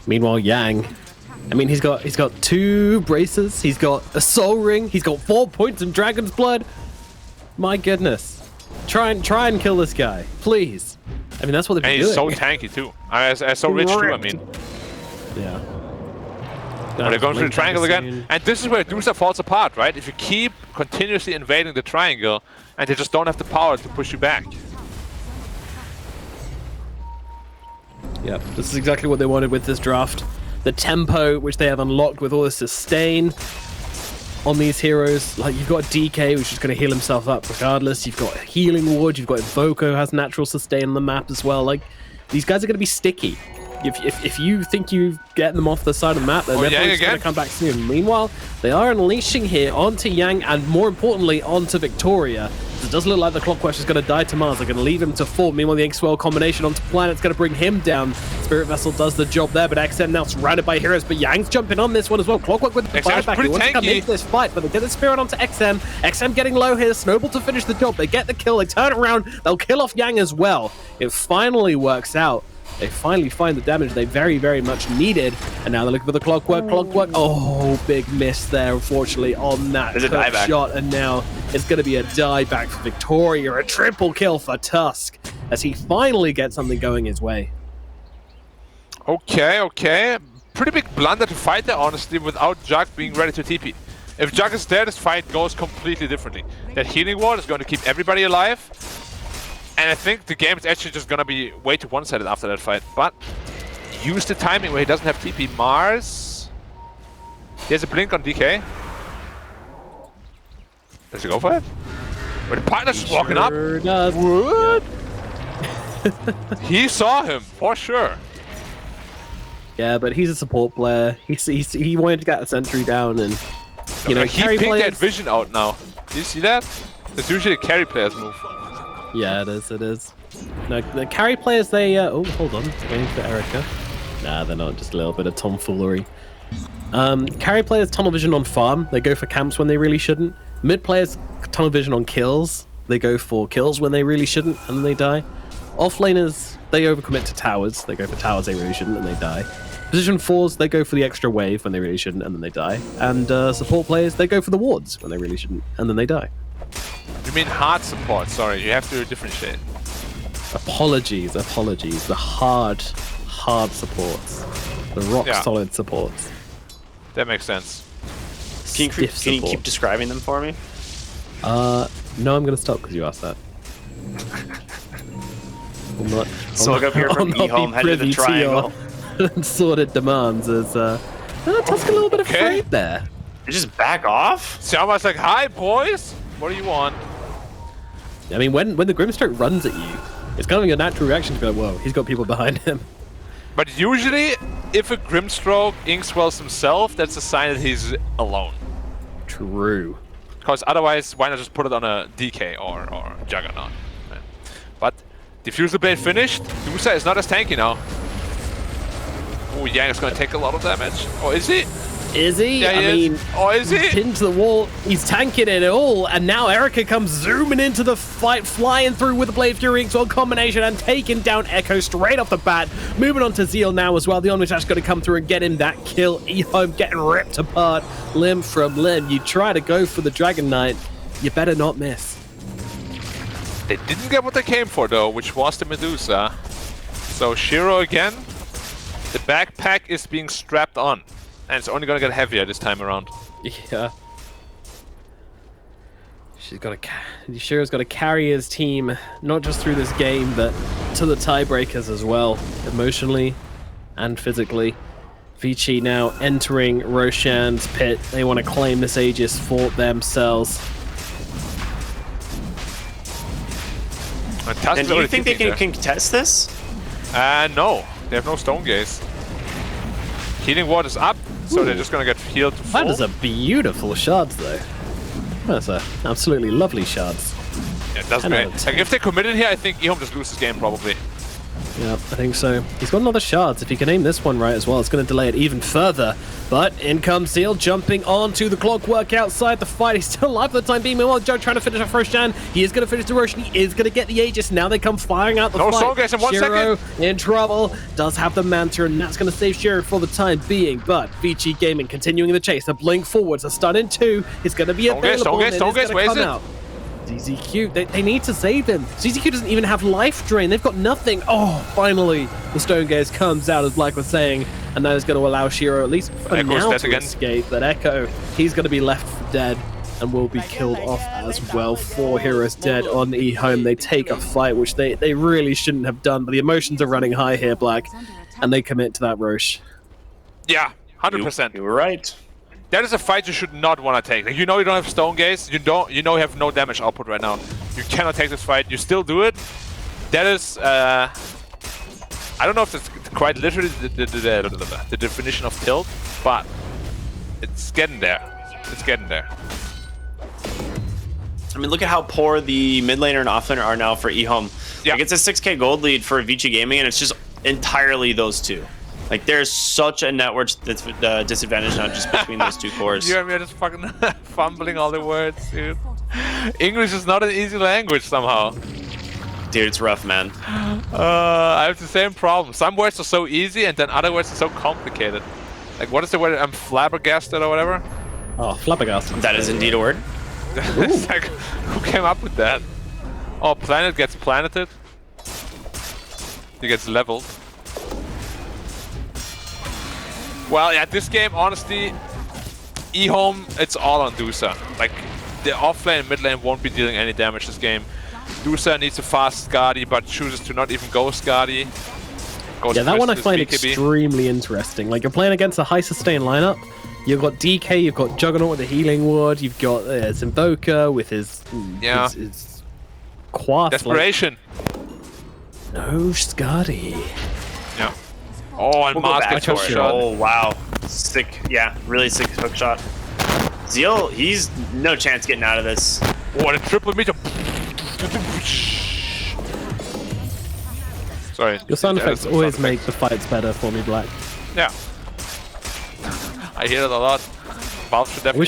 Meanwhile, Yang, I mean, he's got 2 braces, he's got a soul ring, he's got 4 points of Dragon's Blood. My goodness. try and kill this guy, please. I mean, that's what they've been And he's doing. so tanky too. So rich too, I mean. Yeah. But they're going for the triangle again. And this is where Dusa falls apart, right? If you keep continuously invading the triangle and they just don't have the power to push you back. Yep, this is exactly what they wanted with this draft. The tempo which they have unlocked with all the sustain on these heroes. Like, you've got DK, which is going to heal himself up regardless. You've got Healing Ward, you've got Invoco, has natural sustain on the map as well. Like, these guys are going to be sticky. If you think you get them off the side of the map, then they're probably going to come back soon. Meanwhile, they are unleashing here onto Yang and, more importantly, onto Victoria. It does look like the Clockwork is going to die to Mars. They're going to leave him to fall. Meanwhile, the X-Swell combination onto Planet's going to bring him down. Spirit Vessel does the job there, but XM now surrounded by heroes. But Yang's jumping on this one as well. Clockwork with the buyback. He wants to come into this fight, but they get the Spirit onto XM. XM getting low here. Snowball to finish the job. They get the kill. They turn around. They'll kill off Yang as well. It finally works out. They finally find the damage they very, very much needed. And now they're looking for the Clockwork. Clockwork. Oh, big miss there, unfortunately, on that shot. And now it's going to be a dieback for Victoria. A triple kill for Tusk as he finally gets something going his way. Okay. Pretty big blunder to fight there, honestly, without Jug being ready to TP. If Jug is there, this fight goes completely differently. That Healing Ward is going to keep everybody alive. And I think the game is actually just going to be way too one-sided after that fight. But use the timing where he doesn't have TP. Mars. He has a blink on DK. Does he go for it? But the partner's just walking up. Does. What? He saw him, for sure. Yeah, but he's a support player. He wanted to get the sentry down, and you know, he picked that vision out now. Do you see that? That's usually a carry player's move. Yeah, it is. No, the carry players, they... oh, hold on. Waiting for Erica. Nah, they're not. Just a little bit of tomfoolery. Carry players tunnel vision on farm. They go for camps when they really shouldn't. Mid players tunnel vision on kills. They go for kills when they really shouldn't, and then they die. Offlaners, they overcommit to towers. They go for towers they really shouldn't, and they die. Position 4s, they go for the extra wave when they really shouldn't, and then they die. And support players, they go for the wards when they really shouldn't, and then they die. You mean hard support? Sorry, you have to differentiate. Apologies. The hard supports. The rock-solid supports. That makes sense. Can you keep describing them for me? No, I'm going to stop because you asked that. So I'll go up here from EHOME, head to the triangle. Sorted demands as Tusk a little bit afraid there. You just back off? So almost like, hi boys, what do you want? I mean, when the Grimstroke runs at you, it's kind of your natural reaction to go, whoa, he's got people behind him. But usually, if a Grimstroke inkswells himself, that's a sign that he's alone. True. Because otherwise, why not just put it on a DK or Juggernaut? Right. But Diffuser Blade finished. Dusa is not as tanky now. Oh, Yang is going to take a lot of damage. Oh, is he? Is he? Yeah, he is. Oh, is he? Pinned to the wall. He's tanking it all. And now Erica comes zooming into the fight, flying through with the Blade Fury Inkswell combination and taking down Echo straight off the bat. Moving on to Zeal now as well. The Onwich Dash going to come through and get him that kill. EHOME getting ripped apart limb from limb. You try to go for the Dragon Knight. You better not miss. They didn't get what they came for, though, which was the Medusa. So Shiro again. The backpack is being strapped on. And it's only going to get heavier this time around. Yeah. Shiro's got to carry his team, not just through this game, but to the tiebreakers as well, emotionally and physically. Vici now entering Roshan's pit. They want to claim this Aegis for themselves. And do you think they can contest this? No. They have no Stone Gaze. Healing Ward is up, so they're just going to get healed to full. That is a beautiful shards, though. That's a absolutely lovely shards. Yeah, it does great. Like, if they committed here, I think EHOME just loses game, probably. Yeah, I think so. He's got another shards. If he can aim this one right as well, it's going to delay it even further. But in comes Zeal, jumping onto the Clockwork outside the fight. He's still alive for the time being. Meanwhile, Joe trying to finish off Roshan. He is going to finish the Roshan. He is going to get the Aegis. Now they come firing out the fight. No Soul Gaze in 1 Shiro second. in trouble. Does have the Manta, and that's going to save Shiro for the time being. But Vici Gaming continuing the chase. A blink forwards. A stun in 2 is going to be available. Stone Gaze, Come out. ZZQ, they need to save him. ZZQ doesn't even have life drain. They've got nothing. Oh, finally, the Stone Gaze comes out, as Black was saying, and that is going to allow Shiro, at least for now, to escape. But Echo, he's going to be left for dead and will be killed off as well. 4 heroes dead on EHOME. They take a fight, which they really shouldn't have done, but the emotions are running high here, Black, and they commit to that Roche. Yeah, 100%. You were right. That is a fight you should not want to take. Like, you know you don't have Stone Gaze, you know you have no damage output right now. You cannot take this fight, you still do it. That is, I don't know if it's quite literally the definition of tilt, but it's getting there. It's getting there. I mean, look at how poor the mid laner and off laner are now for EHOME. Yeah. Like, it's a 6k gold lead for Vici Gaming, and it's just entirely those two. Like, there's such a network disadvantage now just between those two cores. You and me are just fucking fumbling all the words, dude. English is not an easy language somehow. Dude, it's rough, man. I have the same problem. Some words are so easy, and then other words are so complicated. Like, what is the word? I'm flabbergasted or whatever? Oh, flabbergasted. That is indeed a word. It's like, who came up with that? Oh, planet gets planeted. He gets leveled. Well, yeah, this game, honestly, EHOME, it's all on Dusa. Like, the off-lane and mid-lane won't be dealing any damage this game. Dusa needs a fast Skadi, but chooses to not even go Skadi. Yeah, that one I find extremely interesting. Like, you're playing against a high sustain lineup. You've got DK, you've got Juggernaut with the healing ward, you've got Invoker with his quaff. Desperation. Like, no Skadi. Yeah. Oh, and Mars gets hook shot. Oh, wow. Sick. Yeah, really sick hook shot. Zeal, he's no chance getting out of this. What a triple meter. Sorry. Your sound effects always make the fights better for me, Black. Yeah. I hear it a lot. Valve should definitely I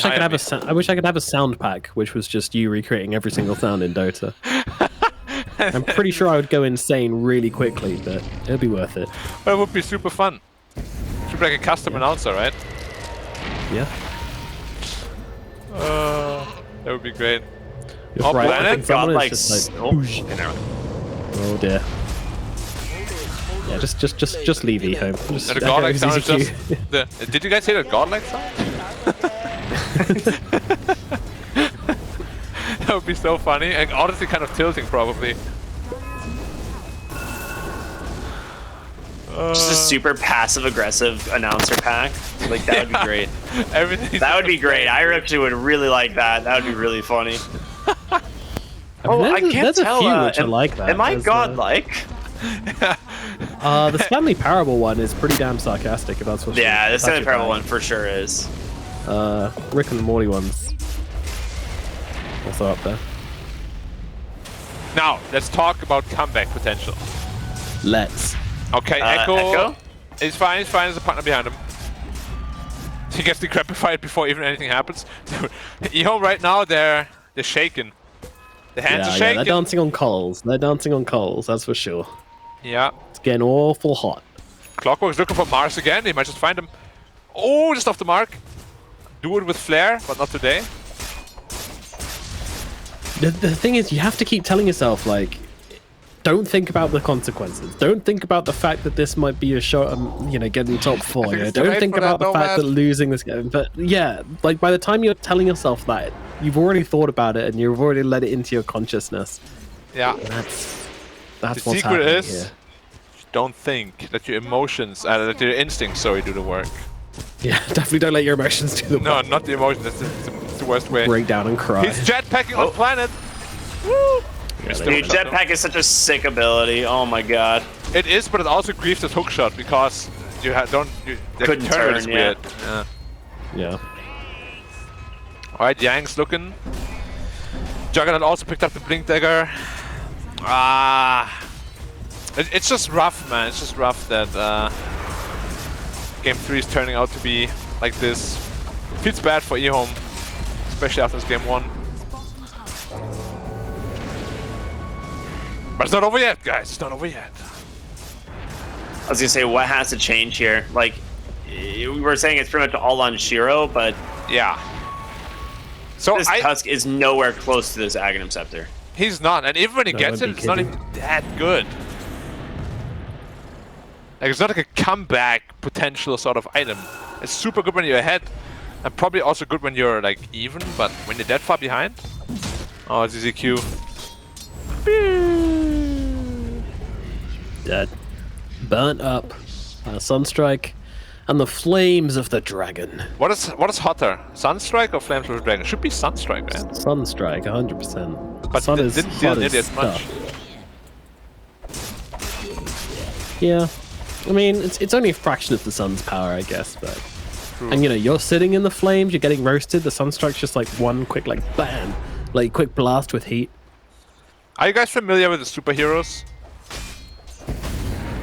wish I could have a sound pack, which was just you recreating every single sound in Dota. I'm pretty sure I would go insane really quickly, but it'd be worth it. Well, it would be super fun. Should be like a custom announcer, right? Yeah. That would be great. Just planet? Godlike. Oh dear. Yeah, just leave EHOME. The godlike sound is just did you guys hear the godlike sound? That would be so funny, and honestly kind of tilting probably. Just a super passive-aggressive announcer pack. Like, that would be great. That would be great. I actually would really like that. That would be really funny. I can't tell. A few which are like that. Am I godlike? The Stanley Parable one is pretty damn sarcastic, if that's what. Yeah, the Stanley Parable one for sure is. Rick and Morty ones also up there. Now let's talk about comeback potential. Let's. Okay, Echo. He's fine. He's fine. There's a partner behind him. He gets decrepified before even anything happens. EHOME right now, they're shaking. The hands are shaking. Yeah, they're dancing on coals. They're dancing on coals, that's for sure. Yeah. It's getting awful hot. Clockwork's looking for Mars again. He might just find him. Oh, just off the mark. Do it with flair, but not today. The thing is, you have to keep telling yourself, like, don't think about the consequences. Don't think about the fact that this might be a shot, getting top 4. You know? Don't think about the fact that losing this game. But yeah, like, by the time you're telling yourself that, you've already thought about it and you've already let it into your consciousness. Yeah. That's the what's secret happening is, here. don't think. Let your emotions, that your instincts, do the work. Yeah, definitely don't let your emotions do the work. No, not the emotions. That's the worst way. Break down and cry. He's jetpacking on planet. Woo! Dude, jetpack is such a sick ability. Oh my god. It is, but it also grieves this hookshot because you couldn't turn. Is weird. Yeah. Alright, Yang's looking. Juggernaut also picked up the Blink Dagger. It's just rough, man. It's just rough that Game 3 is turning out to be like this. Feels bad for EHOME, especially after this Game 1. But it's not over yet, guys. It's not over yet. I was gonna say, what has to change here? Like, we were saying it's pretty much all on Shiro, but yeah. So this Tusk is nowhere close to this Aghanim Scepter. He's not, and even when he gets it, it's not even that good. Like, it's not like a comeback potential sort of item. It's super good when you're ahead, and probably also good when you're like even, but when you're that far behind, oh, it's EZQ. Dead. Burnt up. Sunstrike. And the flames of the dragon. What is hotter, Sunstrike or Flames of the Dragon? Should be Sunstrike, man. Sunstrike, 100%. But Sun it is didn't deal hot nearly as much. Yeah. I mean, it's only a fraction of the sun's power, I guess, but... True. And, you know, you're sitting in the flames, you're getting roasted, the Sunstrike's just like one quick, like, bam! Like, quick blast with heat. Are you guys familiar with the superheroes?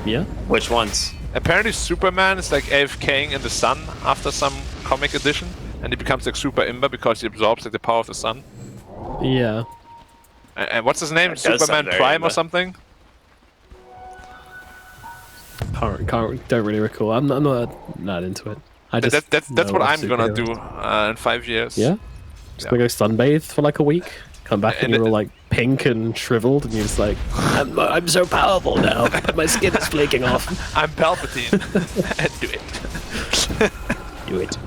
Yeah? Which ones? Apparently Superman is like AFKing in the sun after some comic edition, and he becomes like super imber because he absorbs like the power of the sun. Yeah. And what's his name? That does Superman sound very Prime imber. or something? Don't really recall. I'm not into it. That's know what of I'm gonna superheroes. do in 5 years. Yeah? Just gonna go sunbathe for like a week? Come back and you're all like pink and shriveled, and you're just like, I'm so powerful now, but my skin is flaking off. I'm Palpatine. Do it. Do it.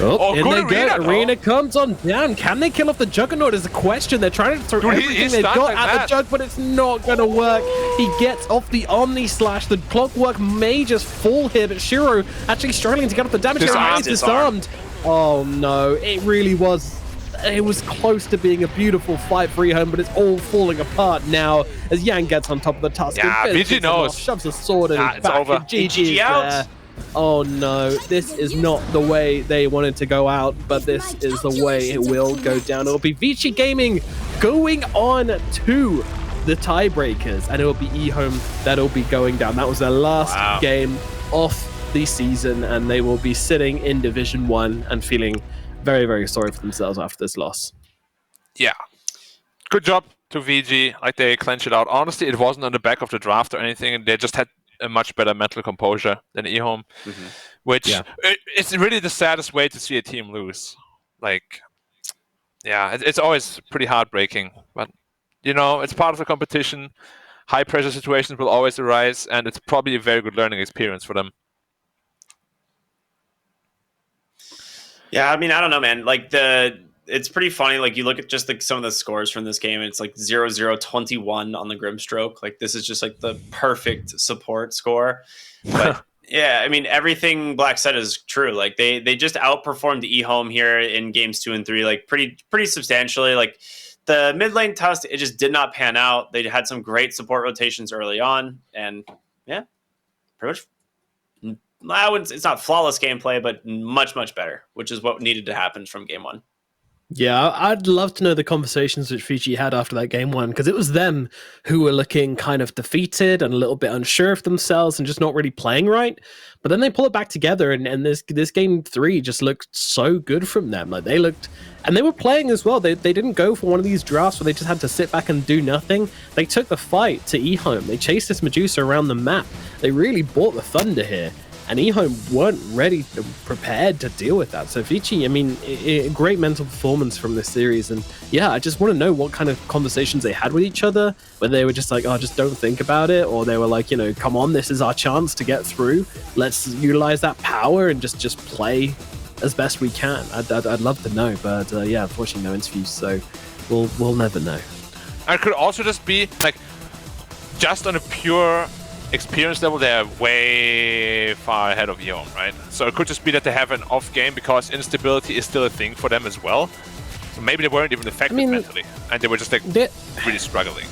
Oh, in they go. Arena comes on down. Can they kill off the Juggernaut is the question. They're trying to throw everything they've got at the Jug, but it's not going to work. He gets off the Omni Slash. The Clockwork may just fall here, but Shiro actually struggling to get off the damage. Disarmed. Oh no, it really was. It was close to being a beautiful fight for EHOME, but it's all falling apart now as Yang gets on top of the Tusk. Yeah, BG knows. Shoves a sword in his it's back. over. And GG out. Oh no, this is not the way they wanted to go out, but this is the way it will go down. It'll be Vici Gaming going on to the tiebreakers, and it will be EHOME that'll be going down. That was their last game of the season, and they will be sitting in Division 1 and feeling very, very sorry for themselves after this loss. Yeah. Good job to VG. Like, they clenched it out. Honestly, it wasn't on the back of the draft or anything, and they just had a much better mental composure than EHOME, which it's really the saddest way to see a team lose. Like, yeah, it's always pretty heartbreaking, but you know, it's part of the competition. High pressure situations will always arise, and it's probably a very good learning experience for them. Yeah, I mean, I don't know, man. Like, it's pretty funny. Like, you look at just like some of the scores from this game, and it's like 0-0-21 on the Grimstroke. Like, this is just like the perfect support score. But yeah, I mean, everything Black said is true. Like, they just outperformed EHOME here in games 2 and 3, like pretty substantially. Like, the mid lane Tusk, it just did not pan out. They had some great support rotations early on, and yeah, pretty much. It's not flawless gameplay, but much better, which is what needed to happen from game 1. Yeah, I'd love to know the conversations which Fiji had after that game 1, because it was them who were looking kind of defeated and a little bit unsure of themselves and just not really playing right. But then they pull it back together, and this game 3 just looked so good from them. Like, they looked, and they were playing as well. They didn't go for one of these drafts where they just had to sit back and do nothing. They took the fight to EHOME. They chased this Medusa around the map. They really bought the thunder here. And EHOME weren't ready, prepared to deal with that. So Vici, I mean, a great mental performance from this series. And yeah, I just want to know what kind of conversations they had with each other, whether they were just like, oh, just don't think about it, or they were like, you know, come on, this is our chance to get through. Let's utilize that power and just play as best we can. I'd love to know, but yeah, unfortunately no interviews, so we'll never know. And it could also just be like, just on a pure experience level, they're way far ahead of EHOME, right? So it could just be that they have an off game because instability is still a thing for them as well. So maybe they weren't even affected mentally, and they were just like really struggling.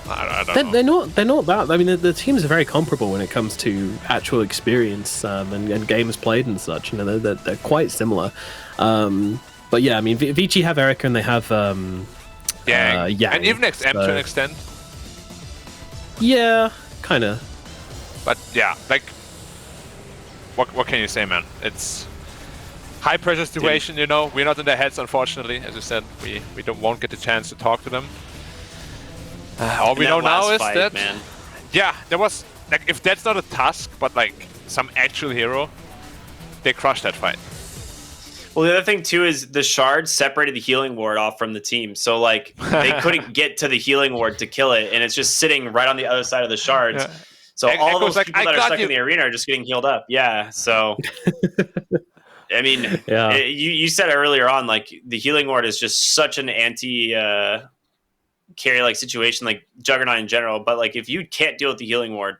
I don't know. They're not that. I mean, the teams are very comparable when it comes to actual experience and games played and such. You know, they're quite similar. But yeah, I mean, Vici have Erica and they have Yang, and even XM to an extent. Yeah, kind of. But yeah, like, what can you say, man? It's high pressure situation, you know. We're not in their heads, unfortunately. As you said, we won't get the chance to talk to them. All we know now is that, man. Yeah, there was like, if that's not a Tusk, but like some actual hero, they crushed that fight. Well, the other thing too is the shards separated the healing ward off from the team, so like they couldn't get to the healing ward to kill it, and it's just sitting right on the other side of the shards. Yeah. So all those like, people that are stuck in the arena are just getting healed up. Yeah. So, I mean, Yeah. you said earlier on, like the healing ward is just such an anti carry like situation, like Juggernaut in general. But like if you can't deal with the healing ward,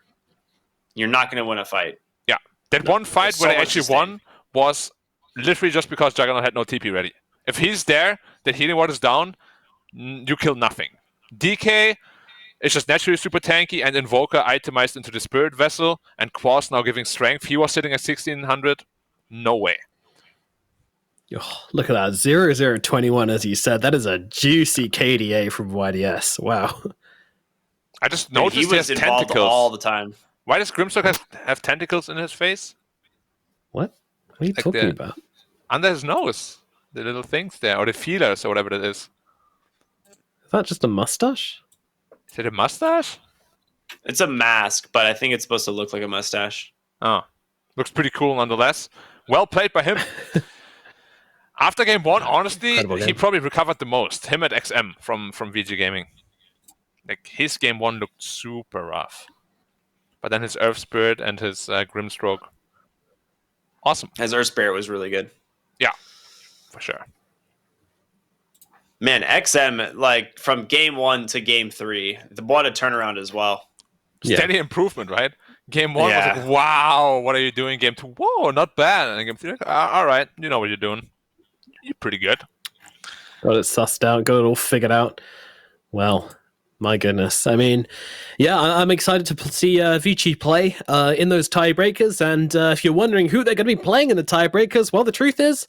you're not going to win a fight. Yeah, that one fight There's so where they much to actually won was literally just because Juggernaut had no TP ready. If he's there, the healing ward is down, you kill nothing. DK is just naturally super tanky, and Invoker itemized into the Spirit Vessel, and Quas now giving strength. He was sitting at 1600. No way. Oh, look at that. 0021, as you said. That is a juicy KDA from YDS. Wow. I just Dude, noticed he he was has involved tentacles. all the time. Why does Grimstock have tentacles in his face? What? What are you Like talking the- about? Under his nose. The little things there, or the feelers, or whatever it is. Is that just a mustache? Is it a mustache? It's a mask, but I think it's supposed to look like a mustache. Oh, looks pretty cool nonetheless. Well played by him. After game one, honestly, Incredible he game. probably recovered the most. Him at XM from VG Gaming. Like his game one looked super rough, but then his Earth Spirit and his Grimstroke, awesome. His Earth Spirit was really good. Yeah, for sure. Man, XM, like from game 1 to game 3, what a turnaround as well. Steady improvement, right? Game one was like, wow, what are you doing? Game two, whoa, not bad. And game three, like, all right, you know what you're doing. You're pretty good. Got it sussed out, got it all figured out. Well, my goodness. I mean, yeah, I'm excited to see Vici play in those tiebreakers. And if you're wondering who they're going to be playing in the tiebreakers, well, the truth is,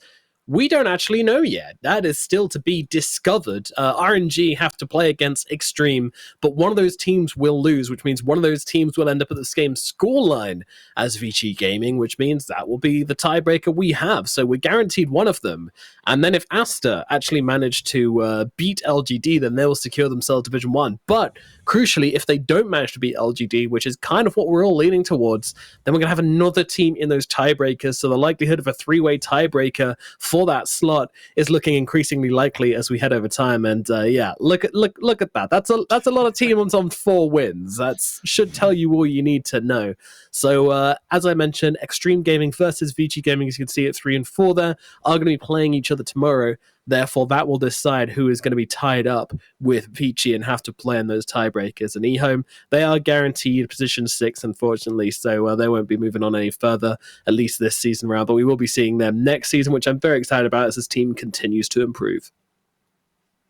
we don't actually know yet. That is still to be discovered. RNG have to play against Extreme, but one of those teams will lose, which means one of those teams will end up at the same scoreline as Vici Gaming, which means that will be the tiebreaker we have. So we're guaranteed one of them. And then if Asta actually manage to beat LGD, then they will secure themselves Division 1. But crucially, if they don't manage to beat LGD, which is kind of what we're all leaning towards, then we're going to have another team in those tiebreakers. So the likelihood of a three-way tiebreaker for that slot is looking increasingly likely as we head over time. And yeah, look at that. That's a lot of teams on 4 wins. That should tell you all you need to know. So as I mentioned, Extreme Gaming versus Vici Gaming, as you can see at 3 and 4 there, are going to be playing each other tomorrow. Therefore, that will decide who is going to be tied up with Vici and have to play in those tiebreakers. And EHOME, they are guaranteed position 6, unfortunately, so they won't be moving on any further, at least this season round. But we will be seeing them next season, which I'm very excited about as this team continues to improve.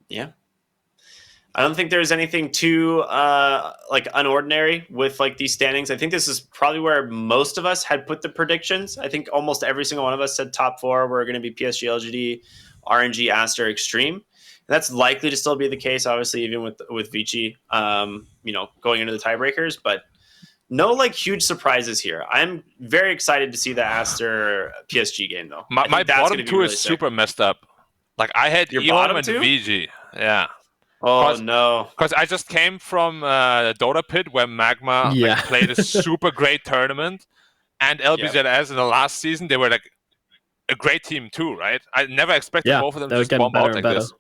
Yeah. I don't think there's anything too like unordinary with like these standings. I think this is probably where most of us had put the predictions. I think almost every single one of us said top 4 were going to be PSG, LGD, RNG, Aster, Extreme. And that's likely to still be the case, obviously, even with Vici, going into the tiebreakers. But no like huge surprises here. I'm very excited to see the Aster PSG game though. My bottom 2 is super messed up. Like I had Your EHOME bottom and 2? VG. Yeah. Oh no! Because I just came from Dota Pit where Magma played a super great tournament, and LBZS in the last season they were like a great team too, right? I never expected both of them to just bomb out like this.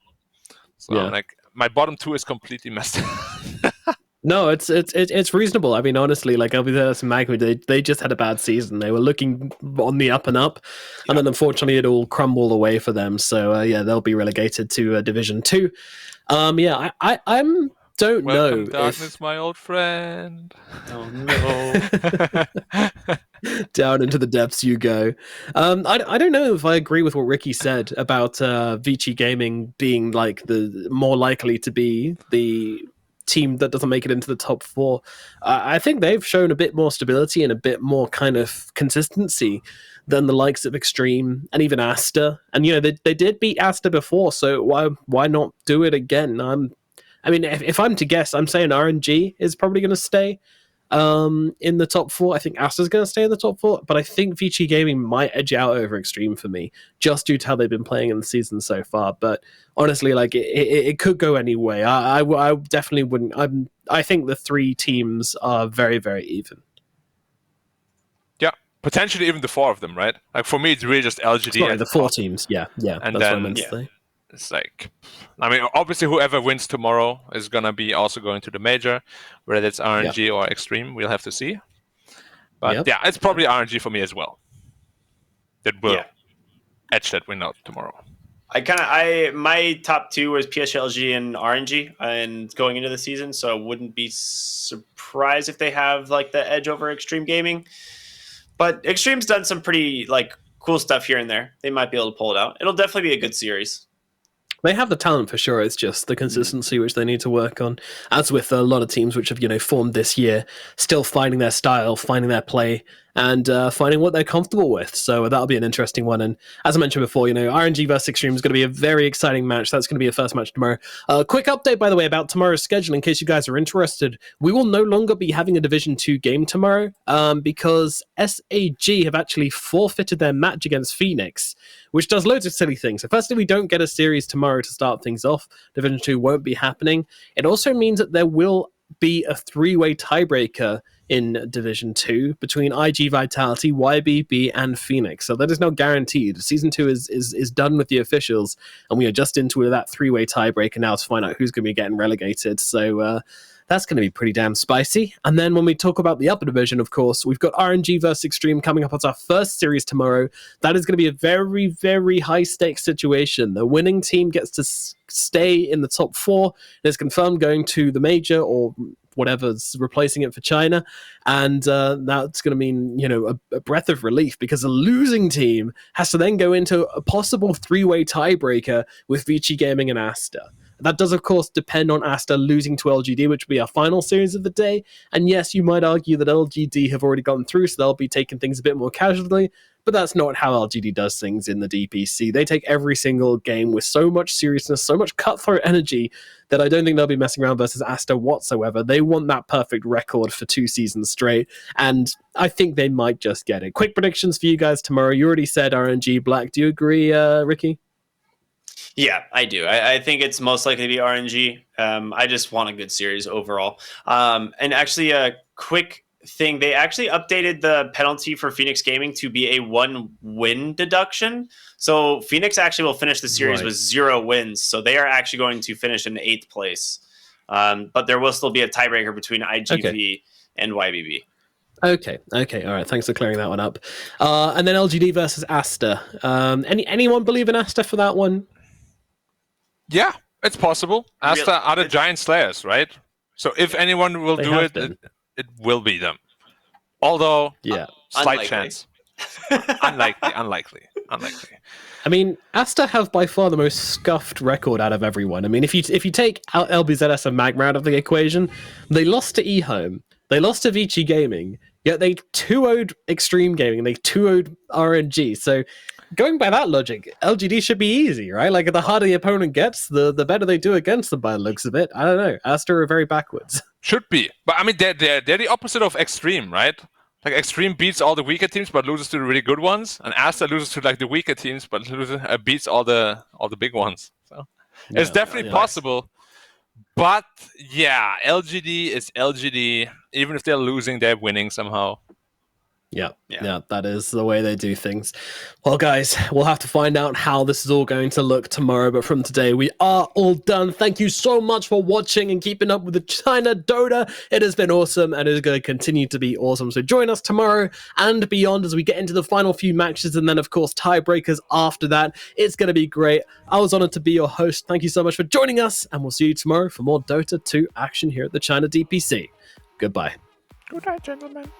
So like my bottom 2 is completely messed up. No, it's reasonable. I mean, honestly, like LBZS and Magma, they just had a bad season. They were looking on the up and up, and then unfortunately it all crumbled away for them. So yeah, they'll be relegated to Division 2. Yeah, I don't Welcome, know darkness, my old friend. Oh no. Down into the depths you go. I don't know if I agree with what Ricky said about Vici Gaming being like the more likely to be the team that doesn't make it into the top 4. I think they've shown a bit more stability and a bit more kind of consistency than the likes of Extreme and even Asta. And they did beat Asta before, so why not do it again? I mean, if I'm to guess, I'm saying RNG is probably going to stay in the top 4. I think Asta's going to stay in the top 4, but I think Vici Gaming might edge out over Extreme for me, just due to how they've been playing in the season so far. But honestly, like it could go any way. I definitely wouldn't. Yeah. potentially even the 4 of them, right? Like for me, it's really just LGD. Sorry, at the 4 top. teams. Yeah. And That's what I then meant to say. it's like, I mean, obviously whoever wins tomorrow is gonna be also going to the major, whether it's RNG or Extreme, we'll have to see. But yeah, it's probably RNG for me as well. That will edge that win out tomorrow. My top 2 was PSLG and RNG, and going into the season, so I wouldn't be surprised if they have like the edge over Extreme Gaming. But Extreme's done some pretty like cool stuff here and there. They might be able to pull it out. It'll definitely be a good series. They have the talent for sure. It's just the consistency which they need to work on. As with a lot of teams which have, formed this year, still finding their style, finding their play, and finding what they're comfortable with. So that'll be an interesting one. And as I mentioned before, RNG versus Extreme is going to be a very exciting match. That's going to be a first match tomorrow. Quick update, by the way, about tomorrow's schedule, in case you guys are interested. We will no longer be having a Division 2 game tomorrow because SAG have actually forfeited their match against Phoenix, which does loads of silly things. So firstly, we don't get a series tomorrow to start things off. Division 2 won't be happening. It also means that there will be a 3-way tiebreaker in Division 2 between IG Vitality, YBB, and Phoenix. So that is now guaranteed. Season 2 is done with the officials, and we are just into that 3-way tiebreaker now to find out who's going to be getting relegated. So that's going to be pretty damn spicy. And then when we talk about the upper division, of course, we've got RNG versus Extreme coming up as our first series tomorrow. That is going to be a very, very high-stakes situation. The winning team gets to stay in the top 4. It is confirmed going to the major or whatever's replacing it for China. And that's going to mean, a breath of relief, because the losing team has to then go into a possible 3-way tiebreaker with Vici Gaming and Asta. That does, of course, depend on Asta losing to LGD, which will be our final series of the day. And yes, you might argue that LGD have already gone through, so they'll be taking things a bit more casually, but that's not how LGD does things in the DPC. They take every single game with so much seriousness, so much cutthroat energy, that I don't think they'll be messing around versus Asta whatsoever. They want that perfect record for 2 seasons straight, and I think they might just get it. Quick predictions for you guys tomorrow. You already said RNG Black. Do you agree, Ricky? Yeah, I do. I think it's most likely to be RNG. I just want a good series overall. And actually, a quick thing, they actually updated the penalty for Phoenix Gaming to be a 1-win deduction. So Phoenix actually will finish the series with 0 wins. So they are actually going to finish in 8th place. But there will still be a tiebreaker between IGV and YBB. Okay. All right. Thanks for clearing that one up. And then LGD versus Asta. Anyone believe in Asta for that one? Yeah, it's possible. Asta are the giant slayers, right? So if anyone will do it, it will be them. Although, slight chance. Unlikely. I mean, Asta have by far the most scuffed record out of everyone. I mean, if you take out LBZS and Magma out of the equation, they lost to EHOME, they lost to Vici Gaming, yet they 2-0'd Extreme Gaming, and they 2-0'd RNG. So going by that logic, LGD should be easy, right? Like, the harder the opponent gets, the better they do against them by the looks of it. I don't know. Asta are very backwards. Should be. But I mean, they're the opposite of Extreme, right? Like, Extreme beats all the weaker teams but loses to the really good ones, and Asta loses to like the weaker teams but beats all the big ones. So it's definitely possible. But yeah, LGD is LGD. Even if they're losing, they're winning somehow. Yeah, that is the way they do things. Well, guys, we'll have to find out how this is all going to look tomorrow, but from today, we are all done. Thank you so much for watching and keeping up with the China Dota. It has been awesome, and it is going to continue to be awesome. So join us tomorrow and beyond as we get into the final few matches, and then, of course, tiebreakers after that. It's going to be great. I was honored to be your host. Thank you so much for joining us, and we'll see you tomorrow for more Dota 2 action here at the China DPC. Goodbye. Good night, gentlemen.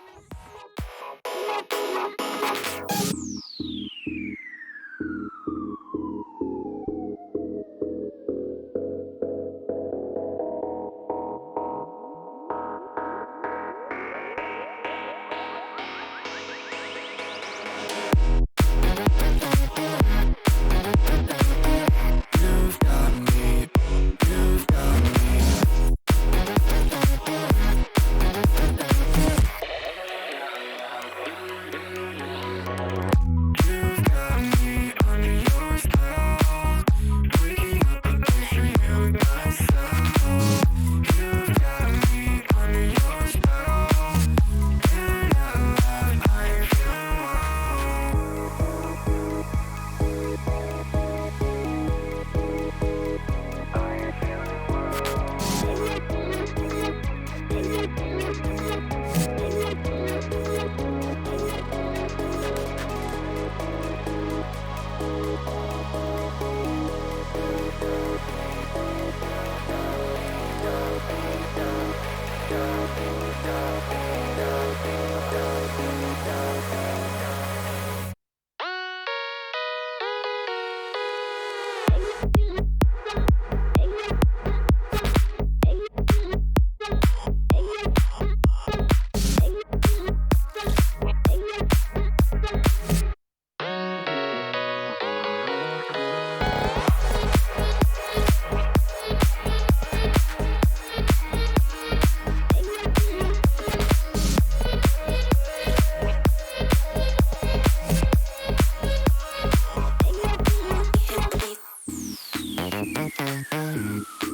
yeah.